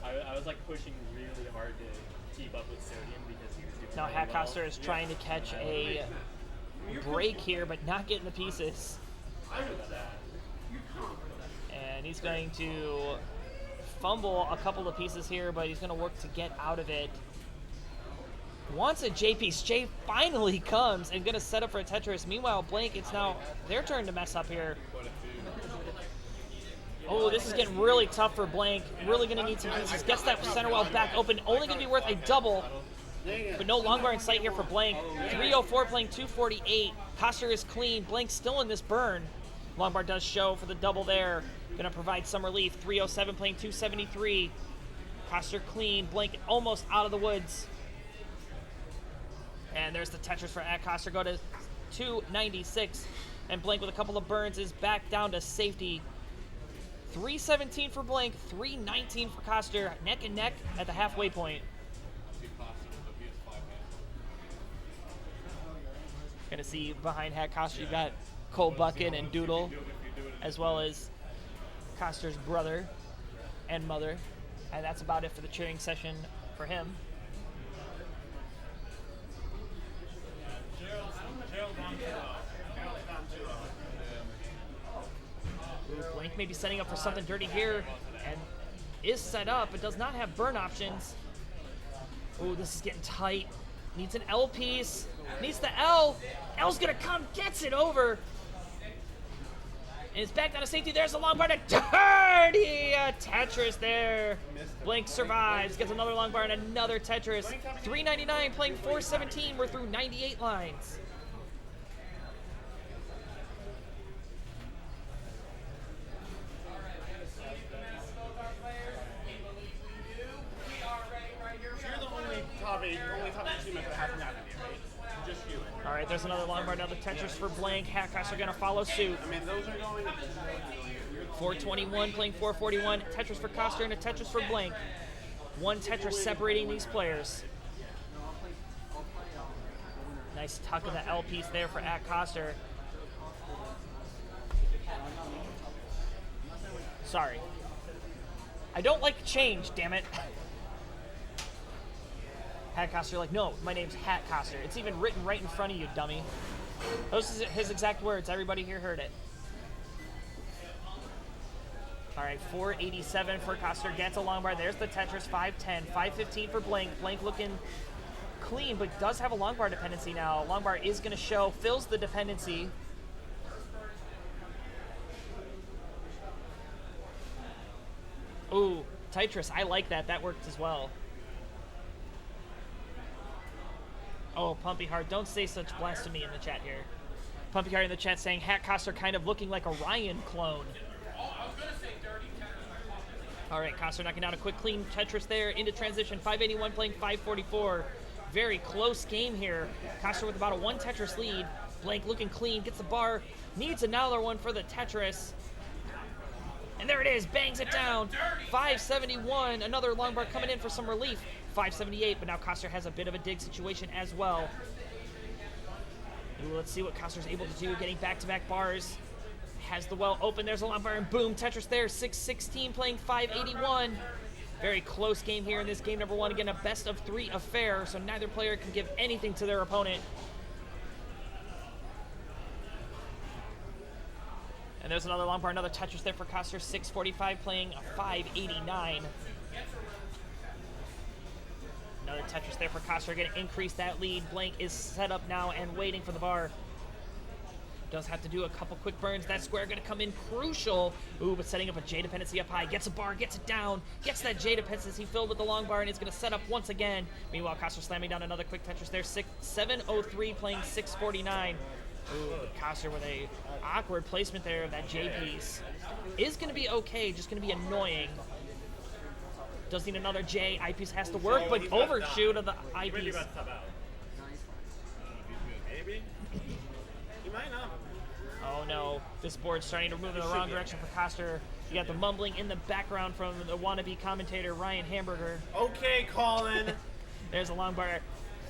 Speaker 5: I was like pushing really hard to keep up with Sodium because he was doing
Speaker 13: Now
Speaker 5: really
Speaker 13: Hatcoster
Speaker 5: well.
Speaker 13: is trying to catch a break here, but not getting the pieces. And he's going to fumble a couple of pieces here, but he's going to work to get out of it. Wants a J piece. J finally comes and going to set up for a Tetris. Meanwhile, Blank, it's now their turn to mess up here. Oh, this is getting really tough for Blank. Really going to need some pieces. Gets that center well back open. Only going to be worth a double, but no long bar in sight here for Blank. 304 playing 248. Coster is clean. Blank still in this burn. Long bar does show for the double there. Going to provide some relief. 307 playing 273. Coster clean. Blank almost out of the woods. And there's the Tetris for Coster. Go to 296. And Blank with a couple of burns is back down to safety. 317 for Blank, 319 for Coster, neck and neck at the halfway point. Gonna see behind Coster, you've got Cole Bucket and Doodle, as well as Coster's brother and mother. And that's about it for the cheering session for him. Blank may be setting up for something dirty here, and is set up, but does not have burn options. Ooh, this is getting tight. Needs an L piece. Needs the L. L's gonna come, gets it over. And it's back down to safety. There's a long bar to dirty Tetris there. Blank survives, gets another long bar and another Tetris. 399 playing 417. We're through 98 lines.
Speaker 10: Only top 8 team that hasn't happened yet, right? Just you.
Speaker 13: All right, there's another long bar, another Tetris for Blank. Hatcoster going to follow suit.
Speaker 10: I mean, those are going.
Speaker 13: 421 playing 441. Tetris for Coster and a Tetris for Blank. One Tetris separating these players. Nice tuck of the L piece there for Coster. Sorry. I don't like change, damn it. Hatcoster like, no, my name's Hatcoster. It's even written right in front of you, dummy. Those are his exact words. Everybody here heard it. All right, 487 for Coster. Gets a long bar. There's the Tetris, 510. 515 for Blank. Blank looking clean, but does have a long bar dependency now. Long bar is going to show. Fills the dependency. Ooh, Tetris. I like that. That worked as well. Oh, Pumpy Heart, don't say such blasphemy in the chat here. Pumpy Heart in the chat saying Hatcoster kind of looking like a Ryan clone. All right, Coster knocking down a quick clean Tetris there into transition. 581 playing 544. Very close game here. Coster with about a 1 Tetris lead. Blank looking clean, gets the bar, needs another one for the Tetris. And there it is, bangs it down. 571, another long bar coming in for some relief. 578, but now Coster has a bit of a dig situation as well. Ooh, let's see what Coster's able to do, getting back-to-back bars. Has the well open, there's a long bar, and boom, Tetris there, 616 playing 581. Very close game here in this game number 1. Again, a best-of-3 affair, so neither player can give anything to their opponent. And there's another long bar, another Tetris there for Coster, 645 playing 589. Another Tetris there for Coster, going to increase that lead. Blank is set up now and waiting for the bar. Does have to do a couple quick burns. That square going to come in crucial. Ooh, but setting up a J dependency up high. Gets a bar, gets it down. Gets that J dependency filled with the long bar, and it's going to set up once again. Meanwhile, Coster slamming down another quick Tetris there. 703 playing 649. Ooh, Coster with a awkward placement there of that J piece. Is going to be okay, just going to be annoying. Does need another J. I piece has to work, but overshoot of the I piece.
Speaker 10: Maybe. He might not.
Speaker 13: Oh no, this board's starting to move in the wrong direction for Coster. You got the mumbling in the background from the wannabe commentator Ryan Hamburger.
Speaker 10: Okay, Colin.
Speaker 13: There's a long bar.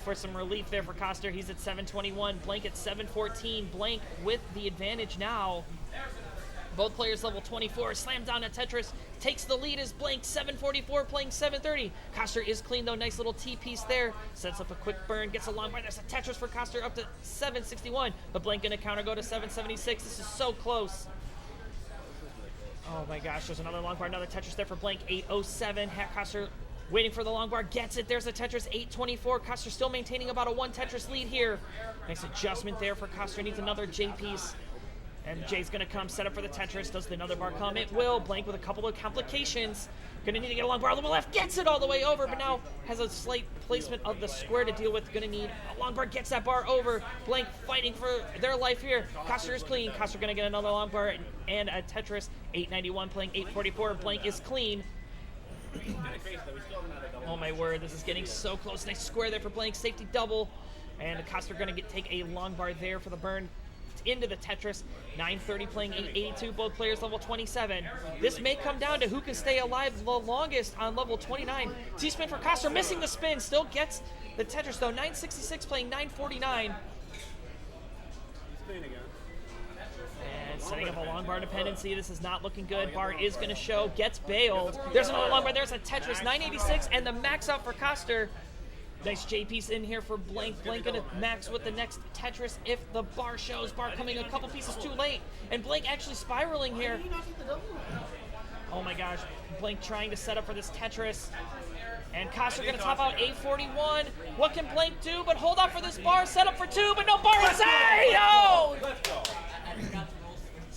Speaker 13: for some relief there for Coster. He's at 721, Blank at 714. Blank with the advantage now. Both players level 24. Slam down at Tetris. Takes the lead as Blank 744 playing 730. Coster is clean though. Nice little T-piece there. Sets up a quick burn. Gets a long bar. There's a Tetris for Coster up to 761. But Blank gonna counter go to 776. This is so close. Oh my gosh, there's another long bar. Another Tetris there for Blank. 807. Hat Coster waiting for the long bar. Gets it. There's a Tetris. 824. Coster still maintaining about a 1 Tetris lead here. Nice adjustment there for Coster. Needs another J-piece. And Jay's gonna come, set up for the Tetris. Does the another bar come? It will. Blank with a couple of complications. Gonna need to get a long bar a little left. Gets it all the way over, but now has a slight placement of the square to deal with. Gonna need a long bar. Gets that bar over. Blank fighting for their life here. Coster is clean. Coster gonna get another long bar and a Tetris. 891 playing 844. Blank is clean. Oh my word, this is getting so close. Nice square there for Blank. Safety double. And Coster gonna take a long bar there for the burn. Into the Tetris. 930 playing 882, both players level 27. This may come down to who can stay alive the longest on level 29. T-spin for Coster, missing the spin, still gets the Tetris though. 966 playing 949. And setting up a long bar dependency. This is not looking good. Bar is going to show, gets bailed. There's another long bar, there's a Tetris. 986 and the max out for Coster. Nice J-piece in here for Blank. Blank gonna max with the next Tetris if the bar shows. Bar coming a couple pieces too late. And Blank actually spiraling here. Oh my gosh. Blank trying to set up for this Tetris. And Coster gonna top out 841. What can Blank do but hold off for this bar? Set up for 2, but no bar inside! Oh!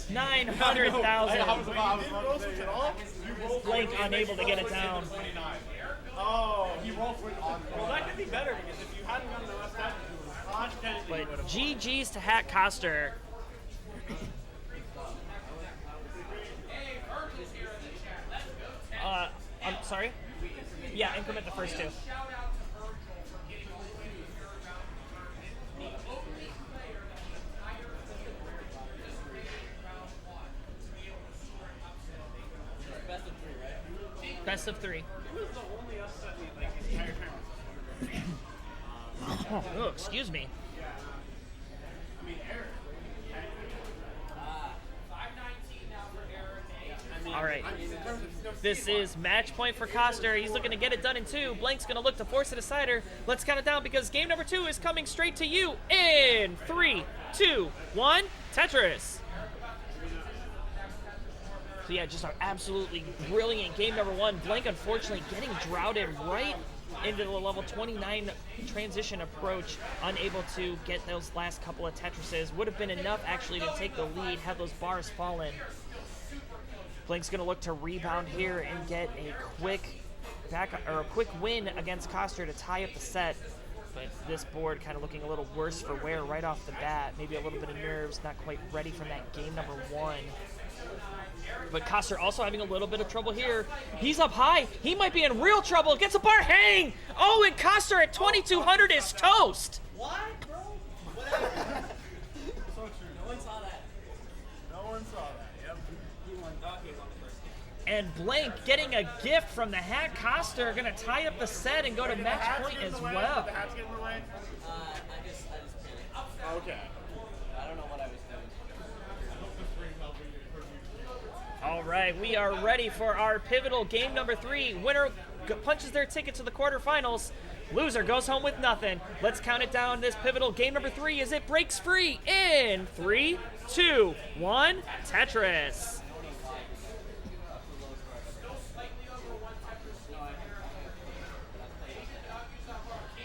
Speaker 13: 900,000. Blank unable to get it down.
Speaker 10: Oh, he rolled for it. Well, that could be better because if you hadn't gotten the left side,
Speaker 13: but GG's to Hat Coster. I'm sorry? Yeah, increment the first 2. Best of 3. Oh, excuse me. All right. This is match point for Coster. He's looking to get it done in 2. Blank's going to look to force it aside. Let's count it down because game number 2 is coming straight to you in 3, 2, 1, Tetris. So yeah, just an absolutely brilliant game number 1. Blank unfortunately getting droughted right into the level 29 transition approach, unable to get those last couple of Tetrises. Would have been enough actually to take the lead had those bars fallen. Blank's gonna look to rebound here and get a quick win against Coster to tie up the set. But this board kind of looking a little worse for wear right off the bat. Maybe a little bit of nerves, not quite ready from that game number 1. But Coster also having a little bit of trouble here. He's up high. He might be in real trouble. Gets a bar hang. Oh, and Coster at 2,200 is toast.
Speaker 10: What, bro? Whatever. So true. No one saw that. No one saw that. Yep. He won. He won the first game.
Speaker 13: And Blank getting a gift from the Hat Coster. Going to tie up the set and go to match point as well.
Speaker 10: Did the hats get in the way?
Speaker 12: I just panicked.
Speaker 10: Okay.
Speaker 12: I don't know what I was doing.
Speaker 13: All right, we are ready for our pivotal game number 3. Winner punches their ticket to the quarterfinals. Loser goes home with nothing. Let's count it down. This pivotal game number 3 as it breaks free in 3, 2, 1, Tetris.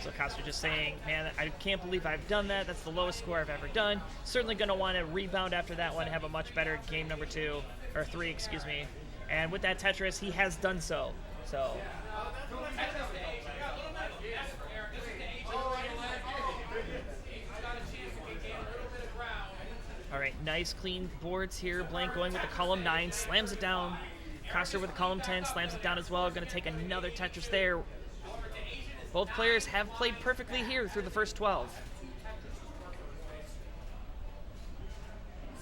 Speaker 13: So Coster just saying, man, I can't believe I've done that. That's the lowest score I've ever done. Certainly going to want to rebound after that one, have a much better game number 2, or 3, excuse me. And with that Tetris, he has done so. So. All right, nice clean boards here. Blank going with the column 9, slams it down. Coster with the column 10, slams it down as well. Going to take another Tetris there. Both players have played perfectly here through the first 12.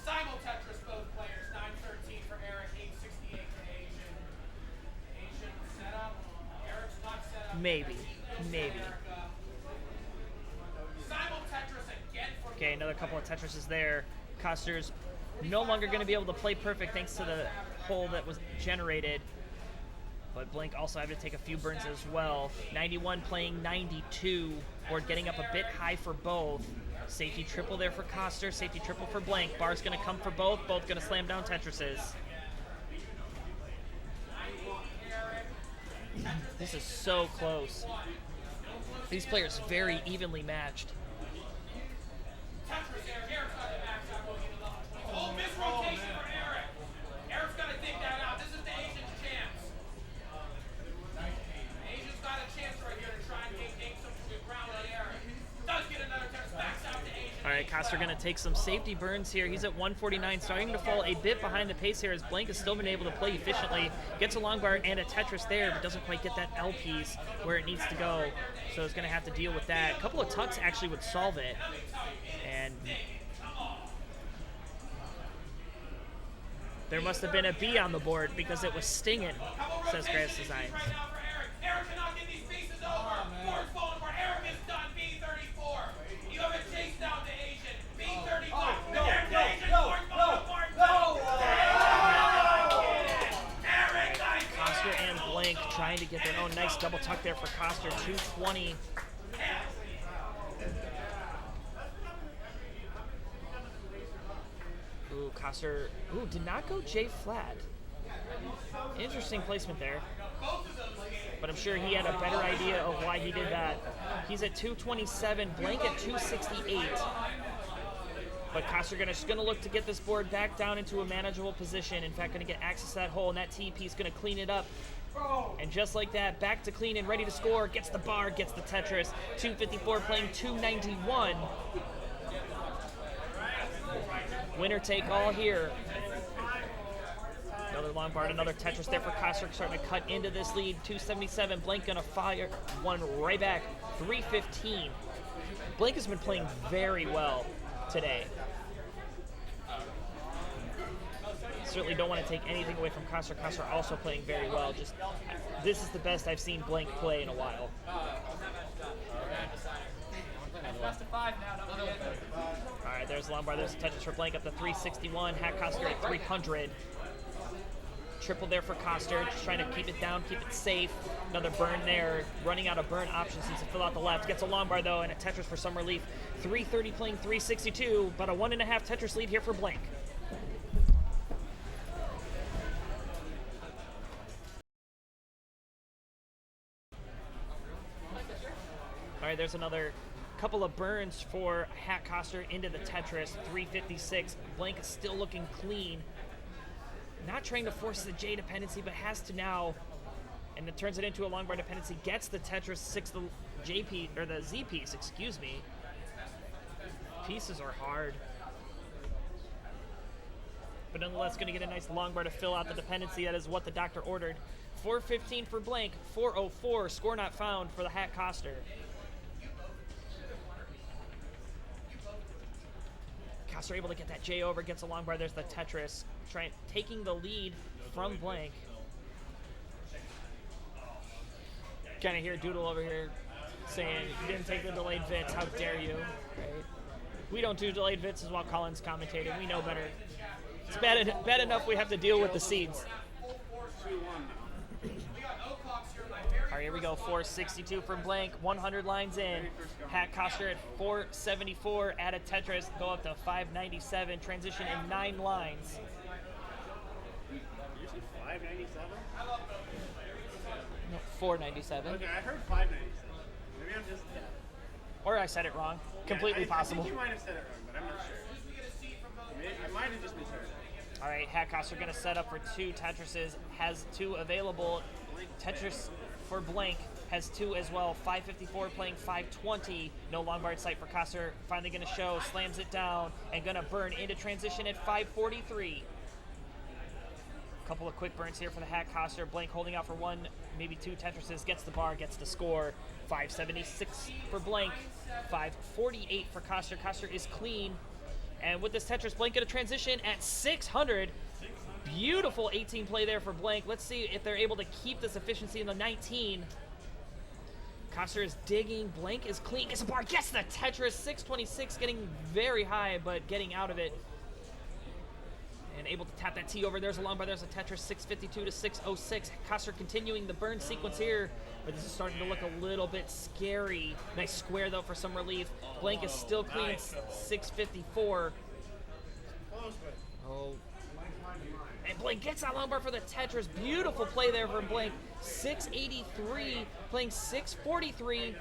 Speaker 3: Simul Tetris, both players. 913 for Eric, 868 for Asian. Asian set up. Eric's not set up.
Speaker 13: Maybe. Okay, another couple of Tetrises there. Coster's no longer going to be able to play perfect thanks to the hole that was generated. But Blank also had to take a few burns as well. 91 playing 92. Board getting up a bit high for both. Safety triple there for Coster. Safety triple for Blank. Bar's going to come for both. Both going to slam down Tetrises. This is so close. These players very evenly matched.
Speaker 3: Oh, misrotation for Eric. Eric's got to dig that out. This is the Asian's chance. Asian's got a chance right here to try and gain some ground on Eric. Does get another touch. Backs out to Asian.
Speaker 13: All right, Coster going to take some safety burns here. He's at 149, starting to fall a bit behind the pace here as Blank has still been able to play efficiently. Gets a long bar and a Tetris there, but doesn't quite get that L piece where it needs to go. So it's going to have to deal with that. A couple of tucks actually would solve it. And there must have been a B on the board because it was stinging, says Grass Designs.
Speaker 3: Eric cannot get these pieces over. Board's falling apart. Eric is done. B34. You have a chase down to Asian. B35. No. Eric,
Speaker 13: Coster and Blank trying to get their own nice double tuck there for Coster. 220. Ooh, Coster, did not go J flat. Interesting placement there. But I'm sure he had a better idea of why he did that. He's at 227, Blank at 268. But Coster just going to look to get this board back down into a manageable position. In fact, going to get access to that hole, and that TP is going to clean it up. And just like that, back to clean and ready to score. Gets the bar, gets the Tetris. 254 playing 291. Winner take all here. Another long bar, another Tetris there for Coster, starting to cut into this lead. 277, Blank gonna fire one right back. 315. Blank has been playing very well today. Certainly don't want to take anything away from Coster. Coster also playing very well. Just this is the best I've seen Blank play in a while.
Speaker 5: Best of 5 now.
Speaker 13: All right, there's a long bar. There's a Tetris for Blank up to 361. Hat Coster at 300. Triple there for Coster, just trying to keep it down, keep it safe. Another burn there, running out of burn options since to fill out the left. Gets a long bar though, and a Tetris for some relief. 330 playing 362, but a 1.5 Tetris lead here for Blank. All right, there's another couple of burns for Hat Coster into the Tetris. 356. Blank is still looking clean. Not trying to force the J dependency, but has to now, and it turns it into a long bar dependency. Gets the Tetris 6, the J piece or the Z piece, excuse me. Pieces are hard, but nonetheless, going to get a nice long bar to fill out the dependency. That is what the doctor ordered. 415 for Blank, 404. Score not found for the Hat Coster. Coster able to get that J over, gets a long bar. There's the Tetris, taking the lead from Blank. Kind of hear Doodle over here saying, "You didn't take the delayed VITs. How dare you?" Right? We don't do delayed VITs, is what Collins commentated. We know better. It's bad enough we have to deal with the seeds. All right, here we go. 462 from Blank. 100 lines in. Hat Coster at 474. Add a Tetris. Go up to 597. Transition in 9 lines.
Speaker 10: Did you say 597?
Speaker 13: No, 497.
Speaker 10: Okay, I heard 597. Maybe I'm just deaf.
Speaker 13: Or I said it wrong. Completely possible.
Speaker 10: I think you might have said it wrong, but I'm not sure. I might have just misheard it.
Speaker 13: All right, Hat Coster going to set up for 2 Tetrises. Has 2 available. Tetris for Blank has 2 as well. 554 playing 520. No long bar in sight for Coster. Finally going to show. Slams it down and going to burn into transition at 543. Couple of quick burns here for the Hat Coster. Blank holding out for 1, maybe 2 Tetrises. Gets the bar, gets the score. 576 for Blank. 548 for Coster. Coster is clean. And with this Tetris, Blank get a transition at 600. Beautiful 18 play there for Blank. Let's see if they're able to keep this efficiency in the 19. Koster is digging. Blank is clean. Gets a bar. Gets the Tetris. 626 getting very high, but getting out of it. And able to tap that T over. There's a long bar. There's a Tetris. 652 to 606. Koster continuing the burn sequence here. But this is starting to look a little bit scary. Nice square, though, for some relief. Blank is still clean. 654. Oh. And Blank gets that long bar for the Tetris. Beautiful play there from Blank. 683, playing 643.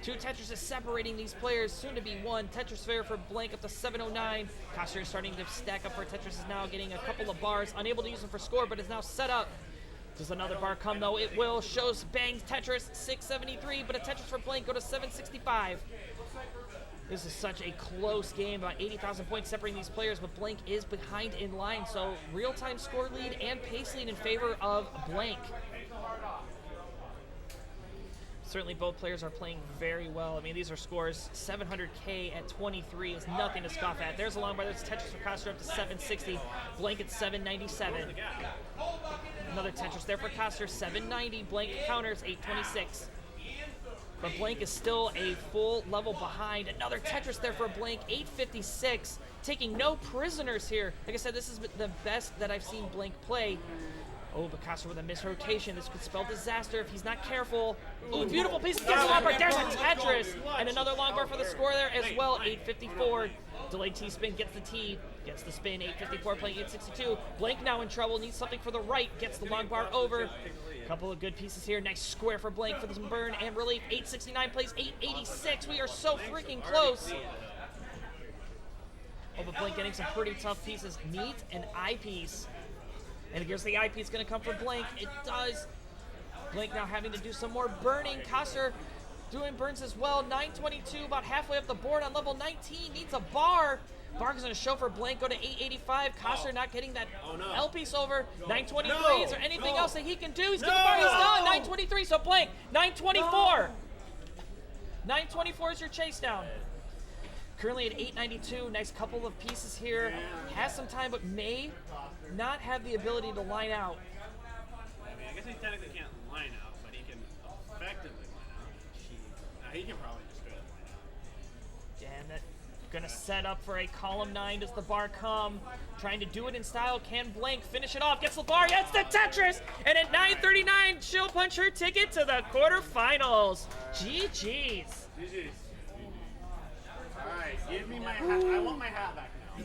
Speaker 13: Two Tetrises separating these players, soon to be one. Tetris fair for Blank up to 709. Koster is starting to stack up for Tetris, is now getting a couple of bars. Unable to use them for score, but is now set up. Does another bar come, though? It will. Shows bangs Tetris, 673, but a Tetris for Blank go to 765. This is such a close game, about 80,000 points separating these players, but Blank is behind in line, so real-time score lead and pace lead in favor of Blank. Certainly both players are playing very well. I mean, these are scores. 700K at 23 is nothing to scoff at. There's a long bar. There's Tetris for Koster up to 760. Blank at 797. Another Tetris there for Koster, 790. Blank counters, 826. But Blank is still a full level behind. Another Tetris there for Blank, 856. Taking no prisoners here. Like I said, this is the best that I've seen Blank play. Oh, but Koster with a misrotation. This could spell disaster if he's not careful. Oh, beautiful piece. Gets a long bar. There's a Tetris. And another long bar for the score there as well, 854. Delayed T-spin, gets the T, gets the spin, 854, playing 862. Blank now in trouble, needs something for the right, gets the long bar over. Couple of good pieces here. Nice square for Blank for some burn and relief. 869 plays 886. We are so freaking close. Oh, but Blank getting some pretty tough pieces. Needs an eyepiece. And here's the eyepiece going to come for Blank. It does. Blank now having to do some more burning. Koster doing burns as well. 922, about halfway up the board on level 19. Needs a bar. Bar is going to show for Blank, go to 885. Koster not getting that L piece over. 923. Is there anything else that he can do? He's getting the bar. He's done. 923. So Blank, 924. 924 is your chase down. Currently at 892. Nice couple of pieces here. Has some time, but may not have the ability to line out.
Speaker 10: I mean, I guess he technically can't line out, but he can effectively line out. He can probably just go ahead and line out.
Speaker 13: And that gonna set up for a column 9. Does the bar come? Trying to do it in style. Can Blank finish it off? Gets the bar. Gets the Tetris. And at 939, she'll punch her ticket to the quarterfinals. GG's.
Speaker 10: GG's. All right, give me my hat. I want my hat back now.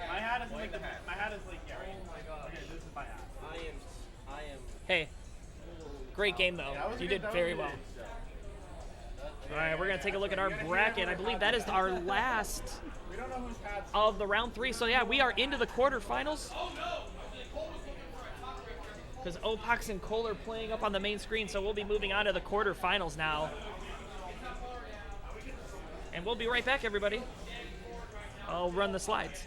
Speaker 10: My hat is like my hat is like, yeah. Oh my god. Okay, this is my hat. I am.
Speaker 13: Hey, great game though. You did very well. All right, we're gonna take a look at our bracket. I believe that is our last of the round 3. So yeah, we are into the quarterfinals. Because Opox and Cole are playing up on the main screen, so we'll be moving on to the quarterfinals now. And we'll be right back, everybody. I'll run the slides.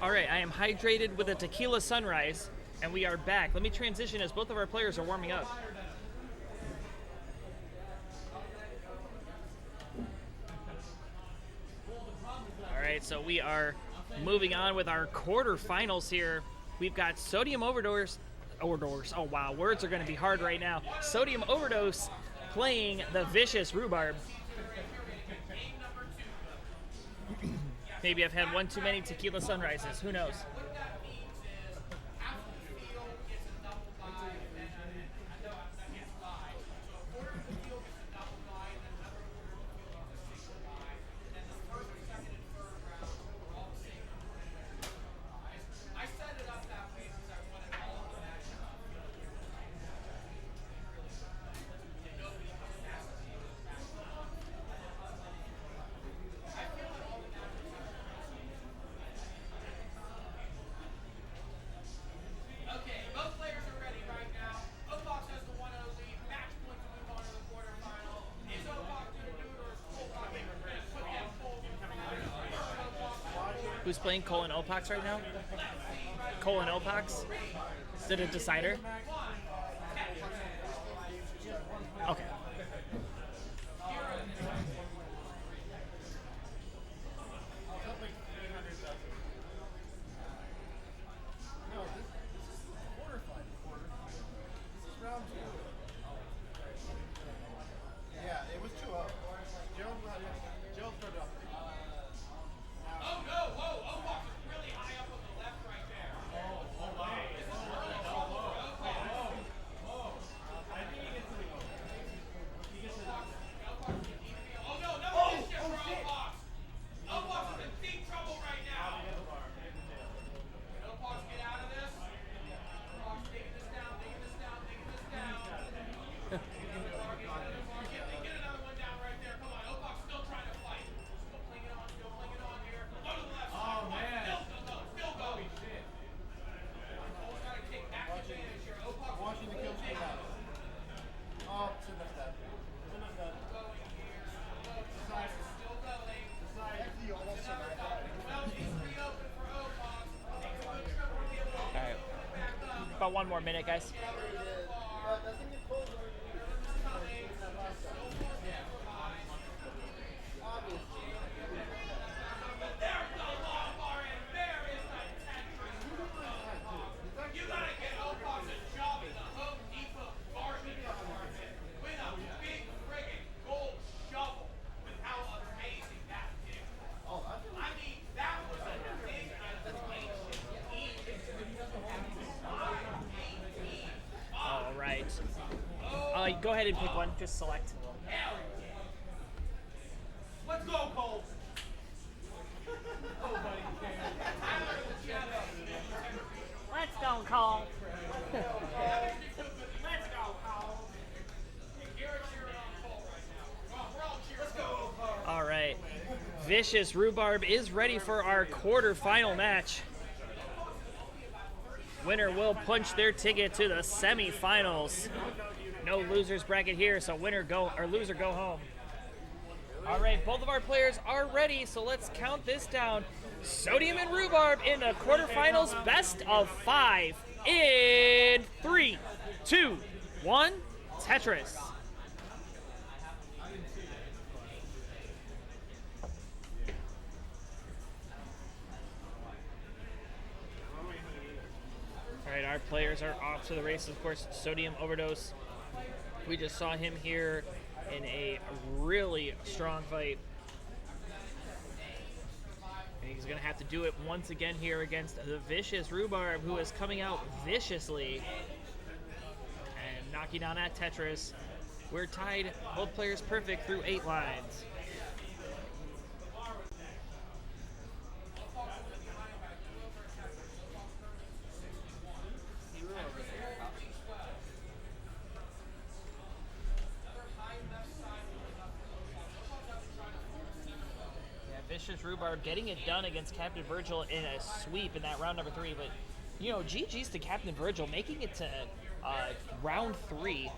Speaker 13: All right, I am hydrated with a tequila sunrise, and we are back. Let me transition as both of our players are warming up. All right, so we are moving on with our quarterfinals here. We've got Sodium Overdose. Oh wow, words are going to be hard right now. Sodium Overdose playing the Vicious Rhubarb. Maybe I've had one too many tequila sunrises. Who knows?
Speaker 3: Okay, both players are ready right now. Obox has the 1-0 lead. Match point to move on to the quarterfinal. Is Obox going to do it or is Obox going to put that full
Speaker 13: Who's playing Cole and Opox right now? Cole and Opox? Is it a decider? Okay.
Speaker 10: Yeah, it was 2-0. Joe started off.
Speaker 3: Oh no! Whoa! Obox is really high up on the left right there. This is really trouble for Obox.
Speaker 10: I think he gets to the goal. He gets to the goal.
Speaker 3: Oh no! Another misstep for Obox. Obox is in deep trouble right now. Can Obox get out of this? Obox digging this down, digging this down, digging this down. Get another one down right there. Come on, Obox still trying to fight. Still clinging on here. Go to the left.
Speaker 10: Oh, man.
Speaker 3: Still go. Cole's got to take back advantage here. Obox
Speaker 10: Watching the kill streak out. Oh, shouldn't have done. Shouldn't have done.
Speaker 3: still going.
Speaker 10: Decide.
Speaker 3: Well, he's reopened for Obox. Takes a good trip from the other
Speaker 13: All right. About one more minute, guys.
Speaker 3: There's the long bar and there is the Tetris. You gotta get Obox a job in the Home Depot garbage department with a big friggin' gold shovel with how amazing that is. I mean, that was a big
Speaker 13: All right. Go ahead and pick one. Just select.
Speaker 3: Let's go, Cole.
Speaker 13: Let's go, Cole.
Speaker 3: Let's go, Cole. Garrett cheering on Cole right now. We're all cheering. Let's go, Cole.
Speaker 13: All right. Vicious Rhubarb is ready for our quarterfinal match. Winner will punch their ticket to the semifinals. No losers bracket here, so winner go or loser go home. All right, both of our players are ready, so let's count this down. Sodium and Rhubarb in the quarterfinals, best of 5 in 3, 2, 1, Tetris. All right, our players are off to the races. Of course, Sodium Overdose. We just saw him here in a really strong fight. And he's going to have to do it once again here against the Vicious Rhubarb, who is coming out viciously and knocking down that Tetris. We're tied, both players perfect through 8 lines. Vicious Rhubarb getting it done against Captain Virgil in a sweep in that round number 3, but you know, GG's to Captain Virgil, making it to round 3.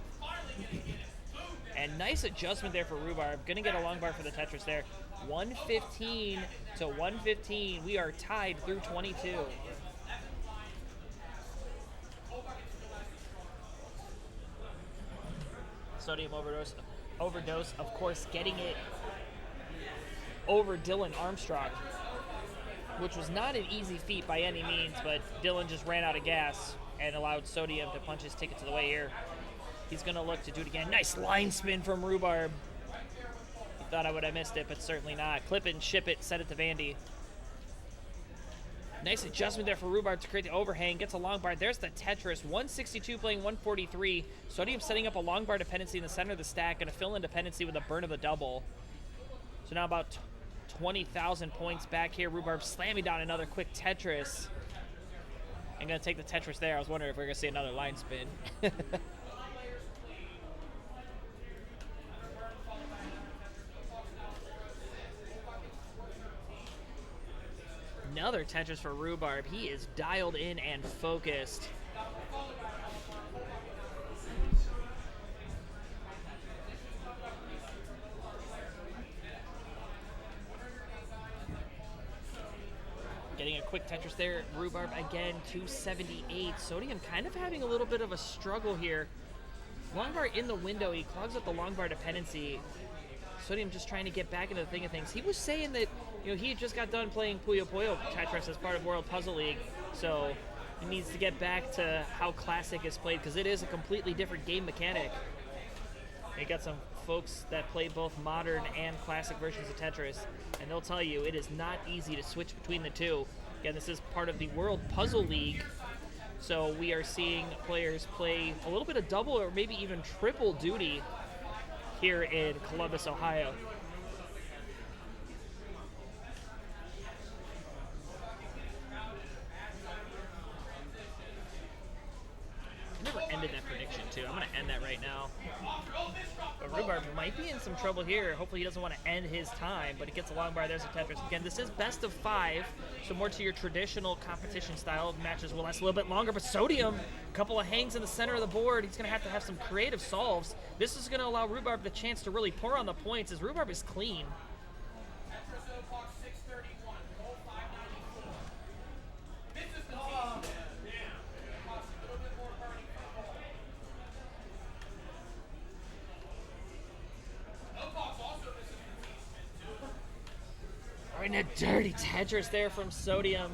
Speaker 13: And nice adjustment there for Rhubarb. Gonna get a long bar for the Tetris there. 115 to 115. We are tied through 22. Sodium overdose, of course, getting it over Dylan Armstrong, which was not an easy feat by any means, but Dylan just ran out of gas and allowed Sodium to punch his ticket to the way here. He's going to look to do it again. Nice line spin from Rhubarb. He thought I would have missed it, but certainly not. Clip it and ship it, set it to Vandy. Nice adjustment there for Rhubarb to create the overhang. Gets a long bar. There's the Tetris. 162 playing 143. Sodium setting up a long bar dependency in the center of the stack. Going to fill in dependency with a burn of the double. So now about 20,000 points back here. Rhubarb slamming down another quick Tetris. I'm going to take the Tetris there. I was wondering if we were going to see another line spin. Another Tetris for Rhubarb. He is dialed in and focused. Getting a quick Tetris there. Rhubarb again, 278. Sodium kind of having a little bit of a struggle here. Long bar in the window. He clogs up the long bar dependency. Sodium just trying to get back into the thing of things. He was saying that, you know, he had just got done playing Puyo Puyo Tetris as part of World Puzzle League, so he needs to get back to how Classic is played, because it is a completely different game mechanic. You got some folks that play both modern and classic versions of Tetris, and they'll tell you it is not easy to switch between the two. Again, this is part of the World Puzzle League, so we are seeing players play a little bit of double or maybe even triple duty here in Columbus, Ohio. I never ended that prediction too. I'm going to end that right now. But Rhubarb might be in some trouble here. Hopefully he doesn't want to end his time, but he gets a long bar. There's a Tetris. Again, this is best of 5, so more to your traditional competition style. Matches will last a little bit longer, but Sodium, a couple of hangs in the center of the board. He's going to have some creative solves. This is going to allow Rhubarb the chance to really pour on the points, as Rhubarb is clean. And a dirty Tetris there from Sodium,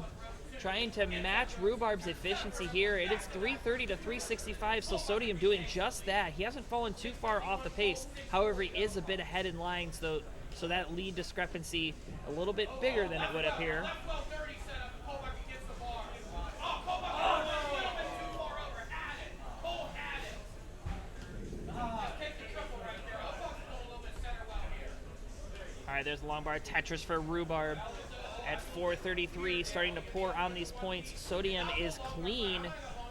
Speaker 13: trying to match Rhubarb's efficiency here. It is 330 to 365, so Sodium doing just that. He hasn't fallen too far off the pace. However, he is a bit ahead in lines, though, so that lead discrepancy a little bit bigger than it would appear. All right, there's a long bar Tetris for Rhubarb at 433, starting to pour on these points. Sodium is clean,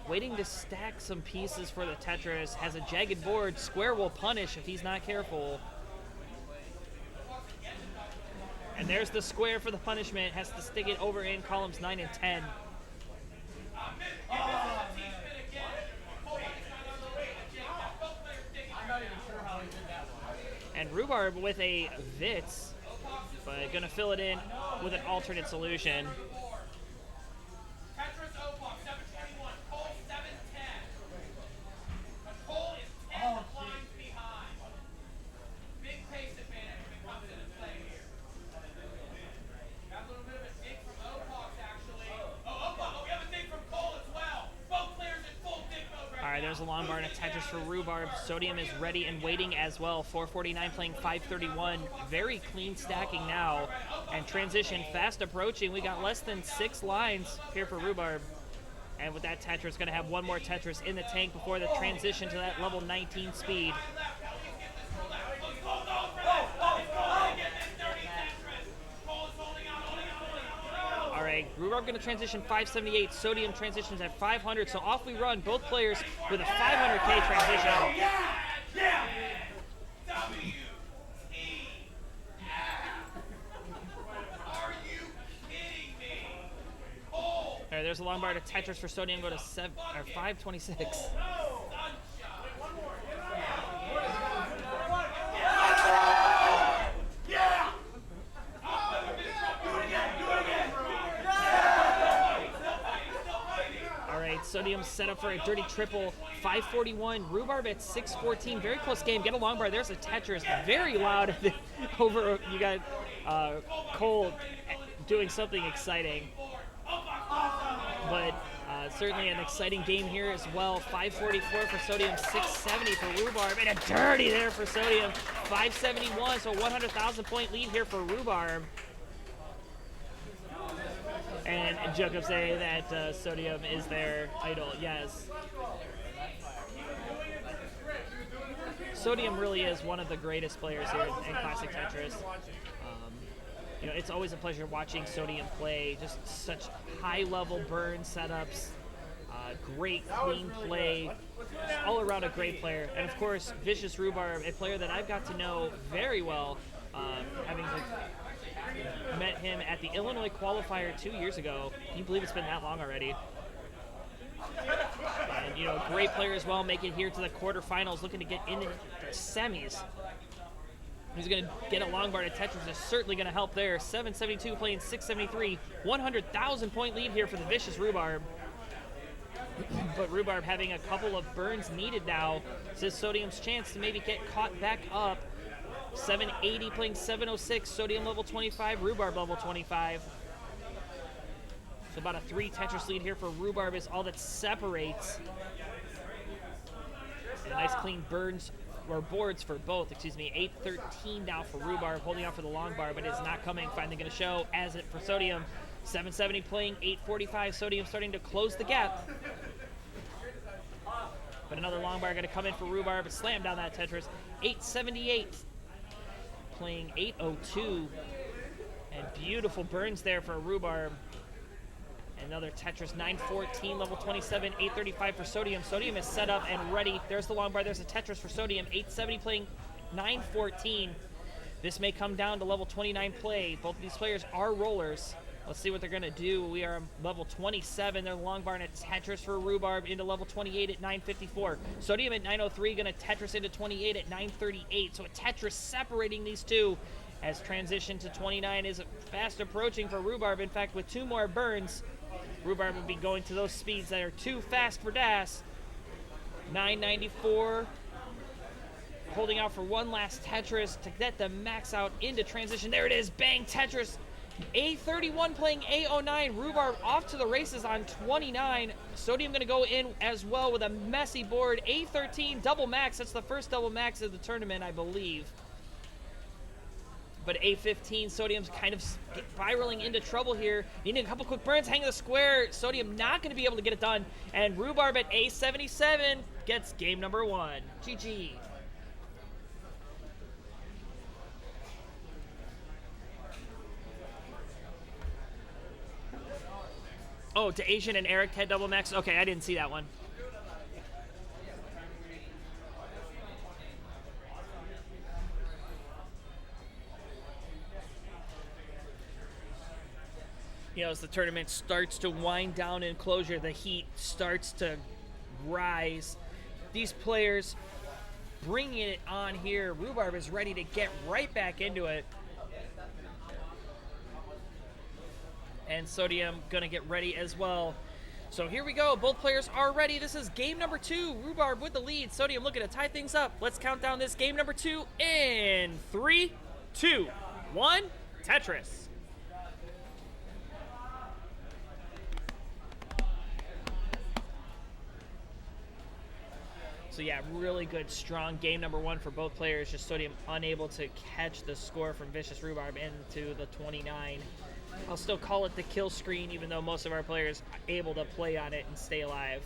Speaker 13: waiting to stack some pieces for the Tetris. Has a jagged board. Square will punish if he's not careful. And there's the square for the punishment. Has to stick it over in columns 9 and 10. And Rhubarb with a Vitz, but gonna fill it in with an alternate solution.
Speaker 3: Tetris Opok 721, Cole 710. Cole is 10 lines behind. Big pace advantage when it comes into play here. Got a little bit of a dig from Opok actually. Oh, Opok, we have a dig from Cole as well. Both players in full dig mode right now.
Speaker 13: All right, there's a long bar and a Tetris for Rhubarb. Sodium is ready and waiting as well. 449 playing 531. Very clean stacking now. And transition fast approaching. We got less than 6 lines here for Rhubarb. And with that Tetris, going to have one more Tetris in the tank before the transition to that level 19 speed. All right, Rhubarb going to transition 578. Sodium transitions at 500. So off we run. Both players with a 500K transition.
Speaker 3: Yeah!
Speaker 13: All right, there's a long bar to Tetris for Sodium. Go to 526. Sodium set up for a dirty triple. 541. Rhubarb at 614. Very close game. Get a long bar. There's a Tetris. Very loud. Over. You got Cole doing something exciting. But certainly an exciting game here as well. 544 for Sodium. 670 for Rhubarb. And a dirty there for Sodium. 571. So 100,000 point lead here for Rhubarb. And Jacob say that Sodium is their idol. Yes. Sodium really is one of the greatest players here in Classic Tetris. You know, it's always a pleasure watching Sodium play. Just such high-level burn setups, great clean play, all around a great player. And of course, Vicious Rhubarb, a player that I've got to know very well, having met him at the Illinois qualifier 2 years ago. Can you believe it's been that long already? And, you know, great player as well, making it here to the quarterfinals, looking to get into the semis. He's going to get a long bar to Tetris. Is certainly going to help there. 772 playing 673. 100,000 point lead here for the Vicious Rhubarb. But Rhubarb having a couple of burns needed now. This is Sodium's chance to maybe get caught back up. 780 playing 706. Sodium level 25. Rhubarb level 25. So about a 3 Tetris lead here for Rhubarb is all that separates. And nice clean burns. Or boards for both, excuse me. 813 now for Rhubarb, holding out for the long bar, but it's not coming. Finally going to show as it for Sodium. 770 playing 845. Sodium starting to close the gap. But another long bar going to come in for Rhubarb. Slam down that Tetris. 878 playing 802. And beautiful burns there for Rhubarb. Another Tetris, 914, level 27, 835 for Sodium. Sodium is set up and ready. There's the long bar. There's a Tetris for Sodium. 870 playing 914. This may come down to level 29 play. Both of these players are rollers. Let's see what they're going to do. We are level 27. There's a long bar and a Tetris for Rhubarb into level 28 at 954. Sodium at 903, going to Tetris into 28 at 938. So a Tetris separating these two as transition to 29 is fast approaching for Rhubarb. In fact, with 2 more burns, Rhubarb will be going to those speeds that are too fast for Das. 994. Holding out for one last Tetris to get the max out into transition. There it is. Bang, Tetris. A31 playing A09. Rhubarb off to the races on 29. Sodium going to go in as well with a messy board. A13 double max. That's the first double max of the tournament, I believe. But A15, Sodium's kind of spiraling into trouble here. Needing a couple quick burns, hang the square. Sodium not going to be able to get it done. And Rhubarb at A77 gets game number 1. GG. Oh, to Asian and Eric had double max. Okay, I didn't see that one. You know, as the tournament starts to wind down in closure, the heat starts to rise. These players bringing it on here. Rhubarb is ready to get right back into it. And Sodium gonna get ready as well. So here we go. Both players are ready. This is game number 2. Rhubarb with the lead. Sodium looking to tie things up. Let's count down this game number 2 in 3, 2, 1. Tetris. So yeah, really good, strong game number 1 for both players. Just Sodium unable to catch the score from Vicious Rhubarb into the 29. I'll still call it the kill screen, even though most of our players are able to play on it and stay alive.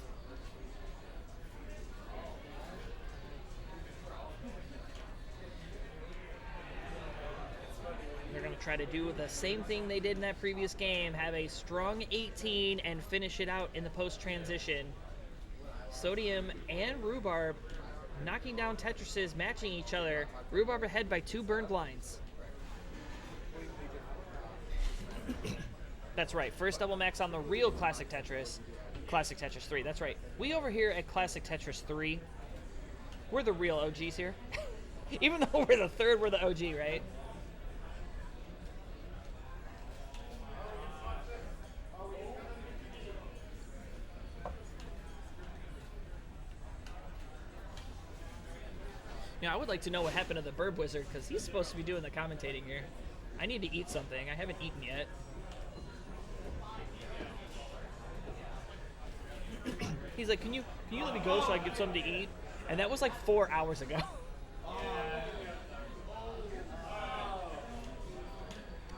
Speaker 13: They're going to try to do the same thing they did in that previous game, have a strong 18 and finish it out in the post-transition. Sodium and Rhubarb knocking down Tetrises, matching each other. Rhubarb ahead by 2 burned lines. That's right, first double max on the real Classic Tetris. Classic Tetris 3, that's right. We over here at Classic Tetris 3, we're the real OGs here. Even though we're the 3rd, we're the OG, right? Yeah, I would like to know what happened to the Burb Wizard, because he's supposed to be doing the commentating here. I need to eat something. I haven't eaten yet. He's like, can you let me go so I can get something to eat? And that was like 4 hours ago. All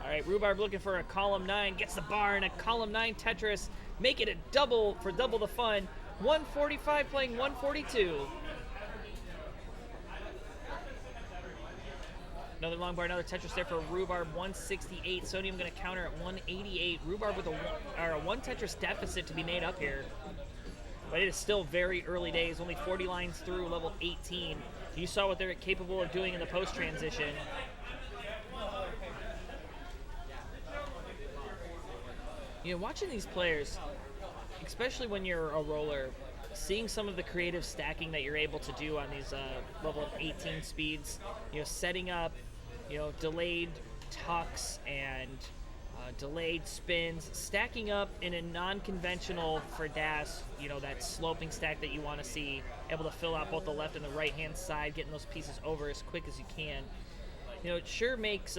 Speaker 13: right, Rhubarb looking for a column 9, gets the bar and a column 9 Tetris, make it a double for double the fun. 145 playing 142. Another long bar, another Tetris there for Rhubarb, 168. Sodium going to counter at 188. Rhubarb with a one Tetris deficit to be made up here. But it is still very early days, only 40 lines through level 18. You saw what they're capable of doing in the post transition. You know, watching these players, especially when you're a roller, seeing some of the creative stacking that you're able to do on these level 18 speeds, you know, setting up, you know, delayed tucks and delayed spins, stacking up in a non-conventional for DAS, you know, that sloping stack that you want to see, able to fill out both the left and the right hand side, getting those pieces over as quick as you can. You know, it sure makes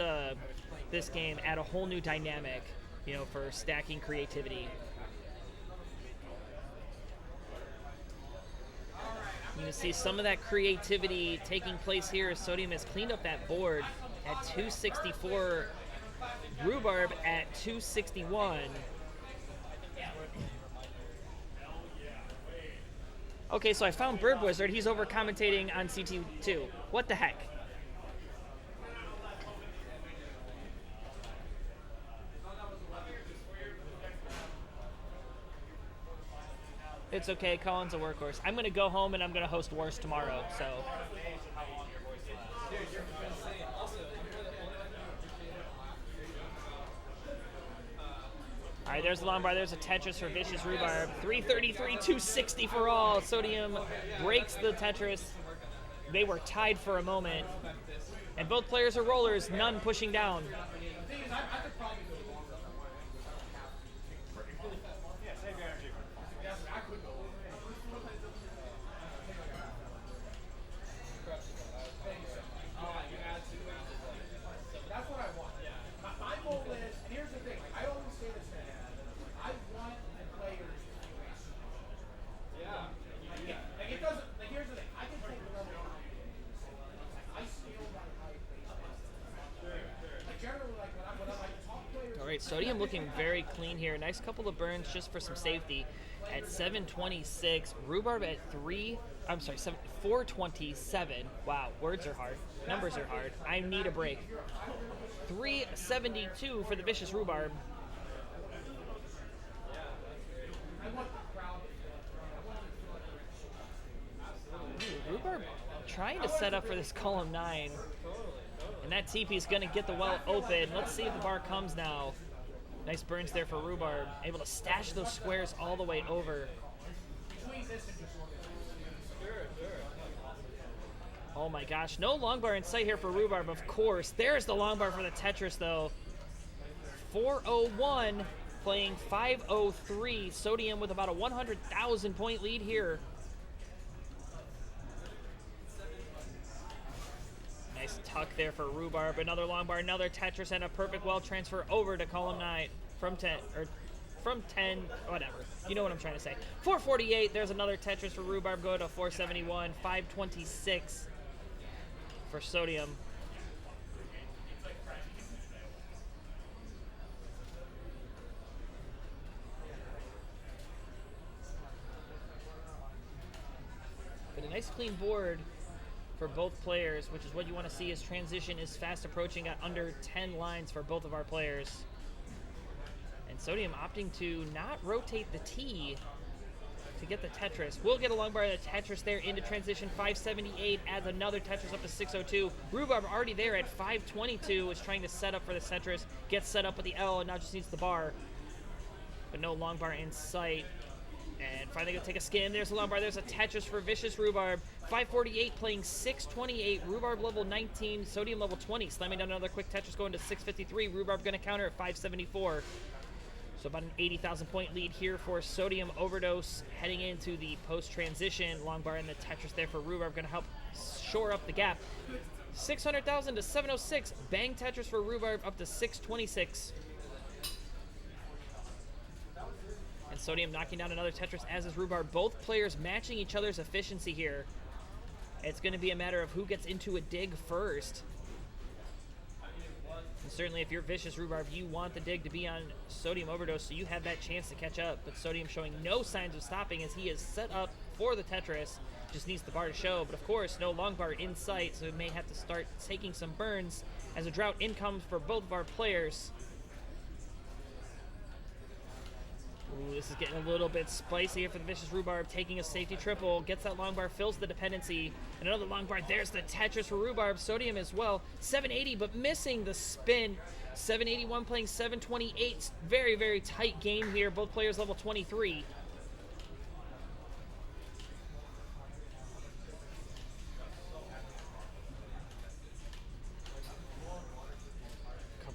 Speaker 13: this game add a whole new dynamic, you know, for stacking creativity. You can see some of that creativity taking place here as Sodium has cleaned up that board at 264, Rhubarb at 261. Okay, so I found Bird Wizard. He's over commentating on CT2. What the heck? It's okay, Colin's a workhorse. I'm going to go home and I'm going to host Wars tomorrow, so. All right, there's the long bar. There's a Tetris for Vicious Rhubarb. 333, 260 for all. Sodium breaks the Tetris. They were tied for a moment. And both players are rollers, none pushing down. Sodium looking very clean here. Nice couple of burns just for some safety at 726. Rhubarb at 427. Wow, words are hard. Numbers are hard. I need a break. 372 for the Vicious Rhubarb. Rhubarb trying to set up for this column 9. And that TP is going to get the well open. Let's see if the bar comes now. Nice burns there for Rhubarb. Able to stash those squares all the way over. Oh my gosh, no long bar in sight here for Rhubarb, of course. There's the long bar for the Tetris, though. 401 playing 503. Sodium with about a 100,000 point lead here. Nice tuck there for Rhubarb. Another long bar, another Tetris, and a perfect well transfer over to column 9 from 10, whatever. You know what I'm trying to say. 448, there's another Tetris for Rhubarb, go to 471, 526 for Sodium. But a nice clean board for both players, which is what you want to see as transition is fast approaching at under 10 lines for both of our players. And Sodium opting to not rotate the T to get the Tetris. We'll get a long bar of the Tetris there into transition. 578 adds another Tetris up to 602. Rhubarb already there at 522 is trying to set up for the Tetris. Gets set up with the L and now just needs the bar. But no long bar in sight. And finally gonna take a skin. There's a long bar. There's a Tetris for Vicious Rhubarb. 548 playing 628. Rhubarb level 19. Sodium level 20. Slamming down another quick Tetris going to 653. Rhubarb gonna counter at 574. So about an 80,000 point lead here for Sodium Overdose heading into the post transition. Long bar and the Tetris there for Rhubarb gonna help shore up the gap. 600,000 to 706. Bang Tetris for Rhubarb up to 626. And Sodium knocking down another Tetris, as is Rhubarb. Both players matching each other's efficiency here. It's going to be a matter of who gets into a dig first. And certainly if you're Vicious Rhubarb, you want the dig to be on Sodium Overdose, so you have that chance to catch up. But Sodium showing no signs of stopping as he is set up for the Tetris. Just needs the bar to show. But of course, no long bar in sight, so it may have to start taking some burns as a drought income for both of our players. Ooh, this is getting a little bit spicy here for the Vicious Rhubarb, taking a safety triple, gets that long bar, fills the dependency, and another long bar. There's the Tetris for Rhubarb. Sodium as well, 780, but missing the spin. 781 playing 728. Very, very tight game here. Both players level 23.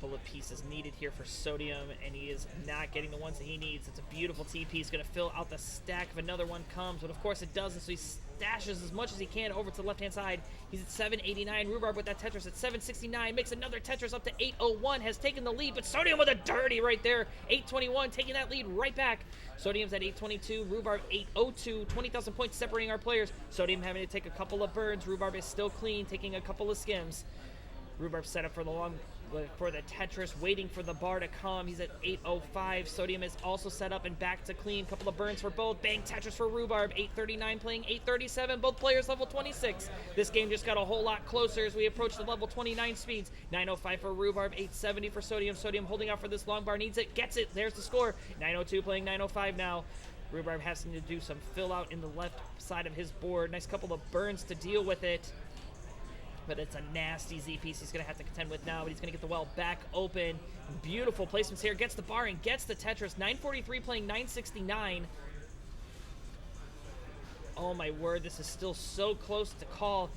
Speaker 13: Of pieces needed here for Sodium, and he is not getting the ones that he needs. It's a beautiful TP. He's going to fill out the stack if another one comes, but of course it doesn't, so he stashes as much as he can over to the left-hand side. He's at 789. Rhubarb with that Tetris at 769. Makes another Tetris up to 801. Has taken the lead, but Sodium with a dirty right there. 821, taking that lead right back. Sodium's at 822. Rhubarb 802. 20,000 points separating our players. Sodium having to take a couple of burns. Rhubarb is still clean, taking a couple of skims. Rhubarb set up for the Tetris, waiting for the bar to come. He's at 805. Sodium is also set up and back to clean. Couple of burns for both. Bang Tetris for Rhubarb. 839 playing 837. Both players level 26. This game just got a whole lot closer as we approach the level 29 speeds. 905 for Rhubarb. 870 for Sodium. Sodium holding out for this long bar. Needs it. Gets it. There's the score. 902 playing 905 now. Rhubarb has to do some fill out in the left side of his board. Nice couple of burns to deal with it. But it's a nasty Z piece he's going to have to contend with now, but he's going to get the well back open. Beautiful placements here. Gets the bar and gets the Tetris. 943 playing 969. Oh my word, this is still so close to call.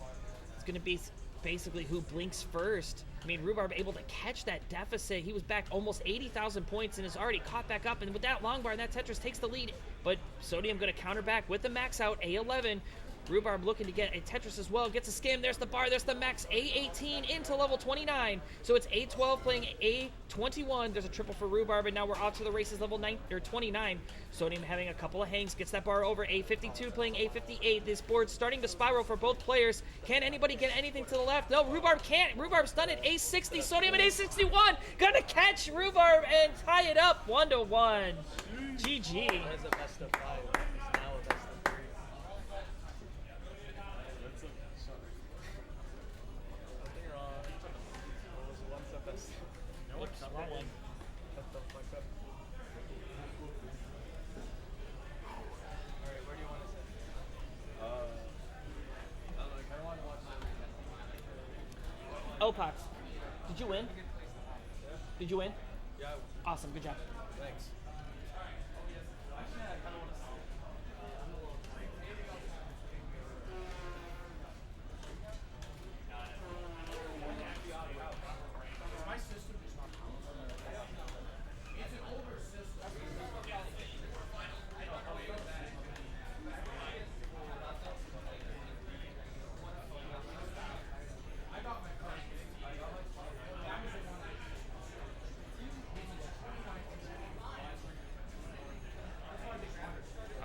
Speaker 13: It's going to be basically who blinks first. I mean, Rhubarb able to catch that deficit. He was back almost 80,000 points and is already caught back up. And with that long bar, that Tetris takes the lead. But Sodium going to counter back with the max out, A11. Rhubarb looking to get a Tetris as well. Gets a skim. There's the bar. There's the max. A18 into level 29. So it's A12 playing A21. There's a triple for Rhubarb, and now we're off to the races level 29. Sodium having a couple of hangs. Gets that bar over. A52 playing A58. This board's starting to spiral for both players. Can anybody get anything to the left? No, Rhubarb can't. Rhubarb's done it. A60. Sodium at A61. Gonna catch Rhubarb and tie it up 1-1. GG.
Speaker 10: That's a best of 5. It's now a best of 3.
Speaker 9: Nope, not that one.
Speaker 10: Shut the fuck up. Alright, where do you want to sit? I want to watch
Speaker 13: Opox, did you win? Did you win?
Speaker 10: Yeah.
Speaker 13: Awesome, good job.
Speaker 10: Thanks.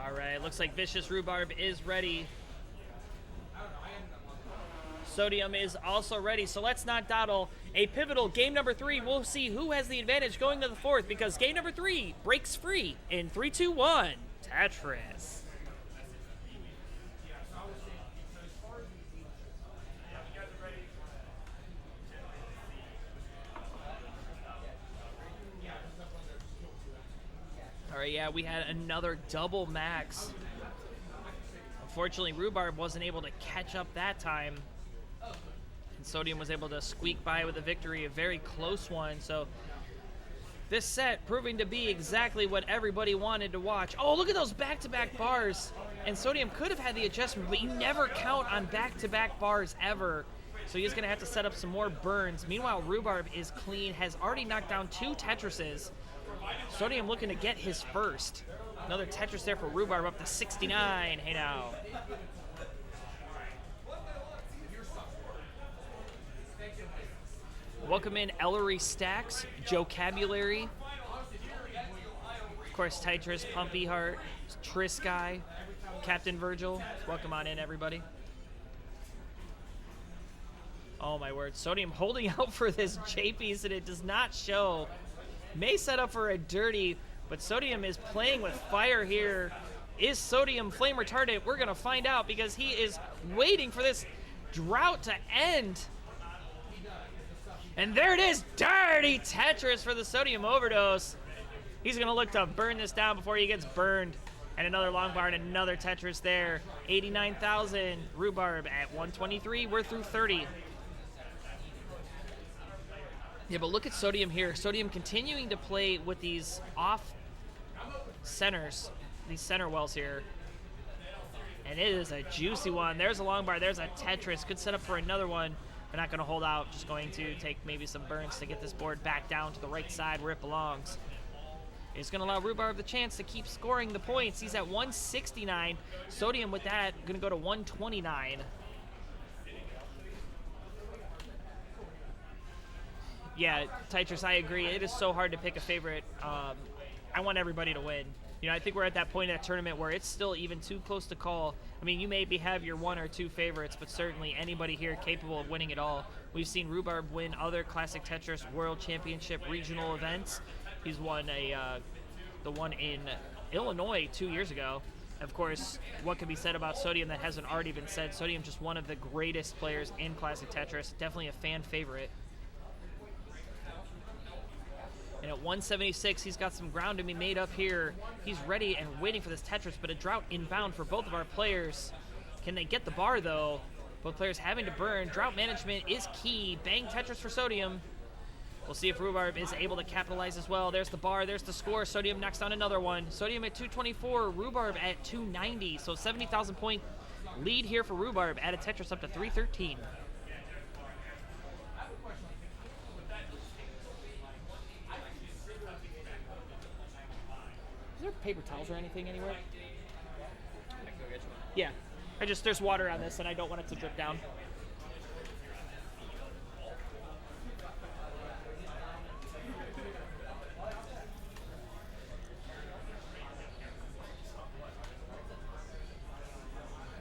Speaker 13: Alright, looks like Vicious Rhubarb is ready. Sodium is also ready, so let's not dawdle. A pivotal game number 3. We'll see who has the advantage going to the 4th, because game number 3 breaks free in 3, 2, 1. Tetris. Alright, yeah, we had another double max. Unfortunately, Rhubarb wasn't able to catch up that time. And Sodium was able to squeak by with a victory, a very close one. So this set proving to be exactly what everybody wanted to watch. Oh, look at those back-to-back bars. And Sodium could have had the adjustment, but you never count on back-to-back bars ever. So he's going to have to set up some more burns. Meanwhile, Rhubarb is clean, has already knocked down 2 Tetrises. Sodium looking to get his first. Another Tetris there for Rhubarb up to 69. Hey now. Welcome in Ellery Stacks, Jocabulary. Of course, Tetris, Pumpy Heart, Trisky, Captain Virgil. Welcome on in, everybody. Oh my word, Sodium holding out for this J piece and it does not show. May set up for a dirty, but Sodium is playing with fire here. Is Sodium flame retardant? We're gonna find out because he is waiting for this drought to end. And there it is, dirty Tetris for the Sodium overdose. He's gonna look to burn this down before he gets burned. And another long bar and another Tetris there. 89,000, Rhubarb at 123, we're through 30. Yeah, but look at Sodium here. Sodium continuing to play with these off centers, these center wells here. And it is a juicy one. There's a long bar, there's a Tetris. Good setup for another one. They're not gonna hold out, just going to take maybe some burns to get this board back down to the right side where it belongs. It's gonna allow Rhubarb the chance to keep scoring the points. He's at 169. Sodium with that, gonna go to 129. Yeah, Tetris, I agree. It is so hard to pick a favorite. I want everybody to win. You know, I think we're at that point in that tournament where it's still even too close to call. I mean, you maybe have your one or two favorites, but certainly anybody here capable of winning it all. We've seen Rhubarb win other Classic Tetris World Championship regional events. He's won the one in Illinois 2 years ago. Of course, what can be said about Sodium that hasn't already been said? Sodium just one of the greatest players in Classic Tetris. Definitely a fan favorite. And at 176, he's got some ground to be made up here. He's ready and waiting for this Tetris, but a drought inbound for both of our players. Can they get the bar, though? Both players having to burn. Drought management is key. Bang Tetris for Sodium. We'll see if Rhubarb is able to capitalize as well. There's the bar, there's the score. Sodium knocks down another one. Sodium at 224, Rhubarb at 290. So 70,000 point lead here for Rhubarb. Add a Tetris up to 313. Is there paper towels or anything anywhere?
Speaker 5: I can go get you one.
Speaker 13: Yeah. There's water on this and I don't want it to drip down.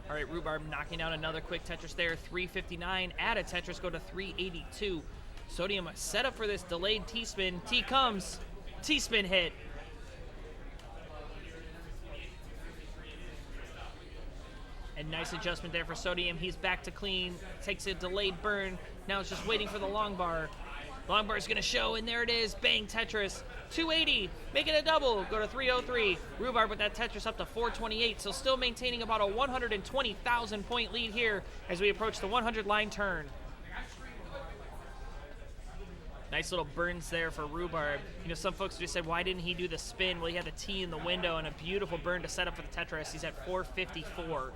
Speaker 13: All right, Rhubarb knocking down another quick Tetris there, 359. Add a Tetris, go to 382. Sodium set up for this delayed T-spin. T comes. T-spin hit. And nice adjustment there for Sodium. He's back to clean, takes a delayed burn. Now it's just waiting for the long bar. Long bar is gonna show, and there it is. Bang Tetris, 280, make it a double, go to 303. Rhubarb with that Tetris up to 428, so still maintaining about a 120,000 point lead here as we approach the 100 line turn. Nice little burns there for Rhubarb. You know, some folks just said, why didn't he do the spin? Well, he had the T in the window and a beautiful burn to set up for the Tetris. He's at 454.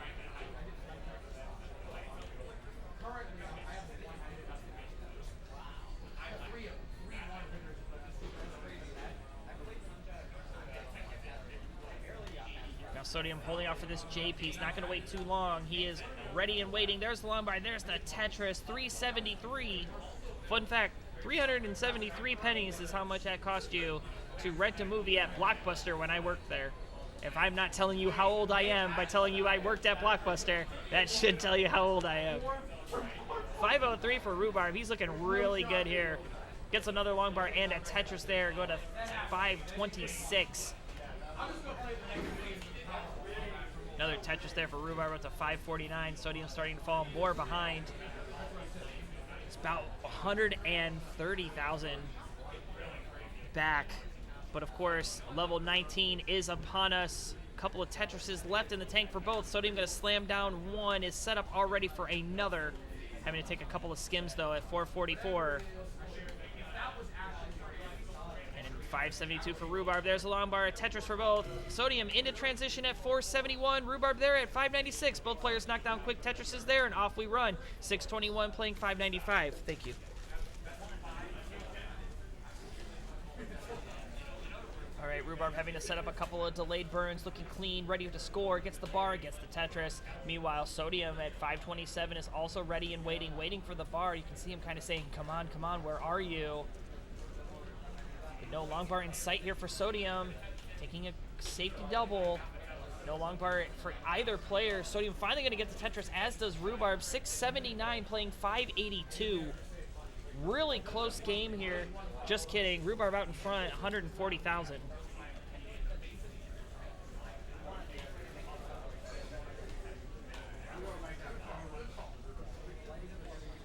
Speaker 13: Sodium holding out for this J piece, not going to wait too long. He is ready and waiting. There's the long bar, there's the Tetris, 373. Fun fact, 373 pennies is how much that cost you to rent a movie at Blockbuster when I worked there. If I'm not telling you how old I am by telling you I worked at Blockbuster, that should tell you how old I am. 503 for Rhubarb, he's looking really good here. Gets another long bar and a Tetris there, go to 526. Another Tetris there for Rhubarb up to 549. Sodium starting to fall more behind. It's about 130,000 back. But of course, level 19 is upon us. A couple of Tetrises left in the tank for both. Sodium going to slam down one, is set up already for another. Having to take a couple of skims though at 444. 572 for Rhubarb. There's a long bar, a Tetris for both. Sodium into transition at 471. Rhubarb there at 596. Both players knock down quick Tetrises there, and off we run. 621 playing 595. Thank you. All right, right, Rhubarb having to set up a couple of delayed burns, looking clean, ready to score, gets the bar, gets the Tetris. Meanwhile, Sodium at 527 is also ready and waiting for the bar. You can see him kind of saying, come on, where are you? But no long bar in sight here for Sodium, taking a safety double. No long bar for either player. Sodium finally going to get the Tetris, as does Rhubarb. 679 playing 582. Really close game here. Just kidding. Rhubarb out in front, 140,000.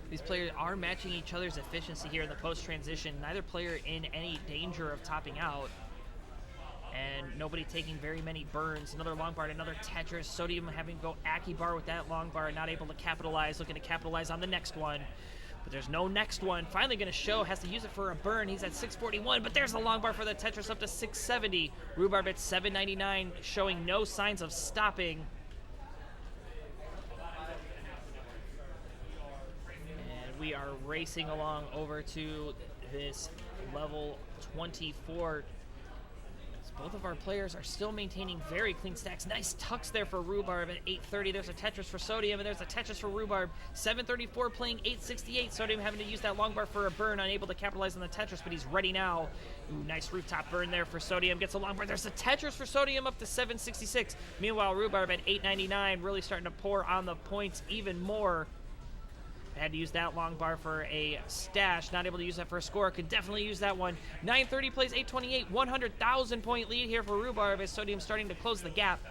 Speaker 13: These players are matching each other's efficiency here in the post-transition. Neither player in any danger of topping out. And nobody taking very many burns. Another long bar, another Tetris. Sodium having to go Aki bar with that long bar, not able to capitalize. Looking to capitalize on the next one. But there's no next one. Finally going to show, has to use it for a burn. He's at 641, but there's the long bar for the Tetris up to 670. Rhubarb at 799, showing no signs of stopping. And we are racing along over to this level 24. Both of our players are still maintaining very clean stacks. Nice tucks there for Rhubarb at 830. There's a Tetris for Sodium, and there's a Tetris for Rhubarb. 734 playing 868. Sodium having to use that long bar for a burn, unable to capitalize on the Tetris, but he's ready now. Ooh, nice rooftop burn there for Sodium. Gets a long bar. There's a Tetris for Sodium up to 766. Meanwhile, Rhubarb at 899, really starting to pour on the points even more. Had to use that long bar for a stash. Not able to use that for a score. Could definitely use that one. 930 plays 828. 100,000 point lead here for Rhubarb as Sodium starting to close the gap.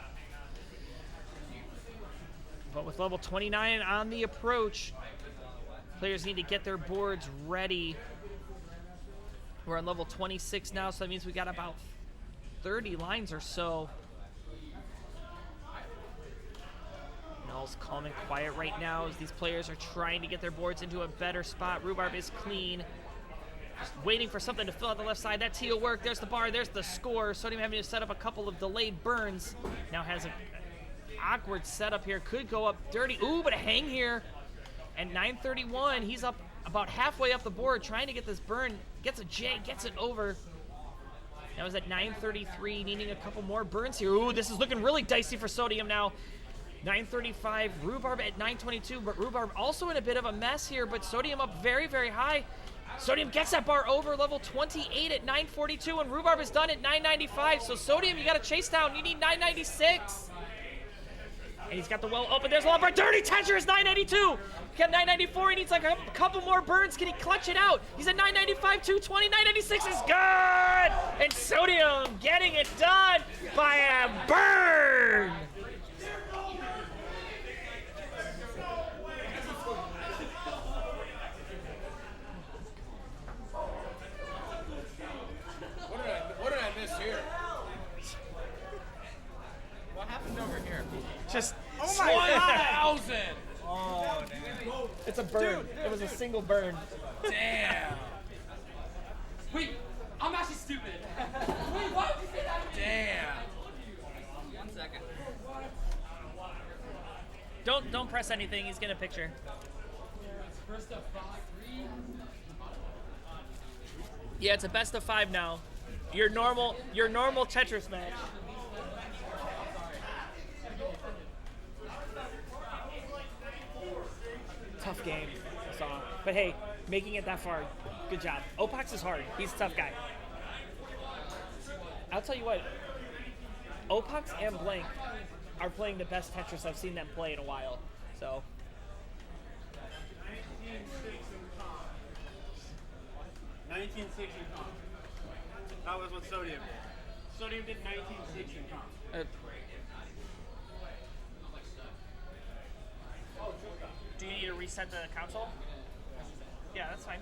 Speaker 13: But with level 29 on the approach, players need to get their boards ready. We're on level 26 now, so that means we got about 30 lines or so. Null's calm and quiet right now as these players are trying to get their boards into a better spot. Rhubarb is clean. Just waiting for something to fill out the left side. That T will work. There's the bar. There's the score. Sodium having to set up a couple of delayed burns. Now has an awkward setup here. Could go up dirty. Ooh, but a hang here. And 931, he's up about halfway up the board trying to get this burn. Gets a J, gets it over. That was at 933, needing a couple more burns here. Ooh, this is looking really dicey for Sodium now. 935, Rhubarb at 922, but Rhubarb also in a bit of a mess here, but Sodium up very, very high. Sodium gets that bar over level 28 at 942, and Rhubarb is done at 995. So Sodium, you got to chase down. You need 996. And he's got the well open. There's a long bar. Dirty Tetris, 992. He got 994. He needs like a couple more burns. Can he clutch it out? He's at 995, 220, 996 is good! And Sodium getting it done by a burn!
Speaker 3: What did I miss here? What happened over here?
Speaker 13: Just
Speaker 3: Oh my 1,000!
Speaker 13: Oh, damn. It's a burn.
Speaker 3: Dude,
Speaker 13: it was a single burn.
Speaker 3: Damn.
Speaker 5: Wait, I'm actually stupid. Wait, why would you say that?
Speaker 3: Damn.
Speaker 5: 1 second.
Speaker 13: Don't press anything. He's getting a picture.
Speaker 5: First up, 5-3.
Speaker 13: Yeah, it's a best of 5 now. Your normal Tetris match. Tough game, I saw. But hey, making it that far, good job. Opox is hard. He's a tough guy. I'll tell you what, Opox and Blank are playing the best Tetris I've seen them play in a while. So.
Speaker 10: 19-6 in comp. That was what Sodium did. Sodium did 19-6 in comp.
Speaker 13: Do you need to reset the console? Yeah, that's fine.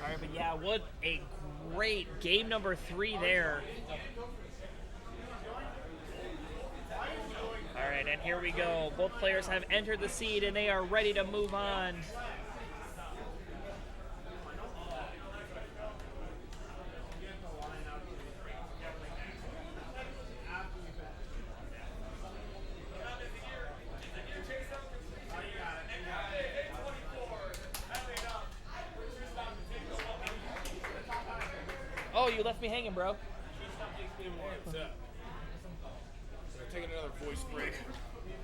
Speaker 13: All right, but yeah, what a great game number 3 there. All right, and here we go. Both players have entered the seed, and they are ready to move on. hanging, bro.
Speaker 3: We're taking another voice break.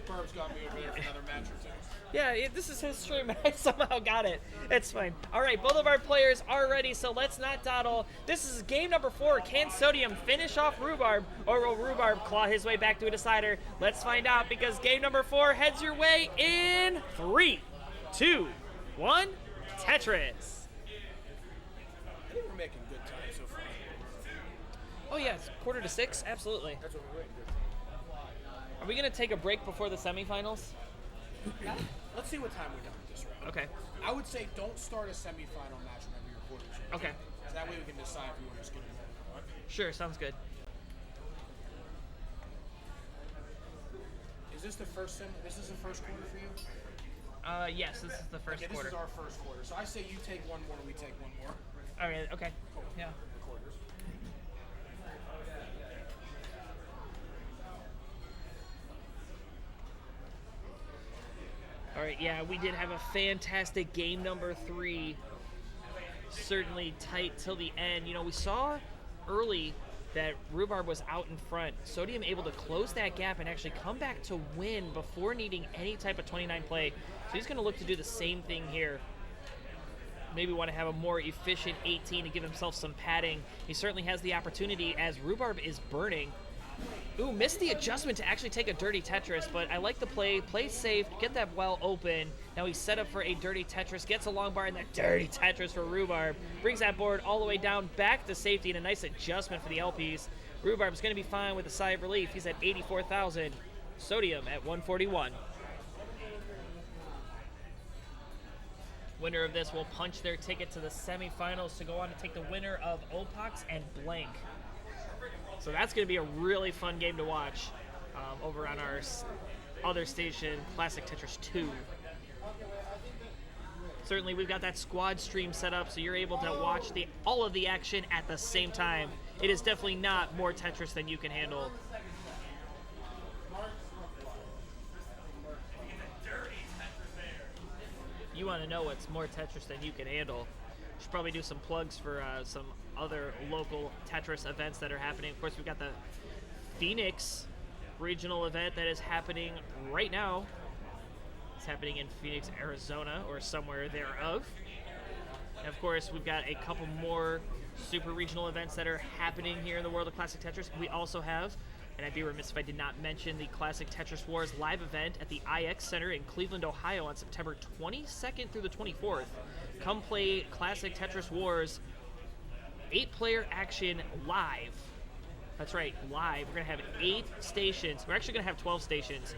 Speaker 3: Burb's got me over there for another match or two.
Speaker 13: Yeah, this is his stream. I somehow got it. It's fine. All right, both of our players are ready, so let's not dawdle. This is game number 4. Can Sodium finish off Rhubarb, or will Rhubarb claw his way back to a decider? Let's find out, because game number 4 heads your way in 3, 2, 1, Tetris.
Speaker 3: I think we're making good time so far.
Speaker 13: Oh, yes, 5:45, absolutely.
Speaker 3: That's what we're waiting for.
Speaker 13: Are we going to take a break before the semifinals?
Speaker 3: Let's see what time we're done with this round.
Speaker 13: Okay.
Speaker 3: I would say don't start a semifinal match whenever your quarters are.
Speaker 13: Okay.
Speaker 3: So that way we can decide if we want to just get involved.
Speaker 13: Sure, sounds good.
Speaker 3: Is this the first This is the first quarter for you?
Speaker 13: Yes, this is the first
Speaker 3: Okay,
Speaker 13: quarter.
Speaker 3: this is our first quarter. So I say you take one more, we take one more.
Speaker 13: All right, okay. Yeah.
Speaker 3: Quarters.
Speaker 13: All right, yeah, we did have a fantastic game number 3. Certainly tight till the end. You know, we saw early that Rhubarb was out in front. Sodium able to close that gap and actually come back to win before needing any type of 29 play. So he's going to look to do the same thing here. Maybe want to have a more efficient 18 to give himself some padding. He certainly has the opportunity as Rhubarb is burning. Ooh, missed the adjustment to actually take a dirty Tetris, but I like the play. Play safe, get that well open. Now he's set up for a dirty Tetris, gets a long bar, and that dirty Tetris for Rhubarb. Brings that board all the way down, back to safety, and a nice adjustment for the LPs. Rhubarb's going to be fine with a sigh of relief. He's at 84,000. Sodium at 141. Winner of this will punch their ticket to the semifinals to go on to take the winner of Opox and Blank. So that's going to be a really fun game to watch over on our other station, Classic Tetris 2. Certainly, we've got that squad stream set up, so you're able to watch all of the action at the same time. It is definitely not more Tetris than you can handle. You want to know what's more Tetris than you can handle. Should probably do some plugs for some other local Tetris events that are happening. Of course, we've got the Phoenix regional event that is happening right now. It's happening in Phoenix, Arizona, or somewhere thereof. And of course, we've got a couple more super regional events that are happening here in the world of Classic Tetris. We also have, and I'd be remiss if I did not mention, the Classic Tetris Wars live event at the IX Center in Cleveland, Ohio on September 22nd through the 24th. Come play Classic Tetris Wars 8-player action live. That's right, live. We're going to have 8 stations. We're actually going to have 12 stations.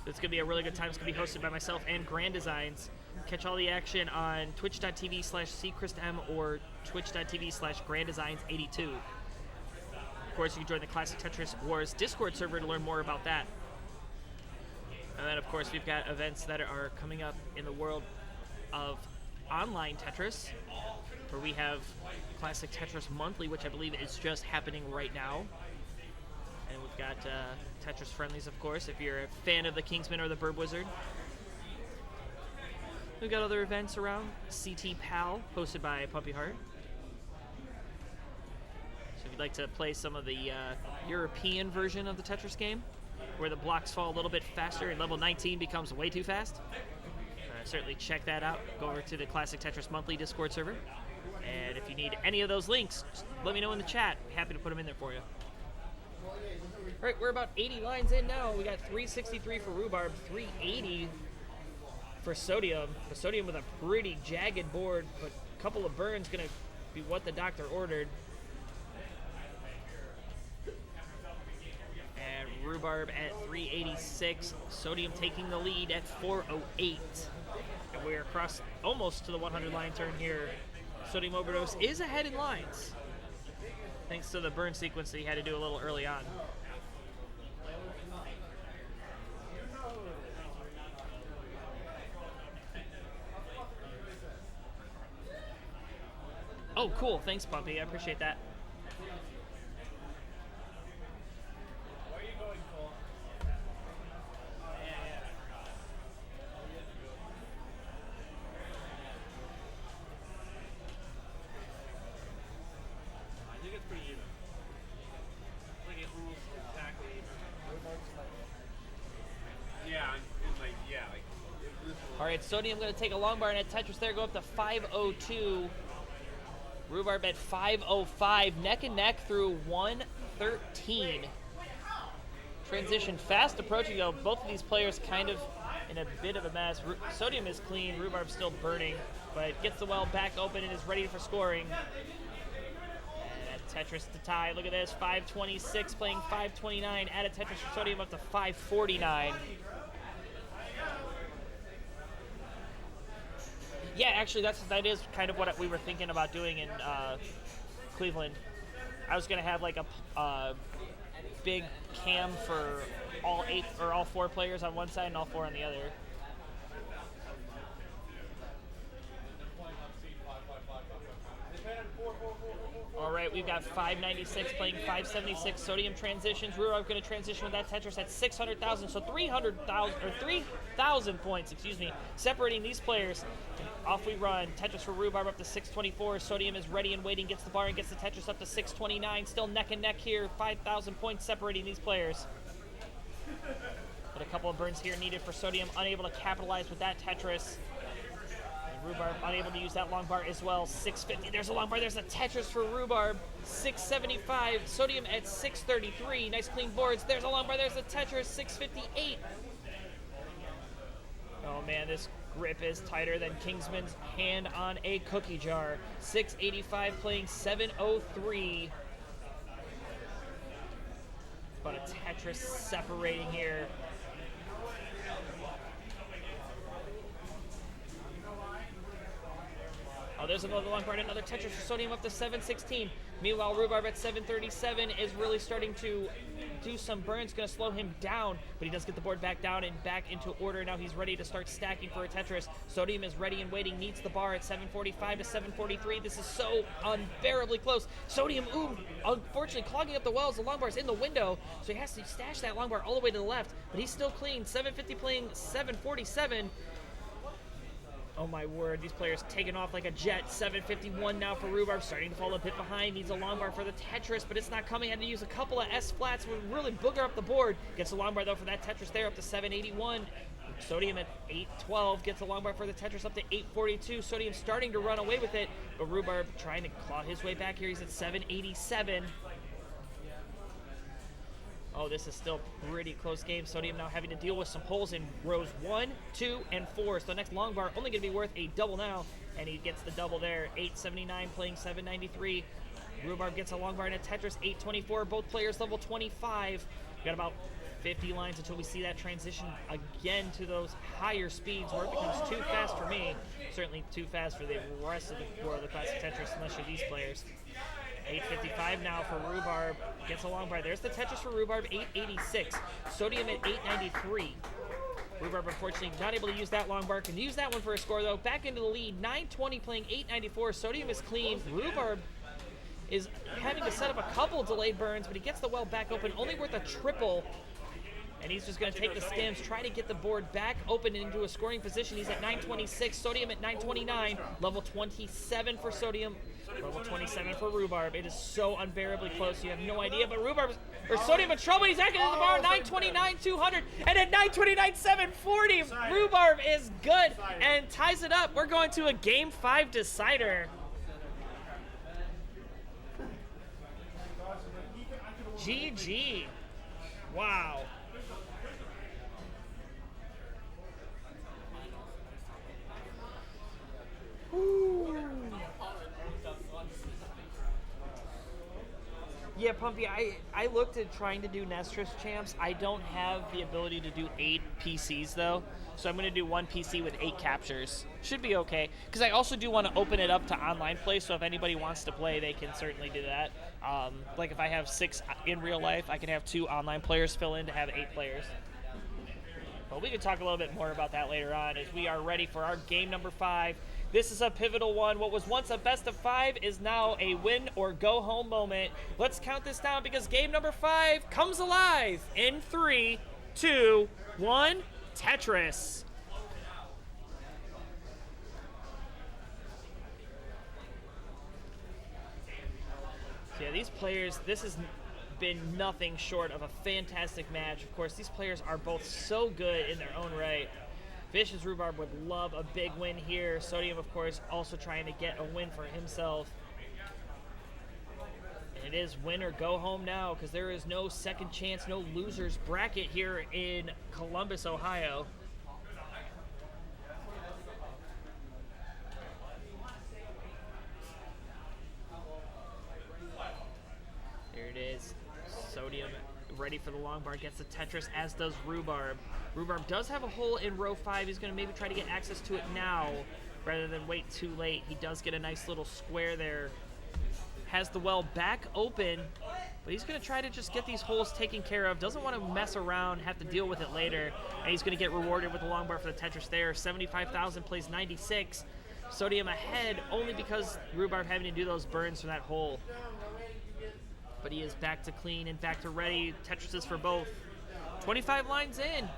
Speaker 13: It's going to be a really good time. It's going to be hosted by myself and Grand Designs. Catch all the action on twitch.tv/cchristm or twitch.tv/granddesigns82. Of course, you can join the Classic Tetris Wars Discord server to learn more about that. And then, of course, we've got events that are coming up in the world of online Tetris, where we have Classic Tetris Monthly, which I believe is just happening right now. And we've got Tetris Friendlies, of course, if you're a fan of the Kingsman or the Burb Wizard. We've got other events around. CT Pal, hosted by Puppy Heart. So if you'd like to play some of the European version of the Tetris game, where the blocks fall a little bit faster and level 19 becomes way too fast, certainly check that out. Go over to the Classic Tetris Monthly Discord server. And if you need any of those links, just let me know in the chat. Happy to put them in there for you. All right, we're about 80 lines in now. We got 363 for Rhubarb, 380 for Sodium. But Sodium with a pretty jagged board, but a couple of burns going to be what the doctor ordered. And Rhubarb at 386. Sodium taking the lead at 408. And we're across almost to the 100 line turn here. Sodium Overdose is ahead in lines, thanks to the burn sequence that he had to do a little early on. Oh, cool. Thanks, Pumpy. I appreciate that. right, Sodium going to take a long bar and at Tetris there, go up to 502. Rhubarb at 505, neck and neck through 113. Transition fast approaching though. Both of these players kind of in a bit of a mess. Sodium is clean, Rhubarb's still burning, but gets the well back open and is ready for scoring. And Tetris to tie. Look at this, 526 playing 529. Added Tetris for Sodium up to 549. Yeah, actually, that is kind of what we were thinking about doing in Cleveland. I was gonna have like a big cam for all 4 players on one side and all 4 on the other. All right, we've got 596 playing 576. Sodium transitions. Rhubarb going to transition with that Tetris at 600,000, so 3,000 points, excuse me, separating these players. And off we run. Tetris for Rhubarb up to 624. Sodium is ready and waiting, gets the bar and gets the Tetris up to 629. Still neck and neck here. 5,000 points separating these players. But a couple of burns here needed for Sodium, unable to capitalize with that Tetris. Rhubarb unable to use that long bar as well. 650. There's a long bar. There's a Tetris for Rhubarb. 675. Sodium at 633. Nice clean boards. There's a long bar. There's a Tetris. 658. Oh man, this grip is tighter than Kingsman's hand on a cookie jar. 685 playing 703. But a Tetris separating here. Oh, there's another long part, another Tetris for Sodium up to 716. Meanwhile, Rhubarb at 737 is really starting to do some burns, going to slow him down, but he does get the board back down and back into order. Now he's ready to start stacking for a Tetris. Sodium is ready and waiting, needs the bar at 745 to 743. This is so unbearably close. Sodium, unfortunately clogging up the wells. The long bar's in the window, so he has to stash that long bar all the way to the left, but he's still clean. 750 playing 747. Oh my word, these players taking off like a jet. 751 now for Rhubarb, starting to fall a bit behind. Needs a long bar for the Tetris, but it's not coming. Had to use a couple of S-flats, would really booger up the board. Gets a long bar though for that Tetris there up to 781. Sodium at 812, gets a long bar for the Tetris up to 842. Sodium starting to run away with it, but Rhubarb trying to claw his way back here. He's at 787. Oh, this is still pretty close game. Sodium now having to deal with some holes in rows 1, 2, and 4. So the next long bar only going to be worth a double now, and he gets the double there. 879 playing 793. Rhubarb gets a long bar and a Tetris. 824. Both players level 25. We got about 50 lines until we see that transition again to those higher speeds where it becomes too fast for me. Certainly too fast for the rest of the World of Classic Tetris unless you're these players. 855 now for Rhubarb. Gets a long bar. There's the Tetris for Rhubarb, 886. Sodium at 893. Rhubarb unfortunately not able to use that long bar. Can use that one for a score though. Back into the lead. 920 playing 894. Sodium is clean. Rhubarb is having to set up a couple delayed burns, but he gets the well back open. Only worth a triple. And he's just going to take the skims, try to get the board back open into a scoring position. He's at 926, Sodium at 929, level 27 for Sodium, level 27 for Rhubarb. It is so unbearably close, you have no idea, but Sodium in trouble. He's acting in the bar, 929, 200, and at 929, 740, Rhubarb is good and ties it up. We're going to a Game 5 decider. GG. Wow. Yeah, Pumpy, I looked at trying to do Nestris champs. I don't have the ability to do 8 PCs, though. So I'm going to do 1 PC with 8 captures. Should be okay. Because I also do want to open it up to online play, so if anybody wants to play, they can certainly do that. Like if I have 6 in real life, I can have 2 online players fill in to have 8 players. But we can talk a little bit more about that later on as we are ready for our game number 5. This is a pivotal one. What was once a best of 5 is now a win or go home moment. Let's count this down because game number 5 comes alive in 3, 2, 1, Tetris. So yeah, these players, this has been nothing short of a fantastic match. Of course, these players are both so good in their own right. Vicious Rhubarb would love a big win here. Sodium, of course, also trying to get a win for himself. And it is win or go home now, because there is no second chance, no losers bracket here in Columbus, Ohio. There it is. Sodium ready for the long bar, gets the Tetris, as does Rhubarb. Rhubarb does have a hole in row 5. He's going to maybe try to get access to it now rather than wait too late. He does get a nice little square there. Has the well back open, but he's going to try to just get these holes taken care of. Doesn't want to mess around, have to deal with it later. And he's going to get rewarded with the long bar for the Tetris there. 75,000 plays 96. Sodium ahead only because Rhubarb having to do those burns from that hole. But he is back to clean and back to ready. Tetrises for both. 25 lines in.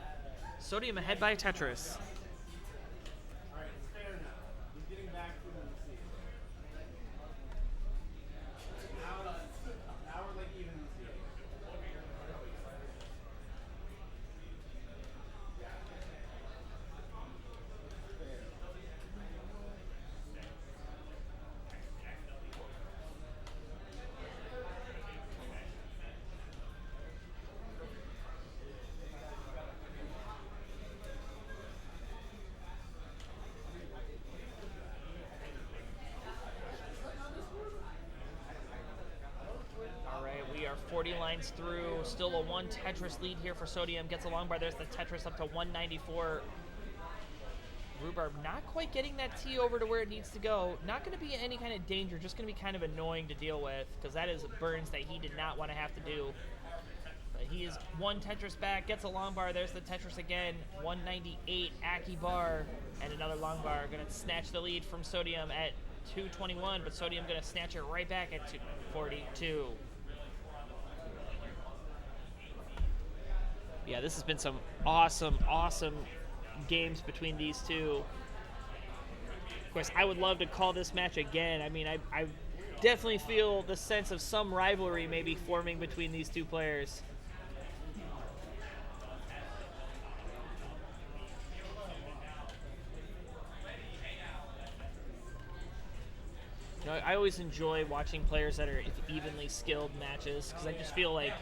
Speaker 13: Sodium ahead by a Tetris. All right, we are 40 lines through. Still a 1 Tetris lead here for Sodium. Gets a long bar. There's the Tetris up to 194. Rhubarb not quite getting that T over to where it needs to go. Not going to be any kind of danger. Just going to be kind of annoying to deal with, because that is burns that he did not want to have to do. But he is 1 Tetris back. Gets a long bar. There's the Tetris again. 198 Aki bar. And another long bar. Going to snatch the lead from Sodium at 221. But Sodium going to snatch it right back at 242. Yeah, this has been some awesome games between these two. Of course, I would love to call this match again. I mean, I definitely feel the sense of some rivalry maybe forming between these two players. You know, I always enjoy watching players that are evenly skilled matches, because I just feel like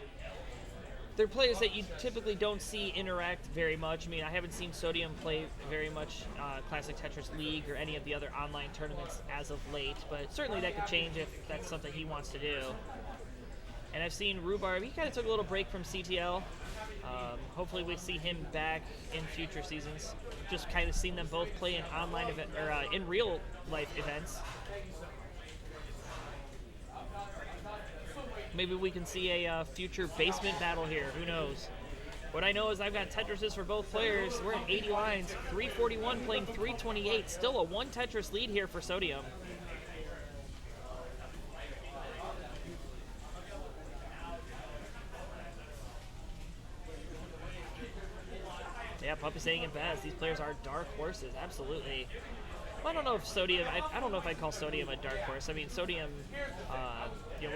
Speaker 13: they're players that you typically don't see interact very much. I mean, I haven't seen Sodium play very much Classic Tetris League or any of the other online tournaments as of late, but certainly that could change if that's something he wants to do. And I've seen Rhubarb, he kind of took a little break from CTL. Hopefully we see him back in future seasons. Just kind of seen them both play in online event, or in real life events. Maybe we can see a future basement battle here. Who knows? What I know is I've got Tetrises for both players. We're at 80 lines. 341 playing 328. Still a 1 Tetris lead here for Sodium. Yeah, Puppy saying it best. These players are dark horses. Absolutely. Well, I don't know if Sodium, I don't know if I'd call Sodium a dark horse. I mean, Sodium, you know,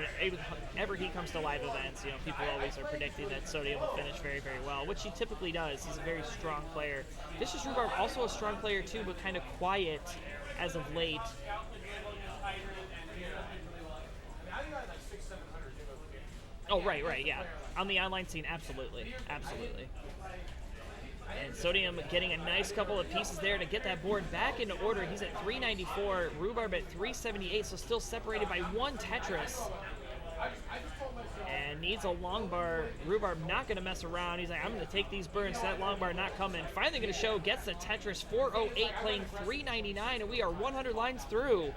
Speaker 13: whenever he comes to live events, you know, people always are predicting that Sodium will finish very, very well, which he typically does. He's a very strong player. Vicious Rhubarb, also a strong player too, but kind of quiet as of late. Oh, right, yeah. On the online scene, absolutely. And Sodium getting a nice couple of pieces there to get that board back into order. He's at 394, Rhubarb at 378, so still separated by 1 Tetris. And needs a long bar. Rhubarb not going to mess around. He's like, I'm going to take these burns. That long bar not coming. Finally going to show, gets the Tetris, 408 playing 399, and we are 100 lines through.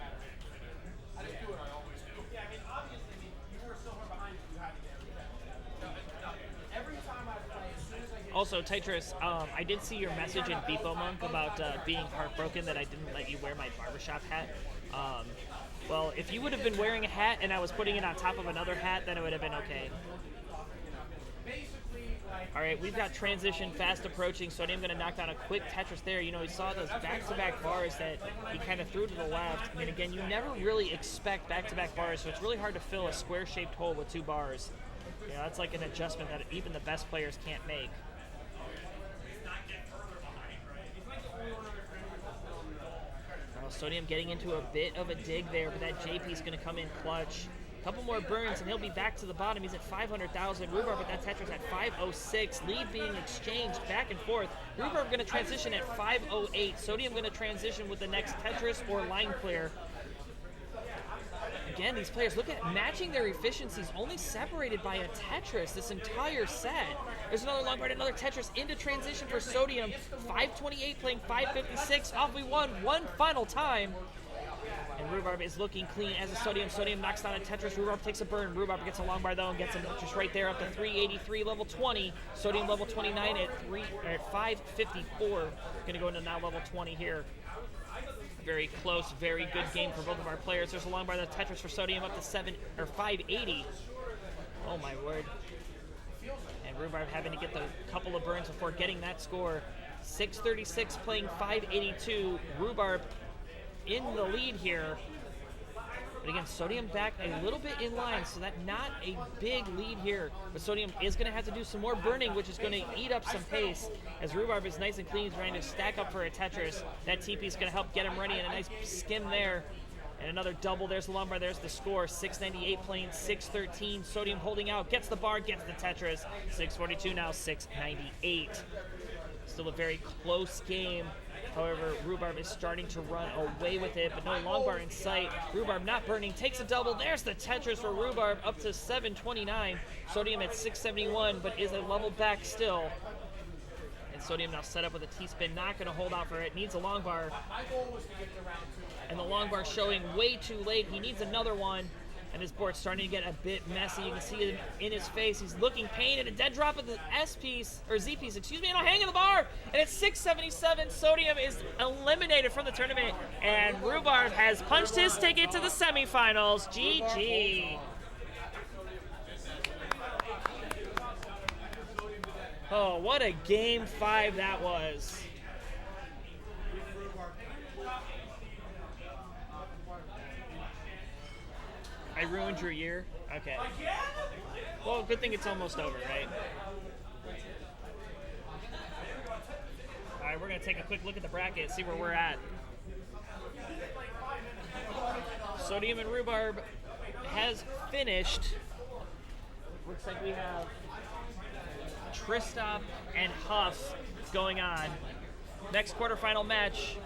Speaker 13: Also, Tetris, I did see your message in Beepo Monk about being heartbroken that I didn't let you wear my barbershop hat. Well, if you would have been wearing a hat and I was putting it on top of another hat, then it would have been okay. All right, we've got transition fast approaching. Sodium going to knock down a quick Tetris there. You know, he saw those back-to-back bars that he kind of threw to the left. I mean, again, you never really expect back-to-back bars, so it's really hard to fill a square-shaped hole with 2 bars. You know, that's like an adjustment that even the best players can't make. Oh, Sodium getting into a bit of a dig there, but that JP's going to come in clutch. A couple more burns, and he'll be back to the bottom. He's at 500,000. Rhubarb with that Tetris at 506. Lead being exchanged back and forth. Rhubarb going to transition at 508. Sodium going to transition with the next Tetris or line clear. Again, these players, look at matching their efficiencies, only separated by a Tetris this entire set. There's another long part, another Tetris into transition for Sodium. 528 playing 556. Off we won one final time. And Rhubarb is looking clean as a Sodium. Sodium knocks down a Tetris. Rhubarb takes a burn. Rhubarb gets a long bar though and gets a Tetris right there up to 383, level 20. Sodium level 29 at 554. Gonna go into now level 20 here. Very close, very good game for both of our players. There's a long bar, the Tetris for Sodium up to 580. Oh my word. And Rhubarb having to get the couple of burns before getting that score. 636 playing 582. Rhubarb in the lead here. But again, Sodium back a little bit in line, so that not a big lead here. But Sodium is going to have to do some more burning, which is going to eat up some pace. As Rhubarb is nice and clean, trying to stack up for a Tetris. That TP is going to help get him ready, and a nice skim there. And another double. There's the long bar. There's the score. 698 playing 613. Sodium holding out. Gets the bar. Gets the Tetris. 642 now. 698. Still a very close game. However, Rhubarb is starting to run away with it, but no long bar in sight. Rhubarb not burning, takes a double. There's the Tetris for Rhubarb up to 729. Sodium at 671, but is a level back still. And Sodium now set up with a T-spin, not going to hold out for it. Needs a long bar. And the long bar showing way too late. He needs another one. And his board's starting to get a bit messy. You can see it in his face. He's looking pained, and a dead drop of the S piece, or Z piece, excuse me, and a hang of the bar. And it's 677. Sodium is eliminated from the tournament, and Rhubarb has punched his ticket to the semifinals. GG. Oh, what a game 5 that was. I ruined your year? Okay. Well, good thing it's almost over, right? Alright, we're going to take a quick look at the bracket, see where we're at. Sodium and Rhubarb has finished. Looks like we have Tristop and Huff going on. Next quarterfinal match,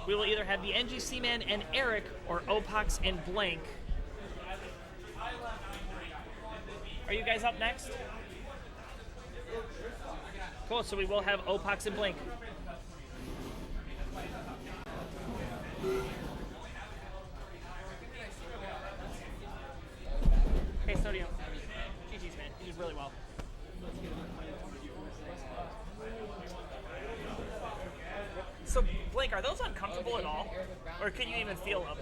Speaker 13: we will either have the NGC Man and Eric or Opox and Blank. Are you guys up next? Cool, so we will have Opox and Blink. Hey, Sodium. GG's, man. You did really well. So, Blink, are those uncomfortable at all? Or can you even feel them?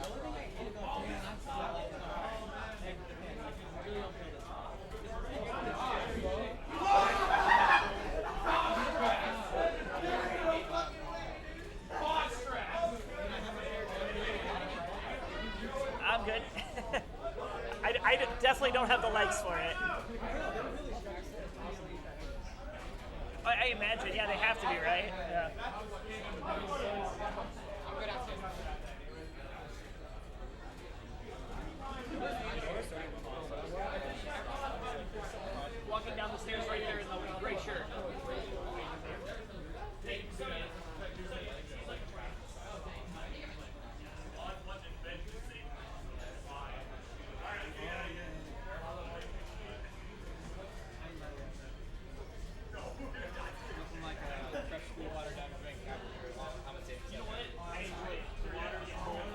Speaker 13: I'm good. I definitely don't have the legs for it. I imagine, yeah, they have to be, right? Yeah. Walking down the stairs right there in the gray shirt.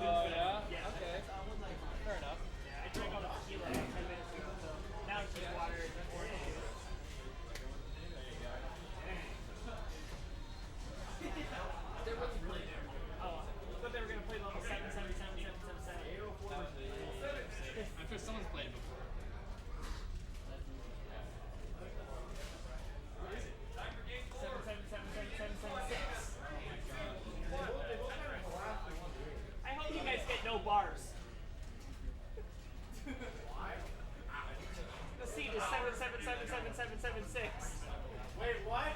Speaker 12: Oh, yeah? Okay. Fair enough.
Speaker 13: I drank all the tequila 10 minutes ago, so now it's just water and orange juice. Oh, I thought they were going to play level 7, 7, 7, 7, 7, 7.
Speaker 12: I'm sure someone's played before.
Speaker 13: I hope you guys get no bars. The seed is 7777776.
Speaker 11: Wait, what?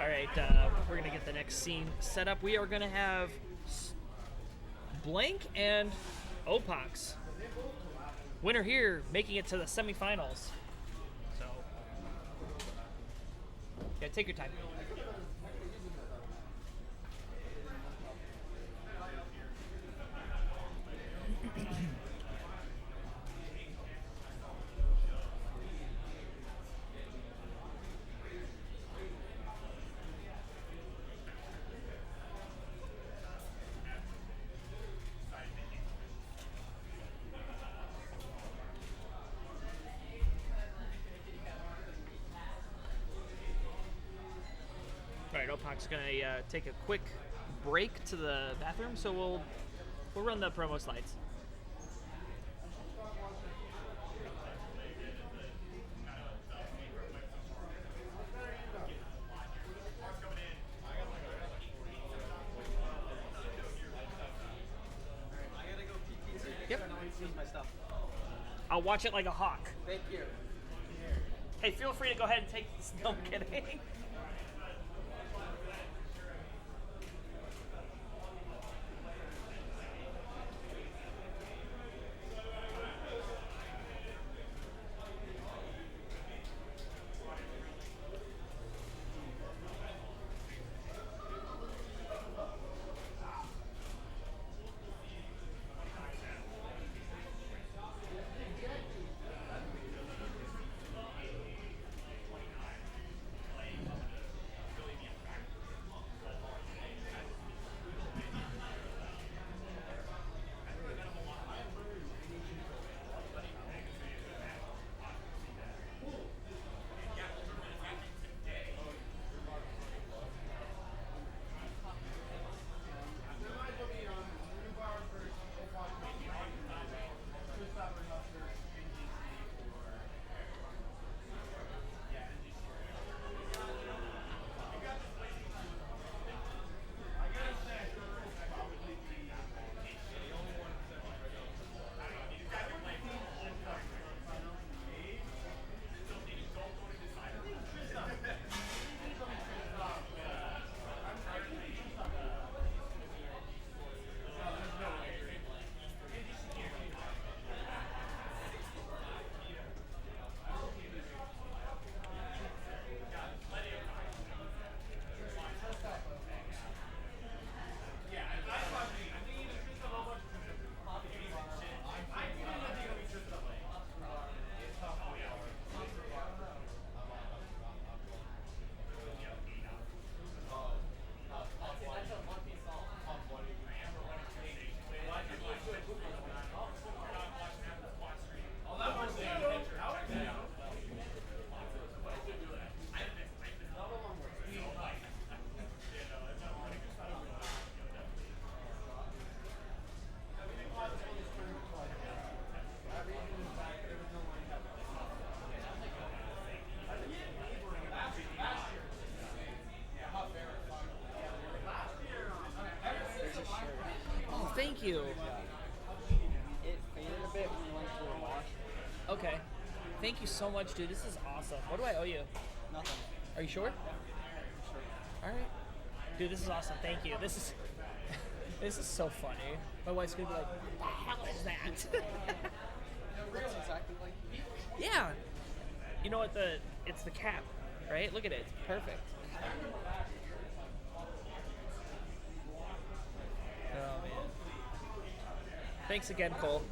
Speaker 13: All right, we're gonna get the next scene set up. We are gonna have Blank and Opox. Winner here making it to the semifinals. So, yeah, take your time. All right, Opak's gonna take a quick break to the bathroom, so we'll run the promo slides. Yep. I'll watch it like a hawk.
Speaker 12: Thank you.
Speaker 13: Hey, feel free to go ahead and take this. No, I'm kidding. Oh, thank you.
Speaker 12: It faded a bit when we went through the wash.
Speaker 13: Okay. Thank you so much, dude. This is awesome. What do I owe you?
Speaker 12: Nothing.
Speaker 13: Are you sure? All right. Dude, this is awesome. Thank you. This is this is so funny. My wife's gonna be like, "What the hell is that?"
Speaker 12: Looks exactly like you.
Speaker 13: Yeah. You know what? It's the cap, right? Look at it. It's perfect. Oh man. Thanks again, Cole.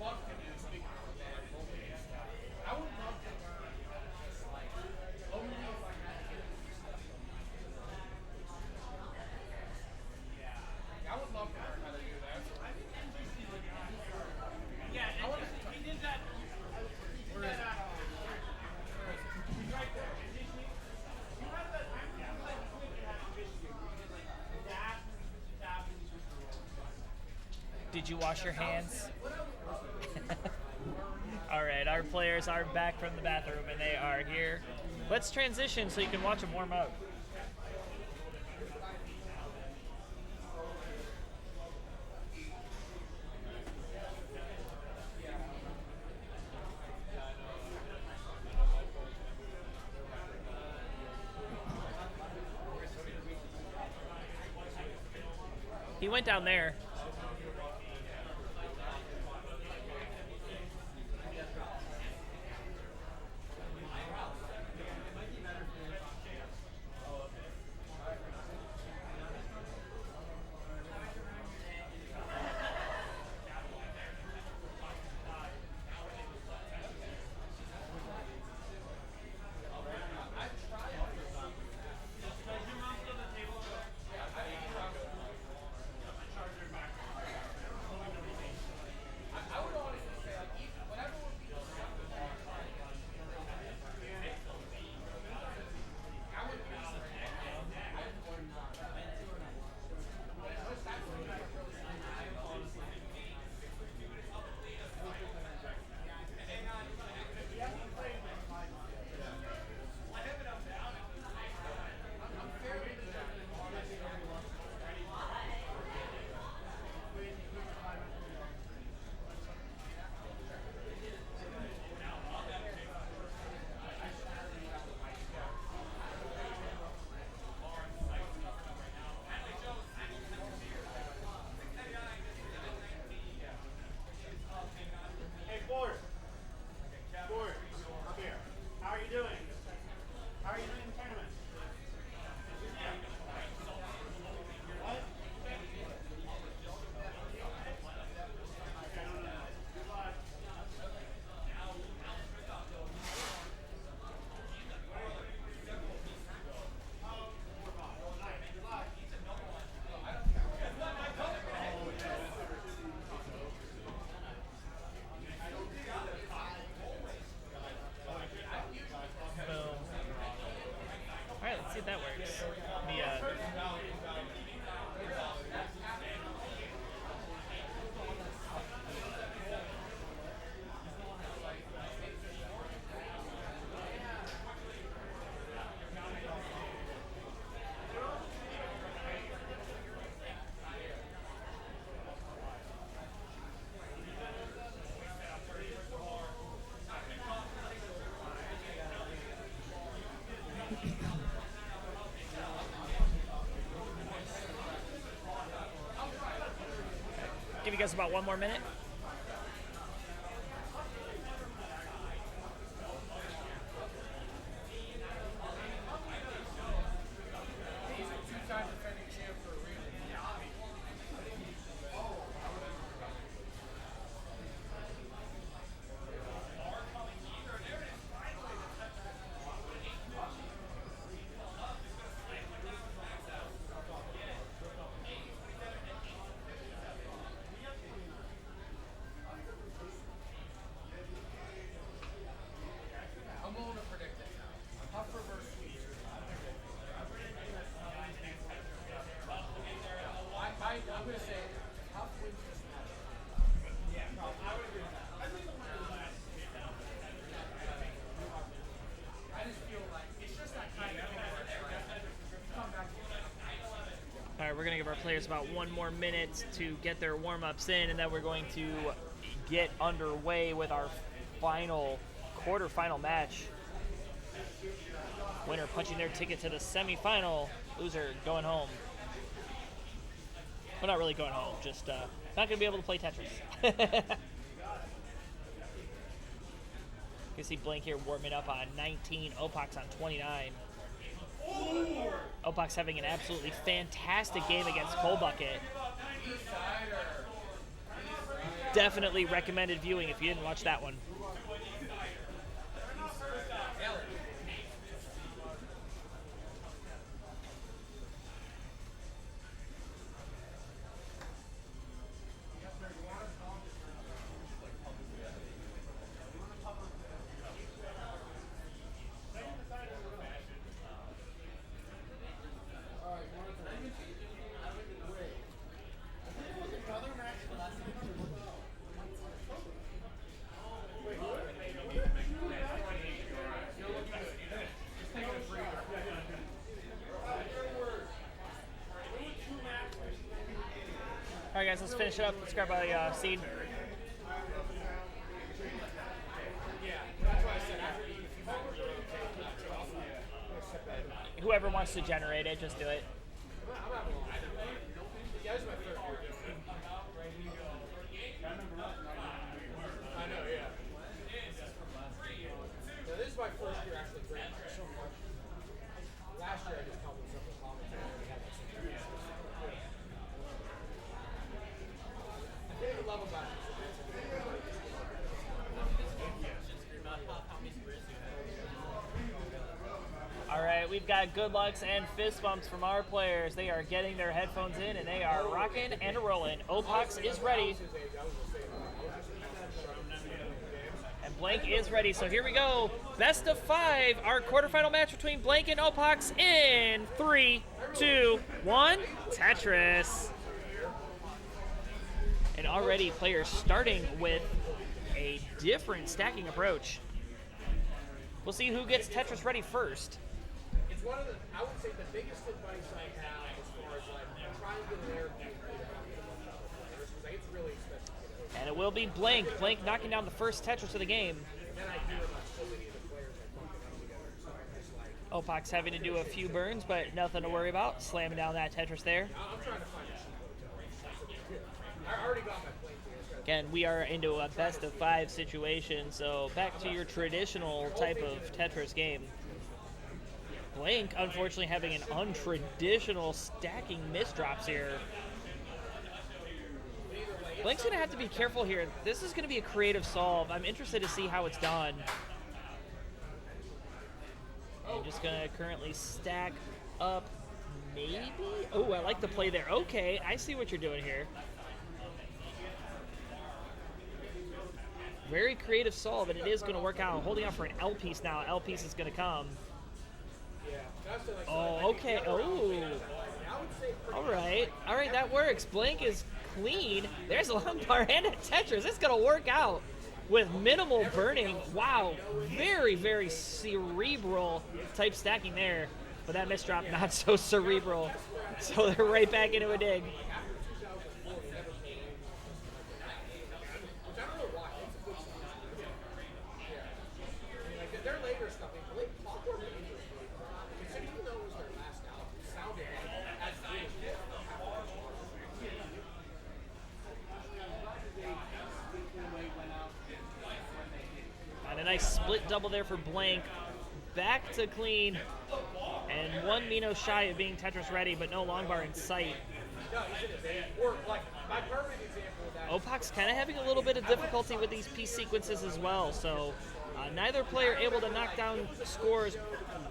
Speaker 13: Did you wash your hands? All right, our players are back from the bathroom and they are here. Let's transition so you can watch them warm up. He went down there.
Speaker 10: Hey, Ford. Ford, up here. How are you doing? How are you doing in the tournament? What? Good luck.
Speaker 13: All right, let's see if that works. Give you guys about 1 more minute. All right, we're going to give our players about 1 more minute to get their warm-ups in, and then we're going to get underway with our final quarterfinal match. Winner punching their ticket to the semifinal, loser going home. Well, not really going home, just not going to be able to play Tetris. You can see Blink here warming up on 19, Opox on 29. Opox having an absolutely fantastic game against Coalbucket. Definitely recommended viewing if you didn't watch that one. All right, guys, let's finish it up. Let's grab a seed. Whoever wants to generate it, just do it.
Speaker 3: You guys are my favorite.
Speaker 13: we've got good lucks and fist bumps from our players. They are getting their headphones in and they are rocking and rolling. Opox is ready. And Blank is ready. So here we go. Best of 5. Our quarterfinal match between Blank and Opox in 3, 2, 1. Tetris. And already players starting with a different stacking approach. We'll see who gets Tetris ready first.
Speaker 3: It's one of the, I would say the biggest advice I have as far as like trying to get there being great about players, because it's really expensive to get over.
Speaker 13: And it will be Blank. Blank knocking down the first Tetris of the game.
Speaker 3: And then I hear about so many of the players that fucking come together, so I'm just like,
Speaker 13: Opox having to do a few burns, but nothing to worry about. Slamming down that Tetris there.
Speaker 3: I'm trying to find a cheat code. I already got my plane here.
Speaker 13: Again, we are into a best of 5 situation, so back to your traditional type of Tetris game. Blank, unfortunately, having an untraditional stacking misdrops here. Blank's going to have to be careful here. This is going to be a creative solve. I'm interested to see how it's done. And just going to currently stack up, maybe? Oh, I like the play there. Okay, I see what you're doing here. Very creative solve, and it is going to work out. Holding out for an L piece now. L piece is going to come. Oh, okay. Oh. All right. All right, that works. Blank is clean. There's a long bar and a Tetris. It's going to work out with minimal burning. Wow. Very, very cerebral type stacking there. But that misdrop, not so cerebral. So they're right back into a dig. And a nice split double there for Blank. Back to clean. And one Mino shy of being Tetris ready, but no long bar in sight. Opox kind of having a little bit of difficulty with these piece sequences as well, so neither player able to knock down scores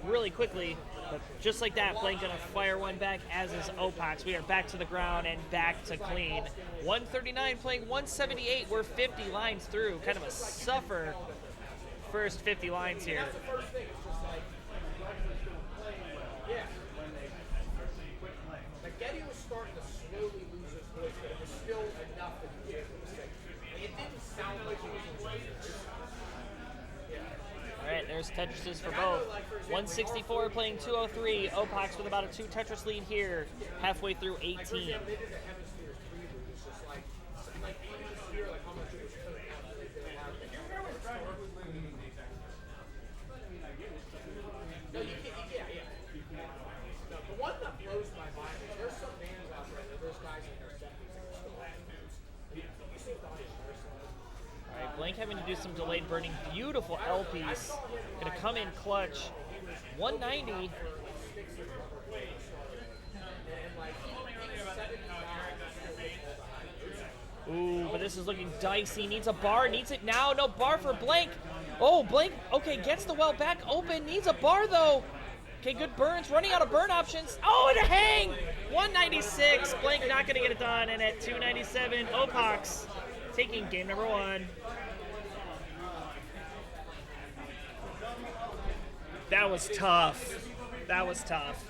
Speaker 13: really quickly, but just like that, Blank gonna fire one back, as is Opox. We are back to the ground and back to clean. 139 playing 178. We're 50 lines through. Kind of a suffer first 50 lines here.
Speaker 3: Getty was starting to slowly lose his voice, but it was still enough that he was able to say. It didn't sound like he was losing.
Speaker 13: All right, there's Tetrises for both. 164 playing 203. Opox with about a 2 Tetris lead here, halfway through 18.
Speaker 3: No, you can't. Yeah. No, the one that blows my mind is there's some bands out there that there's guys in their 70s that are still active. You see the audience.
Speaker 13: All right, Blank having to do some delayed burning. Beautiful L piece. Gonna come in clutch. 190. Ooh, but this is looking dicey. Needs a bar. Needs it now. No bar for Blank. Oh, Blank. Okay, gets the well back open. Needs a bar, though. Okay, good burns. Running out of burn options. Oh, and a hang. 196. Blank not going to get it done. And at 297, Opox taking game number 1. That was tough. That was tough.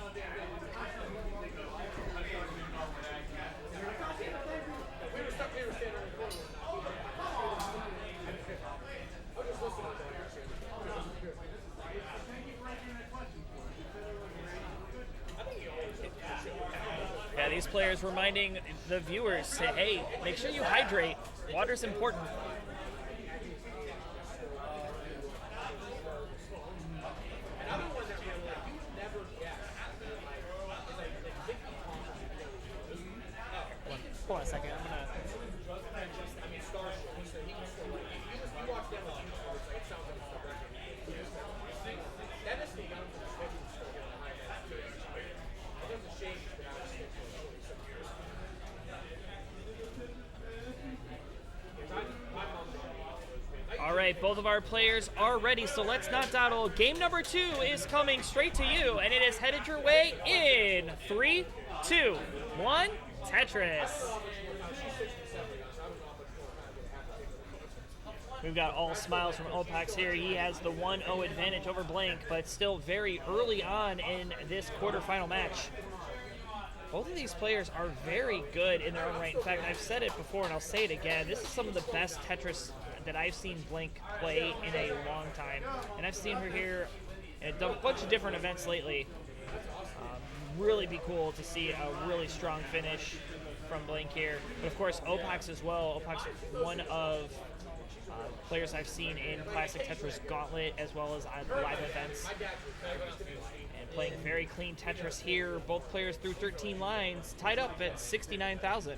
Speaker 13: Yeah, these players reminding the viewers to, hey, make sure you hydrate. Water's important. Hold on a second. I'm gonna. right, both of our players are ready, so let's not dawdle. Game number 2 is coming straight to you, and it is headed your way in 3, 2, 1, Tetris. We've got all smiles from Opax here. He has the 1-0 advantage over Blank, but still very early on in this quarterfinal match. Both of these players are very good in their own right. In fact, I've said it before and I'll say it again. This is some of the best Tetris that I've seen Blank play in a long time. And I've seen her here at a bunch of different events lately. Really be cool to see a really strong finish from Blank here. But of course, Opax as well. Opax, one of players I've seen in Classic Tetris Gauntlet as well as on live events. And playing very clean Tetris here. Both players through 13 lines, tied up at 69,000.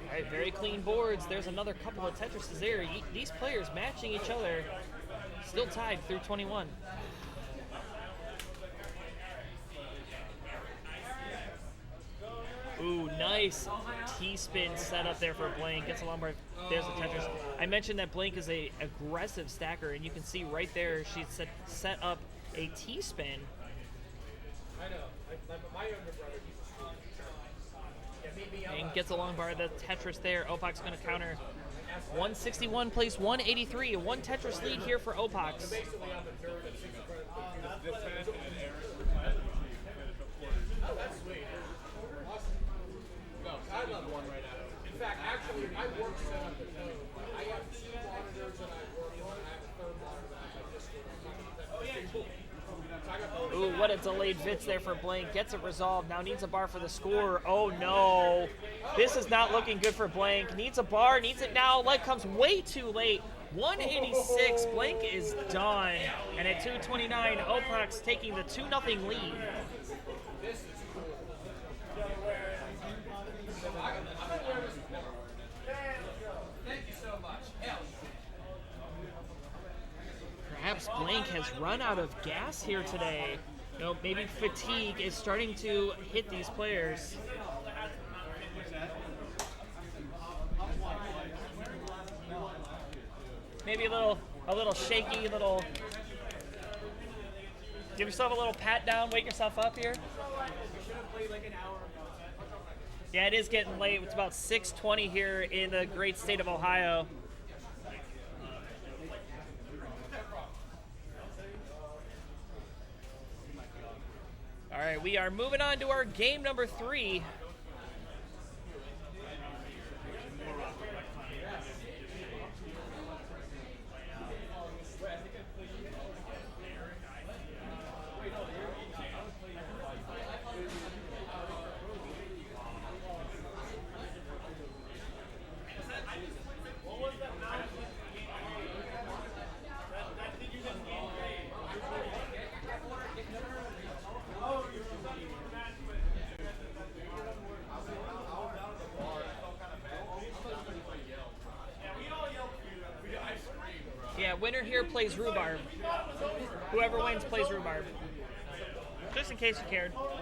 Speaker 13: All right, very clean boards. There's another couple of Tetrises there. These players matching each other. Still tied through 21. Ooh, nice T-spin set up there for Blank. Gets a long bar. There's a Tetris. I mentioned that Blank is a aggressive stacker, and you can see right there she set up a T-spin.
Speaker 10: I know. My younger brother, he's a
Speaker 13: And gets a long bar. The Tetris there. Opax going to counter. 161 plays 183. A 1 Tetris lead here for Opax.
Speaker 10: Oh, that's sweet. Awesome. No, I love one right now. In fact, actually, I work set up at home. I have 2 monitors that I work on. I have a 3rd monitor that I just work on. Oh, yeah, cool.
Speaker 13: Ooh, what a delayed Vitz there for Blank. Gets it resolved. Now needs a bar for the score. Oh, no. This is not looking good for Blank. Needs a bar. Needs it now. Light comes way too late. 186. Blank is done. And at 229, Opax taking the 2-0 lead.
Speaker 3: Thank you so much. Hell.
Speaker 13: Perhaps Blank has run out of gas here today. You know, maybe fatigue is starting to hit these players. Maybe a little shaky, give yourself a little pat down, wake yourself up here. Yeah, it is getting late. It's about 6:20 here in the great state of Ohio. All right, we are moving on to our game number 3. Yeah, winner here plays rhubarb. Whoever wins plays rhubarb. Just in case you cared. All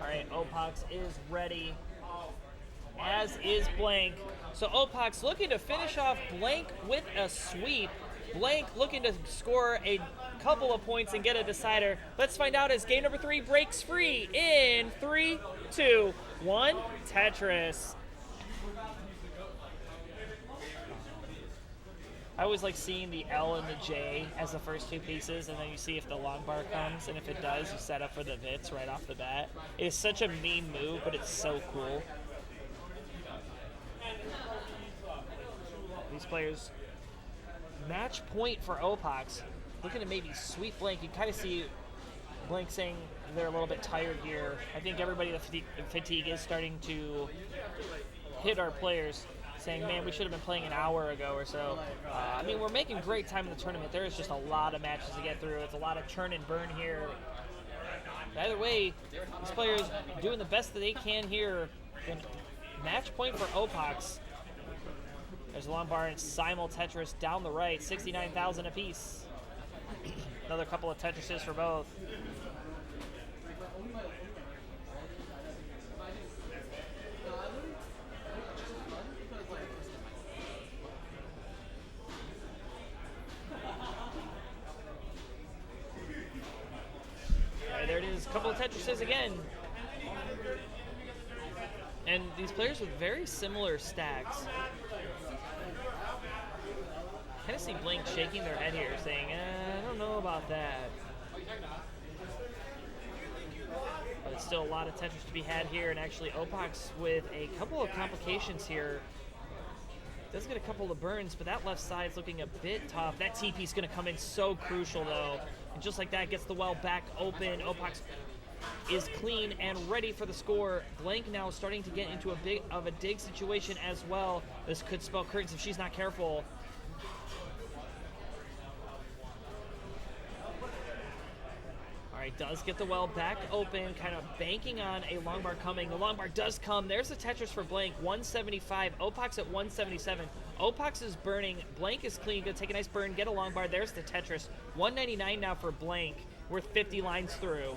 Speaker 13: right, Opax is ready, as is Blank. So Opax looking to finish off Blank with a sweep. Blank looking to score a couple of points and get a decider. Let's find out as game number 3 breaks free in 3, 2, 1, Tetris. I always like seeing the L and the J as the first 2 pieces, and then you see if the long bar comes, and if it does, you set up for the Vitz right off the bat. It is such a mean move, but it's so cool. These players, match point for Opax. Looking to maybe sweep Blank. You kind of see Blank saying they're a little bit tired here. I think everybody with fatigue is starting to hit our players, saying, man, we should have been playing an hour ago or so. I mean, we're making great time in the tournament. There is just a lot of matches to get through. It's a lot of churn and burn here. But either way, these players doing the best that they can here. And match point for Opax. There's a long bar and simul Tetris down the right, 69,000 apiece. Another couple of Tetrises for both. Alright, there it is, a couple of Tetrises again. And these players with very similar stacks. Kind of see Blink shaking their head here, saying, I don't know about that. But it's still a lot of Tetris to be had here, and actually Opox with a couple of complications here. Does get a couple of burns, but that left side's looking a bit tough. That TP's going to come in so crucial, though. And just like that, gets the well back open. Opox is clean and ready for the score. Blank now starting to get into a bit of a dig situation as well. This could spell curtains if she's not careful. Alright, does get the well back open, kind of banking on a long bar coming. The long bar does come. There's the Tetris for Blank, 175. Opox at 177. Opox is burning. Blank is clean. Gonna take a nice burn, get a long bar. There's the Tetris. 199 now for Blank, worth 50 lines through.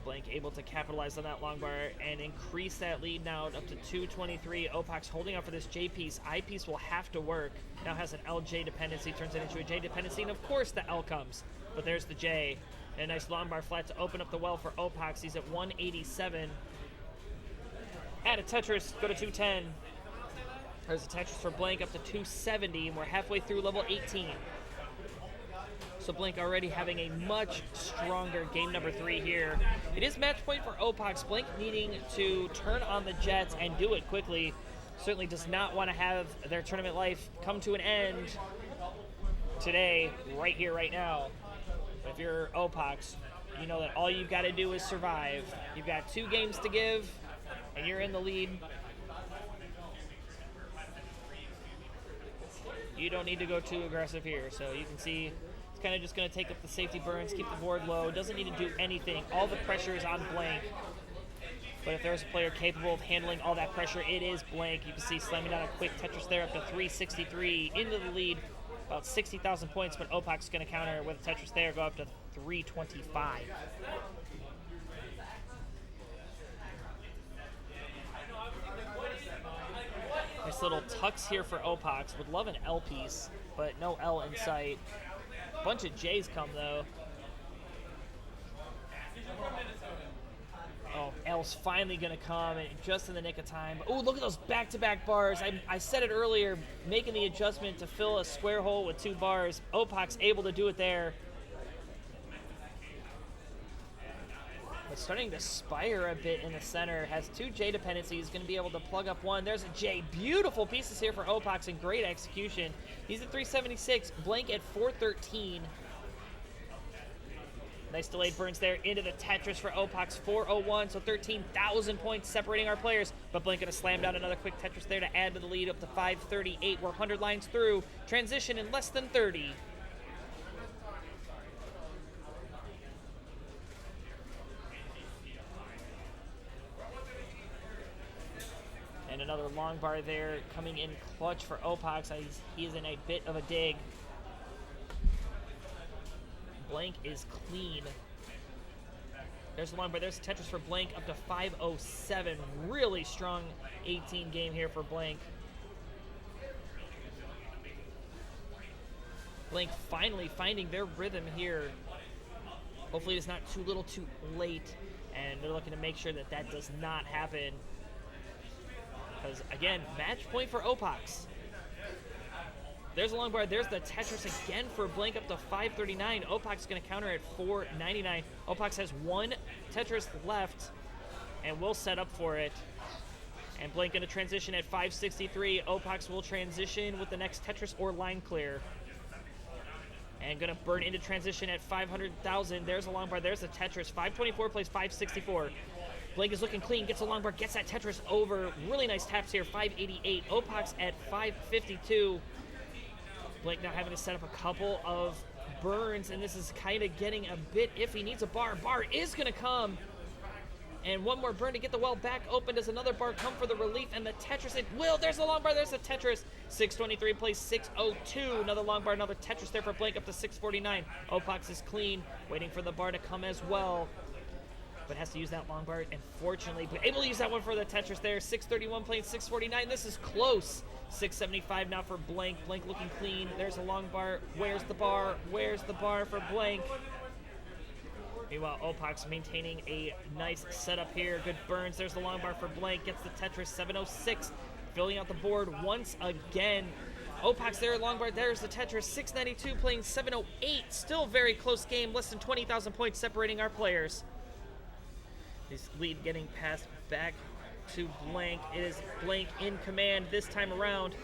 Speaker 13: Blank able to capitalize on that long bar and increase that lead now up to 223. Opox holding out for this J piece. I piece will have to work. Now has an LJ dependency, turns it into a J dependency, and of course the L comes. But there's the J. And a nice long bar flat to open up the well for Opox. He's at 187. Add a Tetris, go to 210. There's a Tetris for Blank up to 270, and we're halfway through level 18. So Blink already having a much stronger game number 3 here. It is match point for Opox. Blink needing to turn on the Jets and do it quickly. Certainly does not want to have their tournament life come to an end today, right here, right now. But if you're Opox, you know that all you've got to do is survive. You've got 2 games to give, and you're in the lead. You don't need to go too aggressive here. So you can see kind of just going to take up the safety burns, keep the board low, doesn't need to do anything. All the pressure is on Blank. But if there's a player capable of handling all that pressure, it is Blank. You can see slamming down a quick Tetris there up to 363, into the lead, about 60,000 points, but Opox is going to counter with a Tetris there, go up to 325. Nice little tucks here for Opox. Would love an L piece, but no L in sight. Bunch of J's come though. Oh, L's finally gonna come and just in the nick of time. Oh, look at those back-to-back bars. I said it earlier, making the adjustment to fill a square hole with 2 bars. Opox able to do it there. But starting to spire a bit in the center. Has 2 J dependencies, gonna be able to plug up one. There's a J. Beautiful pieces here for Opox and great execution. He's at 376, Blank at 413. Nice delayed burns there into the Tetris for Opox, 401, so 13,000 points separating our players. But Blank gonna slam down another quick Tetris there to add to the lead up to 538. We're 100 lines through. Transition in less than 30. And another long bar there coming in clutch for Opox. He is in a bit of a dig. Blank is clean. There's the long bar. There's Tetris for Blank up to 507. Really strong 18 game here for Blank. Blank finally finding their rhythm here. Hopefully it's not too little too late. And they're looking to make sure that that does not happen. Because, again, match point for Opox. There's a long bar. There's the Tetris again for Blank up to 539. Opox is going to counter at 499. Opox has 1 Tetris left and will set up for it. And Blank going to transition at 563. Opox will transition with the next Tetris or line clear. And going to burn into transition at 500,000. There's a long bar. There's the Tetris. 524 plays 564. Blank is looking clean, gets a long bar, gets that Tetris over. Really nice taps here, 588. Opox at 552. Blake now having to set up a couple of burns, and this is kind of getting a bit iffy. Needs a bar. Bar is going to come. And one more burn to get the well back open. Does another bar come for the relief? And the Tetris, it will. There's a long bar. There's a Tetris. 623 plays 602. Another long bar. Another Tetris there for Blake up to 649. Opox is clean. Waiting for the bar to come as well. But has to use that long bar. And fortunately, but able to use that one for the Tetris there. 631 playing 649. This is close. 675 now for Blank. Blank looking clean. There's a long bar. Where's the bar? Where's the bar for Blank? Meanwhile, Opox maintaining a nice setup here. Good burns. There's the long bar for Blank. Gets the Tetris. 706. Filling out the board once again. Opox there, long bar. There's the Tetris. 692 playing 708. Still very close game. Less than 20,000 points separating our players. This lead getting passed back to Blank. It is Blank in command this time around.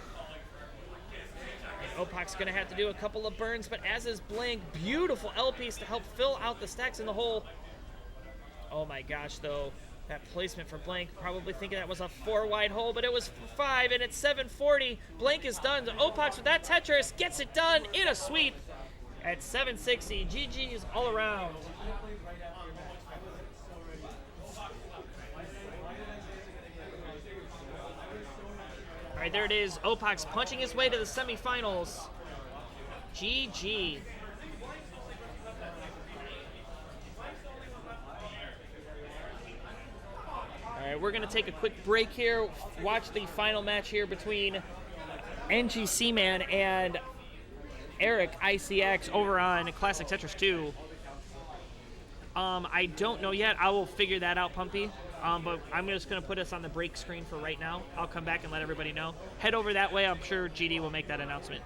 Speaker 13: And Opox going to have to do a couple of burns, but as is Blank, beautiful L piece to help fill out the stacks in the hole. Oh my gosh, though, that placement for Blank, probably thinking that was a 4-wide hole, but it was 5, and it's 740. Blank is done. Opox with that Tetris gets it done in a sweep at 760. GG's all around. All right, there it is. Opox punching his way to the semifinals. GG. All right, we're going to take a quick break here. Watch the final match here between NGC Man and Eric ICX over on Classic Tetris 2. I don't know yet. I will figure that out, Pumpy. But I'm just going to put us on the break screen for right now. I'll come back and let everybody know. Head over that way. I'm sure GD will make that announcement.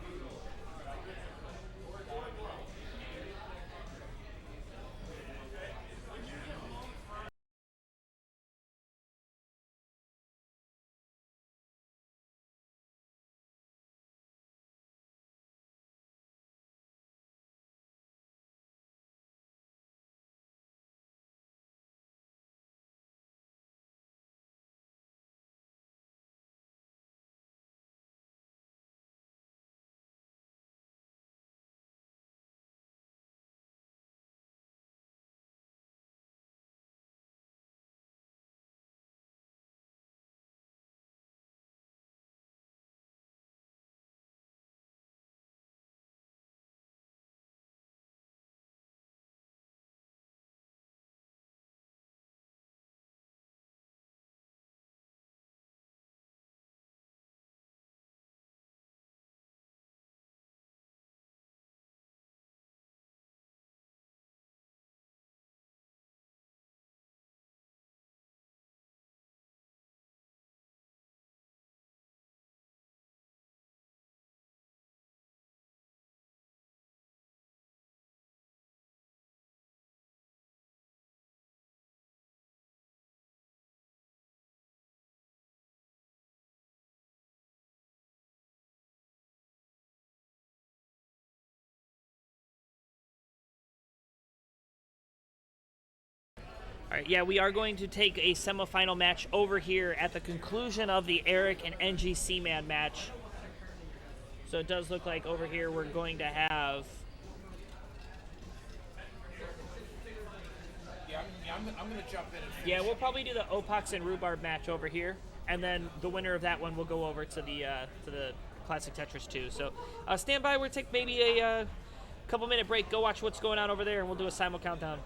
Speaker 13: All right, yeah, we are going to take a semifinal match over here at the conclusion of the Eric and NGC Man match. So it does look like over here we're going to have...
Speaker 10: I'm going to jump in and finish.
Speaker 13: Yeah, we'll probably do the Opox and Rhubarb match over here, and then the winner of that one will go over to the Classic Tetris 2. So stand by. We'll take maybe a couple-minute break. Go watch what's going on over there, and we'll do a simul countdown.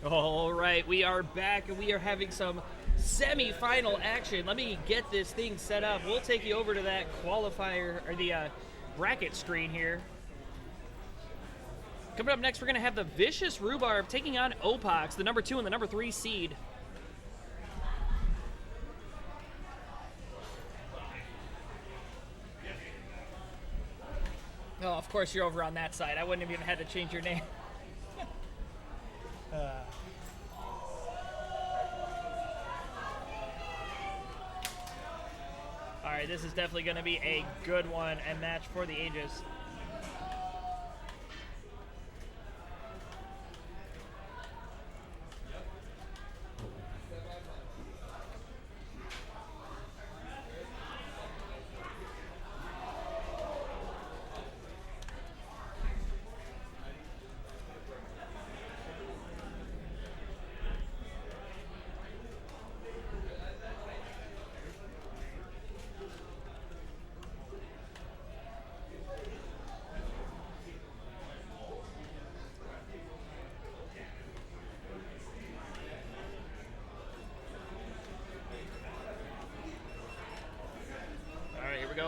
Speaker 13: All right, we are back and we are having some semi-final action. Let me get this thing set up. We'll take you over to that qualifier or the bracket screen here. Coming up next, we're going to have the Vicious Rhubarb taking on Opox, the number 2 and the number 3 seed. Oh, of course you're over on that side. I wouldn't have even had to change your name. All right, this is definitely going to be a good one and match for the ages.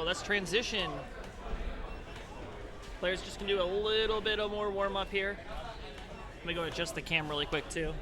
Speaker 13: Let's transition. Players just can do a little bit of more warm up here. Let me go adjust the cam really quick too.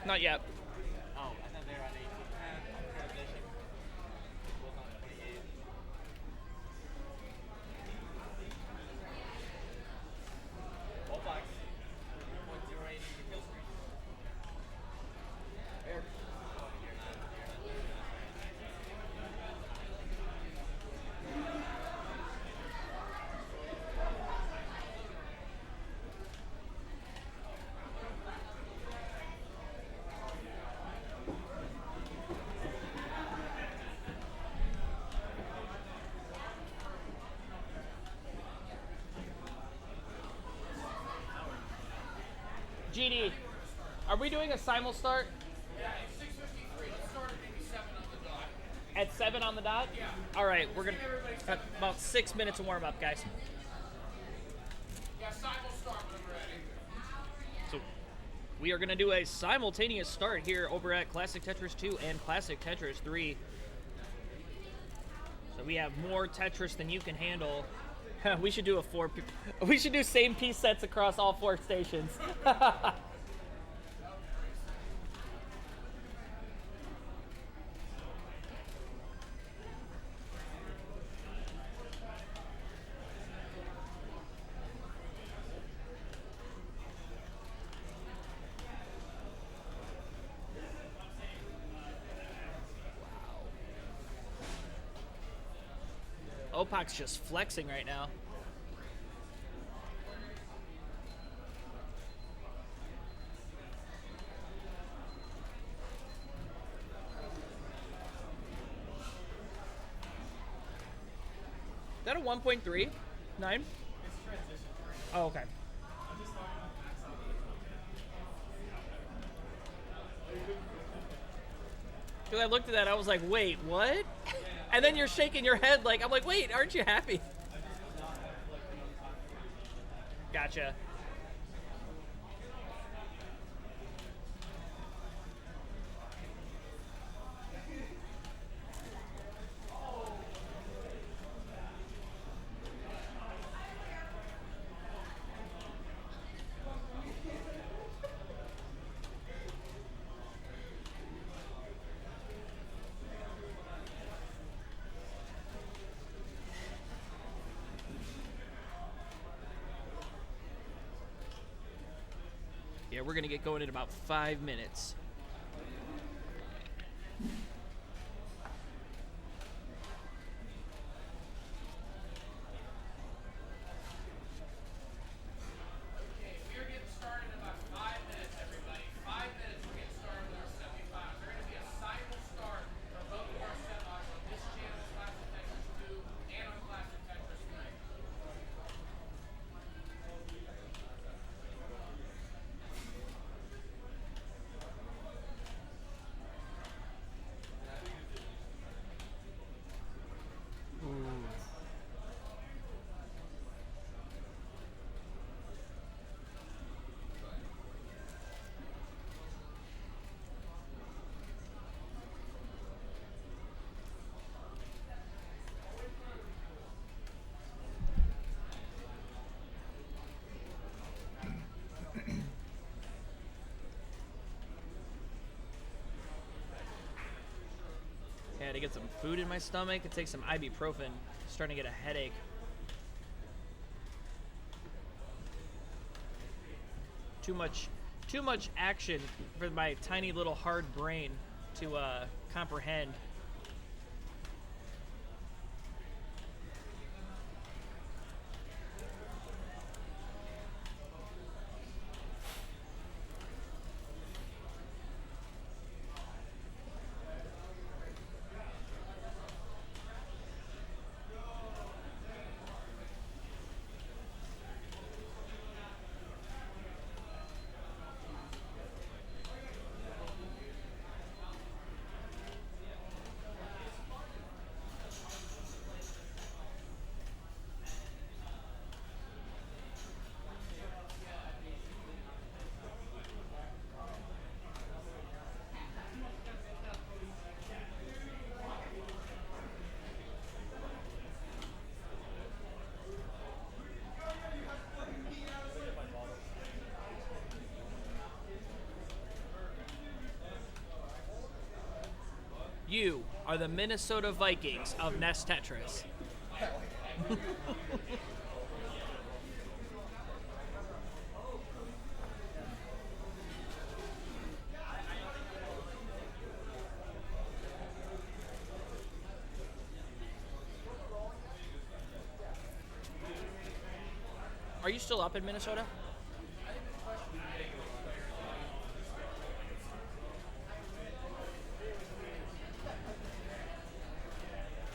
Speaker 13: Not yet.
Speaker 7: Oh, I thought they were on 18. Both on 28. Both 1.08 kill streak. Eric.
Speaker 13: GD, are we doing a simul start?
Speaker 10: Yeah, it's 6:53. Let's start at maybe 7 on the dot.
Speaker 13: At 7 on the dot?
Speaker 10: Yeah.
Speaker 13: All right, we're going to about 6 minutes of warm up, guys.
Speaker 10: Yeah, simul start when I'm ready.
Speaker 13: So we are going to do a simultaneous start here over at Classic Tetris 2 and Classic Tetris 3. So we have more Tetris than you can handle. We should do we should do same piece sets across all 4 stations. Opak's just flexing right now. Is that a 1.3? 9? Oh, okay. Because I looked at that, I was like, wait, what? And then you're shaking your head like, I'm like, wait, aren't you happy? Gotcha. here. We're going to get going in about 5 minutes.
Speaker 3: Okay, we're getting started in about 5 minutes, everybody. 5 minutes, we're getting started with our semifinals. They're going to be a simul start for both of our semis on this channel, Classic Tetris 2, and on Classic Tetris 3.
Speaker 13: I had to get some food in my stomach and take some ibuprofen. Starting to get a headache. Too much action for my tiny little hard brain to comprehend. You are the Minnesota Vikings of Nest Tetris. Are you still up in Minnesota?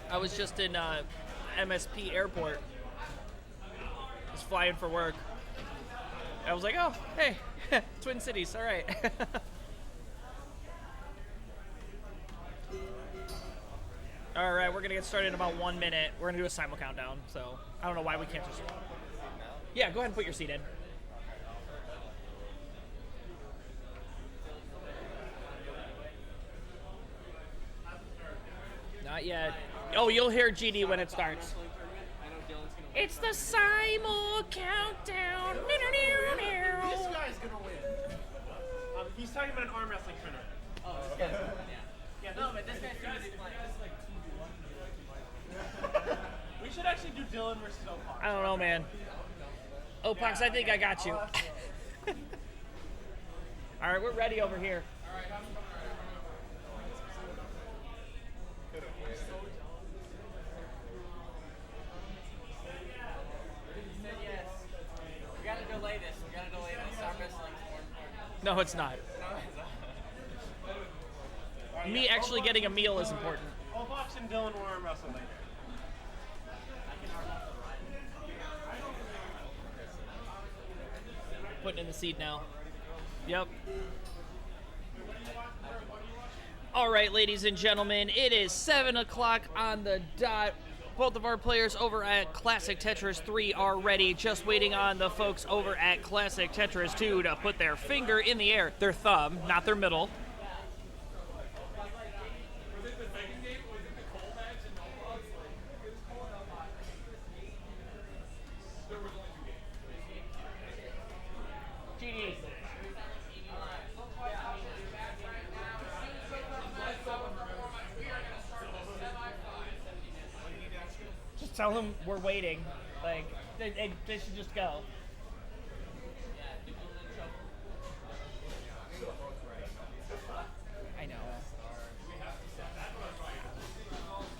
Speaker 13: I was just in MSP Airport. I was flying for work. I was like, oh, hey, Twin Cities, all right. All right, we're going to get started in about 1 minute. We're going to do a simul countdown, so I don't know why we can't just... Yeah, go ahead and put your seat in. Not yet. Oh, you'll hear GD when it starts. It's the simul countdown.
Speaker 10: This guy's gonna win. He's talking about an arm wrestling tournament.
Speaker 5: Oh, this guy's going, yeah. No, but this guy's going to be playing.
Speaker 10: We should actually do Dylan versus Opox.
Speaker 13: I don't know, man. Opox, I think I got you. All right, we're ready over here. No, it's not. Me actually getting a meal is important.
Speaker 10: Opox and Dylan will arm wrestle later.
Speaker 13: Putting in the seat now. Yep. All right, ladies and gentlemen, it is 7 o'clock on the dot. Both of our players over at Classic Tetris 3 are ready, just waiting on the folks over at Classic Tetris 2 to put their finger in the air, their thumb, not their middle. Tell them we're waiting. Like, they should just go.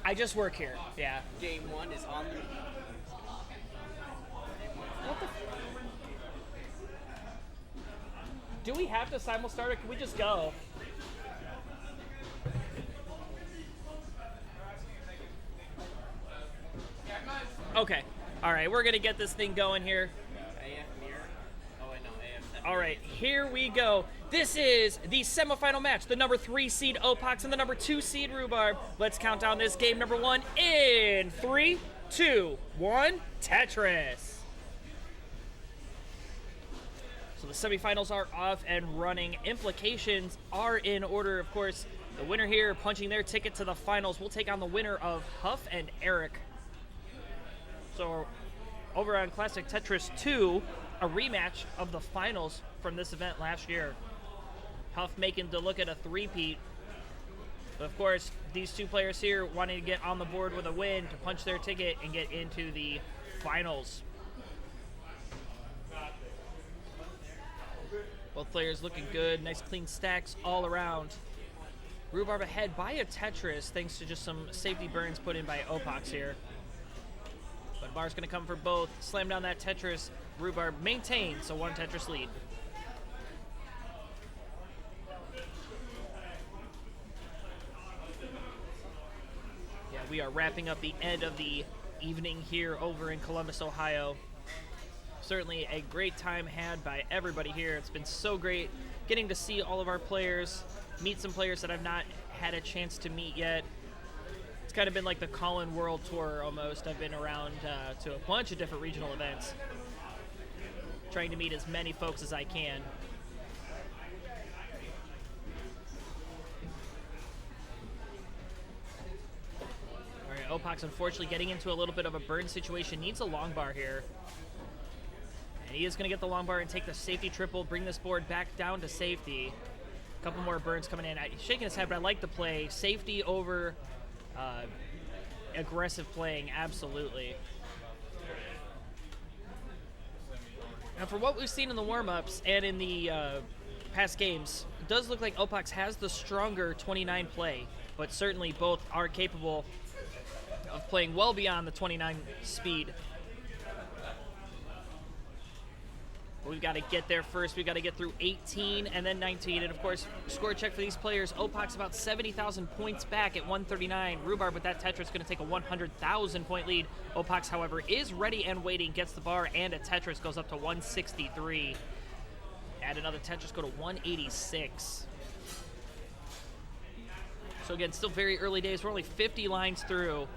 Speaker 13: I just work here. Yeah.
Speaker 12: Game 1 is on the.
Speaker 13: What the? Do we have to simul start or can we just go? Okay. All right, we're gonna get this thing going here.
Speaker 12: AF mirror. Oh wait, no, AF.
Speaker 13: All right, here we go. This is the semifinal match. The number 3 seed Opox and the number 2 seed Rhubarb. Let's count down this game number 1 in 3, 2, 1. Tetris. So the semifinals are off and running. Implications are in order, of course. The winner here punching their ticket to the finals will take on the winner of Huff and Eric. So over on Classic Tetris 2, a rematch of the finals from this event last year. Huff making to look at a three-peat. But of course, these two players here wanting to get on the board with a win to punch their ticket and get into the finals. Both players looking good, nice clean stacks all around. Rhubarb ahead by a Tetris thanks to just some safety burns put in by Opox here. But bar's gonna come for both. Slam down that Tetris. Rhubarb maintains a 1 Tetris lead. Yeah, we are wrapping up the end of the evening here over in Columbus, Ohio. Certainly a great time had by everybody here. It's been so great getting to see all of our players, meet some players that I've not had a chance to meet yet. It's kind of been like the Call-In World Tour almost. I've been around to a bunch of different regional events, trying to meet as many folks as I can. All right, Opox unfortunately getting into a little bit of a burn situation. Needs a long bar here. And he is going to get the long bar and take the safety triple, bring this board back down to safety. A couple more burns coming in. He's shaking his head, but I like the play. Safety over aggressive playing, absolutely. Now, for what we've seen in the warm-ups and in the past games, it does look like Opox has the stronger 29 play, but certainly both are capable of playing well beyond the 29 speed. We've got to get there first. We've got to get through 18 and then 19. And, of course, score check for these players. Opox about 70,000 points back at 139. Rhubarb with that Tetris going to take a 100,000-point lead. Opox, however, is ready and waiting, gets the bar, and a Tetris goes up to 163. Add another Tetris, go to 186. So, again, still very early days. We're only 50 lines through.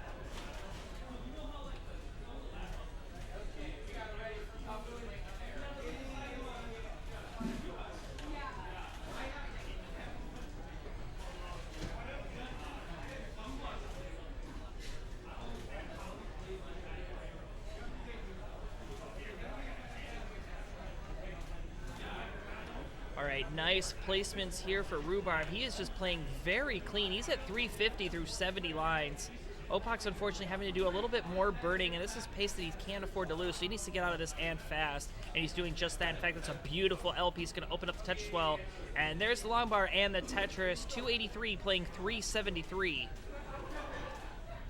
Speaker 13: Nice placements here for Rhubarb. He is just playing very clean. He's at 350 through 70 lines. Opox, unfortunately, having to do a little bit more burning, and this is pace that he can't afford to lose, so he needs to get out of this and fast, and he's doing just that. In fact, it's a beautiful LP. He's going to open up the Tetris well, and there's the long bar and the Tetris. 283 playing 373.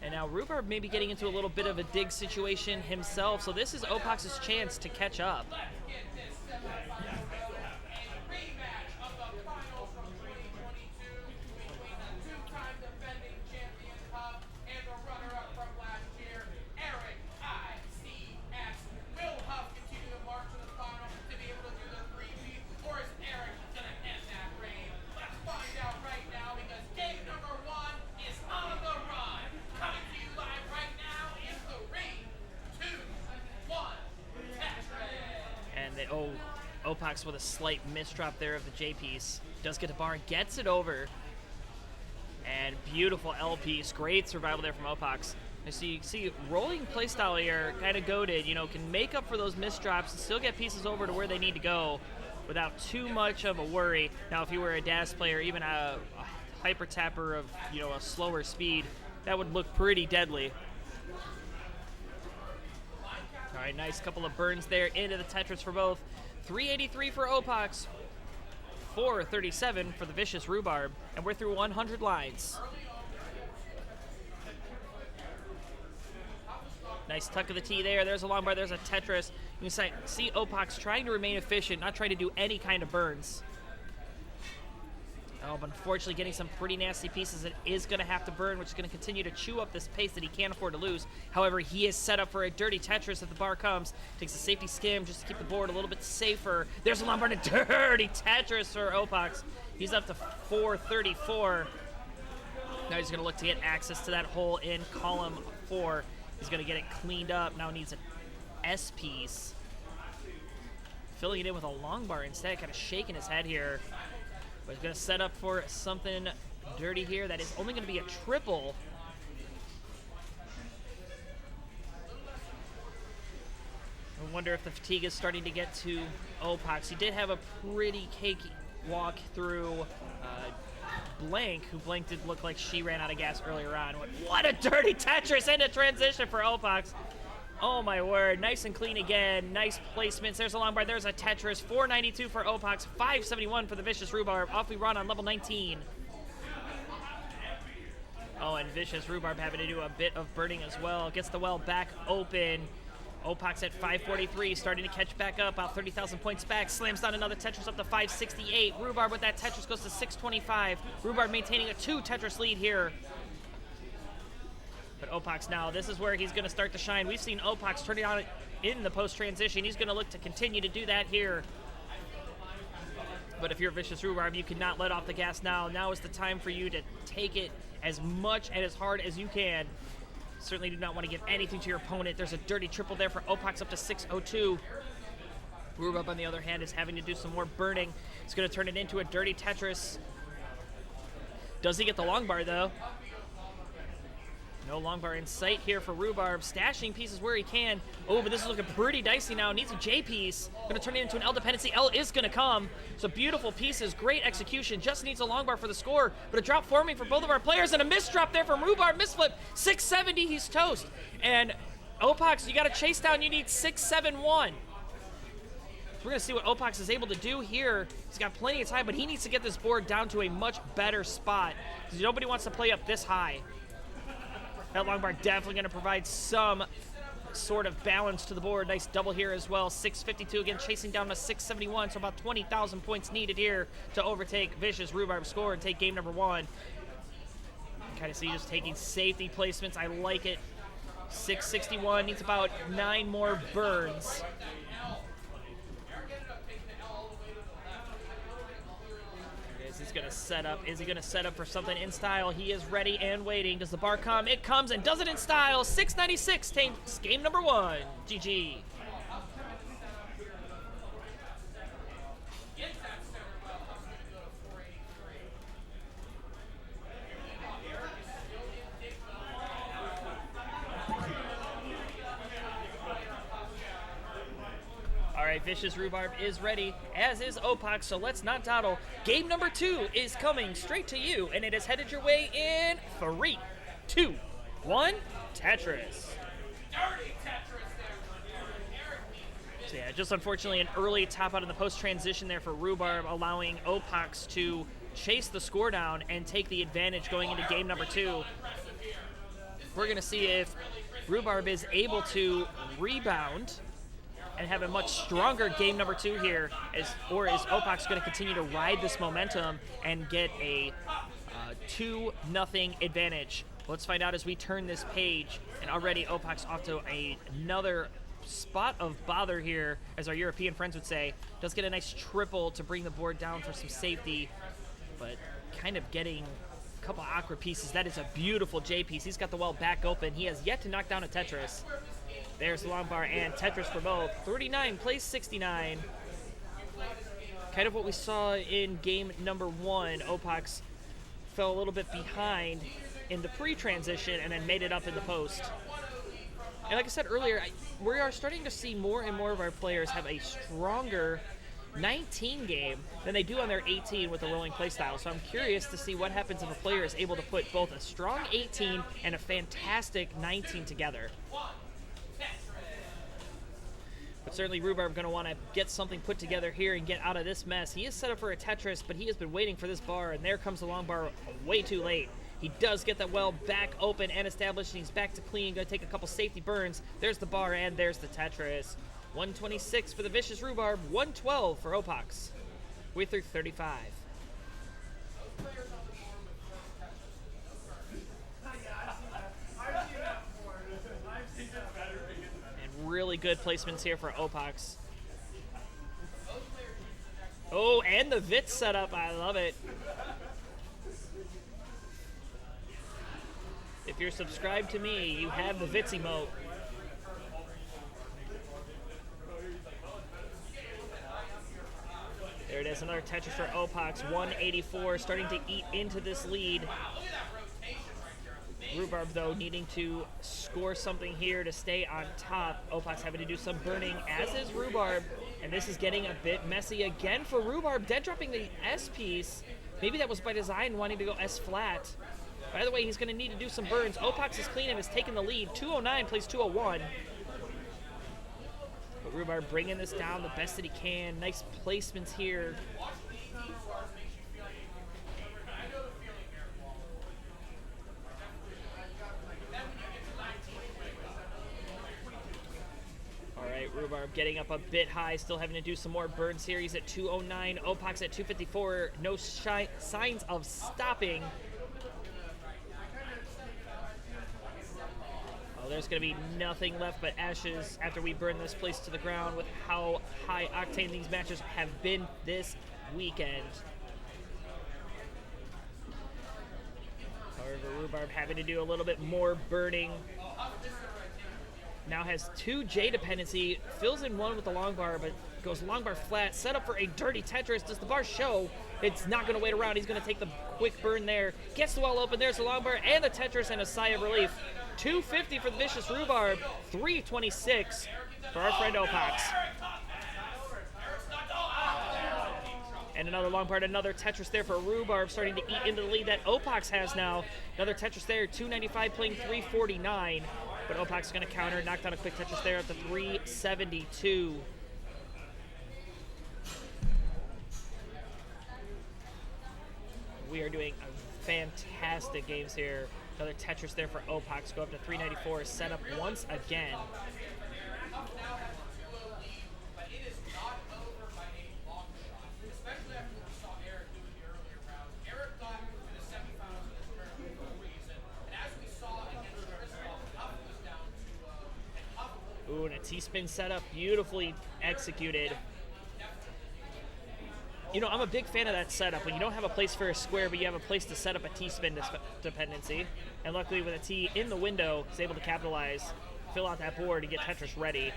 Speaker 13: And now Rhubarb may be getting into a little bit of a dig situation himself, so this is Opox's chance to catch up. Opox with a slight misdrop there of the J piece. Does get a bar, gets it over. And beautiful L piece. Great survival there from Opox. And so you see rolling playstyle here, kind of goated, you know, can make up for those misdrops and still get pieces over to where they need to go without too much of a worry. Now, if you were a DAS player, even a hyper tapper of, you know, a slower speed, that would look pretty deadly. All right, nice couple of burns there into the Tetris for both. 383 for Opox, 437 for the vicious Rhubarb, and we're through 100 lines. Nice tuck of the T there. There's a long bar. There's a Tetris. You can see Opox trying to remain efficient, not trying to do any kind of burns. Oh, but unfortunately getting some pretty nasty pieces that is going to have to burn, which is going to continue to chew up this pace that he can't afford to lose. However, he is set up for a dirty Tetris if the bar comes. Takes a safety skim just to keep the board a little bit safer. There's a long bar and a dirty Tetris for Opox. He's up to 434. Now he's going to look to get access to that hole in column 4. He's going to get it cleaned up. Now needs an S piece. Filling it in with a long bar instead, kind of shaking his head here. But he's going to set up for something dirty here. That is only going to be a triple. I wonder if the fatigue is starting to get to Opox. He did have a pretty cakey walk through Blank, who Blank did look like she ran out of gas earlier on. What a dirty Tetris into transition for Opox. Oh my word, nice and clean again. Nice placements. There's a long bar, there's a Tetris. 492 for Opox, 571 for the Vicious Rhubarb. Off we run on level 19. Oh, and Vicious Rhubarb having to do a bit of burning as well. Gets the well back open. Opox at 543, starting to catch back up, about 30,000 points back. Slams down another Tetris up to 568. Rhubarb with that Tetris goes to 625. Rhubarb maintaining a 2 Tetris lead here. But Opox now, this is where he's going to start to shine. We've seen Opox turn it on in the post-transition. He's going to look to continue to do that here. But if you're Vicious Rhubarb, you cannot let off the gas now. Now is the time for you to take it as much and as hard as you can. Certainly do not want to give anything to your opponent. There's a dirty triple there for Opox up to 602. Rhubarb, on the other hand, is having to do some more burning. He's going to turn it into a dirty Tetris. Does he get the long bar, though? No long bar in sight here for Rhubarb. Stashing pieces where he can. Oh, but this is looking pretty dicey now. Needs a J piece. Going to turn it into an L dependency. L is going to come. So beautiful pieces. Great execution. Just needs a long bar for the score. But a drop forming for both of our players. And a miss drop there from Rhubarb. Misflip. 670. He's toast. And Opox, you got to chase down. You need 671. So we're going to see what Opox is able to do here. He's got plenty of time, but he needs to get this board down to a much better spot. Because nobody wants to play up this high. That long bar definitely going to provide some sort of balance to the board. Nice double here as well. 652 again, chasing down to 671. So about 20,000 points needed here to overtake Vicious Rhubarb's score and take game number 1. Kind of see just taking safety placements. I like it. 661 needs about 9 more burns. He's going to set up. Is he going to set up for something in style? He is ready and waiting. Does the bar come? It comes and does it in style. 696 takes game number 1. GG. All right, Vicious Rhubarb is ready, as is Opox, so let's not dawdle. Game number 2 is coming straight to you, and it is headed your way in 3, 2, 1, Tetris. So yeah, just unfortunately an early top out in the post-transition there for Rhubarb, allowing Opox to chase the score down and take the advantage going into game number 2. We're going to see if Rhubarb is able to rebound and have a much stronger game number 2 here, or is Opox going to continue to ride this momentum and get a 2-0 advantage? Let's find out as we turn this page. And already Opox off to another spot of bother here, as our European friends would say. Does get a nice triple to bring the board down for some safety, but kind of getting a couple awkward pieces. That is a beautiful J piece. He's got the well back open. He has yet to knock down a Tetris. There's the long bar and Tetris for both. 39 plays 69. Kind of what we saw in game number 1. Opox fell a little bit behind in the pre-transition and then made it up in the post. And like I said earlier, we are starting to see more and more of our players have a stronger 19 game than they do on their 18 with the rolling playstyle. So I'm curious to see what happens if a player is able to put both a strong 18 and a fantastic 19 together. But certainly Rhubarb going to want to get something put together here and get out of this mess. He is set up for a Tetris, but he has been waiting for this bar, and there comes the long bar way too late. He does get that well back open and established, and he's back to clean. Going to take a couple safety burns. There's the bar, and there's the Tetris. 126 for the Vicious Rhubarb, 112 for Opox. We're through 35. And really good placements here for Opox. Oh, and the Vit setup. I love it. If you're subscribed to me, you have the Vits emote. There it is, another Tetris for Opox, 184, starting to eat into this lead. Rhubarb, though, needing to score something here to stay on top. Opox having to do some burning, as is Rhubarb. And this is getting a bit messy again for Rhubarb. Dead dropping the S piece. Maybe that was by design, wanting to go S flat. By the way, he's going to need to do some burns. Opox is clean and has taken the lead. 209 plays 201. But Rhubarb bringing this down the best that he can. Nice placements here. All right, Rhubarb getting up a bit high, still having to do some more burns here. He's at 209, Opox at 254. No signs of stopping. There's going to be nothing left but ashes after we burn this place to the ground with how high octane these matches have been this weekend. However, Rhubarb having to do a little bit more burning. Now has 2 J dependency, fills in 1 with the long bar, but goes long bar flat, set up for a dirty Tetris. Does the bar show? It's not going to wait around. He's going to take the quick burn there. Gets the well open. There's the long bar and the Tetris and a sigh of relief. 250 for the Vicious Rhubarb, 326 for our friend Opox. And another long part, another Tetris there for Rhubarb, starting to eat into the lead that Opox has now. Another Tetris there, 295 playing 349. But Opox is going to counter, knocked out a quick Tetris there at the 372. We are doing fantastic games here. Another Tetris there for Opox. Go up to 394. Set up once again.
Speaker 3: But it is not over by a long shot, especially after what we saw Eric do in the earlier rounds. Eric got to the semifinals of this tournament for a reason, and as we saw against Crystal, Huff was down to
Speaker 13: Ooh, and a T-spin setup, beautifully executed. You know, I'm a big fan of that setup. When you don't have a place for a square, but you have a place to set up a T-spin dependency. And luckily with a T in the window, he's able to capitalize, fill out that board, and get Tetris ready.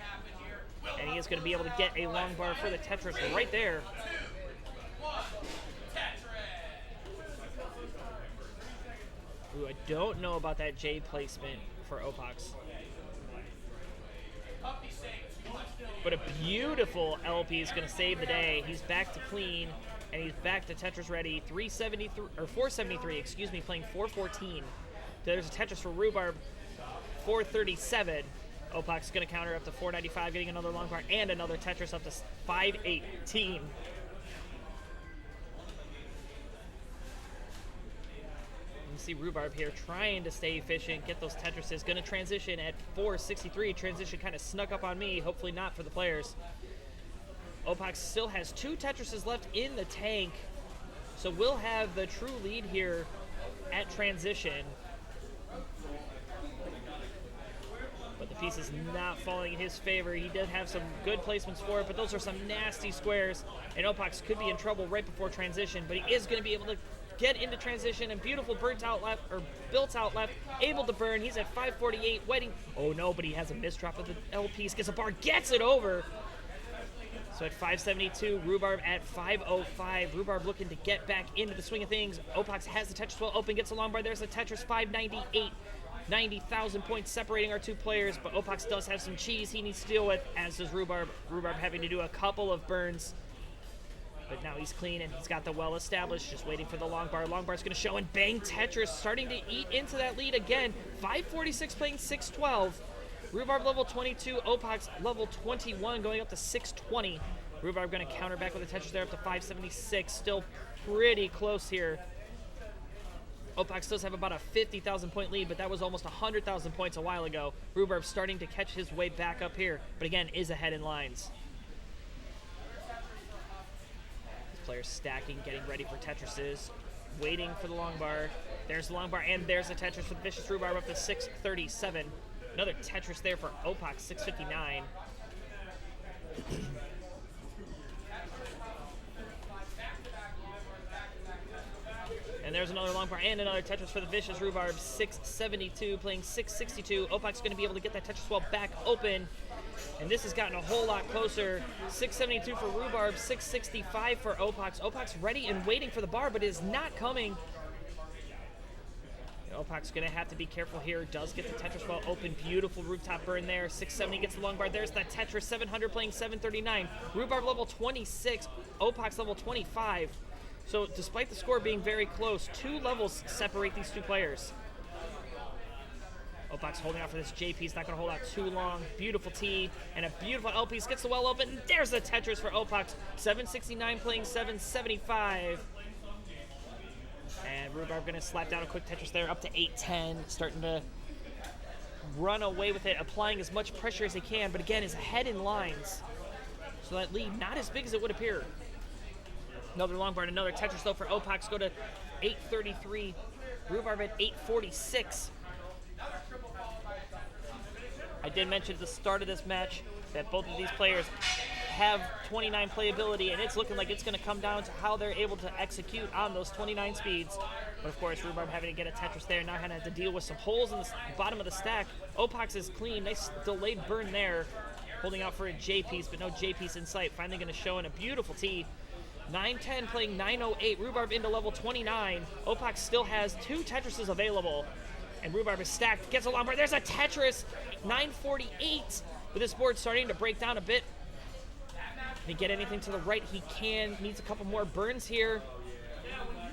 Speaker 13: And he is going to be able to get a long bar for the Tetris right there. Ooh, I don't know about that J placement for Opox. But a beautiful LP is going to save the day. He's back to clean, and he's back to Tetris ready. 373 or 473, excuse me, playing 414. There's a Tetris for Rhubarb, 437. Opox is going to counter up to 495, getting another long bar and another Tetris up to 518. You see Rhubarb here trying to stay efficient, get those Tetrises. Going to transition at 463. Transition kind of snuck up on me. Hopefully not for the players. Opox still has 2 Tetrises left in the tank. So we'll have the true lead here at transition. But the piece is not falling in his favor. He did have some good placements for it, but those are some nasty squares. And Opox could be in trouble right before transition, but he is going to be able to get into transition, and beautiful built out left, able to burn. He's at 548, waiting. Oh no, but he has a misdrop of the L piece, gets a bar, gets it over. So at 572, Rhubarb at 505. Rhubarb looking to get back into the swing of things. Opox has the Tetris well open, gets a long bar. There's the Tetris, 598. 90,000 points separating our 2 players, but Opox does have some cheese he needs to deal with, as does Rhubarb. Rhubarb having to do a couple of burns. But now he's clean and he's got the well established, just waiting for the long bar. Long bar's going to show, and bang, Tetris starting to eat into that lead again. 546 playing 612. Rhubarb level 22, Opox level 21 going up to 620. Rhubarb going to counter back with a Tetris there up to 576. Still pretty close here. Opax does have about a 50,000 point lead, but that was almost 100,000 points a while ago. Rhubarb starting to catch his way back up here, but again, is ahead in lines. These players stacking, getting ready for Tetrises, waiting for the long bar. There's the long bar, and there's a Tetris for the Vicious Rhubarb up to 637. Another Tetris there for Opax, 659. And there's another long bar and another Tetris for the Vicious Rhubarb, 672, playing 662. Opax going to be able to get that Tetris well back open. And this has gotten a whole lot closer. 672 for Rhubarb, 665 for Opax. Opax ready and waiting for the bar, but it is not coming. Opax going to have to be careful here. Does get the Tetris well open. Beautiful rooftop burn there. 670 gets the long bar. There's that Tetris. 700 playing 739. Rhubarb level 26. Opax level 25. So despite the score being very close, 2 levels separate these two players. Opax holding out for this J piece. Not going to hold out too long. Beautiful T and a beautiful L piece. Gets the well open. And there's the Tetris for Opax. 769 playing 775. And Rhubarb going to slap down a quick Tetris there, up to 810, starting to run away with it, applying as much pressure as he can, but again, is ahead in lines. So that lead not as big as it would appear. Another long bar and another Tetris, though, for Opax. Go to 833. Rhubarb at 846. I did mention at the start of this match that both of these players have 29 playability, and it's looking like it's going to come down to how they're able to execute on those 29 speeds. But of course, Rhubarb having to get a Tetris there, now having to deal with some holes in the bottom of the stack. Opax is clean. Nice delayed burn there, holding out for a J piece, but no J piece in sight. Finally going to show in a beautiful T. 910 playing 908. Rhubarb into level 29. Opax still has 2 Tetrises available, and Rhubarb is stacked. Gets a long bar. There's a Tetris. 948. With this board starting to break down a bit. Can he get anything to the right? He can. Needs a couple more burns here.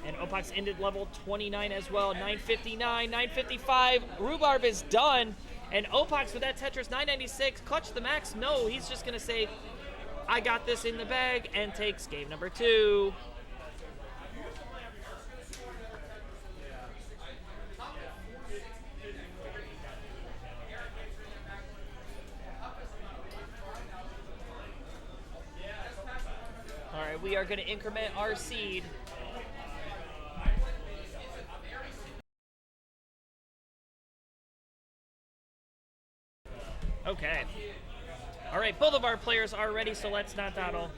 Speaker 13: And Opax ended level 29 as well. 959, 955. Rhubarb is done. And Opax with that Tetris, 996. Clutch the max? No, he's just going to say, I got this in the bag, and takes game number 2. We are going to increment our seed. Okay. All right, both of our players are ready, so let's not dawdle.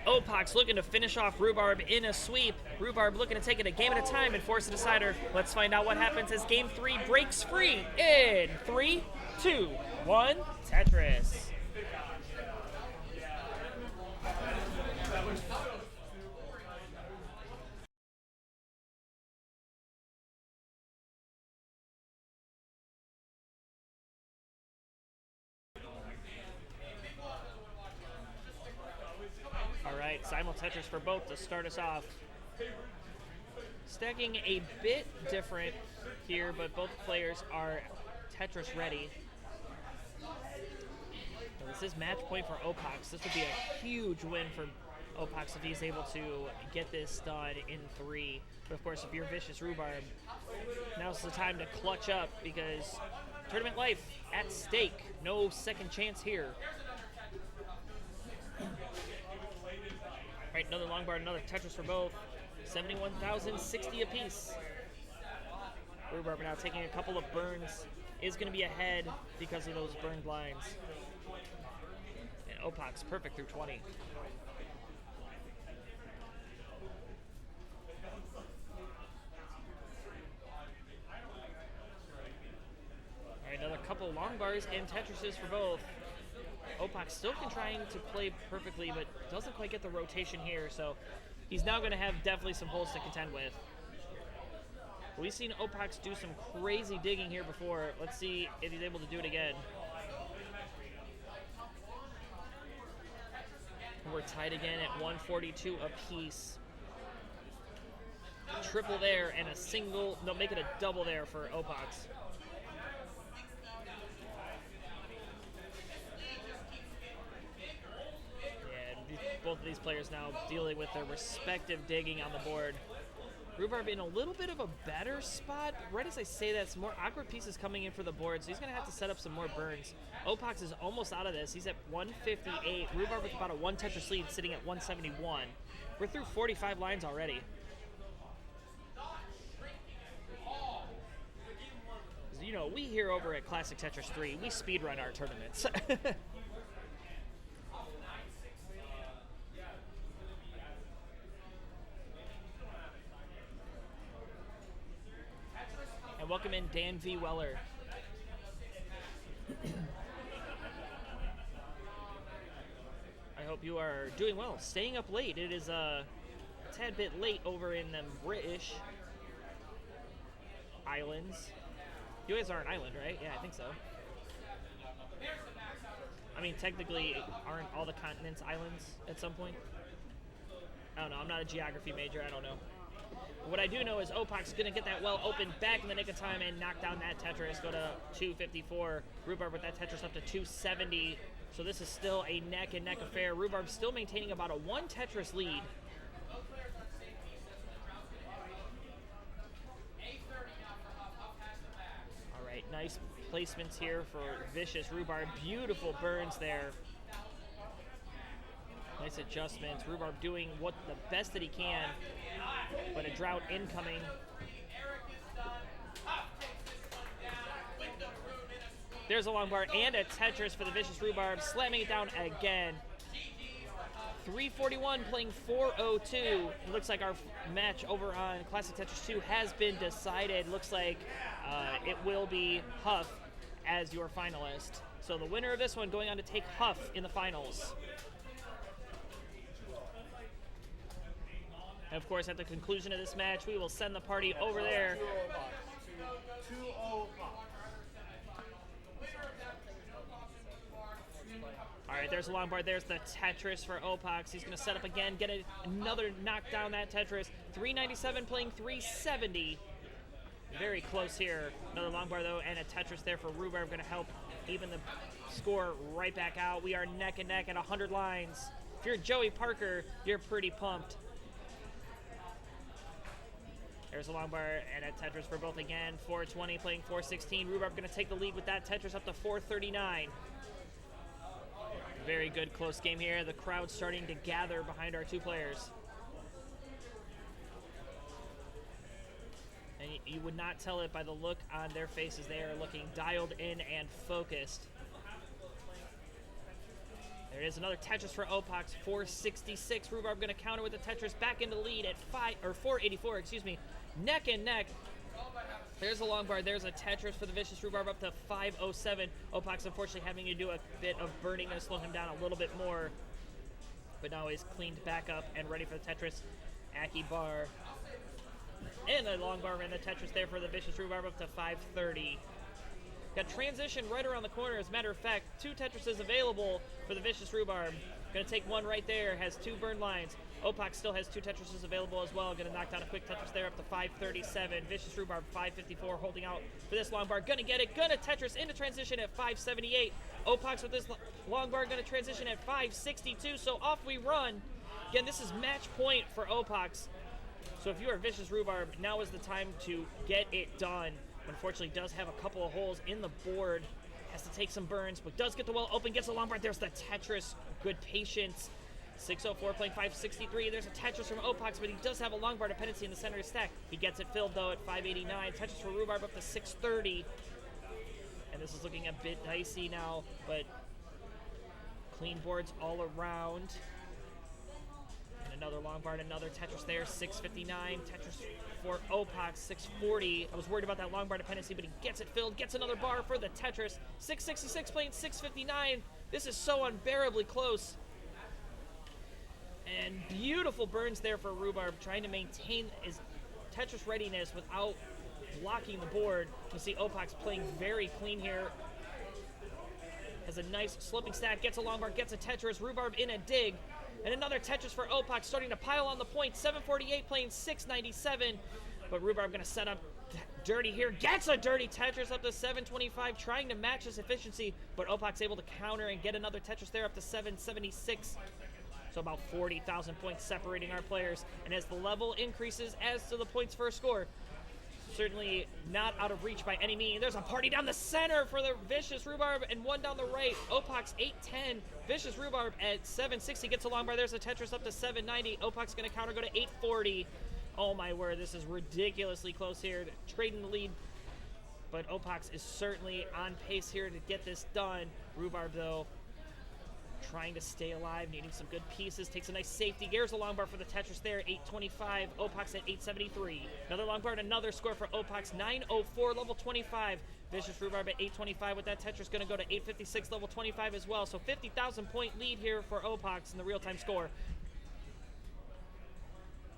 Speaker 13: Opax looking to finish off Rhubarb in a sweep. Rhubarb looking to take it a game at a time and force a decider. Let's find out what happens as game 3 breaks free in 3, 2, 1, Tetris. Alright, simul Tetris for both to start us off. Stacking a bit different here, but both players are Tetris ready. Now, this is match point for Opax. This would be a huge win for Opax if he's able to get this done in 3. But of course, if you're Vicious Rhubarb, now's the time to clutch up because tournament life at stake. No second chance here. All right, another long bar, another Tetris for both. 71,060 apiece. Rhubarb now taking a couple of burns. Is going to be ahead because of those burned lines. And Opax perfect through 20. All right, another couple long bars and Tetrises for both. Opax still trying to play perfectly, but doesn't quite get the rotation here, so he's now going to have definitely some holes to contend with. We've seen Opax do some crazy digging here before. Let's see if he's able to do it again. We're tied again at 142 apiece. Triple there and a single, no, make it a double there for Opax. Both of these players now dealing with their respective digging on the board. Rhubarb in a little bit of a better spot. Right as I say that, some more awkward pieces coming in for the board, so he's going to have to set up some more burns. Opox is almost out of this. He's at 158. Rhubarb with about a 1 Tetris lead, sitting at 171. We're through 45 lines already. You know, we here over at Classic Tetris 3, we speedrun our tournaments. And welcome in Dan V. Weller. I hope you are doing well. Staying up late. It is a tad bit late over in the British islands. You guys are an island, right? Yeah, I think so. I mean, technically, aren't all the continents islands at some point? I don't know. I'm not a geography major. I don't know. But what I do know is Opox is going to get that well open back in the nick of time and knock down that Tetris. Go to 254. Rhubarb with that Tetris up to 270. So this is still a neck and neck affair. Rhubarb still maintaining about a 1 Tetris lead. All right, nice placements here for Vicious Rhubarb. Beautiful burns there. Nice adjustments. Rhubarb doing what the best that he can, but a drought incoming. There's a long bar and a Tetris for the Vicious Rhubarb, slamming it down again. 341 playing 402. It looks like our match over on Classic Tetris 2 has been decided. Looks like it will be Huff as your finalist. So the winner of this one going on to take Huff in the finals. And of course, at the conclusion of this match, we will send the party over there. All right, there's a long bar. There's the Tetris for Opox. He's going to set up again, get another knock down that Tetris. 397 playing 370. Very close here. Another long bar, though, and a Tetris there for Rhubarb. Going to help even the score right back out. We are neck and neck at 100 lines. If you're Joey Parker, you're pretty pumped. There's a long bar and a Tetris for both again. 420 playing 416. Rhubarb going to take the lead with that Tetris up to 439. Very good close game here. The crowd starting to gather behind our two players. And you would not tell it by the look on their faces. They are looking dialed in and focused. There is another Tetris for Opox, 466. Rhubarb going to counter with the Tetris back into the lead at 484, excuse me. Neck and neck. There's a long bar. There's a Tetris for the Vicious Rhubarb up to 507. Opox unfortunately having to do a bit of burning to slow him down a little bit more. But now he's cleaned back up and ready for the Tetris. Aki bar. And a long bar and the Tetris there for the Vicious Rhubarb up to 530. Got transition right around the corner. As a matter of fact, 2 Tetrises available for the Vicious Rhubarb. Going to take one right there. Has 2 burn lines. Opox still has 2 Tetrises available as well. Going to knock down a quick Tetris there up to 537. Vicious Rhubarb 554 holding out for this long bar. Going to get it. Going to Tetris into transition at 578. Opox with this long bar going to transition at 562. So off we run. Again, this is match point for Opox. So if you are Vicious Rhubarb, now is the time to get it done. Unfortunately, does have a couple of holes in the board. Has to take some burns, but does get the well open. Gets a long bar. There's the Tetris. Good patience. 604 playing 563. There's a Tetris from Opox, but he does have a long bar dependency in the center of his stack. He gets it filled, though, at 589. Tetris for Rhubarb up to 630. And this is looking a bit dicey now, but clean boards all around. And another long bar and another Tetris there, 659. Tetris for Opox, 640. I was worried about that long bar dependency, but he gets it filled. Gets another bar for the Tetris. 666 playing 659. This is so unbearably close. And beautiful burns there for Rhubarb, trying to maintain his Tetris readiness without blocking the board. You see Opox playing very clean here. Has a nice sloping stack, gets a long bar, gets a Tetris. Rhubarb in a dig. And another Tetris for Opox, starting to pile on the point. 748 playing 697. But Rhubarb going to set up dirty here. Gets a dirty Tetris up to 725, trying to match his efficiency. But Opox able to counter and get another Tetris there up to 776. So about 40,000 points separating our players. And as the level increases as to the points for a score, certainly not out of reach by any means. There's a party down the center for the Vicious Rhubarb and one down the right. Opox 810. Vicious Rhubarb at 760 gets a long bar. There's a Tetris up to 790. Opox going to counter, go to 840. Oh my word, this is ridiculously close here. Trading the lead. But Opox is certainly on pace here to get this done. Rhubarb, though, trying to stay alive, needing some good pieces. Takes a nice safety. Gears a long bar for the Tetris there, 825. Opox at 873. Another long bar and another score for Opox, 904, level 25. Vicious Rhubarb at 825 with that Tetris going to go to 856, level 25 as well. So 50,000 point lead here for Opox in the real-time score.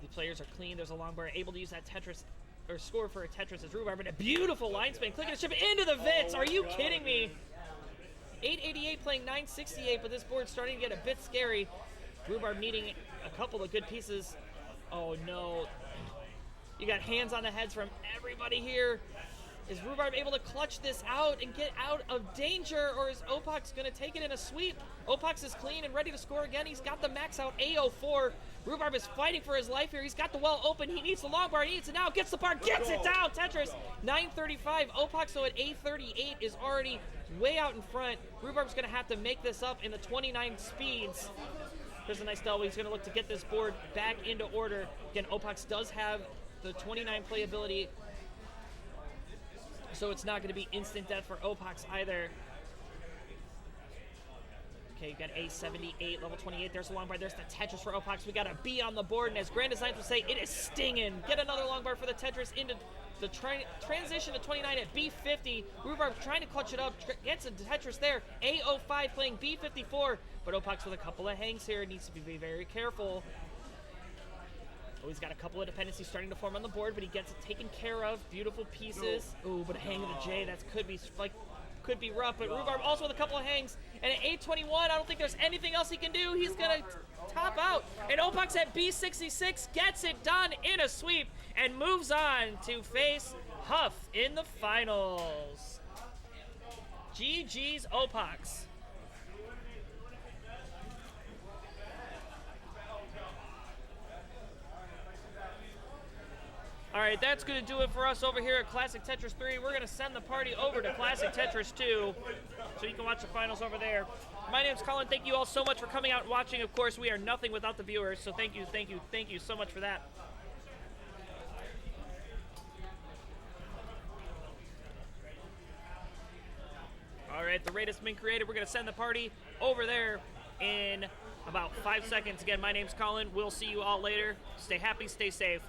Speaker 13: The players are clean. There's a long bar able to use that Tetris or score for a Tetris as Rhubarb, and a beautiful line spin, clicking a chip into the Vits. Are you kidding me? 888 playing 968, but this board's starting to get a bit scary. Rhubarb needing a couple of good pieces. Oh no. You got hands on the heads from everybody here. Is Rhubarb able to clutch this out and get out of danger, or is Opox going to take it in a sweep? Opox is clean and ready to score again. He's got the max out A04. Rhubarb is fighting for his life here. He's got the well open. He needs the long bar. He needs it now. Gets the bar. Gets it down. Tetris 935. Opox, though, at A38 is already way out in front. Rhubarb's going to have to make this up in the 29 speeds. There's a nice double. He's going to look to get this board back into order. Again, Opox does have the 29 playability, so it's not going to be instant death for Opox either. Okay, you got A78, level 28. There's a long bar. There's the Tetris for Opox. We got a B on the board, and as Grand Designs would say, it is stinging. Get another long bar for the Tetris into the transition to 29 at B50. Rhubarb trying to clutch it up. Gets a Tetris there. A05 playing B54, but Opox with a couple of hangs here. Needs to be very careful. Oh, he's got a couple of dependencies starting to form on the board, but he gets it taken care of. Beautiful pieces. Oh, but a hang of the J. That could be rough. But Rhubarb also with a couple of hangs. And at 821, I don't think there's anything else he can do. He's going to top out. And Opox at B66 gets it done in a sweep and moves on to face Huff in the finals. GG's Opox. All right, that's going to do it for us over here at Classic Tetris 3. We're going to send the party over to Classic Tetris 2, so you can watch the finals over there. My name's Colin. Thank you all so much for coming out and watching. Of course, we are nothing without the viewers, so thank you so much for that. All right, the raid has been created. We're going to send the party over there in about 5 seconds. Again, my name's Colin. We'll see you all later. Stay happy, stay safe.